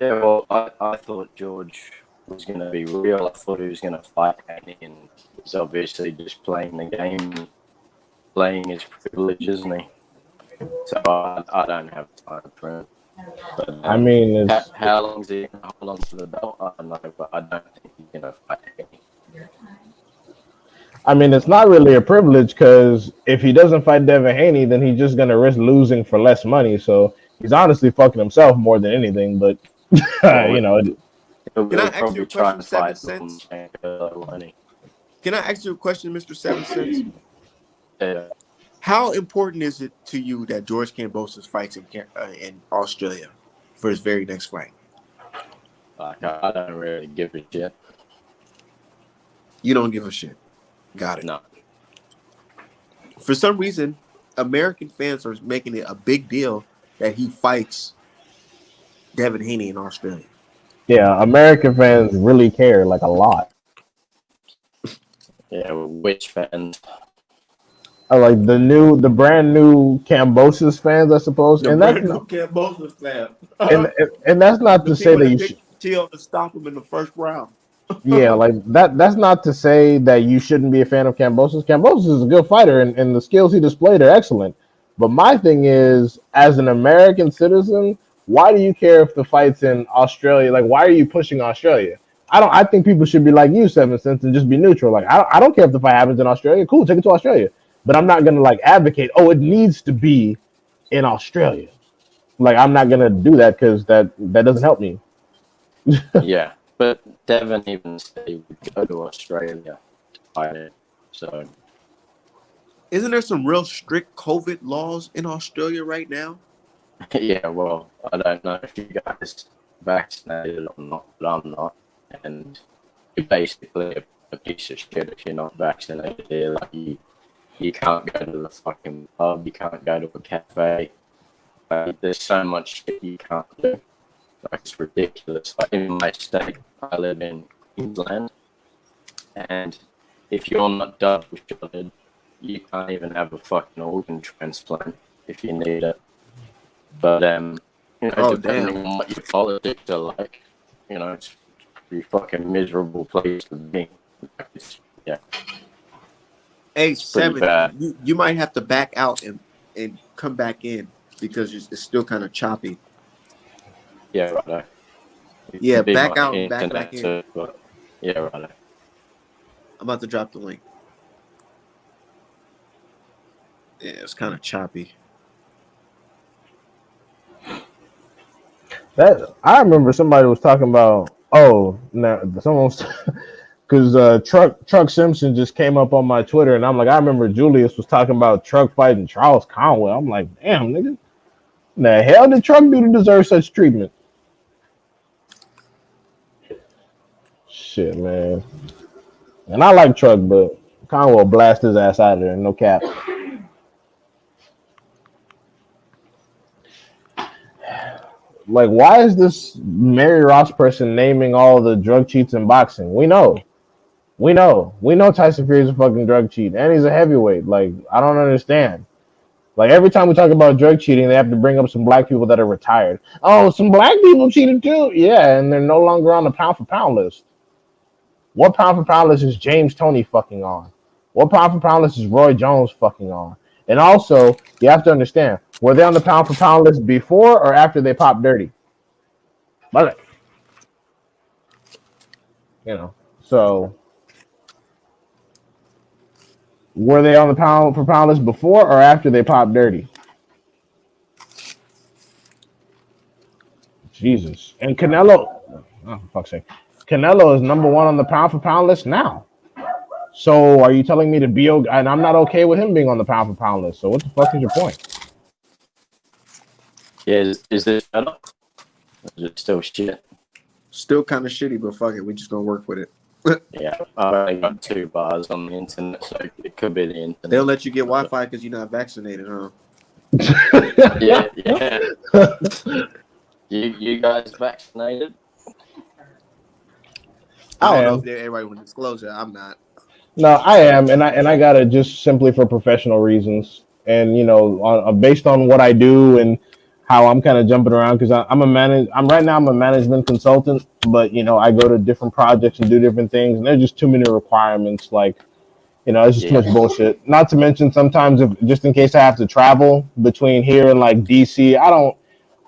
Yeah, well, I thought George was going to be real. I thought he was going to fight Haney, and he's obviously just playing the game, playing his privilege, isn't he? So I don't have time for him. But, I mean, how long is he going to hold on to the belt? I don't know, but I don't think he's going to fight Haney. I mean, it's not really a privilege because if he doesn't fight Devin Haney, then he's just gonna risk losing for less money. So he's honestly fucking himself more than anything. But you know, Can I ask you a question, 7 cents? Can I ask you a question, Mr. 7 cents? Yeah. How important is it to you that George Kambosos fights in Australia for his very next fight? Like, I don't really give a shit. You don't give a shit. Got it. No. For some reason, American fans are making it a big deal that he fights Devin Haney in Australia. Yeah, American fans really care, like a lot. Yeah, which fans? I like the brand new Kambosos fans, I suppose. The And brand that's new not, Kambosos fan. and that's not to say that you should. Chill to stop him in the first round. Yeah, like that's not to say that you shouldn't be a fan of Kambosos. Kambosos is a good fighter, and the skills he displayed are excellent. But my thing is, as an American citizen, why do you care if the fight's in Australia? Like, why are you pushing Australia? I don't. I think people should be like you, 7 cents, and just be neutral. Like, I don't care if the fight happens in Australia. Cool, take it to Australia. But I'm not gonna like advocate. Oh, it needs to be in Australia. Like, I'm not gonna do that because that doesn't help me. Yeah, but Devin even said he would go to Australia to fight it. So Isn't there some real strict COVID laws in Australia right now? yeah, well, I don't know if you guys vaccinated or not, but I'm not, and you're basically a piece of shit if you're not vaccinated here. Like you can't go to the fucking pub, you can't go to a cafe. There's so much shit you can't do. Like, it's ridiculous. Like, in my state, I live in Queensland, and if you're not double shotted, you can't even have a fucking organ transplant if you need it. But depending on what your politics are like, it's a pretty fucking miserable place to be. Yeah. Hey, It's pretty 7, bad. you might have to back out and come back in because it's still kind of choppy. Yeah, right. Yeah, back out and back in. Too, but yeah, right. I'm about to drop the link. Yeah, it's kind of choppy. That I remember somebody was talking about. Oh, now someone was because Truck Simpson just came up on my Twitter, and I'm like, I remember Julius was talking about Truck fighting Charles Conway. I'm like, damn, nigga, the hell did Truck do to deserve such treatment? Shit, man. And I like Truck, but Conway will blast his ass out of there, no cap. Like, why is this Mary Ross person naming all the drug cheats in boxing? We know Tyson Fury's a fucking drug cheat, and he's a heavyweight. Like, I don't understand. Like, every time we talk about drug cheating, they have to bring up some black people that are retired. Oh, some black people cheated too? Yeah, and they're no longer on the pound for pound list. What pound for pound list is James Toney fucking on? What pound for pound list is Roy Jones fucking on? And also, you have to understand, were they on the pound for pound list before or after they popped dirty? But, so were they on the pound for pound list before or after they popped dirty? Jesus. And Canelo, oh, for fuck's sake, Canelo is number one on the pound for pound list now. So are you telling me to be okay? And I'm not okay with him being on the pound for pound list. So what the fuck is your point? Yeah, is this better? Is it still shit? Still kind of shitty, but fuck it, we just gonna work with it. Yeah, I've only got 2 bars on the internet, so it could be the internet. They'll let you get Wi-Fi because you're not vaccinated, huh? Yeah. You guys vaccinated? I don't know if everybody would disclose it. I'm not. No, I am, and I got it just simply for professional reasons, and based on what I do and how I'm kind of jumping around because I'm right now I'm a management consultant, but I go to different projects and do different things, and there's just too many requirements. Like, it's just too much bullshit. Not to mention sometimes just in case I have to travel between here and like DC,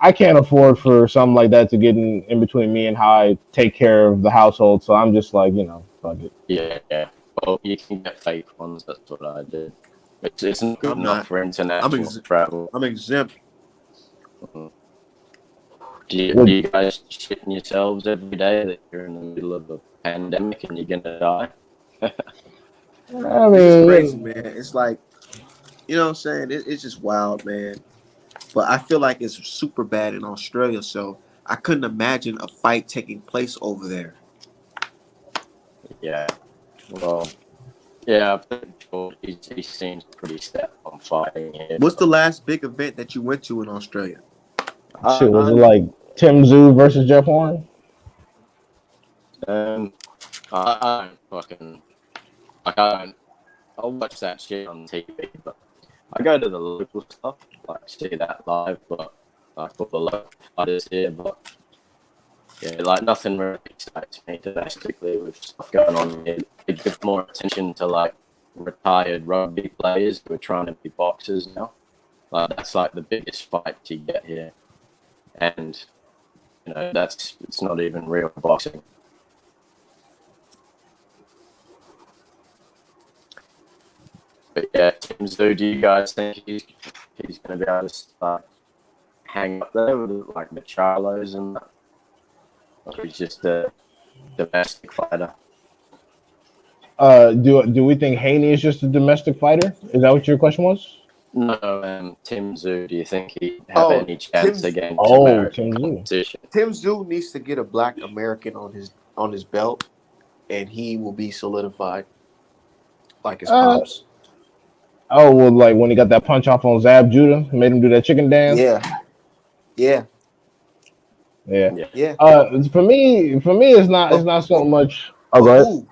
I can't afford for something like that to get in between me and how I take care of the household. So I'm just like, fuck it. Yeah. Well, you can get fake ones. That's what I did. It's not good enough for international travel. I'm exempt. Mm-hmm. Do you guys shitting yourselves every day that you're in the middle of a pandemic and you're gonna die? I mean, it's crazy, man. It's like, you know what I'm saying? It's just wild, man. But I feel like it's super bad in Australia, so I couldn't imagine a fight taking place over there. Yeah. Well, yeah, I'm pretty sure he seems pretty set on fighting here. What's the last big event that you went to in Australia? Shit, was it like Tim Tszyu versus Jeff Horn? I don't fucking I'll watch that shit on TV, but I go to the local stuff, like see that live, but for the local fighters here, but Yeah, like nothing really excites me domestically with stuff going on here. They give more attention to like retired rugby players who are trying to be boxers now. Like that's like the biggest fight you get here, and it's not even real boxing. But yeah, Tim Zoo, do you guys think he's going to be able to hang up there with like the Charlos and that? Or he's just a domestic fighter? Do we think Haney is just a domestic fighter? Is that what your question was? No, Tim Zoo, do you think he'd have any chance against Tim American Zoo. competition? Tim Zoo needs to get a black American on his belt, and he will be solidified, like his pops. Oh well, like when he got that punch off on Zab Judah, made him do that chicken dance. Yeah. For me, it's not so much. Oh, go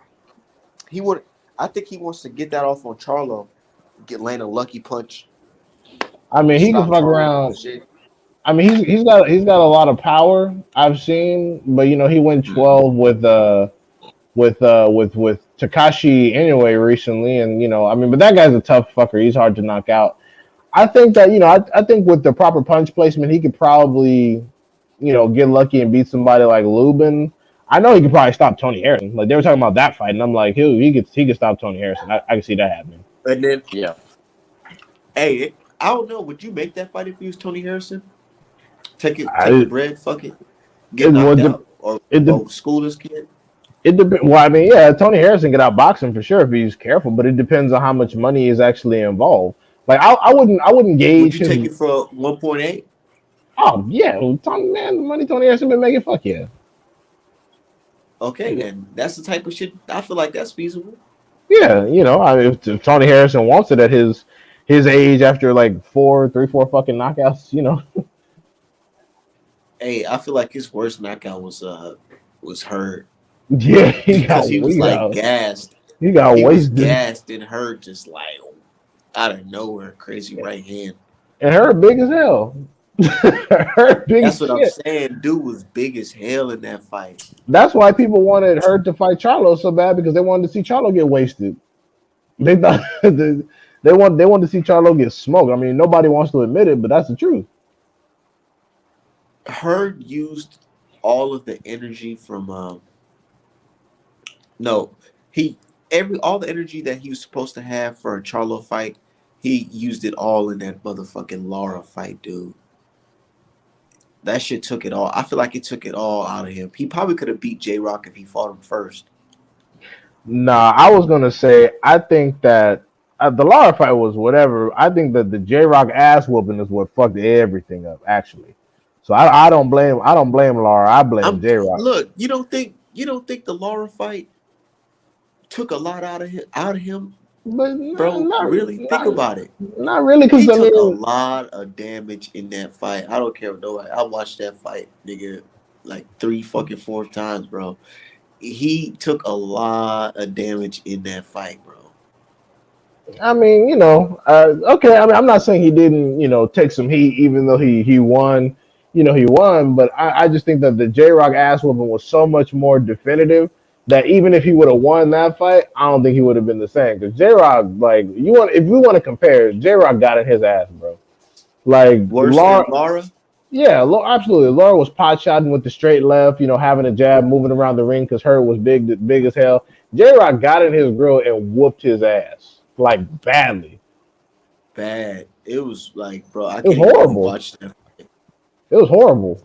ahead. I think he wants to get that off on Charlo, land a lucky punch. I mean, he can fuck around. I mean, he's got a lot of power I've seen, but he went 12 with Takashi anyway recently, and I mean, but that guy's a tough fucker. He's hard to knock out. I think that I think with the proper punch placement, he could probably get lucky and beat somebody like Lubin. I know he could probably stop Tony Harrison. Like they were talking about that fight, and I'm like, he could stop Tony Harrison. I can see that happening. And then yeah, hey, I don't know. Would you make that fight if you was Tony Harrison? Take the bread, fuck it, get knocked out, or school this kid. It depends. Well, I mean, yeah, Tony Harrison could outbox him for sure if he's careful, but it depends on how much money is actually involved. Like I wouldn't gauge. Would you take it for 1.8? Oh yeah, the money Tony Harrison been making, fuck yeah. Okay, then that's the type of shit I feel like that's feasible. Yeah, if Tony Harrison wants it at his age after like 3, 4 fucking knockouts, Hey, I feel like his worst knockout was Hurd. Yeah, he was gassed. He got wasted. Gassed and Hurd just like out of nowhere, crazy right hand. And Hurd big as hell. That's what I'm saying. Dude was big as hell in that fight. That's why people wanted Hurd to fight Charlo so bad, because they wanted to see Charlo get wasted. They thought they wanted to see Charlo get smoked. I mean, nobody wants to admit it, but that's the truth. Hurd used all of the energy from all the energy that he was supposed to have for a Charlo fight. He used it all in that motherfucking Lara fight, dude. That shit took it all. I feel like it took it all out of him. He probably could have beat J-Rock if he fought him first. Nah, I was gonna say I think that the Lara fight was whatever. I think that the J-Rock ass whooping is what fucked everything up, actually. So I don't blame Lara. I blame J-Rock. Look, you don't think the Lara fight took a lot out of him? But think about it. Not really, because he took a lot of damage in that fight. I don't care what nobody. I watched that fight, nigga, like 3 fucking 4 times, bro. He took a lot of damage in that fight, bro. I mean, okay. I mean, I'm not saying he didn't, take some heat, even though he won. He won, but I just think that the J-Rock ass whooping was so much more definitive that even if he would have won that fight, I don't think he would have been the same. Because J-Rock, like, if we want to compare, J-Rock got in his ass, bro. Like worse than Lara? Yeah, absolutely. Lara was pot shotting with the straight left, having a jab, moving around the ring because Hurd was big as hell. J-Rock got in his grill and whooped his ass, like, badly. Bad. It was like, bro, it was horrible. Watch that fight. It was horrible.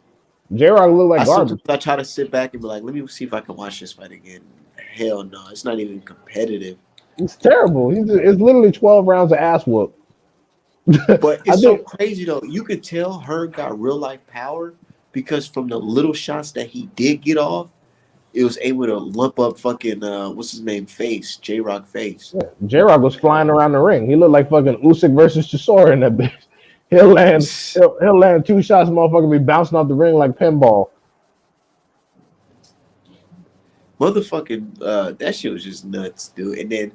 J-Rock looked like garbage. I try to sit back and be like, let me see if I can watch this fight again. Hell no, it's not even competitive. It's terrible. It's literally 12 rounds of ass whoop. But it's so crazy though. You could tell Hurd got real life power because from the little shots that he did get off, it was able to lump up fucking what's his name face, J-Rock face. Yeah, J-Rock was flying around the ring. He looked like fucking Usyk versus Chisora in that bitch. He'll land 2 shots, motherfucker be bouncing off the ring like pinball. Motherfucking that shit was just nuts, dude. And then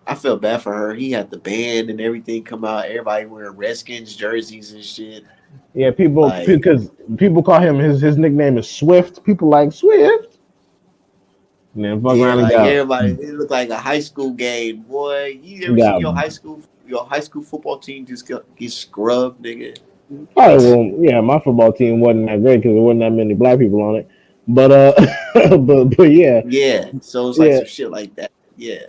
I felt bad for her. He had the band and everything come out. Everybody wearing Redskins jerseys and shit. Yeah, people Like, because people call him his nickname is Swift. People like Swift. And then fuck yeah, around and like got everybody, it looked like a high school game. Boy, you ever see got your high school football team just get scrubbed, nigga? probably well, yeah, my football team wasn't that great because there wasn't that many black people on it. But but yeah, Yeah, so it's like yeah, some shit like that. Yeah,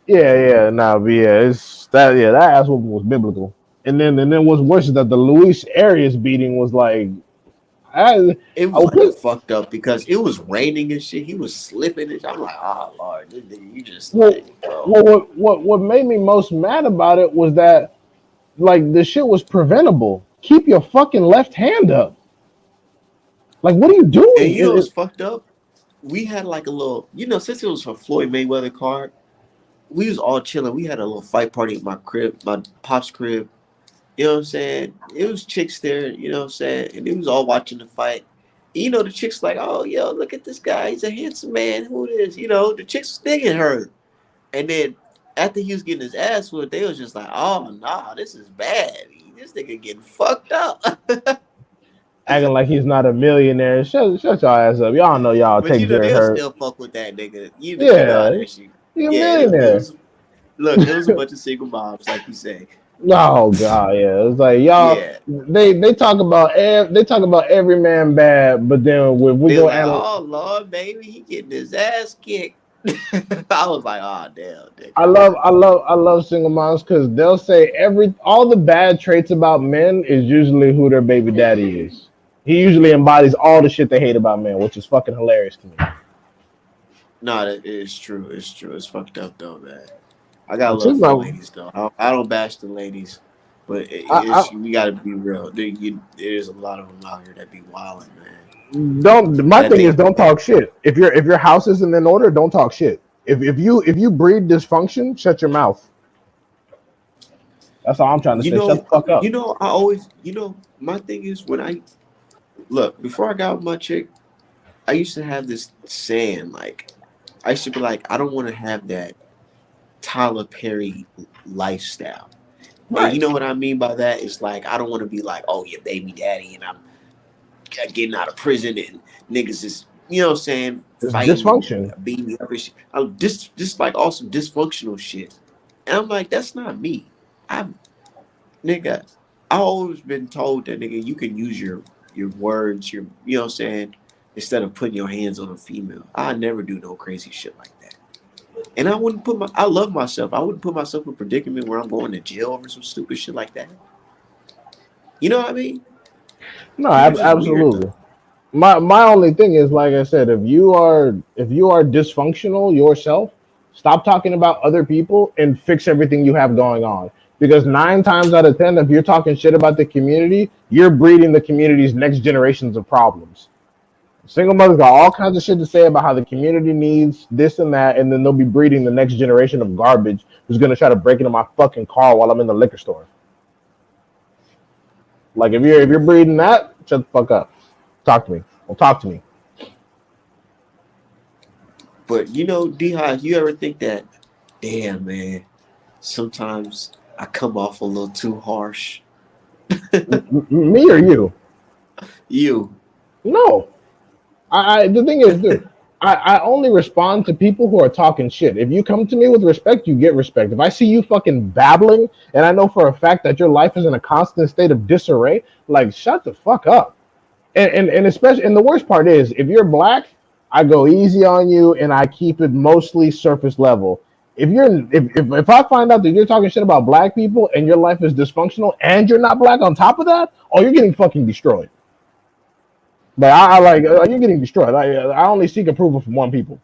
yeah, nah, but yeah, it's that yeah, that ass whooping was biblical. And then what's worse is that the Luis Arias beating was like I it I was like was fucked up because it was raining and shit. He was slipping and shit. I'm like, oh Lord, this nigga, you just well, like, bro. what made me most mad about it was that like the shit was preventable. Keep your fucking left hand up. Like what are you And doing? you know what's fucked up? We had like a little, since it was for Floyd Mayweather card, we was all chilling. We had a little fight party at my crib, my pop's crib. You know what I'm saying? It was chicks there, you know what I'm saying? And it was all watching the fight. The chicks like, oh, yo, look at this guy. He's a handsome man. Who it is? The chicks was digging her. And then after he was getting his ass whooped, they was just like, oh, nah, this is bad. This nigga getting fucked up. Acting like he's not a millionaire. Shut y'all ass up. Y'all know y'all But take Jerry they'll Hurt. still fuck with that nigga. You know how Yeah, that shit. he's a Yeah, it millionaire. was look, it was a bunch of single moms, like you say. Oh god, yeah. It's like y'all Yeah. they talk about every man bad, but then when we They were go like, and oh Lord, baby, he getting his ass kicked. I was like, oh damn, I nigga. love single moms because they'll say all the bad traits about men is usually who their baby daddy is. He usually embodies all the shit they hate about men, which is fucking hilarious to me. No, that is true. It's true. It's fucked up though, man. I got Well, love single for the mom, ladies though. I don't bash the ladies, but I we gotta be real. There's a lot of them out here that be wilding, man. don't. My That thing is, they don't talk shit. If your house isn't in order, don't talk shit. If you breed dysfunction, shut your mouth. That's all I'm trying to you say. Shut know the fuck up. I always my thing is when I look before I got with my chick, I used to have this saying like I used to be like I don't want to have that Tyler Perry lifestyle. And you Right. know what I mean by that? It's like I don't want to be like, oh, your baby daddy, and I'm getting out of prison, and niggas is, what I'm saying, It's fighting and dysfunction. beating me up and shit. I'm just like awesome dysfunctional shit. And I'm like, that's not me. I'm nigga. I always been told that nigga, you can use your words, you know what I'm saying, instead of putting your hands on a female. I never do no crazy shit like that. And I love myself. I wouldn't put myself in a predicament where I'm going to jail over some stupid shit like that. You know what I mean? No, People just weird though. absolutely. My only thing is, like I said, if you are dysfunctional yourself, stop talking about other people and fix everything you have going on. Because 9 times out of 10, if you're talking shit about the community, you're breeding the community's next generations of problems. Single mothers got all kinds of shit to say about how the community needs this and that, and then they'll be breeding the next generation of garbage who's gonna try to break into my fucking car while I'm in the liquor store. Like if you're breeding that, shut the fuck up. Talk to me. Well, talk to me. But D-High, you ever think that, damn man, sometimes I come off a little too harsh? Me or you? You. No. The thing is, dude, I only respond to people who are talking shit. If you come to me with respect, you get respect. If I see you fucking babbling, and I know for a fact that your life is in a constant state of disarray, like shut the fuck up. And especially, and the worst part is, if you're black, I go easy on you, and I keep it mostly surface level. If I find out that you're talking shit about black people and your life is dysfunctional and you're not black on top of that, oh, you're getting fucking destroyed. But I like you're getting destroyed. I only seek approval from one people.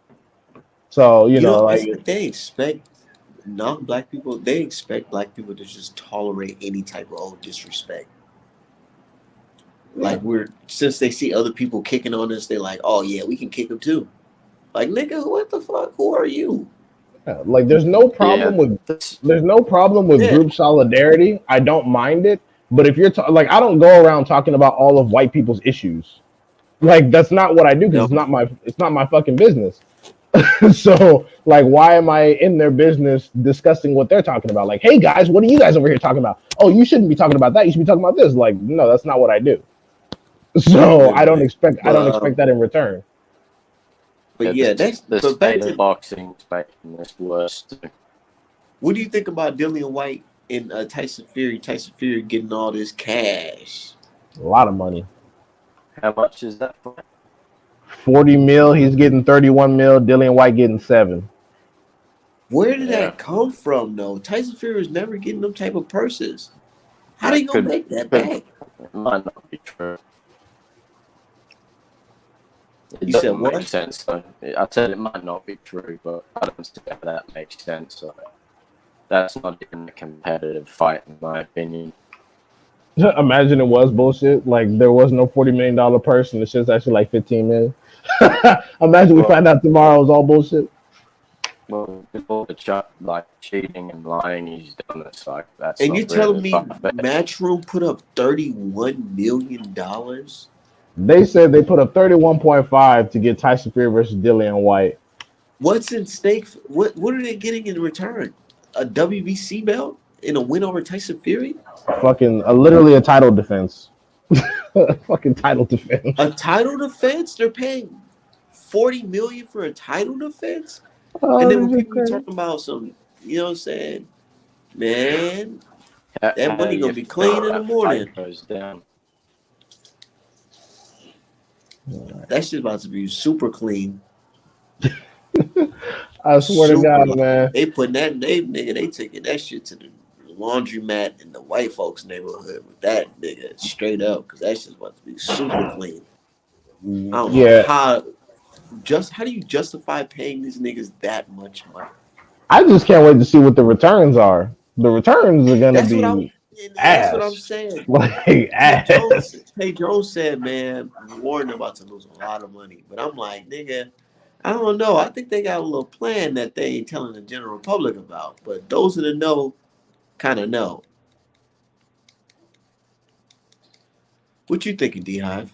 So It's like they expect non-black people, they expect black people to just tolerate any type of old disrespect. yeah, Like since they see other people kicking on us, they're like, oh yeah, we can kick them too. Like nigga, what the fuck? Who are you? yeah. Like Yeah, that's there's no problem with Yeah. group solidarity. I don't mind it. But if you're like, I don't go around talking about all of white people's issues. Like that's not what I do because No. it's not my fucking business. So, like, why am I in their business discussing what they're talking about? Like, hey guys, what are you guys over here talking about? Oh, you shouldn't be talking about that. You should be talking about this. Like, no, that's not what I do. So I don't Anyway, expect that in return. but yeah, that's the but back state to of boxing is making this worse. what do you think about Dillian White and Tyson Fury? Tyson Fury getting all this cash. A lot of money. How much is that for? 40 mil, he's getting 31 mil. Dillian White getting 7. Where did Yeah. that come from, though? Tyson Fury was never getting them type of purses. How they gonna make that back? It might not be true. It You said doesn't what? make sense, though. I said it might not be true, but I don't see how that makes sense. So that's not even a competitive fight, in my opinion. Imagine it was bullshit. Like there was no $40 million purse, and the shit's actually like 15 million. Imagine we find out tomorrow it was all bullshit. Well, with all the like cheating and lying he's done, it's like that's. And not you telling really me far-fetched. Matchroom put up $31 million? They said they put up 31.5 to get Tyson Fury versus Dillian White. What's in stake? What are they getting in return? A WBC belt and a win over Tyson Fury? Fucking literally a title defense. Fucking title defense. A title defense? They're paying $40 million for a title defense? Oh, And then when people be talking about some, you know what I'm saying? Man, that money gonna be clean in the morning. Goes down. That shit about to be super clean. I swear to God, man. They putting that they taking that shit to the laundromat in the white folks neighborhood with that nigga straight up, because that shit's about to be super clean. I don't know how do you justify paying these niggas that much money? I just can't wait to see what the returns are. The returns are gonna be that's what I'm saying. Like ass. Hey Jones said, man, Warren about to lose a lot of money. But I'm like, nigga, I don't know. I think they got a little plan that they ain't telling the general public about. But those that know kind of know. What you thinking, D-Hive?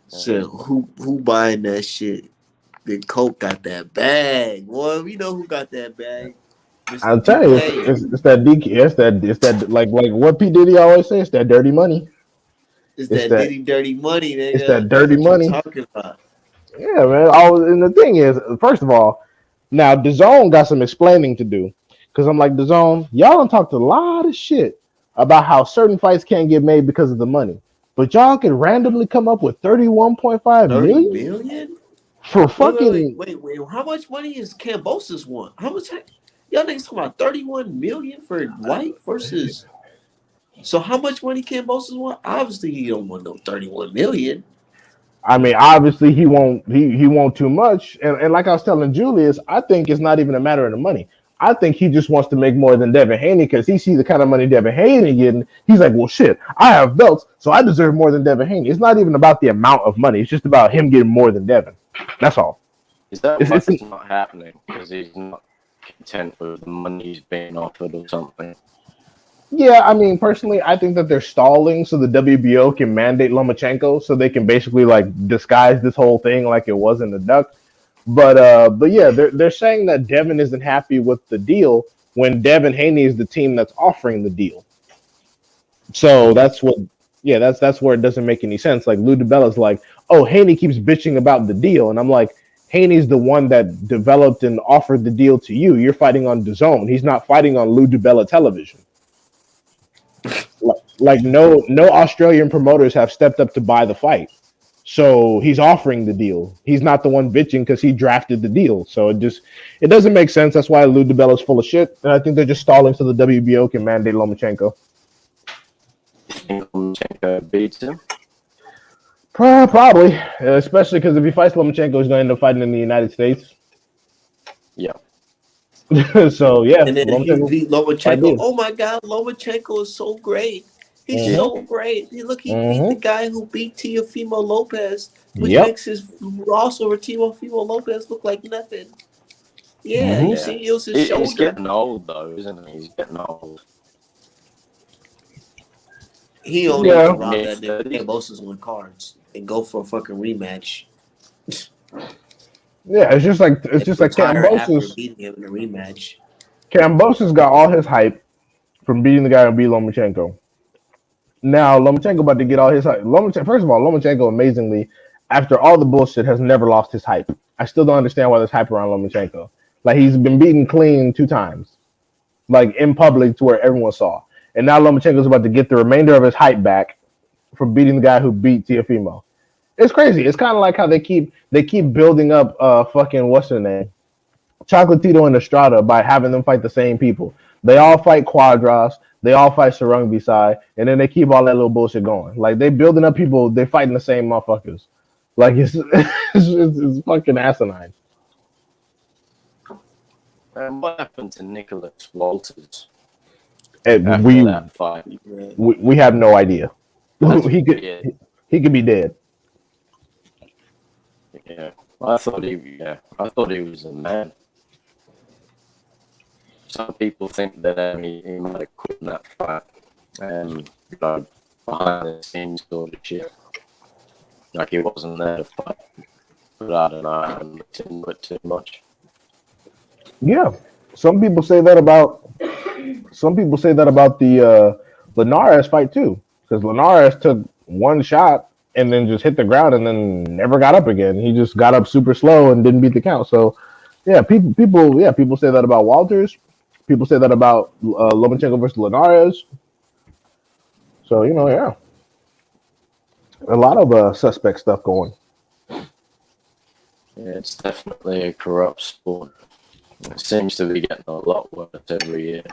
So who buying that shit? Then Coke got that bag. Boy, we know who got that bag. I'll tell you, it's that DK. It's that like what P Diddy always says. It's that dirty money. It's that dirty money, nigga. It's that dirty money. Talking about. Yeah, man. And the thing is, first of all, now DAZN got some explaining to do, because I'm like, DAZN, y'all done talked a lot of shit about how certain fights can't get made because of the money, but y'all can randomly come up with 31.5 million for fucking. Wait. How much money is Kambosos want? How much? Y'all niggas talking about 31 million for White versus. So how much money Kambosos want? Obviously, he don't want no 31 million. I mean, obviously he won't too much. And like I was telling Julius, I think it's not even a matter of the money. I think he just wants to make more than Devin Haney, because he sees the kind of money Devin Haney getting. He's like, well, shit, I have belts, so I deserve more than Devin Haney. It's not even about the amount of money. It's just about him getting more than Devin. That's all. Is that what's not happening? Because he's not content with the money he's being offered or something? Yeah, I mean, personally, I think that they're stalling so the WBO can mandate Lomachenko, so they can basically like disguise this whole thing like it was in the duck. But yeah, they're saying that Devin isn't happy with the deal when Devin Haney is the team that's offering the deal. So that's where it doesn't make any sense. Like Lou DiBella's like, oh, Haney keeps bitching about the deal, and I'm like, Haney's the one that developed and offered the deal to you. You're fighting on DAZN. He's not fighting on Lou DiBella television. Like no Australian promoters have stepped up to buy the fight. So he's offering the deal. He's not the one bitching because he drafted the deal. So it doesn't make sense. That's why Lou DiBella's full of shit. And I think they're just stalling so the WBO can mandate Lomachenko. You think Lomachenko beats him? Probably, especially because if he fights Lomachenko, he's going to end up fighting in the United States. Yeah. So yeah, and then he beat Lomachenko. Oh my God, Lomachenko is so great. He's so great. He beat the guy who beat Teofimo Lopez, which makes his loss over Teofimo Lopez look like nothing. Yeah, you see, it was his shoulder. He's getting old though, isn't he? He's getting old. He only need Yeah. to rob that nigga Cambosis on cards and go for a fucking rematch. Yeah, it's just like Retire after Kambosos. beating him in a rematch. Kambosos got all his hype from beating the guy who beat Lomachenko. Now Lomachenko about to get all his hype. First of all, Lomachenko amazingly, after all the bullshit, has never lost his hype. I still don't understand why there's hype around Lomachenko. Like he's been beaten clean 2 times, like in public to where everyone saw. And now Lomachenko's about to get the remainder of his hype back from beating the guy who beat Teofimo. It's crazy. It's kind of like how they keep building up fucking what's her name, Chocolatito and Estrada by having them fight the same people. They all fight Quadras, they all fight Sarung Bisai, and then they keep all that little bullshit going. Like they building up people, they fighting the same motherfuckers. Like it's fucking asinine. What happened to Nicholas Walters And after that fight? we have no idea. he could be dead. Yeah, I thought he was a man. Some people think that he might have quit in that fight, behind the scenes sort of shit. Like he wasn't there to fight. But I don't know, I haven't looked into it too much. Yeah, some people say that about the Linares fight too, because Linares took one shot and then just hit the ground and then never got up again. He just got up super slow and didn't beat the count. So yeah, people say that about Walters. People say that about Lomachenko versus Linares. So yeah, a lot of suspect stuff going. Yeah, it's definitely a corrupt sport. It seems to be getting a lot worse every year.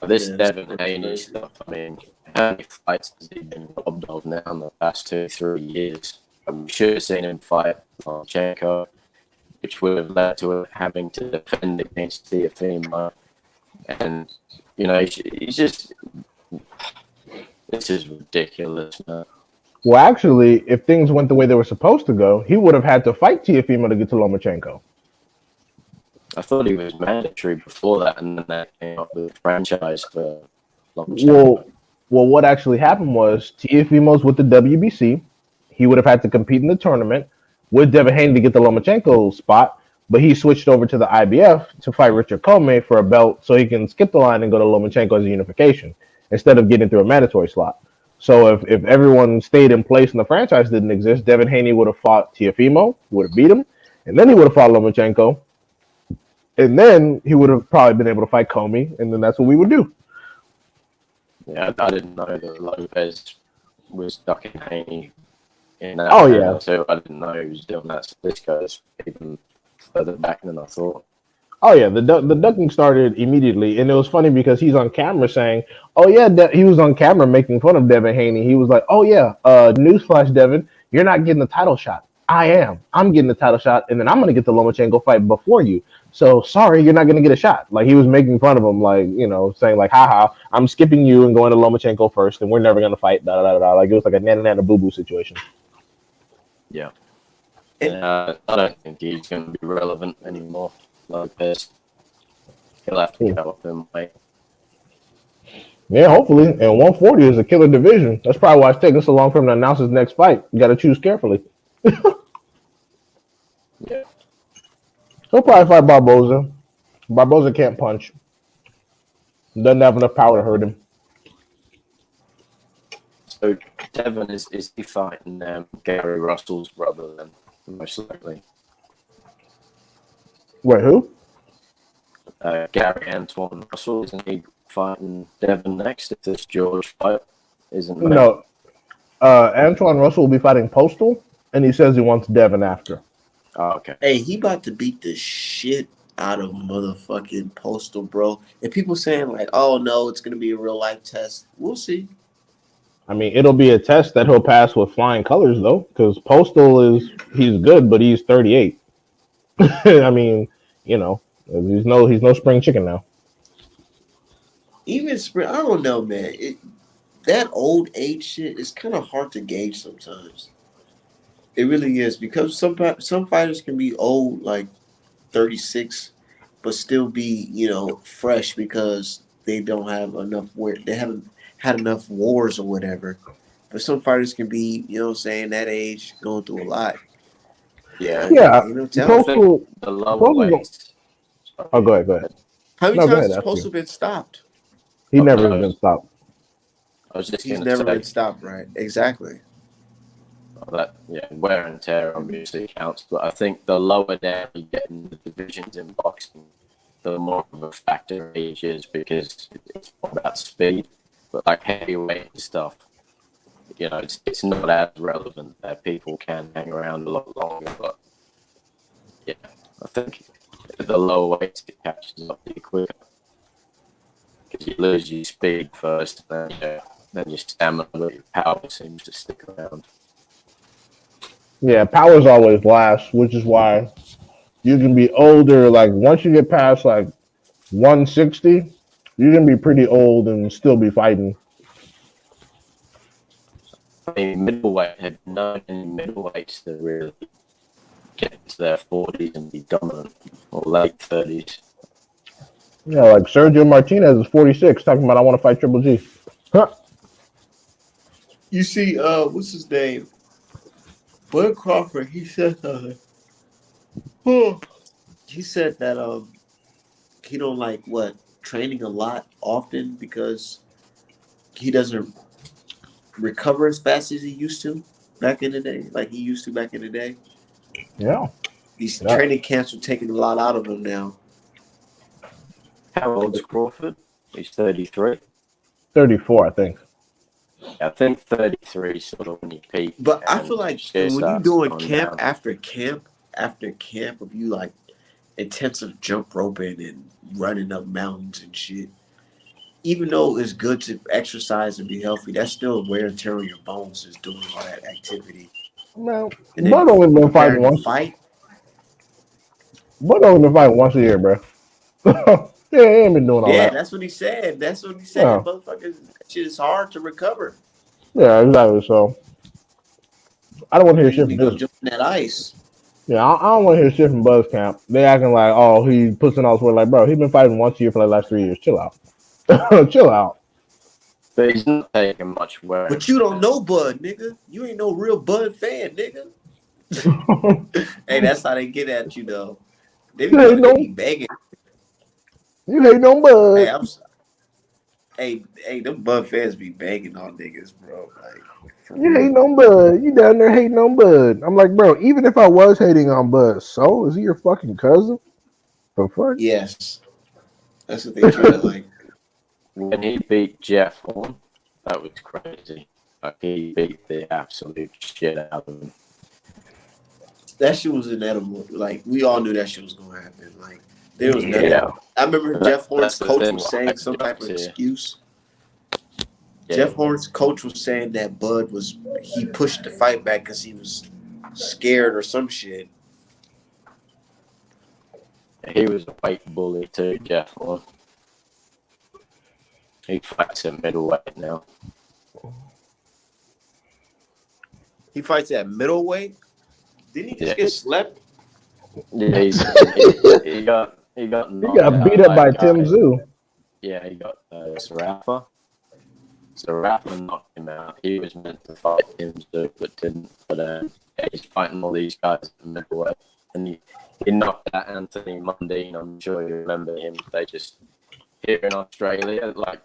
This Devin Haney stuff, I mean, how many fights has he been robbed of now in the past 2-3 years? We should have seen him fight Lomachenko, which would have led to him having to defend against Teofimo. And, he's just... This is ridiculous, man. Well, actually, if things went the way they were supposed to go, he would have had to fight Teofimo to get to Lomachenko. I thought he was mandatory before that, and then that came up with a franchise for Lomachenko. Well, what actually happened was Teofimo's with the WBC. He would have had to compete in the tournament with Devin Haney to get the Lomachenko spot, but he switched over to the IBF to fight Richard Comey for a belt so he can skip the line and go to Lomachenko as a unification instead of getting through a mandatory slot. So if everyone stayed in place and the franchise didn't exist, Devin Haney would have fought Teofimo, would have beat him, and then he would have fought Lomachenko, and then he would have probably been able to fight Comey, and then that's what we would do. Yeah, I didn't know that Lopez was ducking Haney in that. Oh, yeah. So I didn't know he was doing that. So this goes even further back than I thought. Oh yeah, the ducking started immediately, and it was funny because he's on camera saying, "Oh yeah," he was on camera making fun of Devin Haney. He was like, "Oh yeah, newsflash, Devin, you're not getting the title shot. I am. I'm getting the title shot, and then I'm gonna get the Lomachenko fight before you. So sorry, you're not gonna get a shot." Like he was making fun of him, like saying like, "Haha, I'm skipping you and going to Lomachenko first, and we're never gonna fight." Da da da da. Like it was like a nana boo boo situation. Yeah. I don't think he's gonna be relevant anymore. Lopez. He'll have to go up in weight. Yeah, hopefully. And 140 is a killer division. That's probably why it's taking so long for him to announce his next fight. You got to choose carefully. Yeah. He'll probably fight Barboza. Barboza can't punch. Doesn't have enough power to hurt him. So Devin is he fighting Gary Russell's brother then, most likely? Wait, who? Gary Antoine Russell, isn't he fighting Devin next if this George fight isn't made? No. Antoine Russell will be fighting Postal, and he says he wants Devin after. Oh, okay. Hey, he about to beat the shit out of motherfucking Postal, bro. And people saying like, "Oh no, it's gonna be a real life test." We'll see. I mean, it'll be a test that he'll pass with flying colors, though, because Postal he's good, but he's 38. I mean, he's no spring chicken now. Even spring, I don't know, man. That old age shit is kind of hard to gauge sometimes. It really is, because some fighters can be old, like 36, but still be fresh because they don't have enough they haven't had enough wars or whatever. But some fighters can be, you know what I'm saying, that age, going through a lot. Yeah, Yeah, You know, I tell. think Postal. the lower Postal. weights. Oh, Sorry. go ahead. Go ahead. How many No, go times ahead. has That's you. Postal been stopped? He Oh, never no, has been stopped. I was just He's going to never say been stopped, right? Exactly. that, yeah, wear and tear obviously counts, but I think the lower down you get in the divisions in boxing, the more of a factor age is, because it's more about speed. But like heavyweight and stuff, you know, it's not as relevant that people can hang around a lot longer. But yeah, I think the lower weights it catches up to you quicker, because you lose your speed first, and then your stamina, but your power seems to stick around. Yeah, power's always last, which is why you can be older. Like once you get past like 160, you can be pretty old and still be fighting. I mean, middleweight have known any middleweights that really get into their 40s and be dominant, or late 30s. Yeah, like Sergio Martinez is 46, talking about I want to fight Triple G. Huh. You see, what's his name? Bud Crawford. He said, he said that he don't like what training a lot often because he doesn't recover as fast as he used to back in the day, like he used to back in the day. Yeah, These yeah, training camps are taking a lot out of him now. How old's Crawford? He's 33. 34, I think. I think 33 is sort of when you peak, But I feel and like shit when you starts doing going camp down. after camp after camp, of you like intensive jump roping and running up mountains and shit, even though it's good to exercise and be healthy, that's still wear and tear on your bones is doing all that activity. Man, And then Bud only been fighting preparing to once. fight, Bud only been fighting once a year, bro. Yeah, he ain't been doing all yeah, that. that's what he said. That's what he said. Yeah, Motherfuckers, that shit is hard to recover. yeah, exactly. So I don't want to hear You shit need from to go this. jump in that ice. Yeah, I don't want to hear shit from Buzz Camp. They acting like, oh, he puts in all this work. Like, bro, he been fighting once a year for the last 3 years. Chill out. Chill out. But he's not taking much wear and But you don't tear. know Bud, nigga. You ain't no real Bud fan, nigga. Hey, that's how they get at you though. You hate They be no, begging. you hate no Hey, Bud. them Bud fans be begging on niggas, bro. Like for You hate real. no Bud. You down there hating on Bud. I'm like, bro, even if I was hating on Bud, so is he your fucking cousin? The fuck? Yes, that's what they treat it like. When he beat Jeff Horn, that was crazy. Like, he beat the absolute shit out of him. That shit was inedible. Like we all knew that shit was gonna happen. Like there was nothing. Yeah, I remember Jeff Horn's that's the coach thing. was saying Like, some type of jokes here. excuse. Yeah, Jeff Horn's coach was saying that Bud he pushed the fight back because he was scared or some shit. he was a weight bully too, Jeff Horn. He fights at middleweight now. He fights at middleweight. Didn't he just get slept? Yeah, he got He knocked got beat out up by by a Tim guy. Zoo. Yeah, he got Sarafa. Sarafa knocked him out. He was meant to fight him too, but didn't. But he's fighting all these guys at the middleweight, and he knocked out Anthony Mundine. I'm sure you remember him. They just here in Australia, like,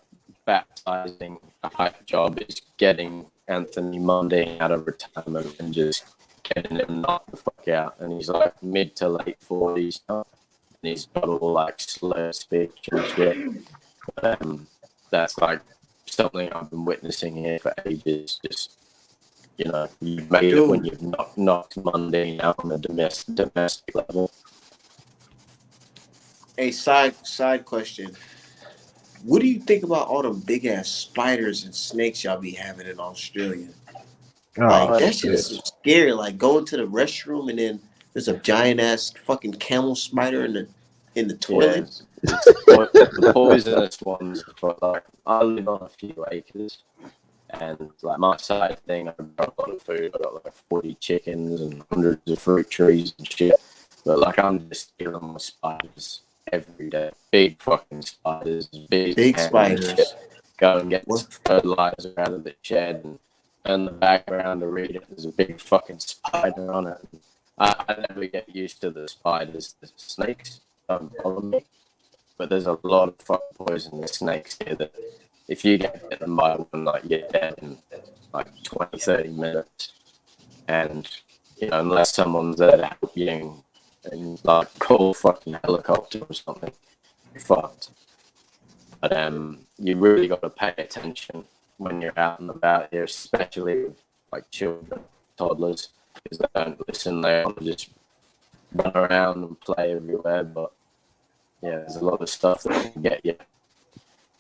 baptizing a hype job is getting Anthony Mundine out of retirement and just getting him knocked the fuck out. And he's like mid to late 40s now, and he's got all like slur speech and shit. That's like something I've been witnessing here for ages. Just, you've made it when you've knocked Mundine out on a domestic level. A side question. What do you think about all them big ass spiders and snakes y'all be having in Australia? Like Oh, that shit is so scary. Like going to the restroom and then there's a giant ass fucking camel spider in the toilet. Yeah, the poisonous ones. Like, I live on a few acres, and like my side thing, I've got a lot of food. I've got like 40 chickens and hundreds of fruit trees and shit. But like I'm just killing my spiders every day. Big fucking spiders, Big spiders. Go and get some fertilizer out of the shed and turn the background to read it. There's a big fucking spider on it. I never get used to the spiders. The snakes don't bother me, but there's a lot of fucking poisonous snakes here that if you get bitten by one, like, you're dead in like 20, 30 minutes. And, you know, unless someone's there to help you and like call a fucking helicopter or something, you're fucked. But you really got to pay attention when you're out and about here, especially with like children, toddlers, because they don't listen. They want to just run around and play everywhere. But yeah, there's a lot of stuff that can get you.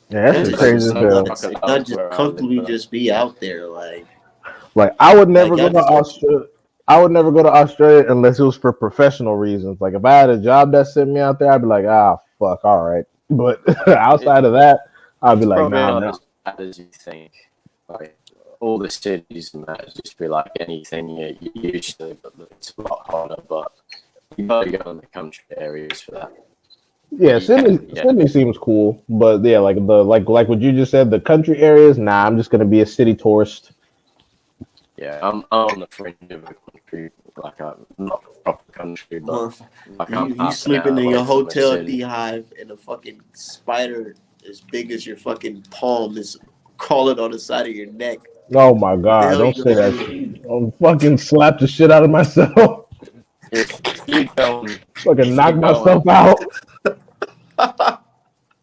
Yeah, that's It's crazy as hell. not just comfortably just be out there, like I would never Like, go to Australia. I would never go to Australia unless it was for professional reasons. Like if I had a job that sent me out there, I'd be like, fuck, all right. But outside of that, I'd be like, Probably nah, not no. as bad as you think. Like all the cities and that just be like anything you're used to, but it's a lot harder. But you gotta go in the country areas for that. Yeah, Sydney seems cool, but yeah, like what you just said, the country areas. Nah, I'm just gonna be a city tourist. Yeah, I'm on the fringe of a country, like not a proper country, but like you sleeping in your hotel beehive and a fucking spider as big as your fucking palm is crawling on the side of your neck. Oh my god, don't say that. I'm fucking slap the shit out of myself. If you go fucking knock myself out.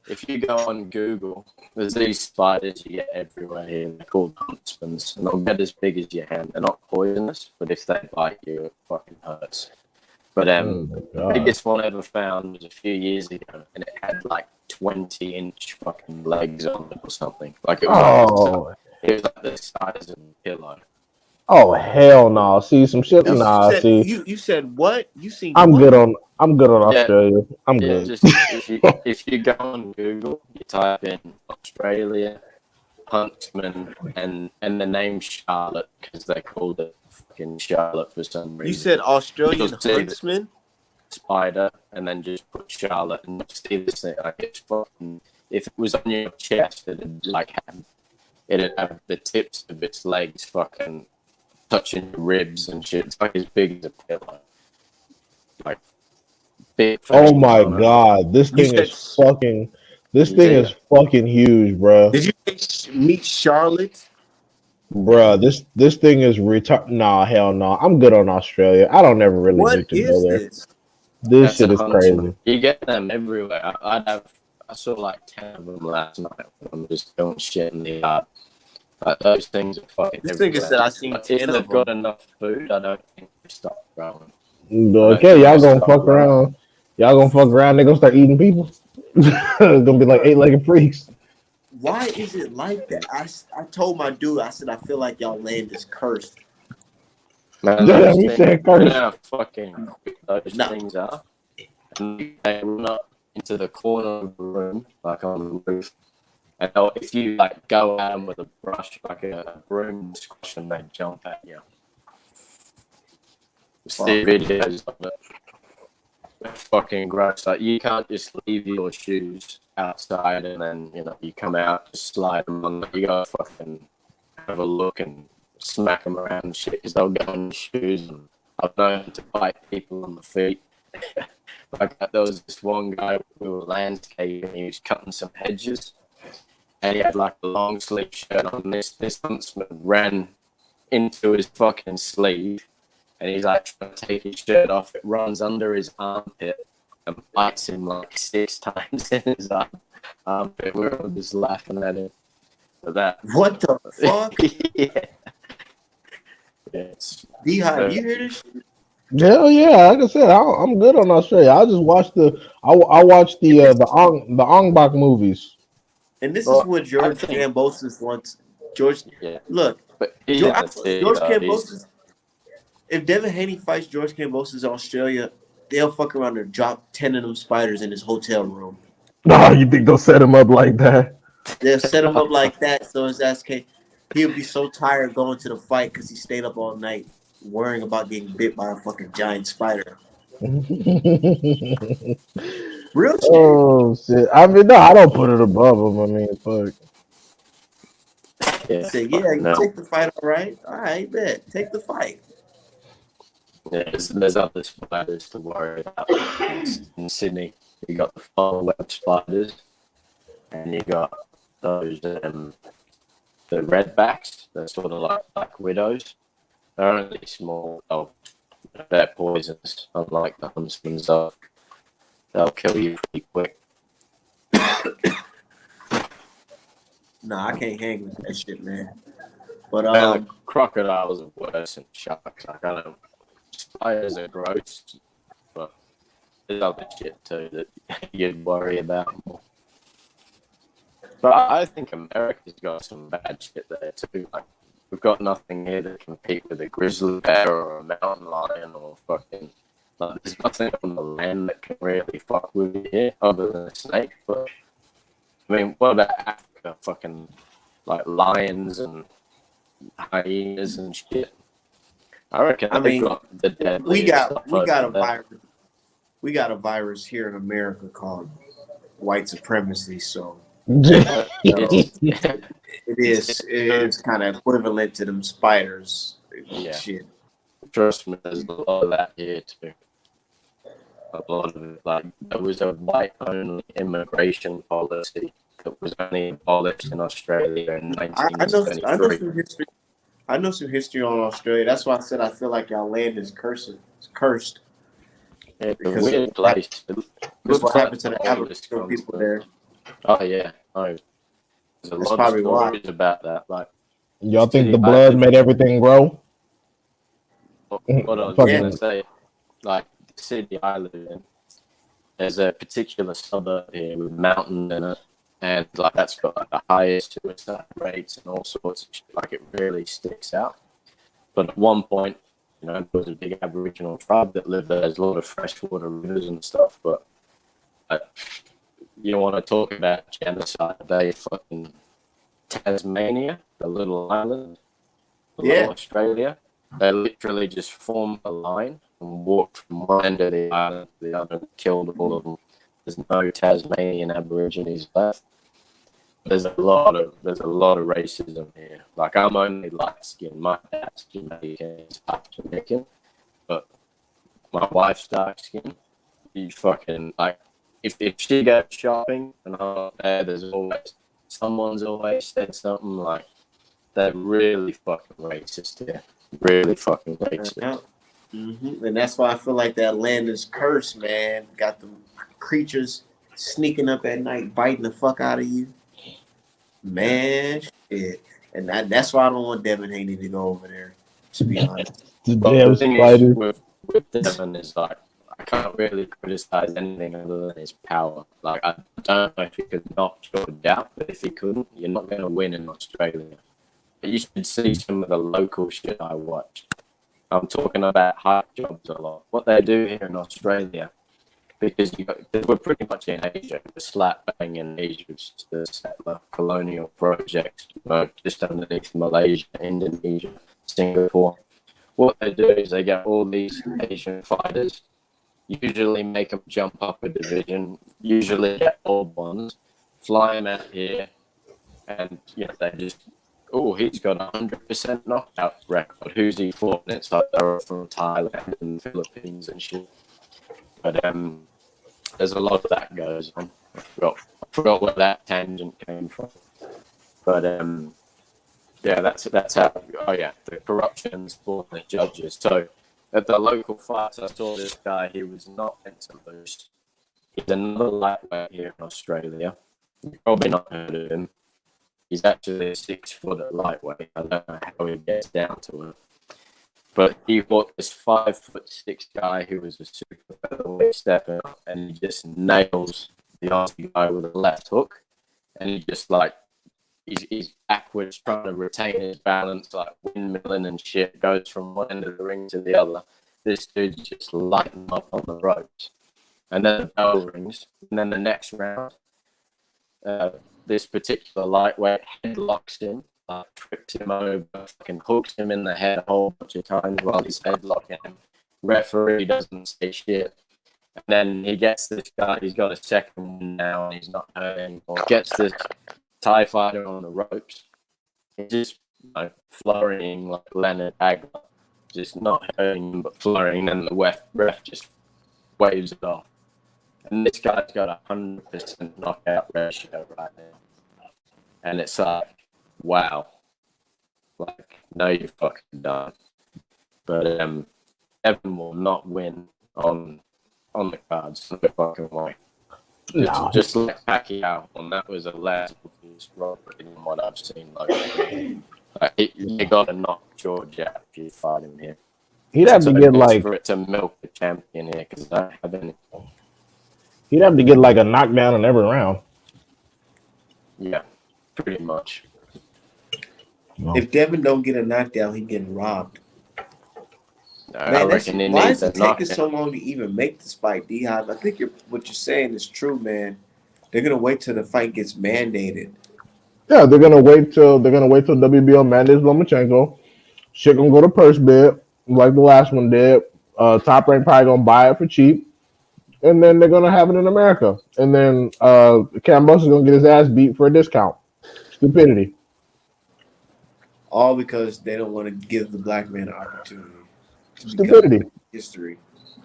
If you go on Google, there's these spiders you get everywhere here. They're called huntsmans, and they'll get as big as your hand. They're not poisonous, but if they bite you, it fucking hurts. But the biggest one I ever found was a few years ago, and it had like 20-inch fucking legs on it or something. Like it was like the size of a pillow. Oh hell no! See some shit. Nah, you said what? You seen? I'm what? good on Australia. I'm good. Just if you go on Google, you type in Australia huntsman and the name Charlotte because they called it fucking Charlotte for some reason. You said Australian huntsman? Spider, and then just put Charlotte and see this thing. Like it's fucking. If it was on your chest, it'd have the tips of its legs fucking touching your ribs and shit. It's like as big as a pillow. Like big. Oh my god, this thing is fucking. This thing is fucking huge, bro. Did you meet Charlotte? Bro, this thing is retarded. Nah, hell no. I'm good on Australia. I don't ever really need to go there. This shit is crazy. You get them everywhere. I saw like 10 of them last night when I'm just doing shit in the yard. Like those things are fucking everywhere. This nigga said I seen 10 if of they've them. got enough food, I don't think they stop growing. Okay, y'all gonna fuck around. Y'all gonna fuck around. They gonna start eating people. It's gonna be like 8-legged freaks. Why is it like that? I told my dude, I said, I feel like y'all land is cursed. Man, Yeah, we said cursed. You know how fucking quick those things are. And they run up into the corner of the room, like on the roof. And if you like go at them with a brush, like a broom, squash them, they jump at you. See videos of it. They're fucking gross. Like you can't just leave your shoes outside and then you come out, just slide them on. You gotta fucking have a look and smack them around and shit because they'll go on your shoes. And I've known to bite people on the feet. Like there was this one guy we were landscaping. He was cutting some hedges. And he had like a long sleeve shirt on. This huntsman ran into his fucking sleeve, and he's like trying to take his shirt off. It runs under his armpit and bites him like 6 times in his armpit. We're all just laughing at him for that. What the fuck? Yeah. It's Beehive, you hear this? Hell yeah! Like I said, I'm good on Australia. I just watched I watched the Ong Bak movies. And this is what George Kambosos wants. Look, but George Kambosos. If Devin Haney fights George Kambosos in Australia, they'll fuck around and drop 10 of them spiders in his hotel room. No, you think they'll set him up like that? They'll set him up like that, so his ass can't. He'll be so tired going to the fight because he stayed up all night worrying about getting bit by a fucking giant spider. Real shit. Oh shit! I mean, no, I don't put it above him. I mean, fuck. Yeah, Say, yeah, you no. take the fight, all right. All right, bet. Take the fight. Yeah, there's other spiders to worry about. In Sydney, you got the far web spiders, and you got those the redbacks. They're sort of like black widows. They're only small. They're poisonous, unlike the huntsman's. They'll kill you pretty quick. Nah, I can't hang with that shit, man. But And the crocodiles are worse than sharks. Like, I don't. Spiders are gross, but there's other shit too that you'd worry about more. But I think America's got some bad shit there too. Like, we've got nothing here to compete with a grizzly bear or a mountain lion or fucking. Like, there's nothing on the land that can really fuck with you here other than a snake. But I mean, what about Africa? Fucking like lions and hyenas and shit. I reckon. I mean, got the we got a virus. virus. We got a virus here in America called white supremacy. So it is kind of equivalent to them spiders. Yeah. Shit. Trust me, there's a lot of that here too. A lot of it. Like, there was a white-only immigration policy that was only abolished in Australia in 1923. I know some history. I know some history on Australia. That's why I said I feel like our land is cursed. It's cursed. Yeah, it's a weird place. That's what happened to the Aboriginal people there. Oh yeah, there's a lot of stories about that. Like, y'all think the blood made everything grow? What I was going to say, like the city I live in, there's a particular suburb here with mountains in it, and like that's got like, the highest suicide rates and all sorts of shit. Like, it really sticks out. But at one point, there was a big Aboriginal tribe that lived there. There's a lot of freshwater rivers and stuff. But you want to talk about genocide? They fucking Tasmania, the little island, little Australia. They literally just formed a line and walked from one end of the island to the other and killed all of them. There's no Tasmanian Aborigines left. There's a lot of racism here. Like, I'm only light skinned. My dad's Jamaican, he's half Jamaican, but my wife's dark skinned. You fucking like, if she goes shopping and I'm not there, someone's always said something. Like, they're really fucking racist here. Really fucking racist. Yeah. Mm-hmm. And that's why I feel like that land is cursed, man. Got the creatures sneaking up at night, biting the fuck out of you. Man, shit. And that's why I don't want Devin Haney to go over there, to be honest. The thing is, with Devin is, like, I can't really criticize anything other than his power. Like, I don't know if he could knock George out, but if he couldn't, you're not going to win in Australia. But you should see some of the local shit I watch. I'm talking about hype jobs a lot. What they do here in Australia, because we're pretty much in Asia. We're slap bang in Asia. It's just the settler colonial project, just underneath Malaysia, Indonesia, Singapore. What they do is they get all these Asian fighters, usually make them jump up a division, usually get old ones, fly them out here, and they just, he's got 100% knockout record. Who's he fought? And it's like they're all from Thailand and the Philippines and shit. But there's a lot of that goes on. I forgot where that tangent came from. But that's how. Oh yeah, the corruption and supporting the judges. So at the local fights, I saw this guy. He was not meant to lose. He's another lightweight here in Australia. You've probably not heard of him. He's actually a 6 foot at lightweight. I don't know how he gets down to it. But he fought this 5'6" guy who was a super featherweight stepping up, and he just nails the Aussie guy with a left hook. And he just, like, he's backwards trying to retain his balance, like windmilling and shit, goes from one end of the ring to the other. This dude's just lighting up on the ropes. And then the bell rings, and then the next round, this particular lightweight headlocks him, trips him over, fucking hooks him in the head a whole bunch of times while he's headlocking him. Referee doesn't say shit. then he gets this guy. He's got a second one now, and he's not hurt anymore. Gets this Thai fighter on the ropes. He's just flurrying like Leonard Hagler, just not hurting him but flurrying, and the ref just waves it off. And this guy's got 100% knockout ratio right now, and it's like, wow, like no, you're fucking done. But Evan will not win on the cards. No fucking way. No. Just like Pacquiao, and that was a last robbery in what I've seen. You gotta knock George out if you fight him here. He'd have to get like for it to milk the champion here because I don't have any. He'd have to get like a knockdown in every round. Yeah, pretty much. No. If Devin don't get a knockdown, he getting robbed. I reckon he why needs is a it taking knockdown. so long to even make this fight, D-Hop? I think what you're saying is true, man. They're gonna wait till the fight gets mandated. Yeah, they're gonna wait till WBO mandates Lomachenko. Shit gonna go to purse bid like the last one did. Top Rank probably gonna buy it for cheap, and then they're gonna have it in America. And then Kambosos is gonna get his ass beat for a discount. Stupidity. All because they don't want to give the black man an opportunity. Stupidity. History.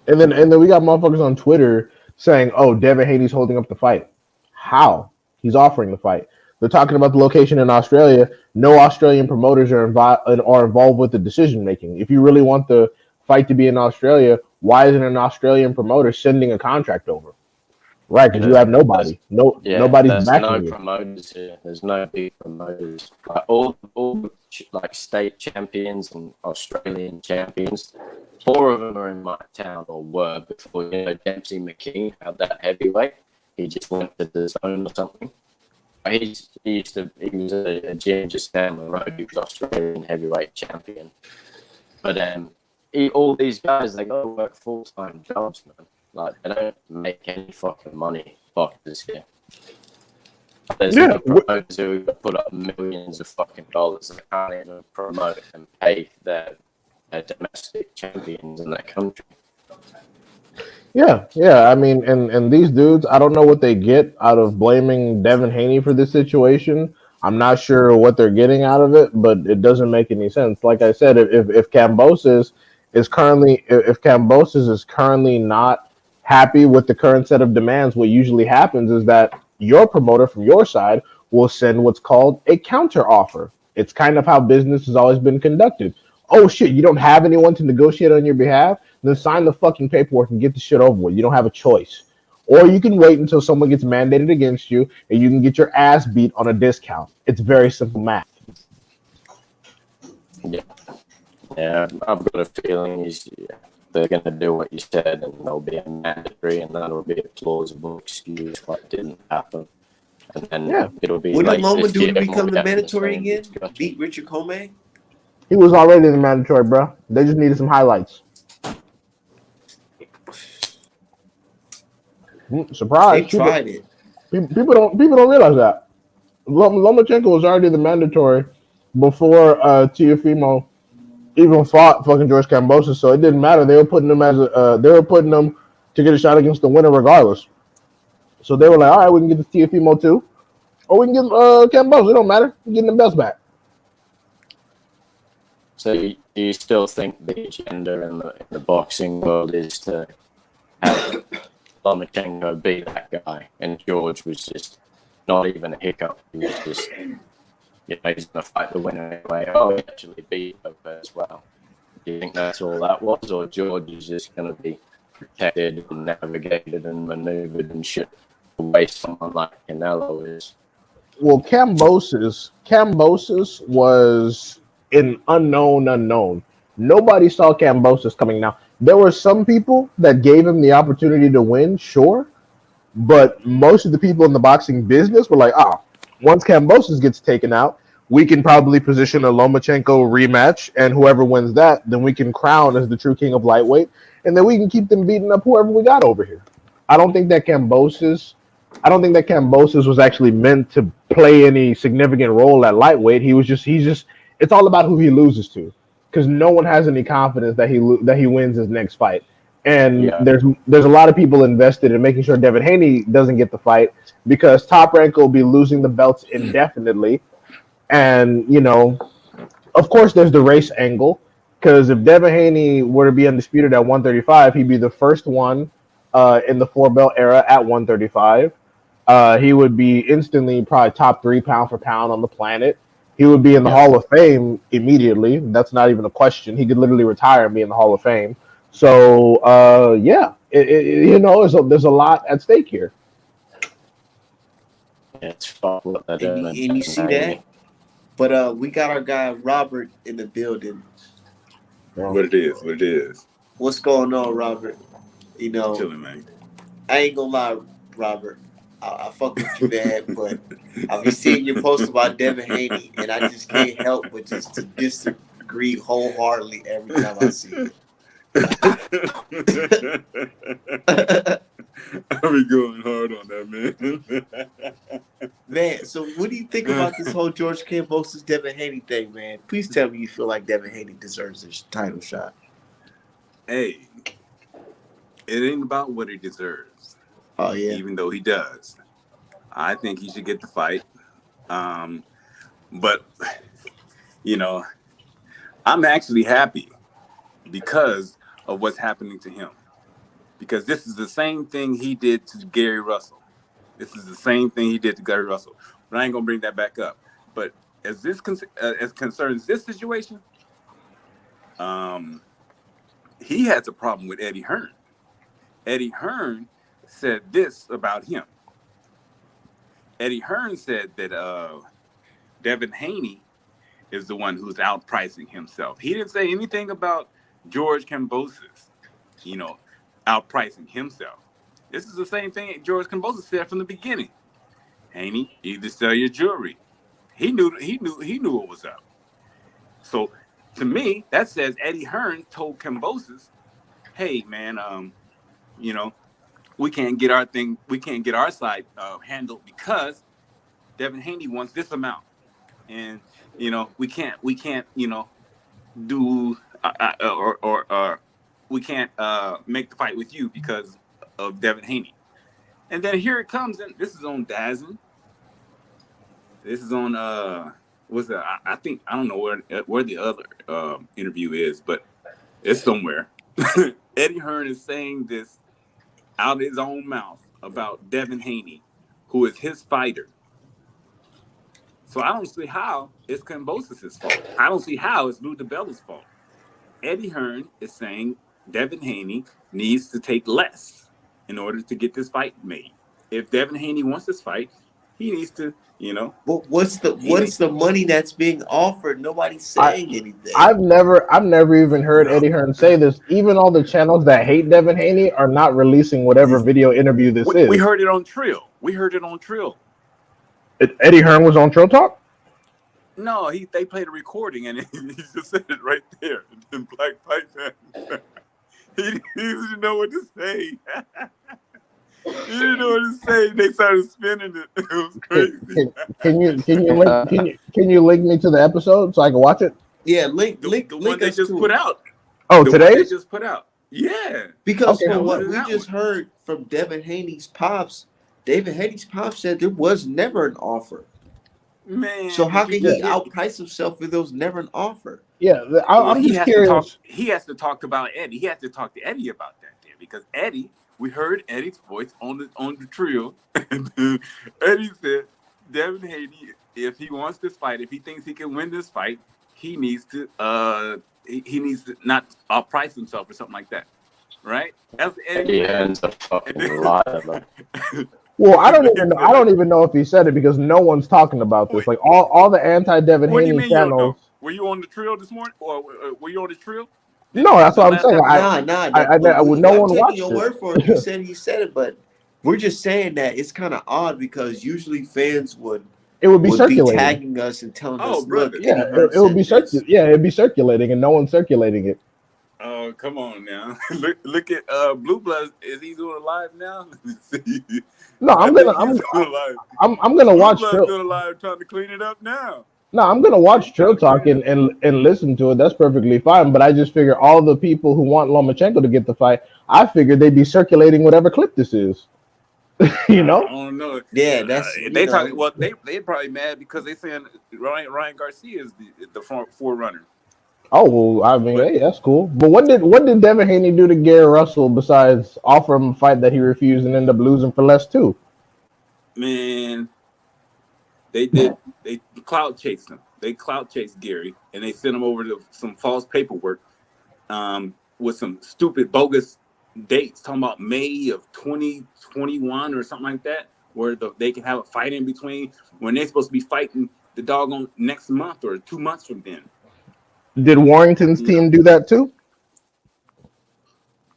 And then we got motherfuckers on Twitter saying, "Oh, Devin Haney's holding up the fight." How? He's offering the fight. They're talking about the location in Australia. No Australian promoters are involved with the decision making. If you really want the fight to be in Australia, why isn't an Australian promoter sending a contract over? Right, because you have nobody. Nobody's backing no you. promoters here. There's no big promoters. All like state champions and Australian champions. 4 of them are in my town or were before. Dempsey McKean had that heavyweight. He just went to the zone or something. He was a gym just down the road. He was Australian heavyweight champion. But all these guys, they got to work full-time jobs, man. Like, they don't make any fucking money, boxers here. There's no promoters who put up millions of fucking dollars and can't even promote and pay their domestic champions in their country. Yeah. I mean, and these dudes, I don't know what they get out of blaming Devin Haney for this situation. I'm not sure what they're getting out of it, but it doesn't make any sense. Like I said, if Kambosos is currently not happy with the current set of demands, what usually happens is that your promoter from your side will send what's called a counter offer. It's kind of how business has always been conducted. Oh shit, you don't have anyone to negotiate on your behalf? Then sign the fucking paperwork and get the shit over with. You don't have a choice. Or you can wait until someone gets mandated against you and you can get your ass beat on a discount. It's very simple math. Yeah, I've got a feeling they're going to do what you said, and there'll be a mandatory, and that'll be a plausible excuse why it didn't happen. And then it'll be What like did Loma do to become the more mandatory again? discussion. Beat Richard Comey? He was already the mandatory, bro. They just needed some highlights. Surprise! They tried it. People don't realize that Lomachenko was already the mandatory before Teofimo even fought fucking George Kambosos, so it didn't matter. They were putting him to get a shot against the winner regardless. So they were like, all right, we can get the Teofimo too, or we can get Kambosos. It don't matter. We're getting the belts back. So do you still think the agenda in the boxing world is to have Lomachenko be that guy, and George was just not even a hiccup? He was just, he's going to fight the winner anyway. Oh, he actually beat Lopez as well. Do you think that's all that was, or George is just going to be protected and navigated and maneuvered and shit the way someone like Canelo is? Well, Kambosos was an unknown. Nobody saw Kambosos coming. Now, there were some people that gave him the opportunity to win, sure, but most of the people in the boxing business were like, once Kambosos gets taken out, we can probably position a Lomachenko rematch, and whoever wins that, then we can crown as the true king of lightweight, and then we can keep them beating up whoever we got over here. I don't think that Kambosos was actually meant to play any significant role at lightweight. He's just it's all about who he loses to, because no one has any confidence that he wins his next fight. And Yeah. there's a lot of people invested in making sure Devin Haney doesn't get the fight because Top Rank will be losing the belts indefinitely. And of course, there's the race angle because if Devin Haney were to be undisputed at 135, he'd be the first one in the four belt era at 135. He would be instantly probably top 3 pound for pound on the planet. He would be in the Hall of Fame immediately. That's not even a question. He could literally retire and be in the Hall of Fame. So there's a lot at stake here. It's fun what they're doing. And you see that? But we got our guy Robert in the building. What it is. What's going on, Robert? Chilling, man. I ain't gonna lie, Robert. I fuck with you, man, but I've been seeing your post about Devin Haney, and I just can't help but just to disagree wholeheartedly every time I see it. I'll be going hard on that, man. Man, so what do you think about this whole George Kambosos Devin Haney thing, man? Please tell me you feel like Devin Haney deserves this title shot. Hey, it ain't about what he deserves. Oh yeah, even though he does. I think he should get the fight. But I'm actually happy because of what's happening to him. Because this is the same thing he did to Gary Russell. This is the same thing he did to Gary Russell. But I ain't gonna bring that back up. But as this as concerns this situation, he has a problem with Eddie Hearn. Eddie Hearn said this about him. Eddie Hearn said that Devin Haney is the one who's outpricing himself. He didn't say anything about George Kambosos, outpricing himself. This is the same thing George Kambosos said from the beginning. Haney, you either sell your jewelry. He knew what was up. So to me, that says Eddie Hearn told Kambosos, "Hey, man, we can't get our side handled because Devin Haney wants this amount, and we can't do or we can't make the fight with you because of Devin Haney." And then here it comes, and this is on DAZN. This is on what's that? I think I don't know where the other interview is, but it's somewhere. Eddie Hearn is saying this out of his own mouth about Devin Haney, who is his fighter. So I don't see how it's Kambosos' fault. I don't see how it's Lou DiBella's fault. Eddie Hearn is saying Devin Haney needs to take less in order to get this fight made. If Devin Haney wants this fight, he needs to, But what's the money that's being offered? Nobody's saying anything. I've never even heard Eddie Hearn say this. Even all the channels that hate Devin Haney are not releasing whatever video interview this is. We heard it on Trill. Eddie Hearn was on Trill Talk? No, they played a recording and he just said it right there in Black Pipe. He didn't know what to say. He didn't know what to say. They started spinning it. It was crazy. Can you link me to the episode so I can watch it? Yeah, link the one they just put out. Oh, today? They just put out. Yeah. Because okay, from what we just heard from Devin Haney's pops, David Haney's pops said there was never an offer. Man. So how can he outprice himself if there was never an offer? Yeah, I'm just curious. He has to talk about Eddie. He has to talk to Eddie about that there because Eddie, we heard Eddie's voice on the trio. And Eddie said, Devin Haney, if he wants this fight, if he thinks he can win this fight, he needs to not outprice himself or something like that. Right? That's Eddie. Yeah, it's a fucking liar. Well, I don't even know if he said it because no one's talking about this. Like all the anti-Devin Haney channels. Were you on the trio this morning, or were you on the trio? No, that's what I'm saying. No one watched your it. word for it. You said he said it, but we're just saying that it's kind of odd because usually fans would be circulating, tagging us and telling us, brother. Look, yeah, it would be circulating. Yeah, it'd be circulating, and no one's circulating it. Oh, come on now! look at Blue Bloods. Is he doing live now? No, I'm gonna watch. Blue Bloods doing live trying to clean it up now. No, I'm gonna watch It's Trill not Talk good. and listen to it. That's perfectly fine. But I just figure all the people who want Lomachenko to get the fight, I figured they'd be circulating whatever clip this is. You I know? don't know. Yeah, that's They talk. Well, they probably mad because they saying Ryan Garcia is the forerunner. Oh well, I mean, But hey, that's cool. But what did Devin Haney do to Gary Russell besides offer him a fight that he refused and end up losing for less too? man, they clout chased him. They clout chased Gary, and they sent him over to some false paperwork with some stupid bogus dates, talking about May of 2021 or something like that, where they can have a fight in between when they're supposed to be fighting the doggone next month or 2 months from then. Did Warrington's You know, team do that too?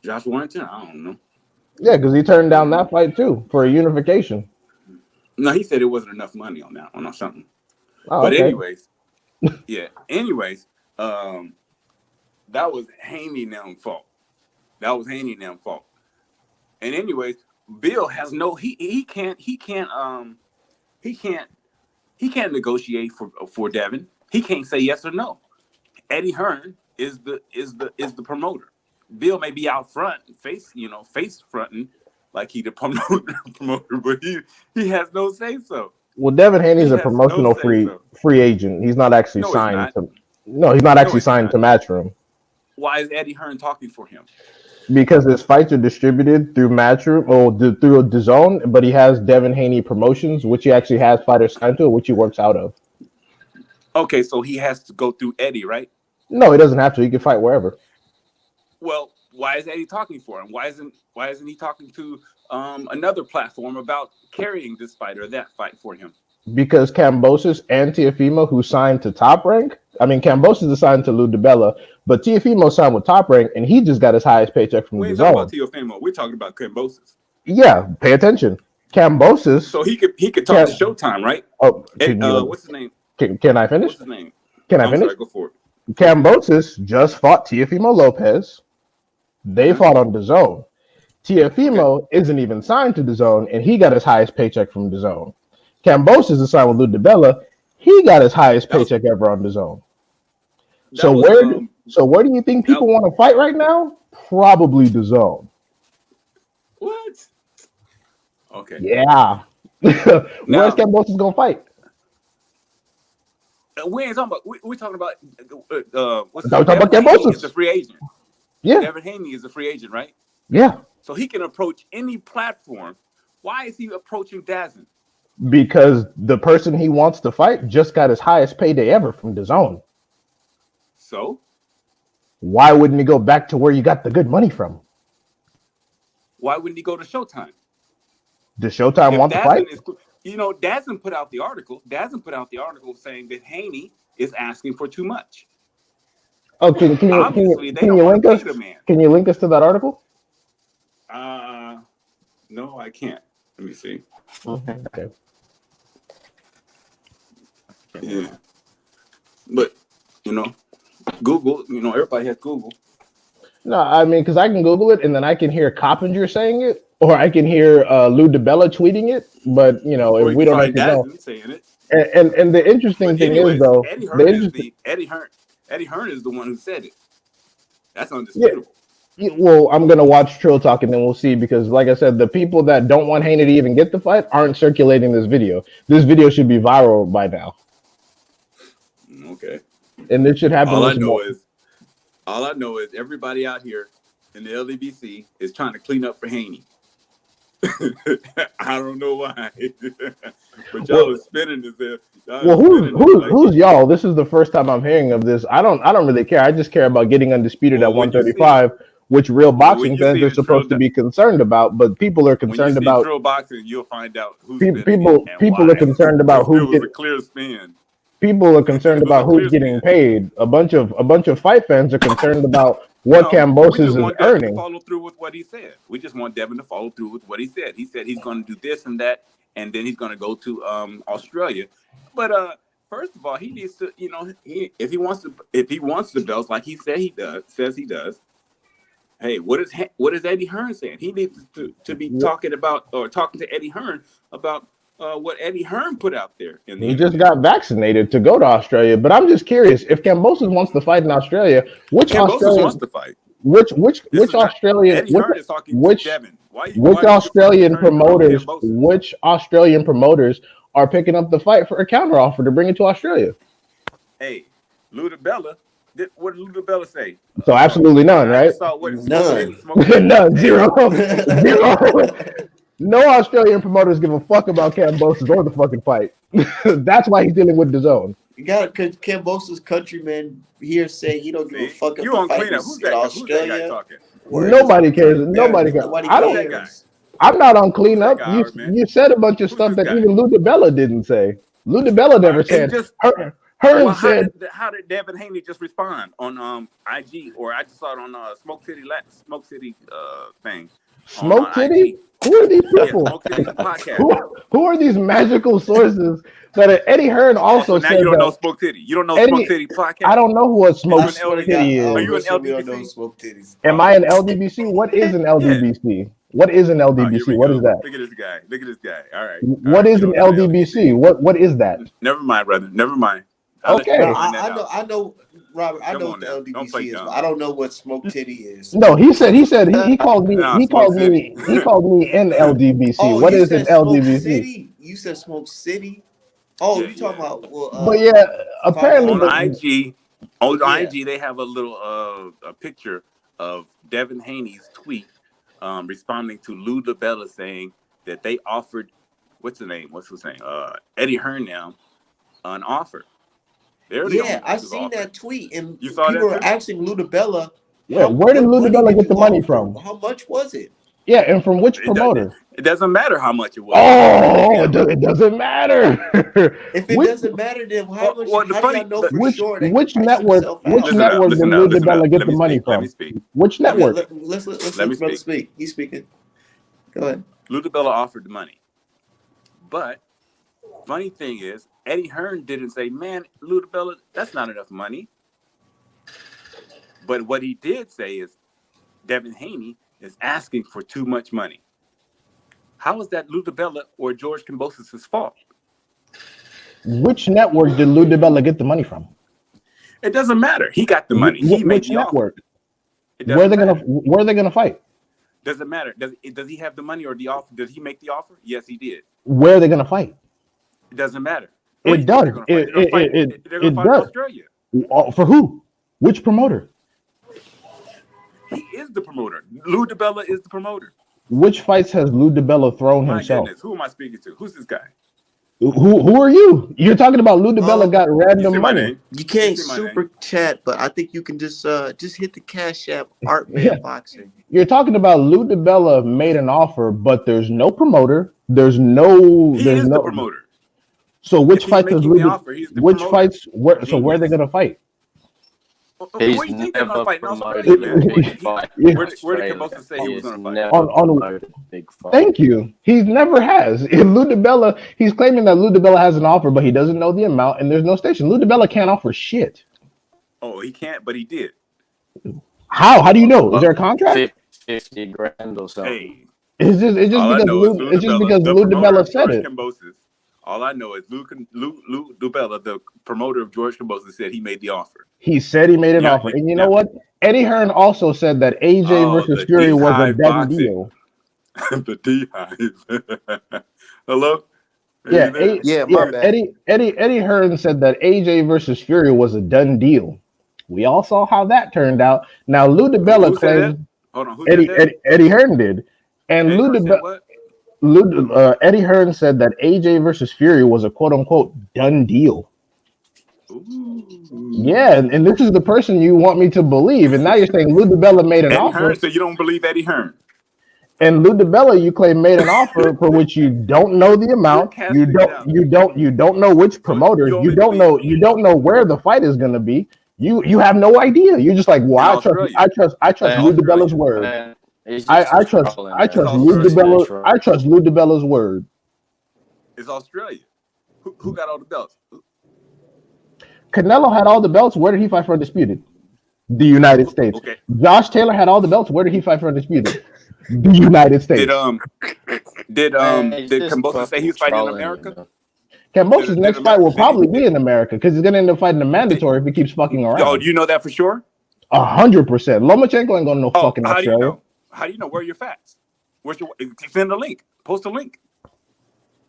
Josh Warrington, I don't know. Yeah, because he turned down that fight too for a unification. No, he said it wasn't enough money on that one or something. Oh, But okay. anyways, yeah. Anyways, that was Haney and them fault. That was Haney and them fault. And anyways, Bill has no he can't negotiate for Devin. He can't say yes or no. Eddie Hearn is the promoter. Bill may be out front, face fronting like he the promoter, but he has no say so. Well, Devin Haney's He a has no promotional say so. free agent. He's not actually No, he's signed not. to. No, he's not actually he's signed not. to Matchroom Why is Eddie Hearn talking for him? because his fights are distributed through Matchroom or through DAZN, but he has Devin Haney Promotions, which he actually has fighters signed to, which he works out of. Okay, so he has to go through Eddie, right? No, he doesn't have to. He can fight wherever. Well, why is Eddie talking for him? Why isn't he talking to another platform about carrying this fight or that fight for him? Because Kambosos and Teofimo, who signed to Top Rank, I mean, Kambosos is signed to Lou DiBella, but Teofimo signed with Top Rank, and he just got his highest paycheck from We ain't talking about DAZN. Teofimo. We're talking about Kambosos. Yeah, pay attention. Kambosos. So he could talk to Showtime, right? Oh, What's his name? Can I finish? What's his name? Can I I'm finish? sorry, go for it. Kambosos just fought Teofimo Lopez. They fought on DAZN. Teofimo isn't even signed to DAZN, and he got his highest paycheck from DAZN. Kambosos is signed with Lou DiBella. He got his highest paycheck ever on DAZN. So where do you think people want to fight right now? Probably DAZN. What? Okay. Yeah. Where's Kambosos gonna fight? We ain't talking about. We're talking about. What's talking about Devin Haney Kambosos. is a free agent. Yeah. Devin Haney is a free agent, right? Yeah. So he can approach any platform. Why is he approaching DAZN? Because the person he wants to fight just got his highest payday ever from DAZN. So why wouldn't he go back to where you got the good money from? Why wouldn't he go to Showtime? Does Showtime want the fight? DAZN put out the article. DAZN put out the article saying that Haney is asking for too much. Oh, can you link us? Can you link us to that article? No, I can't. Let me see. Okay. Yeah, but Google. Everybody has Google. No, I mean, because I can Google it and then I can hear Coppinger saying it, or I can hear Lou DiBella tweeting it. But if we don't know, saying it. And the interesting thing is though, Eddie Hearn is the one who said it. That's undisputable. Yeah, well, I'm gonna watch Trill Talk and then we'll see, because like I said, the people that don't want Haney to even get the fight aren't circulating this video. This video should be viral by now. Okay. And this should happen. All I know is everybody out here in the LDBC is trying to clean up for Haney. I don't know why, but y'all are spinning this. Who's y'all? This is the first time I'm hearing of this. I don't really care. I just care about getting undisputed at 135, which real boxing fans are supposed to be concerned about. But people are concerned about drill boxing. You'll find out who's people are concerned about who's getting a clear spin. People are concerned about who's getting paid. A bunch of fight fans are concerned about what Kambosos is earning. Follow through with what he said. We just want Devin to follow through with what he said. He said he's going to do this and that, and then he's going to go to Australia. But first of all, he needs to, if he wants the belts like he says he does. Hey, what is Eddie Hearn saying? He needs to be talking to Eddie Hearn about what Eddie Hearn put out there. In the He just got vaccinated to go to Australia. But I'm just curious, if Kambosos wants to fight in Australia, which Kambosos Australian wants to fight. which This is not- Australian Eddie Hearn is talking which to Devin. which why Australian you turning on promoters Kambosos? which Australian promoters are picking up the fight for a counteroffer to bring it to Australia? Hey, Ludabella. What did Ludabella say? So absolutely none, I right? just saw what None. None, zero. No Australian promoters give a fuck about Kambosos or the fucking fight. That's why he's dealing with the zone. You got Kambosos' countryman here say he don't give a fuck if You the on fight cleanup? is Who's in that guy Australia. talking? Nobody cares. Nobody cares. Nobody I don't. cares. I'm not on cleanup. Who's that guy, Art, man? You said a bunch of Who's stuff this that guy? even Ludabella didn't say. Ludabella never said. Hearn Well, said. how did Devin Haney just respond on IG, or I just saw it on Smoke City thing. Smoke on City? IG. Who are these Yeah, people? Smoke City podcast. Who are these magical sources that Eddie Hearn also so now said you don't that know Smoke City. You don't know Eddie- Smoke City podcast. I don't know who a Smoke I swear to City God, is. Are you an We don't know LDBC? smoke titties. Am I an LDBC? What is an LDBC? What is an Oh, here LDBC? we What go. is that? Look at this guy. Look at this guy. All right. What is an LDBC? What is that? Never mind, brother. Never mind. Okay. I know, Robert. I Come know on what the now. Don't play LDBC is, dumb. but I don't know what smoke titty is. No, he called me Nah, he Smoke called me an LDBC. Oh, What you is an said Smoke LDBC? City? You said Smoke City? Oh, Yeah, you talking about? Well, But yeah, apparently on the, IG, they have a little a picture of Devin Haney's tweet responding to Lou DeBella saying that they offered what's his name? Eddie Hearn now an offer. yeah, I seen that tweet, and You saw people that were too? asking Ludabella. yeah, where did what Ludabella did get the you money offer? from? How much was it? Yeah, and from which promoter? It doesn't matter how much it was. Oh, it doesn't matter. If it doesn't matter, then how do y'all know for sure that which he priced network? himself out? Which network did Ludabella get the money from? Let me speak. Which network? Let's let brother speak. He's speaking. Go ahead. Lou DeBella offered the money. But funny thing is, Eddie Hearn didn't say, man, Lou DeBella, that's not enough money. But what he did say is Devin Haney is asking for too much money. How is that Lou DeBella or George Kambosos' fault? Which network did Ludabella get the money from? It doesn't matter. He got the money. He made Which the network? offer. Where are they gonna fight? Doesn't matter. Does he have the money or the offer? Did he make the offer? Yes, he did. Where are they gonna fight? It doesn't matter. It does. They're gonna fight in does. Australia. For who? Which promoter? He is the promoter. Lou DeBella is the promoter. Which fights has Lou DeBella thrown My himself? goodness, who am I speaking to? Who's this guy? Who are you? You're talking about Lou DeBella got random money. You can't super chat, but I think you can just hit the Cash App Art Man Boxing. You're talking about Lou DeBella made an offer, but there's no promoter. There's no. He is the promoter. So which fights is Lou? Which fights? Where? So where are they gonna fight? Where do you think they're gonna fight? Where did Kambosos say he was gonna fight? Thank you. He never has. Lou DeBella, he's claiming that Lou DeBella has an offer, but he doesn't know the amount, and there's no station. Lou DeBella can't offer shit. Oh, he can't, but he did. How? How do you know? Is there a contract? 50 grand or something. Hey, it's just because Lou DeBella said it. All I know is Lou DeBella, the promoter of George Kambosos, said he made the offer. He said he made an offer. And you know what? Eddie Hearn also said that AJ versus Fury was a done deal. The D-Hive. Hello? My bad. Eddie Hearn said that AJ versus Fury was a done deal. We all saw how that turned out. Now Lou DeBella claims Eddie Hearn did. And Lou DeBella Eddie Hearn said that AJ versus Fury was a quote unquote done deal. Ooh. Yeah, and this is the person you want me to believe, and now you're saying Lou DeBella made an offer. Hearn, so you don't believe Eddie Hearn? And Lou DeBella, you claim made an offer for which you don't know the amount. You don't know which promoter. You don't know where the fight is going to be. You have no idea. You're just like, well, I trust Lou DeBella's word. I trust Lou DeBella. I trust Lou DeBella's word. It's Australia. Who got all the belts? Canelo had all the belts. Where did he fight for Undisputed? The United States. Okay. Josh Taylor had all the belts. Where did he fight for Undisputed? The United States. Did Man, did just Kambosos say he was fucking fighting in trolling you, America? man. Kambosos' Did next fight will probably be did- in America because he's gonna end up fighting the mandatory if he keeps fucking Oh, around. do you know that for sure? 100%. Lomachenko ain't going to no Oh, fucking how do you Australia. know? How do you know? Where are your facts? Where's your? Send a link. Post a link.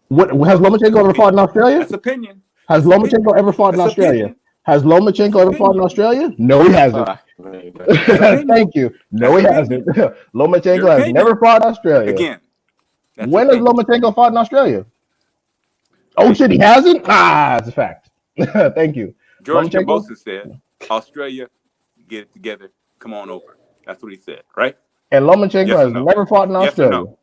What has Lomachenko ever fought in Australia? That's opinion. Has That's Lomachenko opinion. ever fought in That's Australia? opinion. Has Lomachenko That's ever fought in opinion. Australia? No, he hasn't. Fuck me, man. Thank you. No, he That's hasn't. Your Lomachenko has opinion. never fought in Australia. Again. That's When has opinion. Lomachenko fought in Australia? Oh shit, he hasn't? Ah, it's a fact. Thank you. George Lomachenko? Kambosos said, "Australia, get it together. Come on over." That's what he said, right? And Lomachenko Yes or has no? never fought in Yes or Australia. no?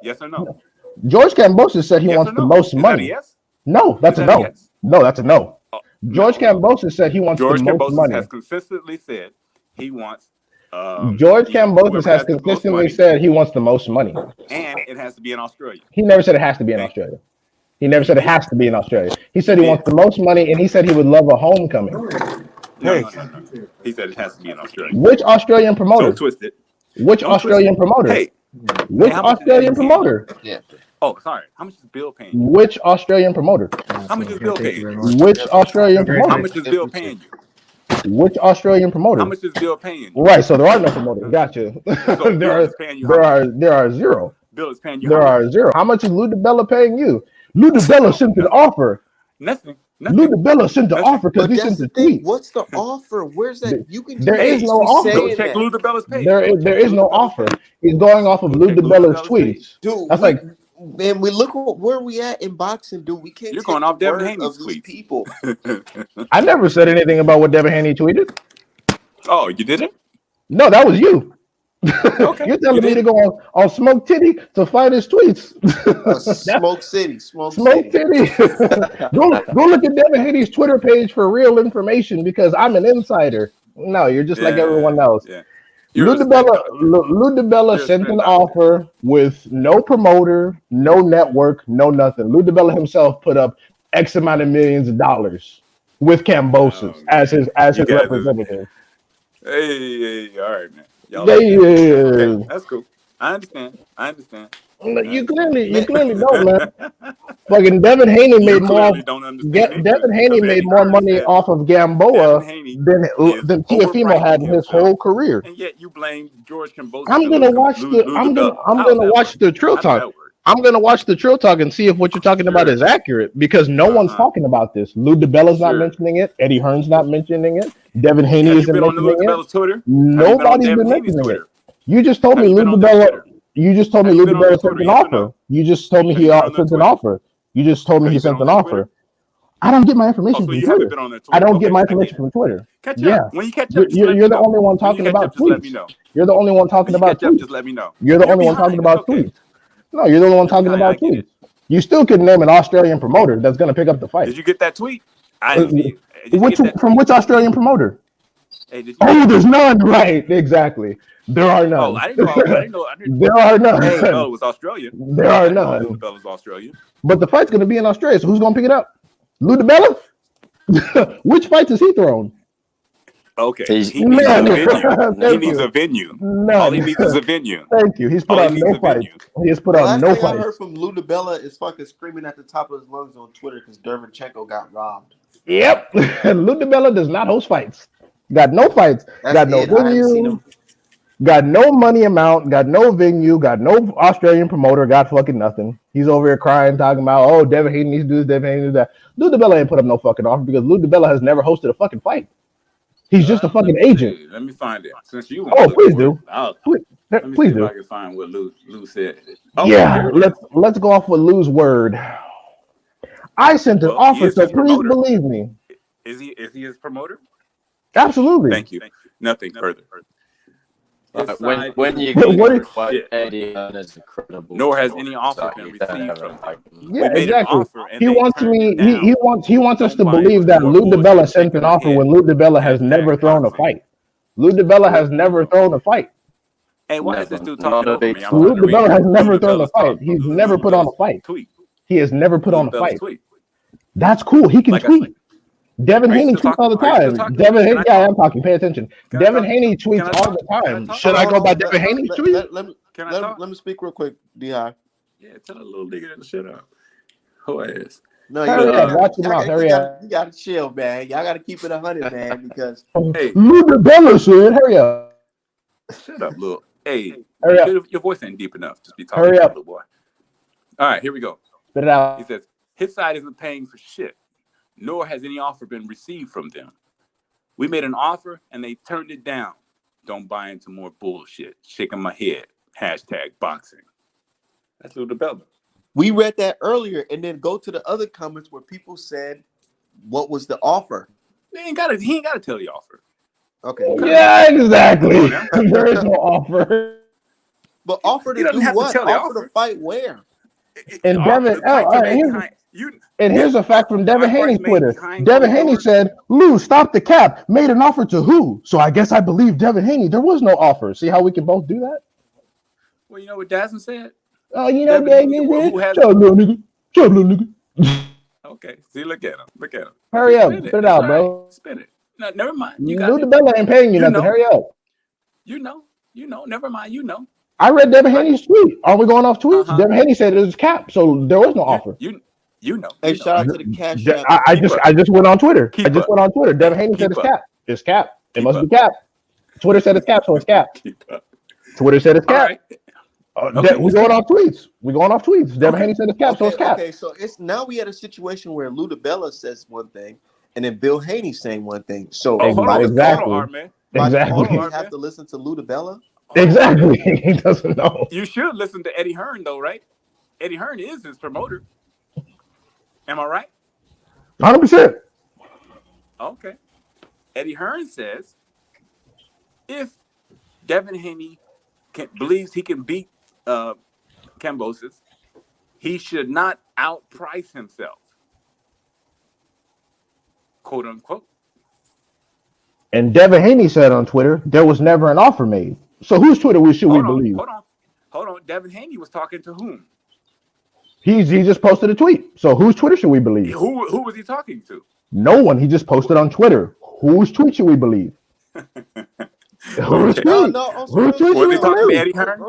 Yes or no? George Kambosos said he Yes wants or the no? most Is that a money. yes? No, that's Is a that a no. yes? No, that's a no. Oh, George no. Kambosos said he wants George the most Kambosos money. has consistently said he wants. George Kambosos whoever has has the most consistently money, said he wants the most money. and it has to be in Australia. He never said it has to be in Thank you. Australia. He never said it has to be in Australia. He said He he wants did. the most money, and he said he would love a homecoming. No. He said it has to be in Australia. Which Australian promoter? Don't twist it. Which Don't twist Australian it. promoter? Hey, Which how much is Australian Eddie paying you? promoter? Oh, sorry. How much is Bill paying you? Which Australian promoter? How much is Bill paying you? Which Australian How promoter? much is Bill paying you? Which Australian promoter? How much is Bill paying you? Right, so there are no promoters. Gotcha. So Bill is paying you how much? There are zero. Bill is paying you There how much? are zero. How much is Lou DiBella paying you? Lou DiBella sent an offer. Nothing. Lou DiBella sent the Nothing. offer because But he that's sent the the thing. tweet. What's the offer? Where's that? You can There is no just offer. Go saying check that. Lou DiBella's page. There is no offer. He's going off of Go Lou check Lou DiBella's DiBella's tweets. Dude, That's like, man, we look where we at in boxing, dude. We can't You're take going off the Devin word Haney's of these tweets. people. I never said anything about what Devin Haney tweeted. Oh, you didn't? No, that was you. Okay. You're telling me to go on Smoke Titty to find his tweets. Smoke City. Smoke Titty. go look at Devin Haney's Twitter page for real information because I'm an insider. No, you're just like everyone else. Yeah. Lou DiBella sent an offer with no promoter, no network, no nothing. Lou DiBella himself put up X amount of millions of dollars with Kambosos as his representative. Hey, all right, man. Y'all Okay, that's cool. I understand. You clearly don't, man. Fucking Devin Haney made more. Devin Haney made more money off of Gamboa than Teofimo had in his whole career. And yet you blame George Kambosos. I'm gonna watch the Trill Talk. I'm gonna watch the Trill Talk and see if what you're talking about is accurate because no one's talking about this. Lou DiBella's not mentioning it. Eddie Hearn's not mentioning it. Devin Haney isn't mentioning it. Nobody's been mentioning it. You just told me Lou DiBella. You just told me Lou DiBella sent an offer. You just told me he sent an offer. You just told me he sent an offer. I don't get my information from Twitter. I don't get my information from Twitter. Yeah. When you catch up, you're the only one talking about tweets. You're the only one talking about tweets. Just let me know. You're the only one talking about tweets. No, you're the only one talking about tweets. You still could name an Australian promoter that's going to pick up the fight. Did you get that tweet? I didn't see it. From which Australian promoter? Hey, there's none. Right, exactly. There are none. Oh, I didn't know. There are none. Hey, it was Australia. There are none. Lou DiBella's Australia. But the fight's going to be in Australia, so who's going to pick it up? Lou DiBella? Which fights has he thrown? Okay. He needs a venue. He needs a venue. No. All he needs is a venue. Thank you. He's put on no fights. He has put on no fights. Last thing I heard from Lou DiBella is fucking screaming at the top of his lungs on Twitter because Dervinchenko got robbed. Yep. Lou DiBella does not host fights. Got no fights. Got no venue. Got no money amount. Got no venue. Got no Australian promoter. Got fucking nothing. He's over here crying, talking about, oh, Devin Haney needs to do this, Devin Haney needs to do that. Lou DiBella ain't put up no fucking offer because Lou DiBella has never hosted a fucking fight. He's just a fucking agent. Let me find it. Since you please do. Let me please see do. if I can find what Lou said. Let's go off with Lou's word. I sent an offer, so please believe me. Is he his promoter? Absolutely. Thank you. Nothing further. When you get fight Eddie Hearn is incredible. Nor has any offer been received from him. Yeah, exactly. He wants us to believe that Lou DiBella sent an offer when Lou DiBella has never thrown a fight. Lou DiBella has never thrown a fight. Hey, why is this dude talking over me? Lou DiBella has never thrown a fight. He's never put on a fight. He has never put on a fight. That's cool. He can tweet. Devin Haney tweets all the time. Devin Haney, yeah, I'm talking. Pay attention. Devin Haney tweets all the time. Should I go by Devin Haney's tweet? Let me speak real quick, D-High. Yeah, tell a little nigga to shut up. Who ass? No, Hurry up, watch your mouth. Hurry up. You gotta chill, man. Y'all gotta keep it 100, man, because Hey, Lou Bella said, hurry up. shut up, little. Hey, Hurry up. your voice ain't deep enough. Just be talking Hurry to up. little boy. All right, here we go. Spit it out. He says his side isn't paying for shit, nor has any offer been received from them. We made an offer and they turned it down. Don't buy into more bullshit. Shaking my head. Hashtag boxing. That's Lou DiBella. we read that earlier, and then go to the other comments where people said, "What was the offer?" He ain't gotta tell the offer. Okay. Yeah, exactly. There is no offer. But offer He to doesn't do have to what? tell the Offer offer. to fight where? And The Devin, price you made here's, behind- you- and here's a fact from Devin our price Haney's made Twitter. behind Devin closed Haney doors. said, Lou, stop the cap. Made an offer to who? So I guess I believe Devin Haney. There was no offer. See how we can both do that? Well, you know what Dazzin said? Oh, you know, Devin Haney, who has- Shut up, little nigga. Shut up, little nigga. Okay, see, look at him. Hurry up. Spin Spit it It's out, all bro. right. Spin it. No, never mind. You got Lou it. DiBella ain't paying you You nothing. know. Hurry up. You know. Never mind. You know. I read Devin Right. Haney's tweet. Are we going off tweets? Uh-huh. Devin Haney said it was cap, so there was no offer. You know. Hey, You know. shout out to the Cash App. I Keep just up. I just went on Twitter. Keep I just up. went on Twitter. Devin Haney said Keep it's up. cap. It's cap. It Keep must up. be cap. Twitter said it's cap, so it's cap. Keep up. Twitter said it's All cap. right. Okay, we're going off tweets. We're going off tweets. Devin Okay. Haney said it's cap, so it's cap. Okay, so it's now we had a situation where Lou DiBella says one thing, and then Bill Haney saying one thing. So Oh, hold on. Exactly. Hold on, Art, man. by Exactly. default, we have to listen to Lou DiBella. Exactly. He doesn't know. You should listen to Eddie Hearn, though, right? Eddie Hearn is his promoter. Am I right? 100%. Okay. Eddie Hearn says if Devin Haney believes he can beat Kambosos, he should not outprice himself. Quote unquote. And Devin Haney said on Twitter, there was never an offer made. So whose Twitter should we believe? Hold on. Devin Haney was talking to whom? He just posted a tweet. So whose Twitter should we believe? Who was he talking to? No one. He just posted on Twitter. Whose tweet should we believe? Whose tweet? No. Whose tweet Was he should we talking to believe? Eddie Hearn?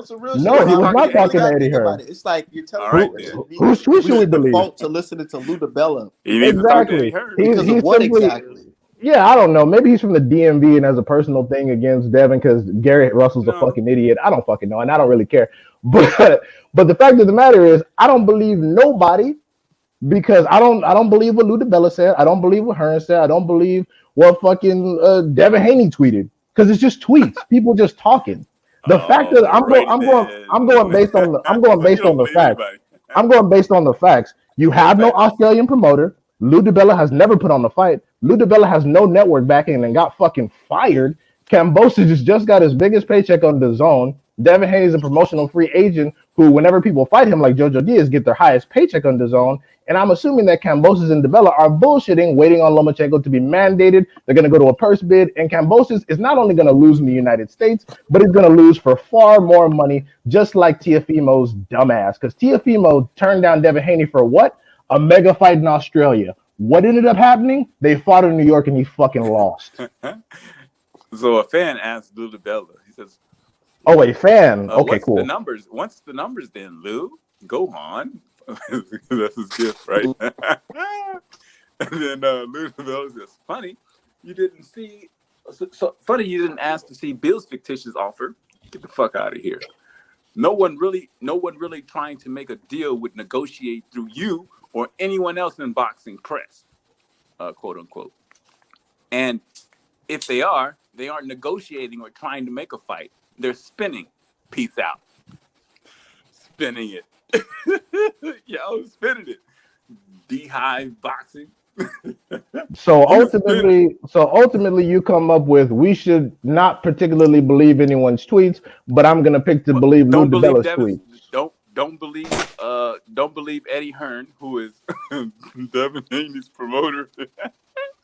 No, he was not talking to Eddie Think Hearn. about it. It's like you're telling All right, me then. Whose tweet should we believe? default to listening to Lou DiBella He needs to talk to Eddie Exactly. Hearn. because of what exactly? Yeah, I don't know. Maybe he's from the DMV and has a personal thing against Devin because Garrett Russell's a fucking idiot. I don't fucking know, and I don't really care. But the fact of the matter is, I don't believe nobody because I don't believe what Lou DiBella said. I don't believe what Hearn said. I don't believe what fucking Devin Haney tweeted because it's just tweets. People just talking. The fact that I'm going based on the facts. I'm going based on the facts. You have no Australian promoter. Lou DiBella has never put on the fight. Lou DiBella has no network backing and got fucking fired. Kambosos just got his biggest paycheck on the zone. Devin Haney is a promotional free agent who, whenever people fight him like Jojo Diaz, get their highest paycheck on the zone. And I'm assuming that Kambosos and DiBella are bullshitting, waiting on Lomachenko to be mandated. They're going to go to a purse bid. And Kambosos is not only going to lose in the United States, but he's going to lose for far more money, just like Teofimo's dumbass. Because Teofimo turned down Devin Haney for what? A mega fight in Australia. What ended up happening? They fought in New York and he fucking lost. So a fan asked Lou DiBella. He says, "Oh, a fan? Okay, cool. What's the numbers then, Lou? Go on." That's his gift, right? And then Lou DiBella says, "Funny, you didn't see. So funny you didn't ask to see Bill's fictitious offer. Get the fuck out of here. No one really trying to make a deal would negotiate through you or anyone else in boxing press, quote unquote. And if they aren't negotiating or trying to make a fight. They're spinning. Peace out. Spinning it. Yo, spinning it. Beehive boxing. So ultimately, you come up with we should not particularly believe anyone's tweets, but I'm gonna pick to believe Lou DiBella's tweets. Don't believe Eddie Hearn, who is Devin Haney's promoter.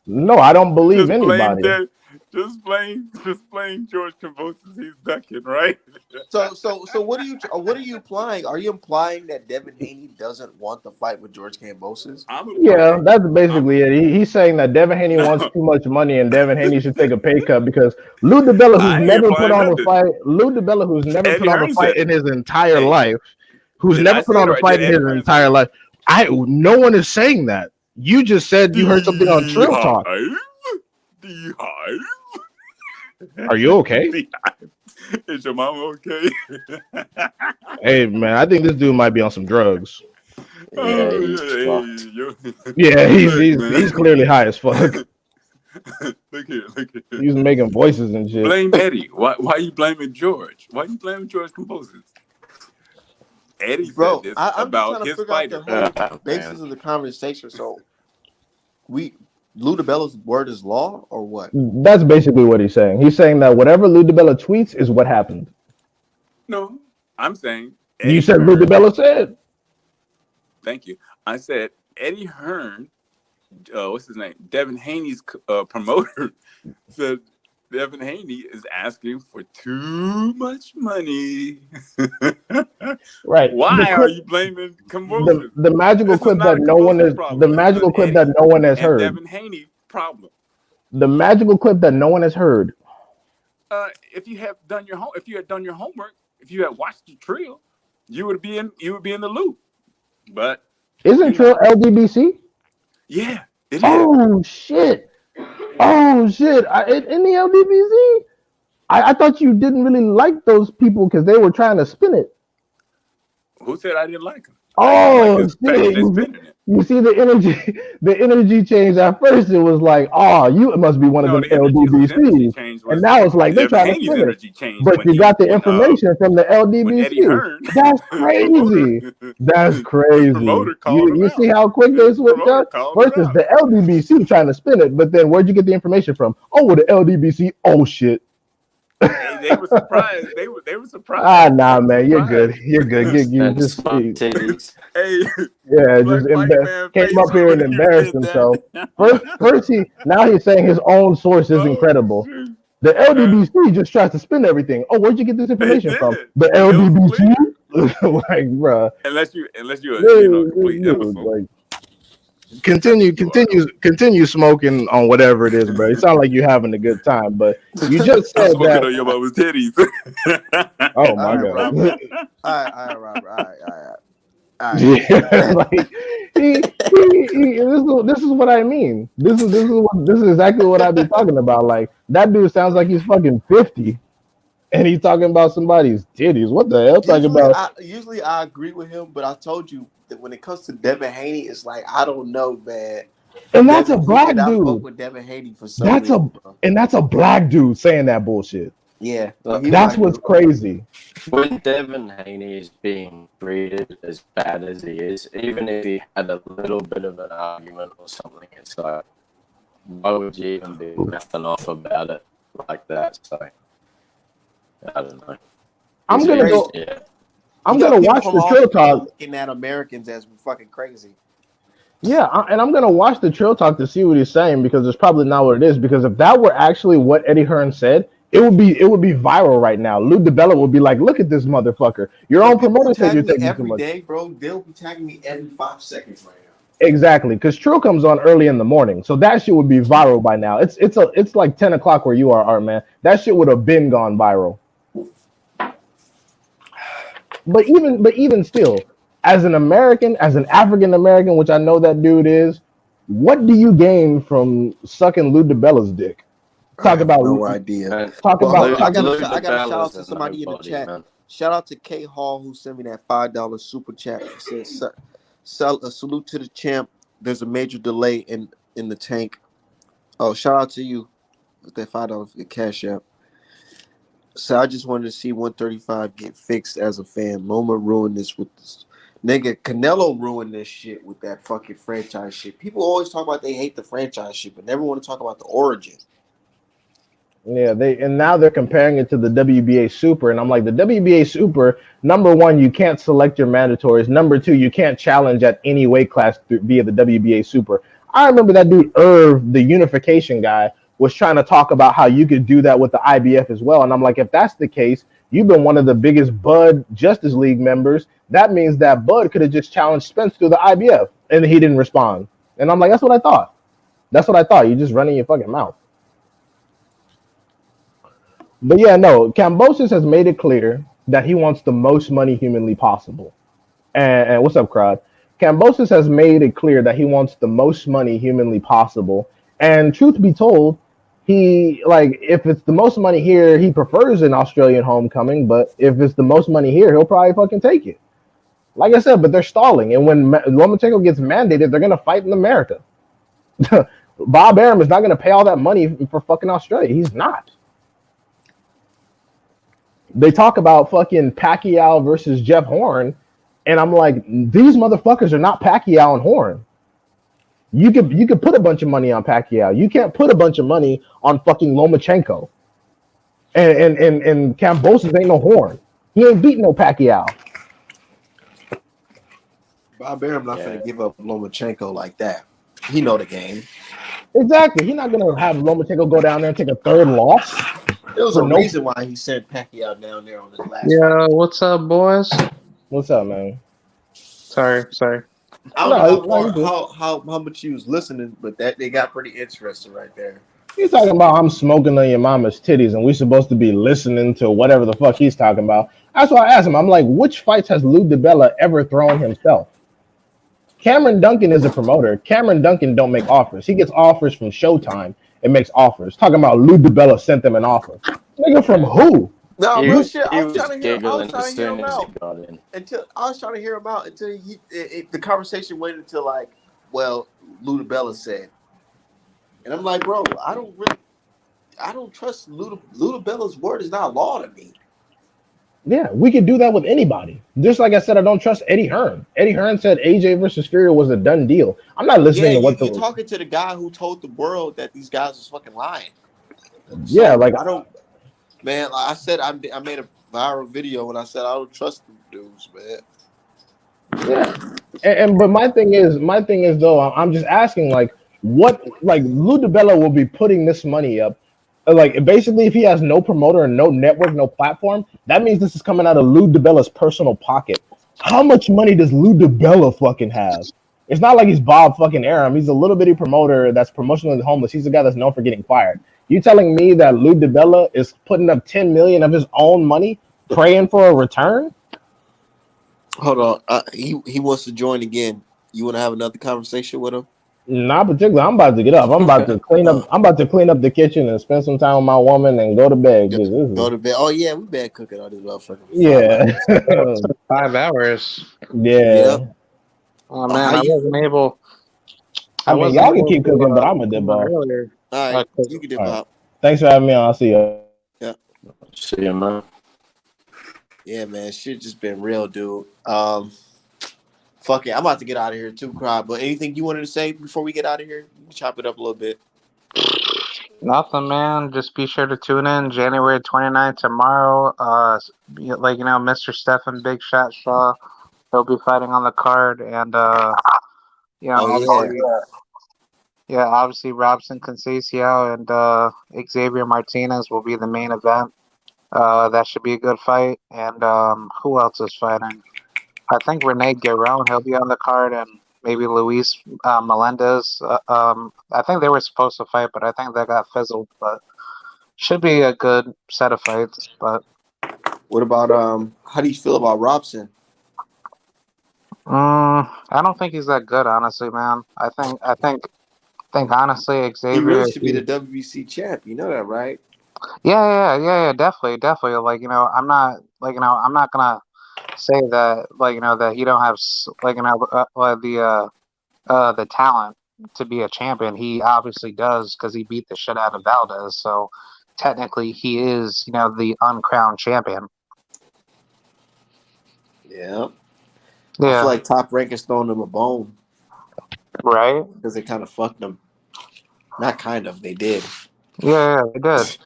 No, I don't believe anybody. Just playing George Kambosos. He's ducking, right? So what are you implying? Are you implying that Devin Haney doesn't want the fight with George Kambosos? Yeah, that's basically it. He's saying that Devin Haney wants too much money and Devin Haney should take a pay cut because Lou DiBella, who's never put on a fight, in his entire life, who's Did never I put say it on a or fight did in his Eddie Hearn entire say life. No one is saying that. You just said you heard something on Trill Talk. The Hive? Are you okay? The Hive. Is your mama okay? Hey man, I think this dude might be on some drugs. Yeah, he's fucked. Yeah, Look, he's clearly high as fuck. Look here. He's making voices and shit. Blame Eddie. Why are you blaming George? Why are you blaming George Composers? Eddie Bro, said this I'm just about trying to his figure out fighter. the whole basis of the conversation. So, Lou DiBella's word is law, or what? That's basically what he's saying. He's saying that whatever Lou DiBella tweets is what happened. No, I'm saying You said Lou DiBella said. Thank you. I said Eddie Hearn. What's his name? Devin Haney's promoter said Devin Haney is asking for too much money. Right. Why are you blaming Composers? The magical This is clip not that a no one is problem. the This is magical an clip Eddie that no one has and heard. Devin Haney problem. The magical clip that no one has heard. If you had done your homework, if you had watched the Trill, you would be in the loop. But Isn't Trill LDBC? Yeah, it is. Oh shit! In the LDBC, I thought you didn't really like those people because they were trying to spin it. Who said I didn't like them? Oh shit! You see the energy change. At first, it was like, "Oh, you must be one of them LDBCs," and now it's like they're trying to spin it. But you got the information from the LDBC. That's crazy. That's crazy. You see how quick they switched up? First, it's the LDBC trying to spin it, but then where'd you get the information from? Oh, well, the LDBC. Oh shit. They were surprised. They were surprised. Nah, man, you're good. You're good. You just hey, yeah, just came up here and embarrassed himself. First he's saying his own source is incredible. The LDBC just tries to spin everything. Oh, where'd you get this information from? The LDBC, like, bruh. Unless you're a complete imbecile. Like, continue smoking on whatever it is, bro. It sounds like you're having a good time, but you just said that. On your mama's titties. Oh my god! All right. Yeah, like this is what I mean. This is exactly what I've been talking about. Like that dude sounds like he's fucking 50, and he's talking about somebody's titties. What the hell? Usually I agree with him, but I told you that when it comes to Devin Haney, it's like I don't know, man. And that's a black dude. Fuck with Devin Haney for some reason, that's a black dude saying that bullshit. Yeah, that's what's crazy. When Devin Haney is being treated as bad as he is, even if he had a little bit of an argument or something, it's like, why would you even be nothing off about it like that? So, I don't know. I'm gonna watch the Trill Talk. Looking at Americans as fucking crazy. Yeah, and I'm gonna watch the Trill Talk to see what he's saying because it's probably not what it is. Because if that were actually what Eddie Hearn said, it would be viral right now. Lou DiBella would be like, "Look at this motherfucker! Your own promoter said you're taking too much." Every day, bro, they'll be tagging me every 5 seconds right now. Exactly, because Trill comes on early in the morning, so that shit would be viral by now. It's like 10 o'clock where you are, Art Man. That shit would have been gone viral. But even still, as an American, as an African American, which I know that dude is, what do you gain from sucking Lou DiBella's dick? Talk about no idea. I got to shout out to somebody in the chat. Man. Shout out to K Hall who sent me that $5 super chat. He says, "Salute to the champ. There's a major delay in the tank." Oh, shout out to you with that $5 cash app. So I just wanted to see 135 get fixed as a fan. Loma ruined this with this. Nigga, Canelo ruined this shit with that fucking franchise shit. People always talk about they hate the franchise shit, but never want to talk about the origin. Yeah, now they're comparing it to the WBA Super, and I'm like, the WBA Super, number one, you can't select your mandatories. Number two, you can't challenge at any weight class via the WBA Super. I remember that dude Irv, the unification guy, was trying to talk about how you could do that with the IBF as well. And I'm like, if that's the case, you've been one of the biggest Bud Justice League members. That means that Bud could have just challenged Spence through the IBF, and he didn't respond. And I'm like, that's what I thought. You're just running your fucking mouth. But yeah, no, Kambosos has made it clear that he wants the most money humanly possible. And what's up, crowd? Cambosis has made it clear that he wants the most money humanly possible. And truth be told, he like if it's the most money here, he prefers an Australian homecoming. But if it's the most money here, he'll probably fucking take it. Like I said, but they're stalling, and when Lomachenko gets mandated, they're gonna fight in America. Bob Arum is not gonna pay all that money for fucking Australia. He's not. They talk about fucking Pacquiao versus Jeff Horn, and I'm like, these motherfuckers are not Pacquiao and Horn. You could put a bunch of money on Pacquiao. You can't put a bunch of money on fucking Lomachenko. And Kambosos ain't no Horn. He ain't beating no Pacquiao. Bob Arum not gonna give up Lomachenko like that. He know the game. Exactly. He's not gonna have Lomachenko go down there and take a third loss. There was a reason why he sent Pacquiao down there on his last Yeah, what's up, boys? What's up, man? Sorry. I don't know how much you was listening, but that they got pretty interesting right there. He's talking about I'm smoking on your mama's titties, and we supposed to be listening to whatever the fuck he's talking about. That's why I asked him. I'm like, which fights has Lou DiBella ever thrown himself? Cameron Duncan is a promoter. Cameron Duncan don't make offers. He gets offers from Showtime and makes offers. Talking about Lou DiBella sent them an offer. Nigga, from who? No, real shit. I was trying trying to hear him out until the conversation went into like, well, Lou DiBella said, and I'm like, bro, I don't trust Lou DiBella's word is not law to me. Yeah, we could do that with anybody. Just like I said, I don't trust Eddie Hearn. Eddie Hearn said AJ versus Fury was a done deal. I'm not listening to what you're talking to the guy who told the world that these guys was fucking lying. Yeah, like I don't, man. Like I said, I made a viral video when I said I don't trust them dudes, man. Yeah, but my thing is though, I'm just asking like, what like Lou DiBella will be putting this money up. Like basically, if he has no promoter and no network, no platform, that means this is coming out of Lou DiBella's personal pocket. How much money does Lou DiBella fucking have? It's not like he's Bob fucking Arum. He's a little bitty promoter that's promotionally homeless. He's a guy that's known for getting fired. You telling me that Lou DiBella is putting up $10 million of his own money, praying for a return? Hold on, he wants to join again. You want to have another conversation with him? Not particularly. I'm about to get up. I'm about to clean up. I'm about to clean up the kitchen and spend some time with my woman and go to bed. Go to bed. Oh yeah, we bad cooking all this motherfucker. Yeah. 5 hours. Yeah. Yep. Oh man, I wasn't able. I mean, y'all can keep cooking, but I'm a dip off. All right, you can dip out. Thanks for having me on. I'll see you. Yeah. See you, man. Yeah, man. Shit just been real, dude. Fuck it. I'm about to get out of here too, Crowd. But anything you wanted to say before we get out of here? You can chop it up a little bit. Nothing, man. Just be sure to tune in January 29th tomorrow. Mr. Stephen Big Shot Shaw, he'll be fighting on the card, and obviously Robson Conceição and Xavier Martinez will be the main event. That should be a good fight. And who else is fighting? I think Rene Guerrero, he'll be on the card, and maybe Luis Melendez. I think they were supposed to fight, but I think that got fizzled. But should be a good set of fights. But what about how do you feel about Robson? I don't think he's that good, honestly, man. I think honestly, Xavier. He really should be the WBC champ. You know that, right? Yeah, definitely. I'm not gonna say that that he don't have the talent to be a champion. He obviously does because he beat the shit out of Valdez. So technically, he is the uncrowned champion. Yeah. I feel like Top Rank is throwing them a bone, right? Because they kind of fucked them. Not kind of, they did. Yeah, they did.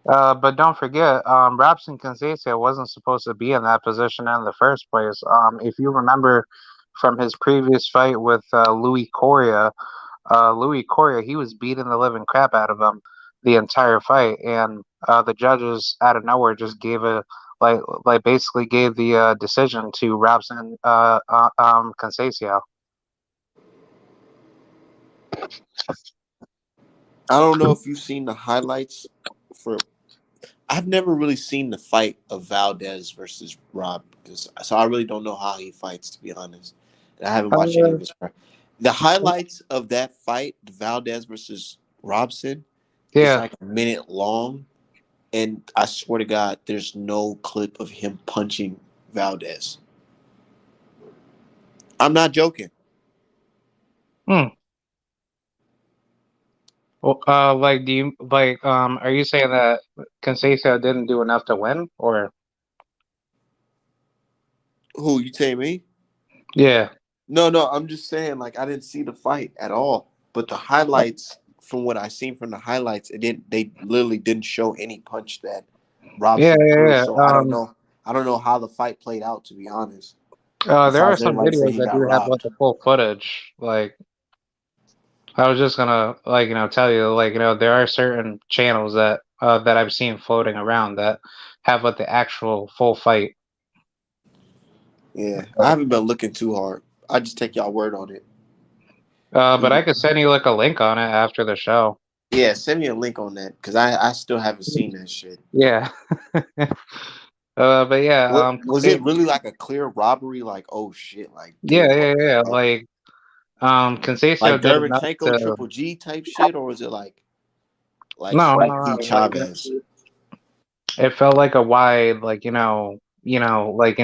But don't forget, Robson Conceição wasn't supposed to be in that position in the first place. If you remember from his previous fight with Louis Correa, he was beating the living crap out of him the entire fight, and the judges out of nowhere just gave basically gave the decision to Robson Conceição. I don't know if you've seen the highlights for I've never really seen the fight of Valdez versus Rob, so I really don't know how he fights, to be honest. And I haven't watched any of his. The highlights of that fight, Valdez versus Robson, is Yeah. like a minute long, and I swear to God, there's no clip of him punching Valdez. I'm not joking. Hmm. Well, like, do you like? Are you saying that Conceição didn't do enough to win, or Who you tell me? yeah? No, I'm just saying, like, I didn't see the fight at all. But the highlights, from what I seen from the highlights, it didn't. They literally didn't show any punch that Yeah, Robson yeah, threw. yeah. So I don't know. I don't know how the fight played out, to be honest. There are Besides some everybody saying videos he that got do have like robbed. the full footage. Like, I was just gonna like tell you like there are certain channels that I've seen floating around that have like the actual full fight. Yeah, I haven't been looking too hard. I just take y'all word on it. But I could send you like a link on it after the show. Yeah, send me a link on that because I still haven't seen that shit. Yeah. But yeah, What was it really like a clear robbery? Like, oh shit, like yeah, dude, yeah, yeah. oh, Like, Conceição like did enough Derevchenko to. Triple G type shit, or was it like No, no, Frankie no. Like, Chavez? it felt like a wide, like like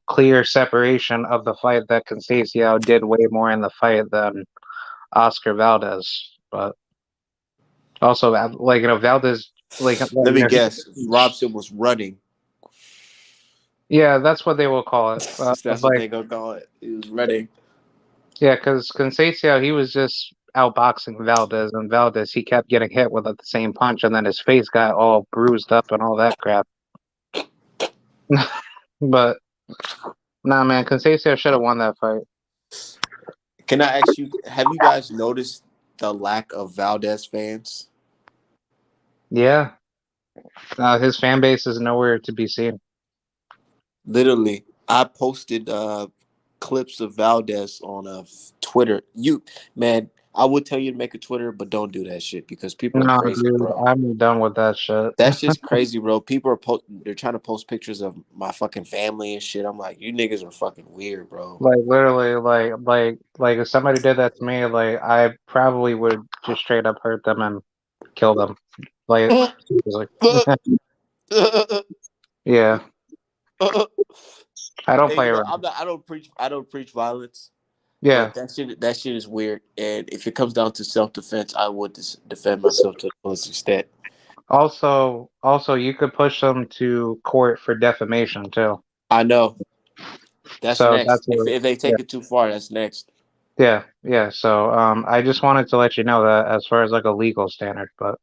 clear separation of the fight that Conceição did way more in the fight than Oscar Valdez. But also, like Valdez, like Let me he, guess. Robson was running. yeah, that's what they will call it. That's what Like, they gonna call it. He was running. yeah, because Conceição, he was just outboxing Valdez, and Valdez, he kept getting hit with the same punch, and then his face got all bruised up and all that crap. But nah, man, Conceição should have won that fight. Can I ask you? Have you guys noticed the lack of Valdez fans? Yeah, his fan base is nowhere to be seen. Literally, I posted clips of Valdez on Twitter. Man, I would tell you to make a Twitter, but don't do that shit because people are No, crazy, dude, bro. I'm done with that shit. That's just crazy, bro. People are they're trying to post pictures of my fucking family and shit. I'm like, you niggas are fucking weird, bro. Like literally, like if somebody did that to me, like I probably would just straight up hurt them and kill them. Like, seriously. Yeah, I don't Hey, play around. I don't preach violence, Yeah. but that shit is weird. And if it comes down to self defense, I would defend myself to the fullest extent. Also, you could push them to court for defamation too. I know. That's So next. that's what, If they yeah, take it too far, that's next. yeah, yeah. So I just wanted to let you know that as far as like a legal standard, but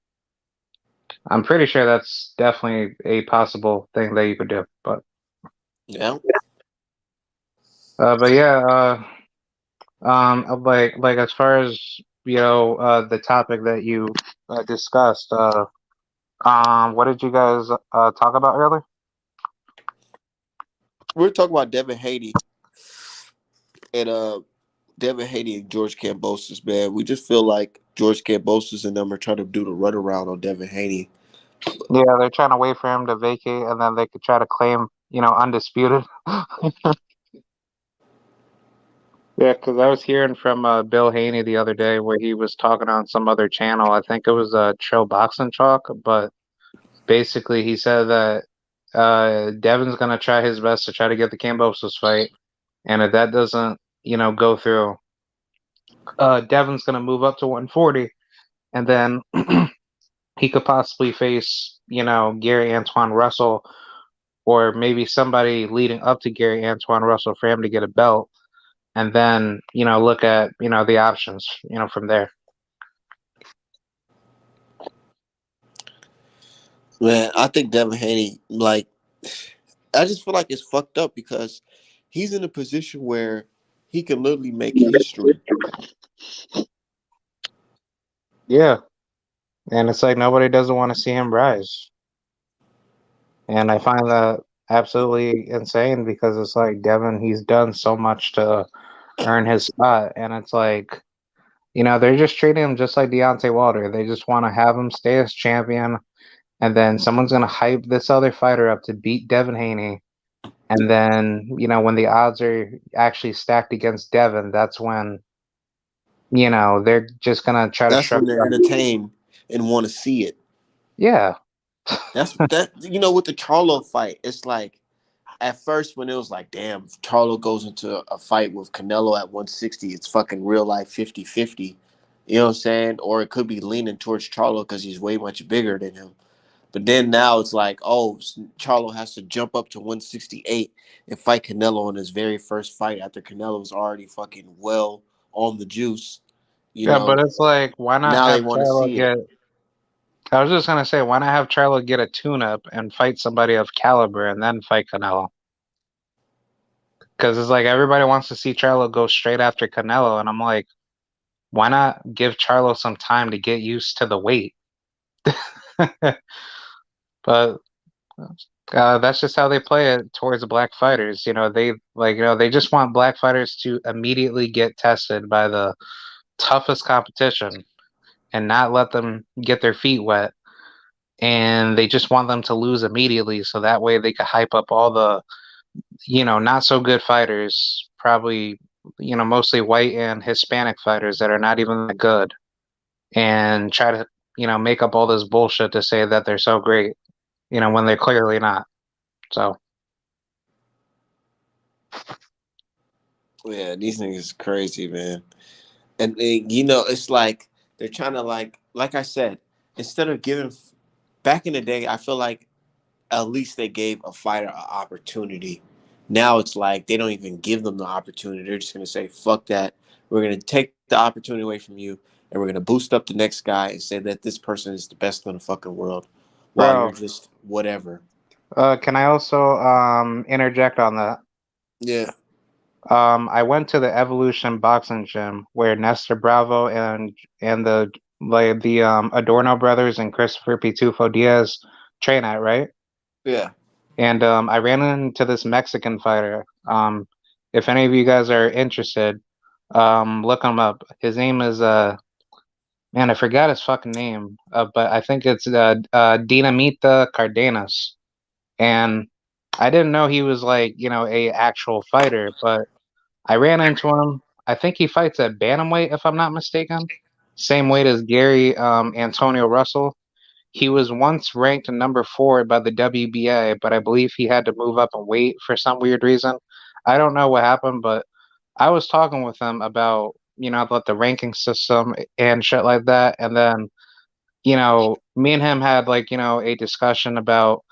I'm pretty sure that's definitely a possible thing that you could do. Yeah. But yeah, like as far as the topic that you discussed, what did you guys talk about earlier? We're talking about Devin Haney and Devin Haney and George Kambosos, man. We just feel like George Kambosos and them are trying to do the runaround on Devin Haney. Yeah, they're trying to wait for him to vacate, and then they could try to claim, undisputed. Yeah, because I was hearing from Bill Haney the other day where he was talking on some other channel. I think it was Show Boxing Talk, but basically he said that Devin's gonna try his best to try to get the Kambosos fight, and if that doesn't, go through, Devin's gonna move up to 140, and then he could possibly face, Gary Antoine Russell, or maybe somebody leading up to Gary Antoine Russell for him to get a belt, and then look at the options from there. Man, I think Devin Haney, like, I just feel like it's fucked up because he's in a position where he can literally make history. Yeah, and it's like nobody doesn't want to see him rise, and I find that absolutely insane because it's like Devin, he's done so much to earn his spot, and it's like they're just treating him just like Deontay Wilder. They just want to have him stay as champion, and then someone's gonna hype this other fighter up to beat Devin Haney, and then when the odds are actually stacked against Devin, that's when they're just gonna try to That's shrug when it they're off. entertained and want to see it. Yeah, That's that. With the Charlo fight, it's like at first when it was like, damn, if Charlo goes into a fight with Canelo at 160, it's fucking real life 50-50. You know what I'm saying? Or it could be leaning towards Charlo because he's way much bigger than him. But then now it's like, oh, Charlo has to jump up to 168 and fight Canelo in his very first fight after Canelo's already fucking well on the juice. You yeah, but know, it's like, why not now they have want to Charlo see it. get? I was just gonna say, why not have Charlo get a tune-up and fight somebody of caliber and then fight Canelo? Because it's like everybody wants to see Charlo go straight after Canelo, and I'm like, why not give Charlo some time to get used to the weight? But that's just how they play it towards the black fighters. They just want black fighters to immediately get tested by the toughest competition and not let them get their feet wet. And they just want them to lose immediately, so that way they could hype up all the not so good fighters, probably mostly white and Hispanic fighters that are not even that good, and try to make up all this bullshit to say that they're so great, when they're clearly not. So Yeah, these niggas is crazy, man. And it's like they're trying to like I said, instead of giving back in the day, I feel like at least they gave a fighter an opportunity. Now it's like they don't even give them the opportunity. They're just gonna say, fuck that. We're gonna take the opportunity away from you and we're gonna boost up the next guy and say that this person is the best in the fucking world while you're bro, just whatever. can I also interject on that? Yeah. I went to the Evolution Boxing Gym where Nestor Bravo and the Adorno brothers and Christopher Pitufo Diaz train at, right? Yeah. And I ran into this Mexican fighter. If any of you guys are interested, look him up. His name is man, I forgot his fucking name, but I think it's Dinamita Cardenas. And I didn't know he was like a actual fighter, but I ran into him. I think he fights at bantamweight, if I'm not mistaken. Same weight as Gary Antonio Russell. He was once ranked number 4 by the WBA, but I believe he had to move up in weight for some weird reason. I don't know what happened, but I was talking with him about about the ranking system and shit like that, and then me and him had like a discussion about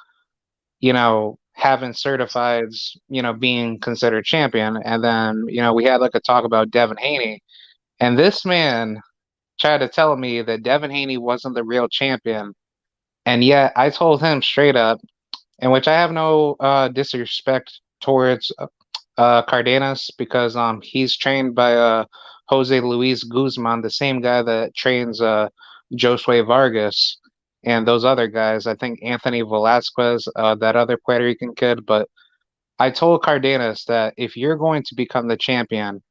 having certifieds, being considered champion. And then, we had like a talk about Devin Haney. And this man tried to tell me that Devin Haney wasn't the real champion. And yet I told him straight up, in which I have no disrespect towards Cardenas, because he's trained by Jose Luis Guzman, the same guy that trains Josue Vargas and those other guys. I think Anthony Velasquez, that other Puerto Rican kid. But I told Cardenas that if you're going to become the champion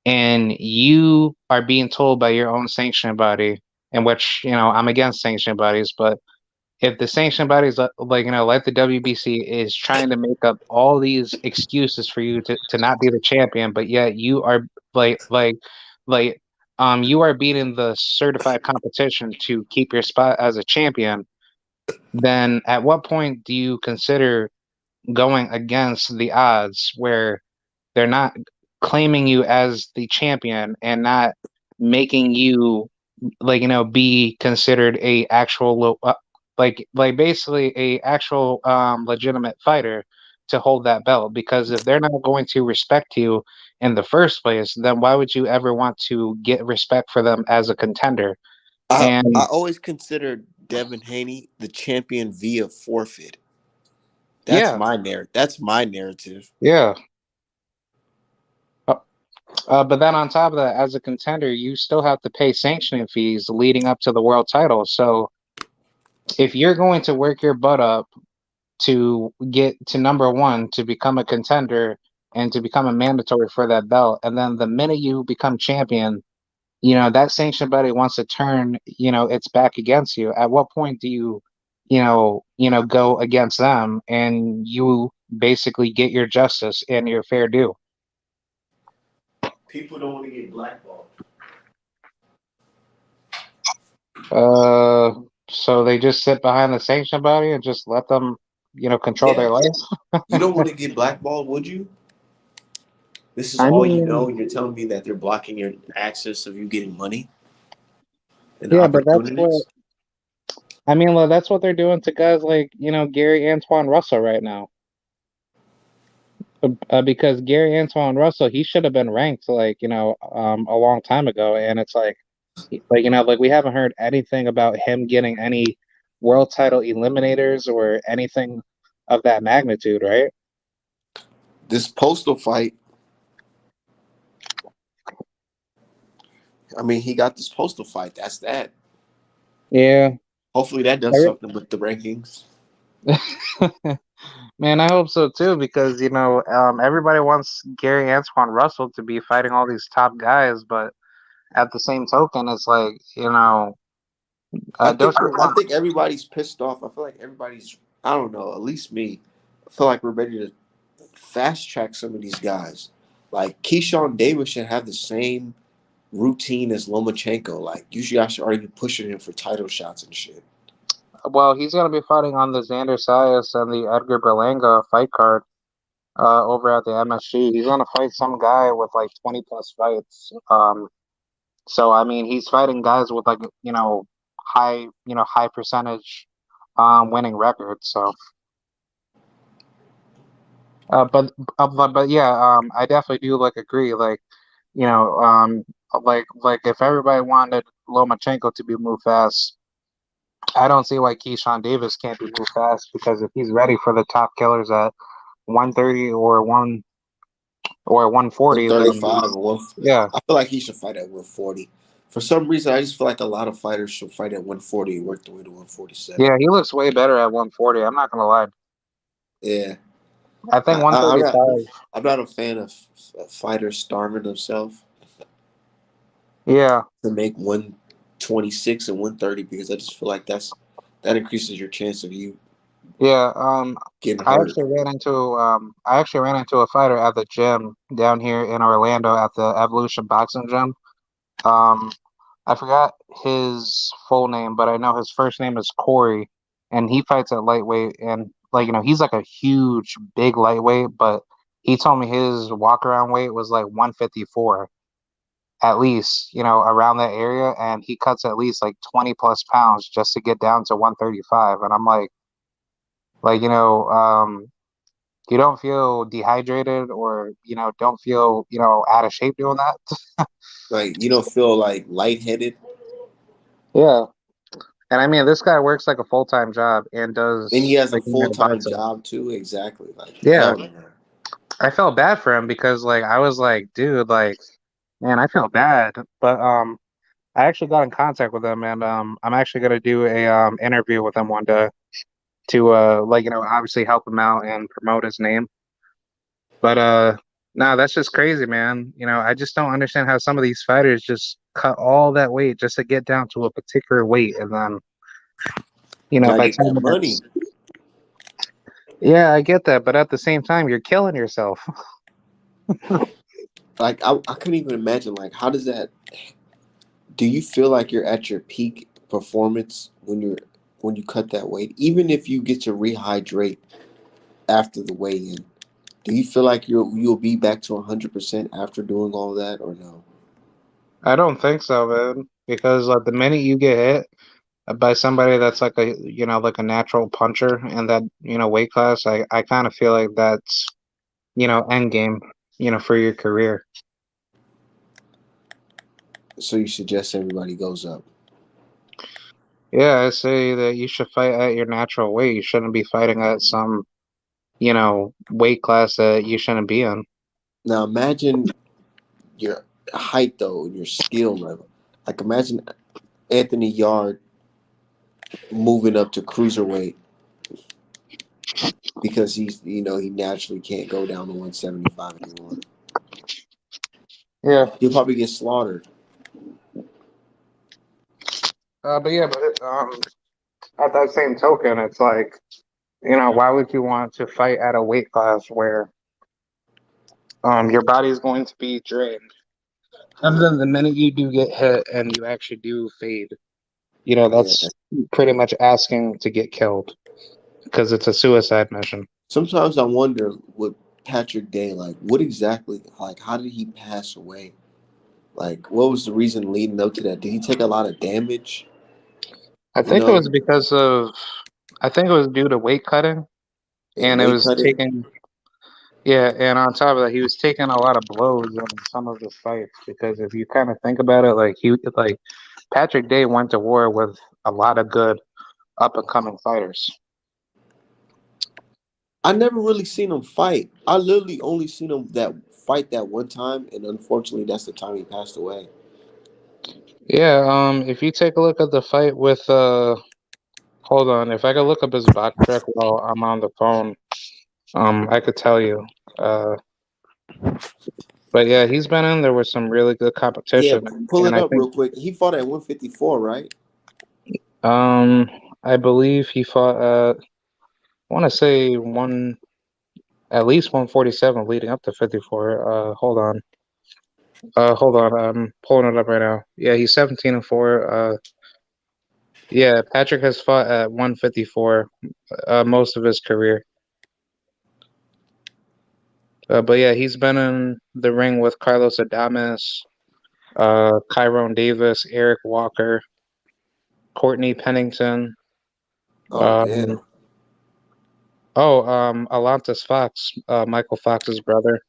and you are being told by your own sanctioning body, in which I'm against sanctioning bodies, but if the sanction bodies like the WBC is trying to make up all these excuses for you to not be the champion, but yet you are like you are beating the certified competition to keep your spot as a champion, then at what point do you consider going against the odds where they're not claiming you as the champion and not making you be considered a actual basically a actual legitimate fighter to hold that belt? Because if they're not going to respect you in the first place, then why would you ever want to get respect for them as a contender? I And always considered Devin Haney the champion via forfeit. yeah, That's my narrative. yeah. But then on top of that, as a contender, you still have to pay sanctioning fees leading up to the world title. So if you're going to work your butt up to get to number 1 to become a contender and to become a mandatory for that belt, and then the minute you become champion, that sanction body wants to turn its back against you. At what point do you go against them, and you basically get your justice and your fair due. People don't want to get blackballed. So they just sit behind the sanction body and just let them, control their Yeah. life. You don't want to get blackballed, would you? This is I all you know, mean, and you're telling me that they're blocking your access of you getting money and yeah, but that's what opportunities? I mean. Well, that's what they're doing to guys like Gary Antoine Russell right now. Because Gary Antoine Russell, he should have been ranked like a long time ago, and it's like we haven't heard anything about him getting any world title eliminators or anything of that magnitude, right? This postal fight, I mean, he got this postal fight. That's that. Yeah. Hopefully that does something with the rankings. Man, I hope so too, because everybody wants Gary Antoine Russell to be fighting all these top guys, but at the same token, it's like I don't think you I want? think everybody's pissed off. I feel like everybody's, I don't know, at least me. I feel like we're ready to fast track some of these guys. Like Keyshawn Davis should have the same routine as Lomachenko. Like you guys should already be pushing him for title shots and shit. Well, he's gonna be fighting on the Xander Sayas and the Edgar Berlanga fight card over at the MSG. He's gonna fight some guy with like 20 plus fights. So I mean, he's fighting guys with like high percentage winning records. So. But yeah, I definitely do like agree. Like, you know, um, like if everybody wanted Lomachenko to be moved fast, I don't see why Keyshawn Davis can't be moved fast, because if he's ready for the top killers at 130 or 140, then 135 or one. yeah, I feel like he should fight at 140. For some reason, I just feel like a lot of fighters should fight at 140 and work their way to 147. yeah, he looks way better at 140. I'm not gonna lie. Yeah, I think I'm not. 135. I'm not a fan of fighters starving themselves Yeah, to make 126 and 130 because I just feel like that increases your chance of you yeah. getting I hurt. actually ran into a fighter at the gym down here in Orlando at the Evolution Boxing Gym. Um, I forgot his full name, but I know his first name is Corey, and he fights at lightweight. And he's like a huge, big lightweight, but he told me his walk around weight was like 154 at least, around that area, and he cuts at least like 20 plus pounds just to get down to 135. And I'm like you don't feel dehydrated or don't feel out of shape doing that. Like you don't feel like lightheaded, Yeah. And I mean, this guy works like a full-time job and and he does has a like full time boxing. job too. Exactly. Like Yeah, hell no. I felt bad for him because like I was like, dude, like, man, I feel bad. But I actually got in contact with him, and I'm actually gonna do a interview with him one day to obviously help him out and promote his name. But no, that's just crazy, man. I just don't understand how some of these fighters just cut all that weight just to get down to a particular weight, and then Gotta by get that 10 money. minutes. Yeah, I get that, but at the same time, you're killing yourself. Like I couldn't even imagine. Like how does that? Do you feel like you're at your peak performance when you cut that weight? Even if you get to rehydrate after the weigh-in, do you feel like you'll be back to 100% after doing all that or no? I don't think so, man, because like the minute you get hit by somebody that's like a natural puncher in that weight class, I kind of feel like that's end game for your career. So you suggest everybody goes up. Yeah, I say that you should fight at your natural weight. You shouldn't be fighting at some weight class that you shouldn't be in. Now imagine your height though, and your skill level. Like imagine Anthony Yard moving up to cruiserweight because he naturally can't go down to 175 anymore. Yeah, He'll probably get slaughtered. but yeah, at that same token, it's like, why would you want to fight at a weight class where your body is going to be drained? Other than the minute you do get hit and you actually do fade, Yeah. that's pretty much asking to get killed because it's a suicide mission. Sometimes I wonder with Patrick Day, like, what exactly, like, how did he pass away? Like, what was the reason leading up to that? Did he take a lot of damage? I You think it was know, because of, I think it was due to weight cutting, and and it weight was cutting. taking, yeah, and on top of that, he was taking a lot of blows in some of his fights because if you kind of think about it, like Patrick Day went to war with a lot of good up and coming fighters. I never really seen him fight. I literally only seen him that fight that one time, and unfortunately, that's the time he passed away. Yeah, if you take a look at the fight with hold on, if I could look up his box rec while I'm on the phone, I could tell you. Uh, but yeah, he's been in there with some really good Yeah, competition, pull and it I up think real quick. He fought at 154, right? um, I believe he fought at I want to say at least 147 leading up to 54. Hold on, I'm pulling it up right now. Yeah, he's 17-4. Yeah, Patrick has fought at 154 most of his career. But yeah, he's been in the ring with Carlos Adames, Kyron Davis, Eric Walker, Courtney Pennington. Oh Um, damn. Alontas Fox, Michael Fox's brother.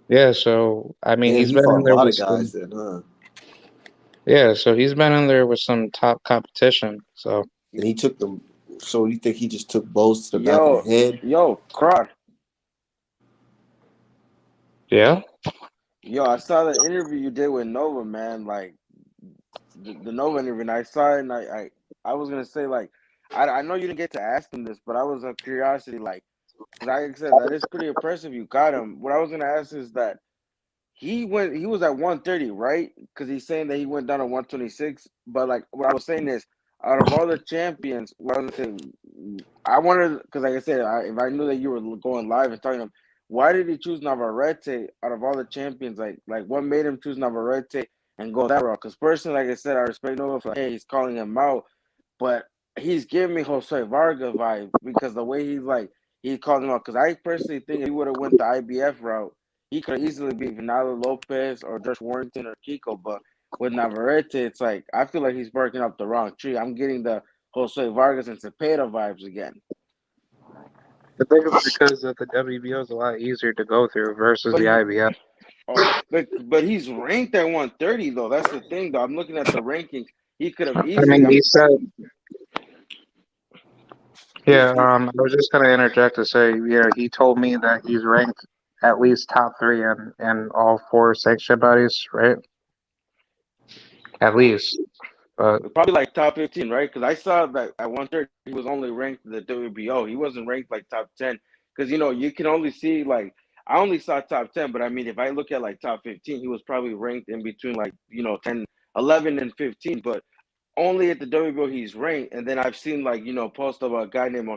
Yeah, so I mean, Damn, he's he been fought in a there lot with of guys some. then, huh? Yeah, so he's been in there with some top competition. So And he took them. So you think he just took blows to the back of the Yo, head? Crowd. yeah, Yo, I saw the interview you did with Nova, man. Like the Nova interview, and I saw it, and I was gonna say like, I know you didn't get to ask him this, but I was of curiosity, like, because like I said, that is pretty impressive. You got him. What I was gonna ask is that he was at 130, right? Because he's saying that he went down to 126. But like what I was saying is, out of all the champions, what I was saying, I wanted because like I said, if I knew that you were going live and talking to him, why did he choose Navarrete out of all the champions? Like what made him choose Navarrete and go that route? Because personally, like I said, I respect Nova for hey, he's calling him out, but he's giving me Jose Vargas vibe because the way he's calling him out. Because I personally think if he would have went the IBF route, he could easily beat Vinalo Lopez or Josh Warrington or Kiko. But with Navarrete, it's like I feel like he's barking up the wrong tree. I'm getting the Jose Vargas and Cepeda vibes again. I think it's because the WBO is a lot easier to go through versus But the he, IBF. but he's ranked at 130 though. That's the thing though. I'm looking at the rankings. He could have I easily. mean, he said, He's yeah. I was just gonna interject to say, yeah, he told me that he's ranked at least top three in all four sanction bodies, right? At least, but probably like top 15, right? Because I saw that at 130 he was only ranked in the WBO. He wasn't ranked like top 10 because you can only see like I only saw top 10, but I mean if I look at like top 15, he was probably ranked in between like 10, 11, and 15. But only at the WBO he's ranked, and then I've seen like post of a guy named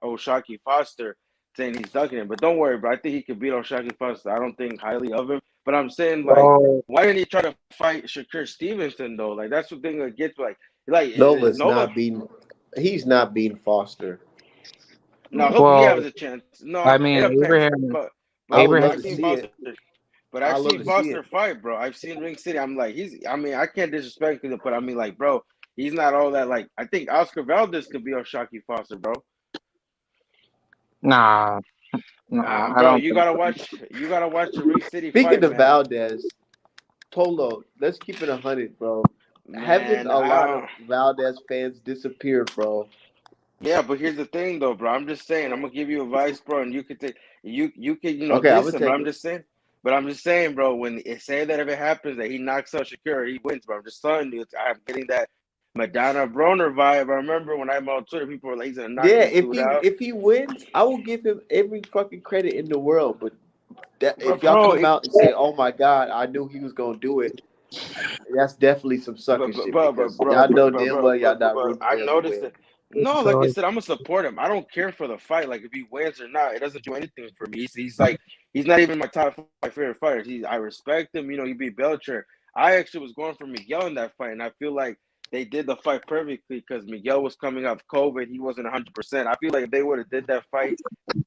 Oshaki Foster saying he's ducking him. But don't worry, bro. I think he could beat Oshaki Foster. I don't think highly of him, but I'm saying like, oh why didn't he try to fight Shakur Stevenson though? Like that's the thing that gets Nova's Nova. not beating. He's not beating Foster. No, he well, has a chance. No, I it mean depends, I would Abraham. love I've to seen see it. Foster. But I I've love seen to see Foster it. fight, bro. I've seen Ring City. I'm like, I mean, I can't disrespect him, but I mean, like, bro, he's not all that. Like, I think Oscar Valdez could be Oshaki Foster, bro. Nah, I Bro, don't you think gotta so. watch. You gotta watch the Ring City Speaking fight, of man. Valdez, Polo, let's keep it 100, bro. Haven't Man, a lot of Valdez fans disappeared, bro? yeah, but here's the thing, though, bro. I'm just saying. I'm gonna give you advice, bro, and you could take you could Okay, I'm diss gonna him. But take I'm it. just saying. But I'm just saying, bro. When it say that if it happens that he knocks out Shakur, he wins, bro. I'm just telling you. I'm getting that Madonna Broner vibe. I remember when I'm on Twitter, people were like, "He's gonna knock Yeah, this dude out." if he wins, I will give him every fucking credit in the world. But that, if But y'all bro, come out and say, "Oh my God, I knew he was gonna do it," That's definitely some sucker shit because y'all know damn well y'all not rooting for I him to noticed win. it. No, like I said, I'm gonna support him. I don't care for the fight. Like if he wins or not, it doesn't do anything for me. He's like he's not even my top 5 favorite fighters. I respect him. You know, he beat Belcher. I actually was going for Miguel in that fight, and I feel like they did the fight perfectly because Miguel was coming off COVID. He wasn't 100%. I feel like if they would have did that fight,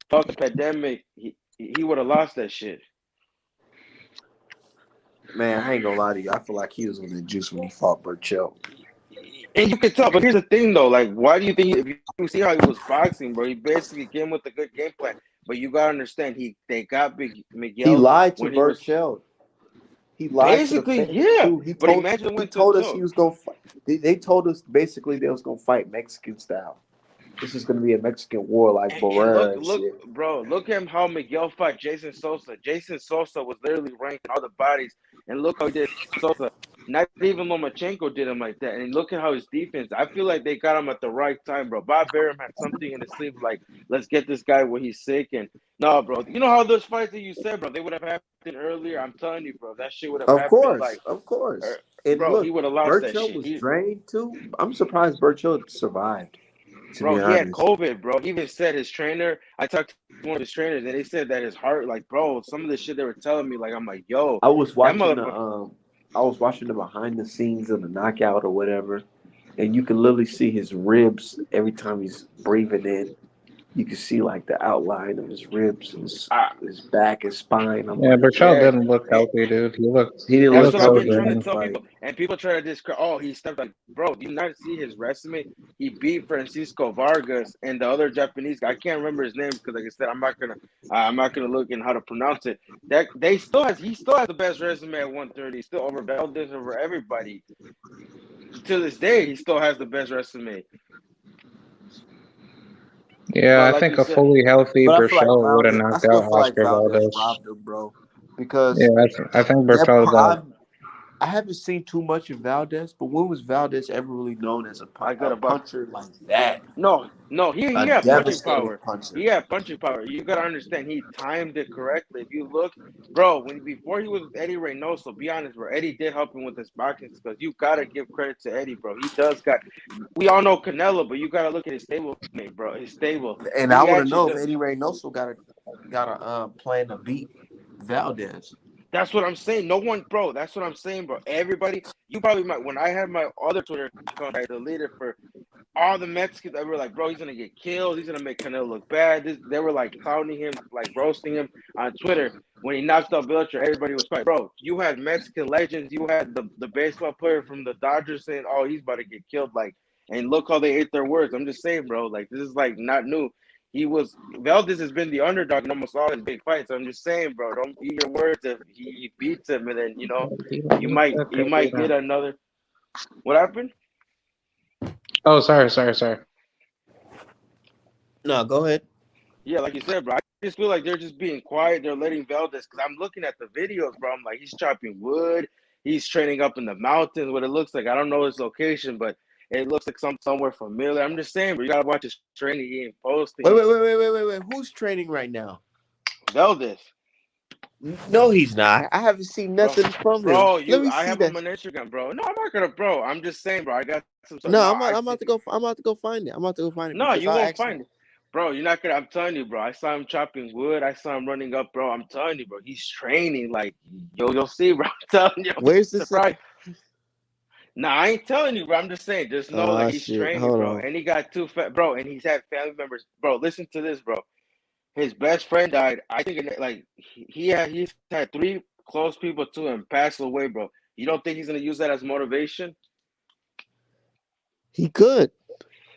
fuck the pandemic, he would have lost that shit. Man, I ain't gonna lie to you. I feel like he was on the juice when he fought Burchell. And you can tell, but here's the thing though, like why do you think if you see how he was boxing, bro, he basically came with a good game plan. But you gotta understand they got Big He Miguel lied to when he was Burchell. He lied to the basically, fans yeah. too. But imagine He went told us to he was gonna fight. They told us basically they was gonna fight Mexican style. This is gonna be a Mexican war like and Barrera and look, shit. bro, look at how Miguel fought Jason Sosa. Jason Sosa was literally ranked in all the bodies, and look how he did Sosa. Not even Lomachenko did him like that. And look at how his defense. I feel like they got him at the right time, bro. Bob Arum had something in his sleeve, like let's get this guy when he's sick. And no, bro, you know how those fights that you said, bro, they would have happened earlier. I'm telling you, bro, that shit would have happened like, Of course. And bro, he look, would have lost that Burchell shit. was drained too. I'm surprised Burchell survived. To Bro, be he had honest, COVID, bro. He even said his trainer. I talked to one of his trainers, and they said that his heart, like, bro, some of the shit they were telling me, like, I'm like, yo, I was that watching motherfucker. the behind the scenes of the knockout or whatever, and you can literally see his ribs every time he's breathing in. You can see like the outline of his ribs, his back, his spine. I'm Yeah, like, Burchell Yeah, didn't look healthy, dude. he didn't that's look He what I've looked been healthy so in trying to that good. tell fight. people, and people try to discredit. Oh, he stepped like, bro. Do you not see his resume? He beat Francisco Vargas and the other Japanese guy. I can't remember his name because, like I said, I'm not gonna look in how to pronounce it. That he still has the best resume at 130. Still over Valdez, over everybody. To this day, he still has the best resume. Yeah, But I like think you a said, fully healthy But Burchell would have I knocked still out feel like Oscar Valdez Valdez. robbed him, bro, Yeah, because I think that Burchell got. I haven't seen too much of Valdez, but when was Valdez ever really known as I a got a buck. puncher like that? No, he A had punching devastating power. puncher. He had punching power. You gotta understand, he timed it correctly. If you look, bro, before he was with Eddie Reynoso, be honest, bro, Eddie did help him with his boxing because you gotta give credit to Eddie, bro. He does got. We all know Canelo, but you gotta look at his stable, mate, bro. His stable. And I He want to actually know if does. Eddie Reynoso got a plan to beat Valdez. That's what I'm saying. No one, bro. That's what I'm saying, bro. Everybody, you probably might. When I had my other Twitter account, I deleted for all the Mexicans that were like, bro, he's gonna get killed. He's gonna make Canelo look bad. They were like clowning him, like roasting him on Twitter when he knocked out Belcher. Everybody was quiet, bro. You had Mexican legends. You had the baseball player from the Dodgers saying, "Oh, he's about to get killed." Like, and look how they ate their words. I'm just saying, bro. Like, this is like not new. Valdez has been the underdog in almost all his big fights. I'm just saying, bro. Don't eat your words if he beats him, and then you might get another. What happened? Oh, sorry. No, go ahead. Yeah, like you said, bro. I just feel like they're just being quiet. They're letting Valdez, because I'm looking at the videos, bro. I'm like, he's chopping wood. He's training up in the mountains. What it looks like, I don't know his location, but it looks like somewhere familiar. I'm just saying, bro. You gotta watch his training. He ain't posting. Wait. Who's training right now? Valdez, No, he's not. I haven't seen bro. nothing from him. Bro, Let me I see have him that. on Instagram, bro. No, I'm not gonna, bro. I'm just saying, bro. I got some. No, No, I'm about to go. I'm about to go find it. I'm about to go find it no, because you I won't actually. find it. Bro, you're not gonna. I'm telling you, bro. I saw him chopping wood. I saw him running up, bro. I'm telling you, bro. He's training. Like, you'll see, bro. I'm telling you. I'm Where's this? surprised. Nah, I ain't telling you, bro. I'm just saying. Just know that Oh he's shit! training, Hold bro. on. And he got two fat, bro. And he's had family members, bro. Listen to this, bro. His best friend died. I think, like, he's had 3 close people to him pass away, bro. You don't think he's gonna use that as motivation? He could.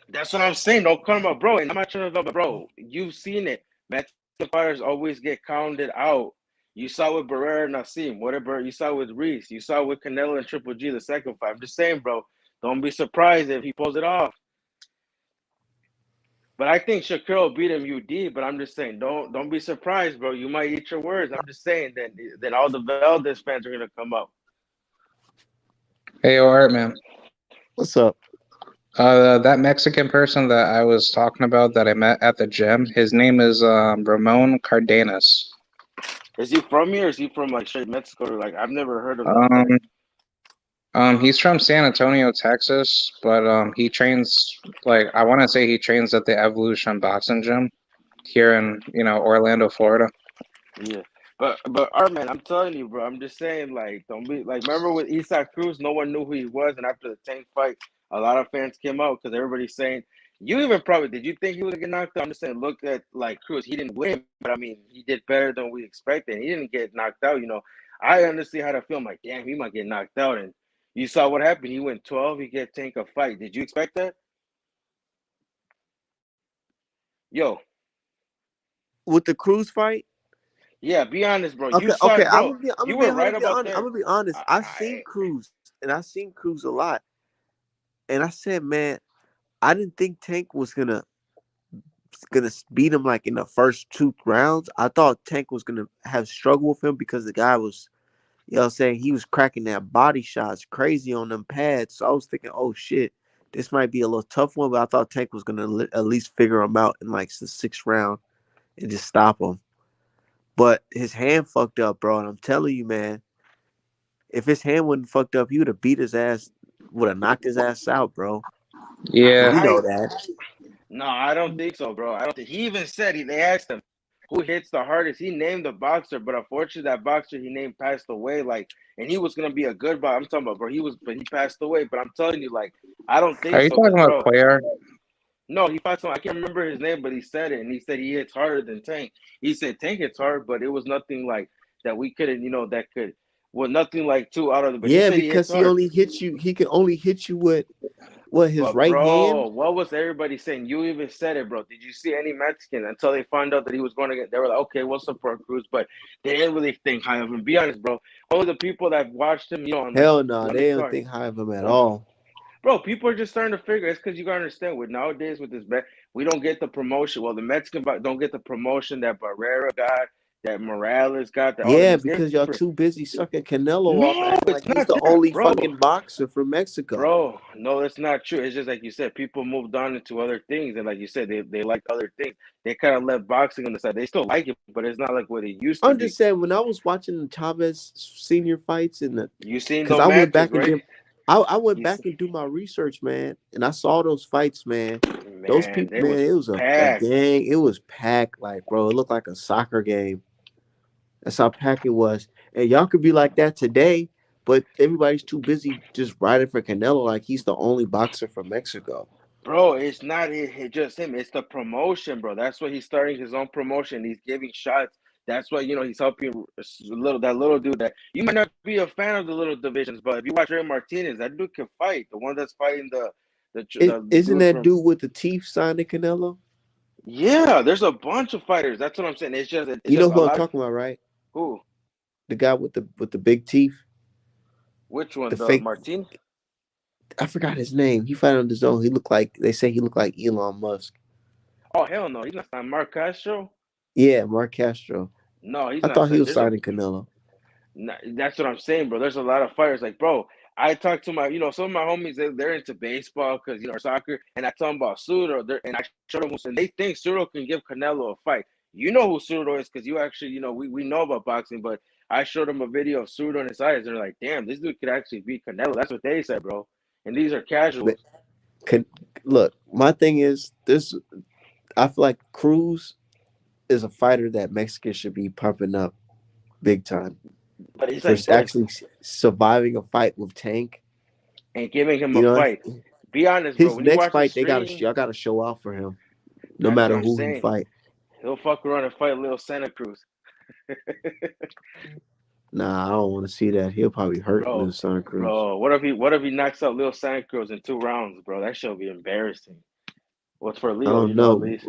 That's what I'm saying. No karma, bro. And I'm not trying to, bro. You've seen it. Mexican fighters always get counted out. You saw with Barrera and Nassim. Whatever you saw with Reese. You saw with Canelo and Triple G the second fight. I'm just saying, bro. Don't be surprised if he pulls it off. But I think Shakur will beat him UD. But I'm just saying, don't be surprised, bro. You might eat your words. I'm just saying. Then all the Valdez fans are gonna come up. Hey, Art, man. What's up? That Mexican person that I was talking about that I met at the gym, his name is Ramon Cardenas. Is he from here? Or is he from like straight Mexico? Or like I've never heard of that Um, guy. He's from San Antonio, Texas, but he trains I want to say he trains at the Evolution Boxing Gym here in Orlando, Florida. Yeah. But Arman, I'm telling you, bro. I'm just saying, like, don't be like. Remember with Isak Cruz, no one knew who he was, and after the Tank fight, a lot of fans came out because everybody's saying. You even probably did. You think he was gonna get knocked out? I'm just saying. Look at like Cruz. He didn't win, but I mean, he did better than we expected. He didn't get knocked out. I honestly had a feeling like, damn, he might get knocked out. And you saw what happened. He went 12. He get Tank a fight. Did you expect that? Yo, With the Cruz fight. yeah. Be honest, bro. You Okay, saw okay. it, bro. I'm You gonna be were right about I'm that. gonna be honest. I, I've seen I Cruz, and I've seen Cruz a lot. And I said, man, I didn't think Tank was gonna beat him like in the first 2 rounds. I thought Tank was gonna have struggle with him because the guy was, what I'm saying, he was cracking that body shots crazy on them pads. So I was thinking, oh shit, this might be a little tough one. But I thought Tank was gonna at least figure him out in like the 6th round and just stop him. But his hand fucked up, bro. And I'm telling you, man, if his hand wasn't fucked up, he would have beat his ass, would have knocked his ass out, bro. And Yeah. you know I that. No, I don't think so, bro. I don't think he even said they asked him who hits the hardest. He named the boxer, but unfortunately that boxer he named passed away. And he was gonna be a good boxer. I'm talking about, bro. But he passed away. But I'm telling you, like, I don't Are think you so, talking cause about bro, Cuellar? no, he fought someone. I can't remember his name, but he said it, and he said he hits harder than Tank. He said Tank hits hard, but it was nothing like that we couldn't, that could, well, nothing like too out of the. But he Yeah, said he hits because hard. He can only hit you with what, his But right bro, hand. what was everybody saying? You even said it, bro. Did you see any Mexican until they found out that he was going to get? They were like, okay, what's up for Cruz? But they didn't really think high of him. Be honest, bro. All the people that watched him, on the Hell no, on the they don't card, think high of him at well, all. bro, people are just starting to figure. It's because you gotta understand. With nowadays, with this bet, we don't get the promotion. Well, the Mexican don't get the promotion that Barrera got, that Morales got, that all of Yeah, these because y'all different. too busy sucking Canelo off, No, acting it's like he's not the that, only bro. fucking boxer from Mexico. Bro, no, that's not true. It's just like you said, people moved on into other things, and like you said, they like other things. They kind of left boxing on the side. They still like it, but it's not like what it used to I'm be. just saying, when I was watching the Chavez senior fights You seen because those I went matches, back and right? did, I went You, back and do my research, man, and I saw those fights, man. Those man, people, they man, was it was a packed, gang. It was packed, like, bro. It looked like a soccer game. That's how packed it was. And y'all could be like that today, but everybody's too busy just riding for Canelo like he's the only boxer from Mexico. bro. It's not just him. It's the promotion, bro. That's why he's starting his own promotion. He's giving shots. That's why he's helping that little dude. That you might not be a fan of the little divisions, but if you watch Ray Martinez, that dude can fight. The one that's fighting the Isn't dude that from. dude with the teeth signing Canelo? Yeah, there's a bunch of fighters. That's what I'm saying. It's You know just a who I'm lot of talking about, right? who. The guy with the big teeth, Which one? the The fake. Martin? I forgot his name. He fought on his own. He looked like, they say he looked like Elon Musk. Oh hell no, he's not signed Mark Castro. Yeah, Mark Castro. No, he's I not thought he signed. was signing Canelo. That's what I'm saying, bro. There's a lot of fighters. Like, bro, I talked to some of my homies. They're into baseball because or soccer, and I tell them about Sudo. And I showed them, and they think Sudo can give Canelo a fight. You know who Sudo is because you actually, we know about boxing, but I showed them a video of Sudo and his eyes, and they're like, damn, this dude could actually beat Canelo. That's what they said, bro. And these are But casuals. look, my thing is this. I feel like Cruz is a fighter that Mexicans should be pumping up big time But it's for like, bro, actually surviving a fight with Tank. and giving him You a know, fight. Be honest, bro. his When you next watch the fight, stream, y'all gotta show out for him, no that's what matter I'm who he saying. fight. He'll fuck around and fight little Santa Cruz. Nah, I don't want to see that. He'll probably hurt Bro, Lil Santa Cruz. bro, what if he knocks out Lil Santa Cruz in 2 rounds, bro? That shall be embarrassing. What's for I Leo, don't at know least.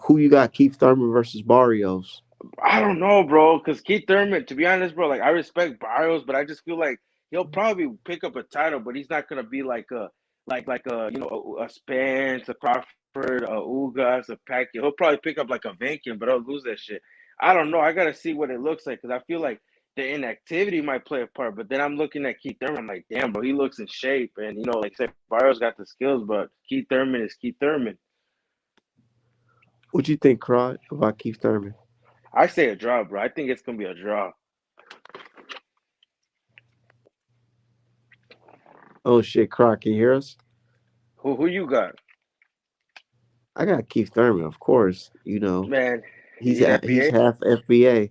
who you got. Keith Thurman versus Barrios. I don't know, bro, because Keith Thurman, to be honest, bro, like I respect Barrios, but I just feel like he'll probably pick up a title, but he's not gonna be like a a Spence, a Crawford, a Ugas, a Pacquiao. He'll probably pick up like a Venkin, but he'll lose that shit. I don't know. I gotta see what it looks like because I feel like the inactivity might play a part. But then I'm looking at Keith Thurman. I'm like, damn, bro, he looks in shape, and like I said, Barrios got the skills, but Keith Thurman is Keith Thurman. What you think, Crod, about Keith Thurman? I say a draw, bro. I think it's gonna be a draw. Oh shit, Croc, can you hear us? Who you got? I got Keith Thurman, of course. You know, Man, he's he he's FBA. half FBA.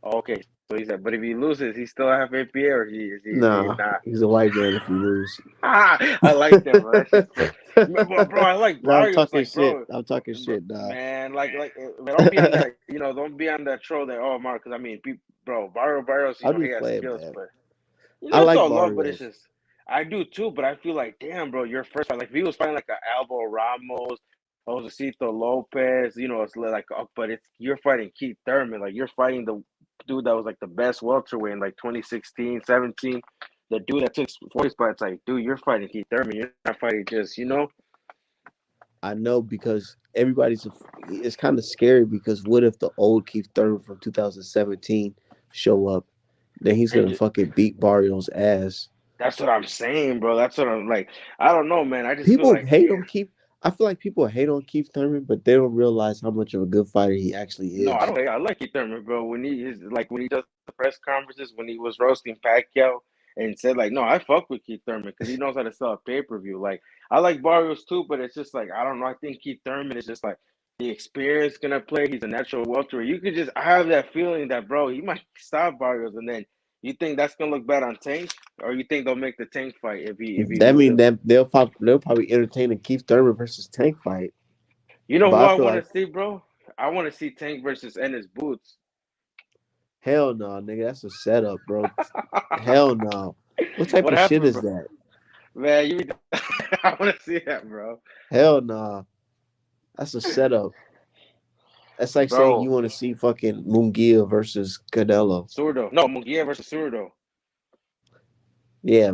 Okay, so he's that. But if he loses, he still have FBA, or he Nah, not? he's a white man if you lose. I like that, bro. That's just, bro. I like No, I'm Barrios, talking like, shit. bro, I'm talking shit, nah. man, but don't be on that, don't be on that troll that, oh, Mark, because I mean, people, bro, Barrios, I'm he just has playing, skills, man. but I it's like all love, but it's Barrios. just, I do too, but I feel like, damn, bro, your first fight, like, if he was fighting like a Albo Ramos, Josecito Lopez, it's like, but you're fighting Keith Thurman, like, you're fighting the dude that was like the best welterweight in like 2016, 17. The dude that took 40 spots, like, dude, you're fighting Keith Thurman. You're not fighting just, I know because it's kind of scary because what if the old Keith Thurman from 2017 show up? Then he's and gonna just, fucking beat Barrios' ass. that's what I'm saying, bro. That's what I'm like. I don't know, man. I just feel People like, hate on Keith. I feel like people hate on Keith Thurman, but they don't realize how much of a good fighter he actually no, I is. don't. I like Keith Thurman, bro. When he does the press conferences, when he was roasting Pacquiao and said like, no, I fuck with Keith Thurman because he knows how to sell a pay per view. Like I like Barrios too, but it's just like I don't know. I think Keith Thurman is just like the experience gonna play. He's a natural welterweight. You could just I have that feeling that bro, he might stop Barrios, and then you think that's gonna look bad on Tank, or you think they'll make the Tank fight if he That mean loses. that they'll probably entertain a Keith Thurman versus Tank fight. You know But who I I feel want to like see, bro? I want to see Tank versus Ennis Boots. hell no, nigga, that's a setup, bro. Hell no. What type What of shit happened, is bro? that? Man, I want to see that, bro. Hell no. That's a setup. That's like saying you Bro, want to see fucking Mungia versus Canelo. Surdo. No, Munguia versus Surdo. Yeah,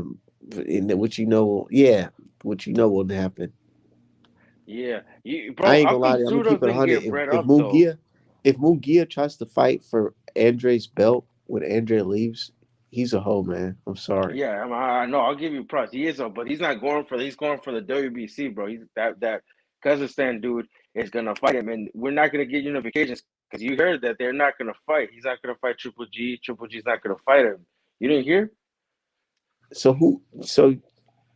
what you know will happen. Yeah, I bro. ain't How gonna lie come to you. I'm gonna Surdo's keep it didn't 100. get bred up though? If Mungia tries to fight for Andre's belt when Andre leaves, he's a hoe, man. I'm sorry. Yeah, I know. I'll give you props. He is, but he's not going for. He's going for the WBC, bro. He's that Kazakhstan dude is gonna fight him, and we're not gonna get unifications because you heard that they're not gonna fight. He's not gonna fight Triple G. Triple G's not gonna fight him. You didn't hear? So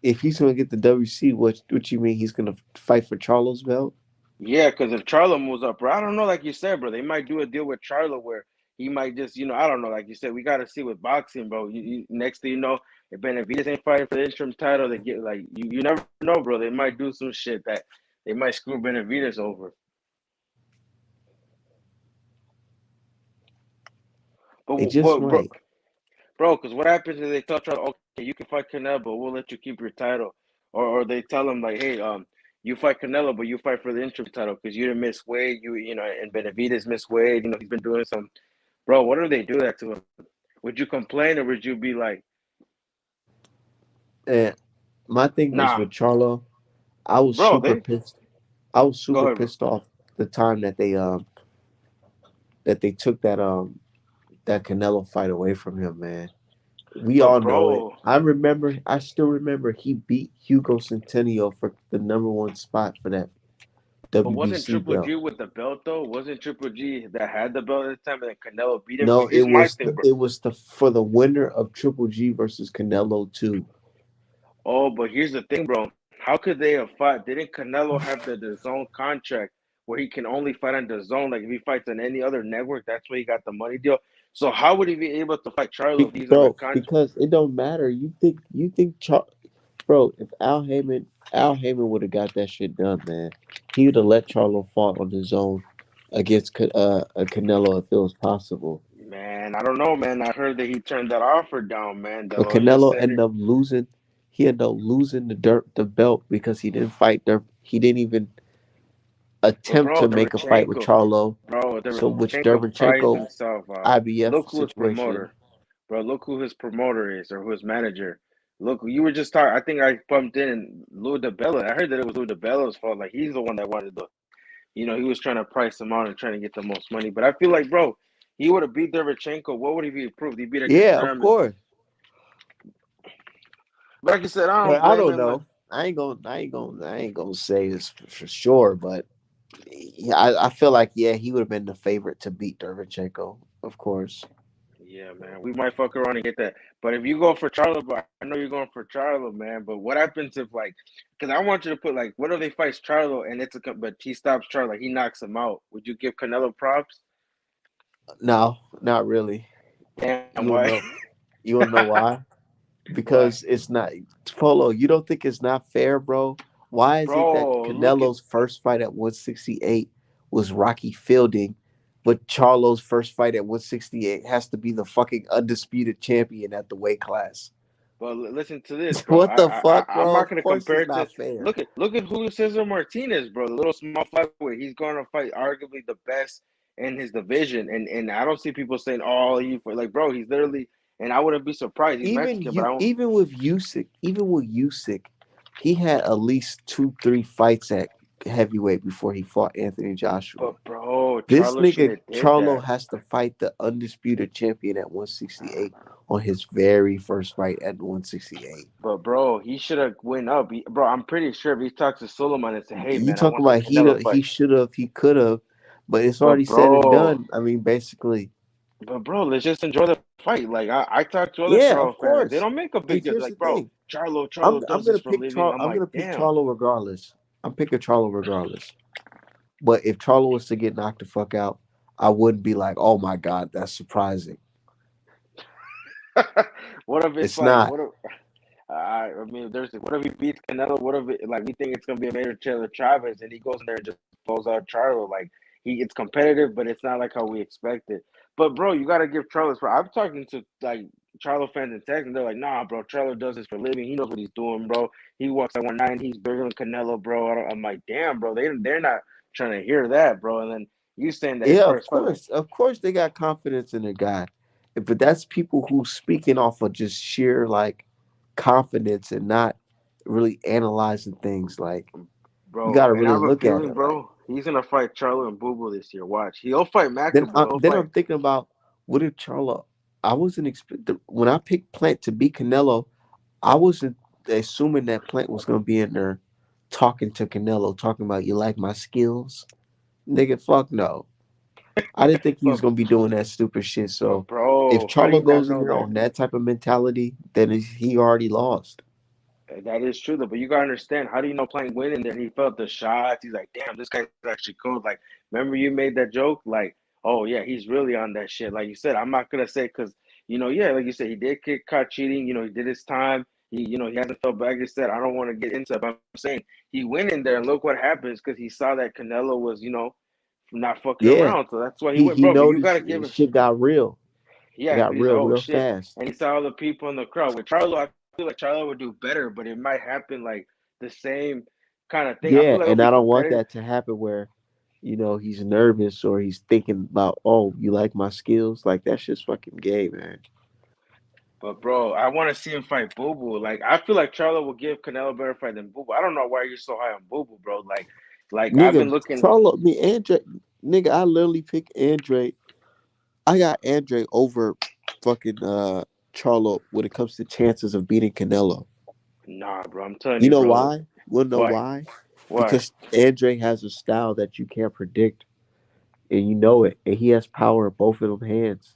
if he's gonna get the WC, what you mean he's gonna fight for Charlo's belt? Yeah, because if Charlo moves up, bro, I don't know. Like you said, bro, they might do a deal with Charlo where he might just, I don't know. Like you said, we got to see with boxing, bro. Next thing you know, if Benavidez ain't fighting for the interim title, they get like you never know, bro. They might do some shit that they might screw Benavidez over. It But just but might. bro, because what happens is they tell Charlo, okay, you can fight Canelo, but we'll let you keep your title, or they tell him like, hey, you fight Canelo, but you fight for the interim title because you didn't miss weight, and Benavidez missed weight. He's been doing some. Bro, what do they do that to him? Would you complain or would you be like, And my thing was nah, with Charlo, I was bro, super they pissed. I was go super ahead, bro. pissed off the time that they took that Canelo fight away from him, man. We But all know it. bro, I still remember he beat Hugo Centennial for the number one spot for that but wasn't WBC Triple belt. G with the belt though? Wasn't Triple G that had the belt at the time and then Canelo beat him? No, But here's my thing, bro. it was the for the winner of Triple G versus Canelo 2. Oh, but here's the thing, bro. How could they have fought? Didn't Canelo have the zone contract where he can only fight on the zone? Like if he fights on any other network, that's where he got the money deal. So how would he be able to fight Charlo if he's on a Bro, contract? because it don't matter. Bro, if Al Heyman would have got that shit done, man, he would have let Charlo fought on his own against a Canelo if it was possible. Man, I don't know, man. I heard that he turned that offer down, man. De But La Hoya Canelo said ended it. up losing. He ended up losing the belt because he didn't fight. He didn't even But attempt bro, to make a fight with Charlo. So which Derevchenko priced Derevchenko himself out. IBF Look who his situation. promoter, bro. Look who his promoter is or who his manager. Look, you were just talking. I think I bumped in and Lou DeBella. I heard that it was Lou DeBella's fault. Like he's the one that wanted he was trying to price him out and trying to get the most money. But I feel like, bro, he would have beat Derevchenko. What would he be proved? He beat against Yeah, of Thurman. course. But like you said, I don't But I blame don't him. Like, know. I ain't gonna say this for sure, but yeah, I feel like he would have been the favorite to beat Derevchenko, of course. Yeah, man. We might fuck around and get that. But if you go for Charlo, but I know you're going for Charlo, man. But what happens if like, because I want you to put like, what if they fight Charlo and but he stops Charlo, like he knocks him out? Would you give Canelo props? No, not really. Damn, You will why? know. You want to know why? Why, Because it's not Polo. You don't think it's not fair, bro? Why is it that bro? Look at Canelo's first fight at 168 was Rocky Fielding, but Charlo's first fight at 168 has to be the fucking undisputed champion at the weight class? But listen to this, bro. What the fuck, I'm bro? not Of gonna course compare it's it to. not fair. Look at Julio Cesar Martinez, bro. The little small flyweight. He's going to fight arguably the best in his division, and I don't see people saying, "Oh, like, bro." He's literally, and I wouldn't be surprised. He's Mexican, but I don't. Even with Usyk, he had at least 2, 3 fights at heavyweight before he fought Anthony Joshua. But bro, This Charlo shouldn't nigga have did Charlo that. has to fight the undisputed champion at 168 on his very first fight at 168. But bro, he should have went up. Bro, I'm pretty sure if he talks to Suleiman and say, "Hey You man, I talk want that about Canelo he fight," should have, he could have, but it's already but said and bro, done. I mean, basically, let's just enjoy the fight. Like I talk to other yeah, Charlo of fans, like they course. don't make a And big deal. here's the Like, bro, thing: Charlo does this for a living. I'm I'm like, gonna pick damn. Charlo regardless. I'm picking Charlo regardless. But if Charlo was to get knocked the fuck out, I wouldn't be like, oh my god, that's surprising. What if it's It's like, not. what if I mean, what if he beats Canelo? What if it, like we think it's gonna be a major Taylor Travis, and he goes in there and just blows out Charlo? Like it's competitive, but it's not like how we expected. But bro, you gotta give Charlo. I'm talking to like Charlo fans in Texas, and they're like, nah, bro, Charlo does this for a living. He knows what he's doing, bro. He walks at 190. He's bigger than Canelo, bro. I'm like, damn, bro. They're not trying to hear that, bro. And then you saying that his Yeah, first fight, like, of course, they got confidence in the guy, but that's people who speaking off of just sheer like confidence and not really analyzing things. Like you got bro. to And I really have a look at feeling, it. Like bro, he's gonna fight Charlo and Boo Boo this year. Watch, he'll fight Macabre. He'll then fight. I'm thinking about what if Charlo. I wasn't when I picked Plant to beat Canelo. I wasn't assuming that Plant was gonna be in there talking to Canelo, talking about you like my skills, nigga. Fuck no. I didn't think he was But gonna be doing that stupid shit. So if bro, how do Charlo you not goes in know there that? on that type of mentality, then he already lost. That is true though. But you gotta understand, how do you know playing winning there? He felt the shots. He's like, damn, this guy's actually cool. Like, remember you made that joke? Like, oh yeah, he's really on that shit. Like you said, I'm not gonna say because yeah, like you said, he did get caught cheating. He did his time. He hasn't felt bad. Like I said, I don't want to get into it, but I'm saying he went in there and look what happens because he saw that Canelo was, not fucking Yeah, around. So that's why he went, he bro. But you noticed gotta give it. shit got real. It Yeah, got because he's like, real oh real shit, fast. and he saw all the people in the crowd. With Charlo, I feel like Charlo would do better, but it might happen like the same kind of thing. I feel Yeah, like it'll and be I don't want competitive. that to happen where, he's nervous or he's thinking about, oh, you like my skills? Like that's just fucking gay, man. But bro, I want to see him fight Boo Boo. Like I feel like Charlo will give Canelo a better fight than Boo Boo. I don't know why you're so high on Boo Boo, bro. Like I've Nigga, been looking, Charlo, me, Andre, nigga, I literally picked Andre. I got Andre over fucking Charlo when it comes to chances of beating Canelo. nah, bro. I'm telling You you, know bro. why? Wanna know Why? why? Why? Because Andre has a style that you can't predict, and you know it. And he has power in both of them hands,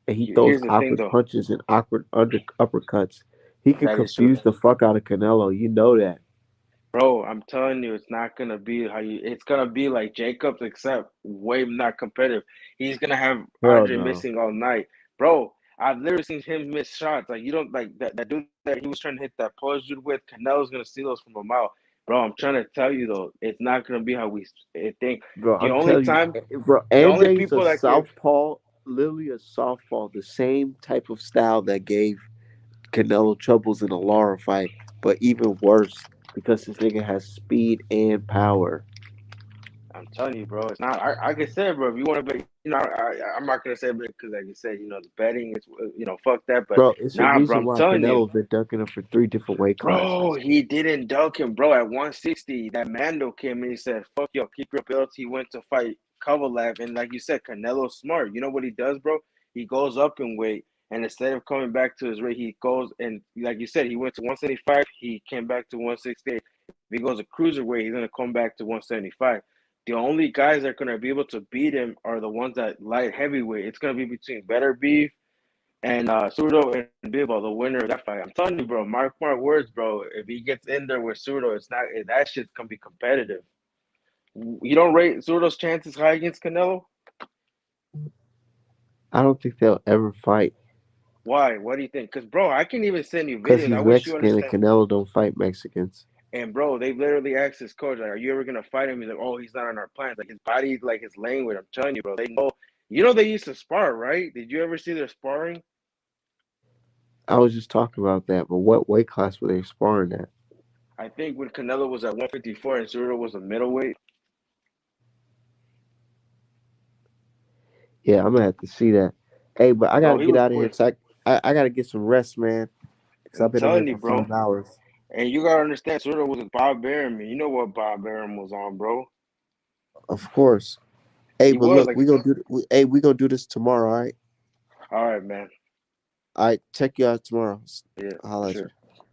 and he throws Here's the thing, awkward though. punches and awkward uppercuts. He can That is true. confuse the fuck out of Canelo. You know that. Bro, I'm telling you, it's not gonna be how you. It's gonna be like Jacobs, except way not competitive. He's gonna have Hell Andre no, missing all night, bro. I've literally seen him miss shots. Like you don't like that dude that he was trying to hit that pose dude with. Canelo's gonna steal those from him out, bro. I'm trying to tell you though, it's not gonna be how we think. bro. The I'm only telling you, time, bro. the only Andre's a people that give, southpaw, literally a southpaw. The same type of style that gave Canelo troubles in a Lara fight, but even worse because this nigga has speed and power. I'm telling you, bro, it's not. Like I said, bro, if you want to bet, I'm not gonna say bet because, like you said, the betting is, fuck that. But Bro, it's a nah, bro, reason I'm why telling you. Canelo's been dunking him for 3 different weight Bro, classes. he didn't dunk him, bro. At 160, that Mando came and he said, "Fuck yo, keep your belts." He went to fight Kovalev, and like you said, Canelo's smart. You know what he does, bro? He goes up in weight, and instead of coming back to his weight, he goes and like you said, he went to 175. He came back to 168. If he goes a cruiserweight, he's gonna come back to 175. The only guys that are gonna be able to beat him are the ones that light heavyweight. It's gonna be between Better Beef. And Cejudo and Bivol, the winner of that fight. I'm telling you, bro. Mark my words, bro. If he gets in there with Cejudo, it's not that shit's gonna be competitive. You don't rate Cejudo's chances high against Canelo? I don't think they'll ever fight Why? What do you think? Because, bro, I can even send you because videos. I he's wish you Mexican and understand. Canelo don't fight Mexicans. And, bro, they literally asked his coach, like, are you ever going to fight him? He's like, oh, he's not on our plans. Like, his body, like, his language. I'm telling you, bro. They know. You know they used to spar, right? Did you ever see their sparring? I was just talking about that, but what weight class were they sparring at? I think when Canelo was at 154 and Cejudo was a middleweight. Yeah, I'm gonna have to see that. Hey, but I Bro, gotta he get was out of here quick. because I gotta get some rest, man. Because I've I'm been on here telling for you, bro. 5 hours. And you gotta understand, Cejudo was with Bob Arum. You know what Bob Arum was on, bro? Of course. Hey, He but was look, like, we gonna do this tomorrow, all right? all right, man. All right, check you out tomorrow. Yeah, I'll for holla at sure. you.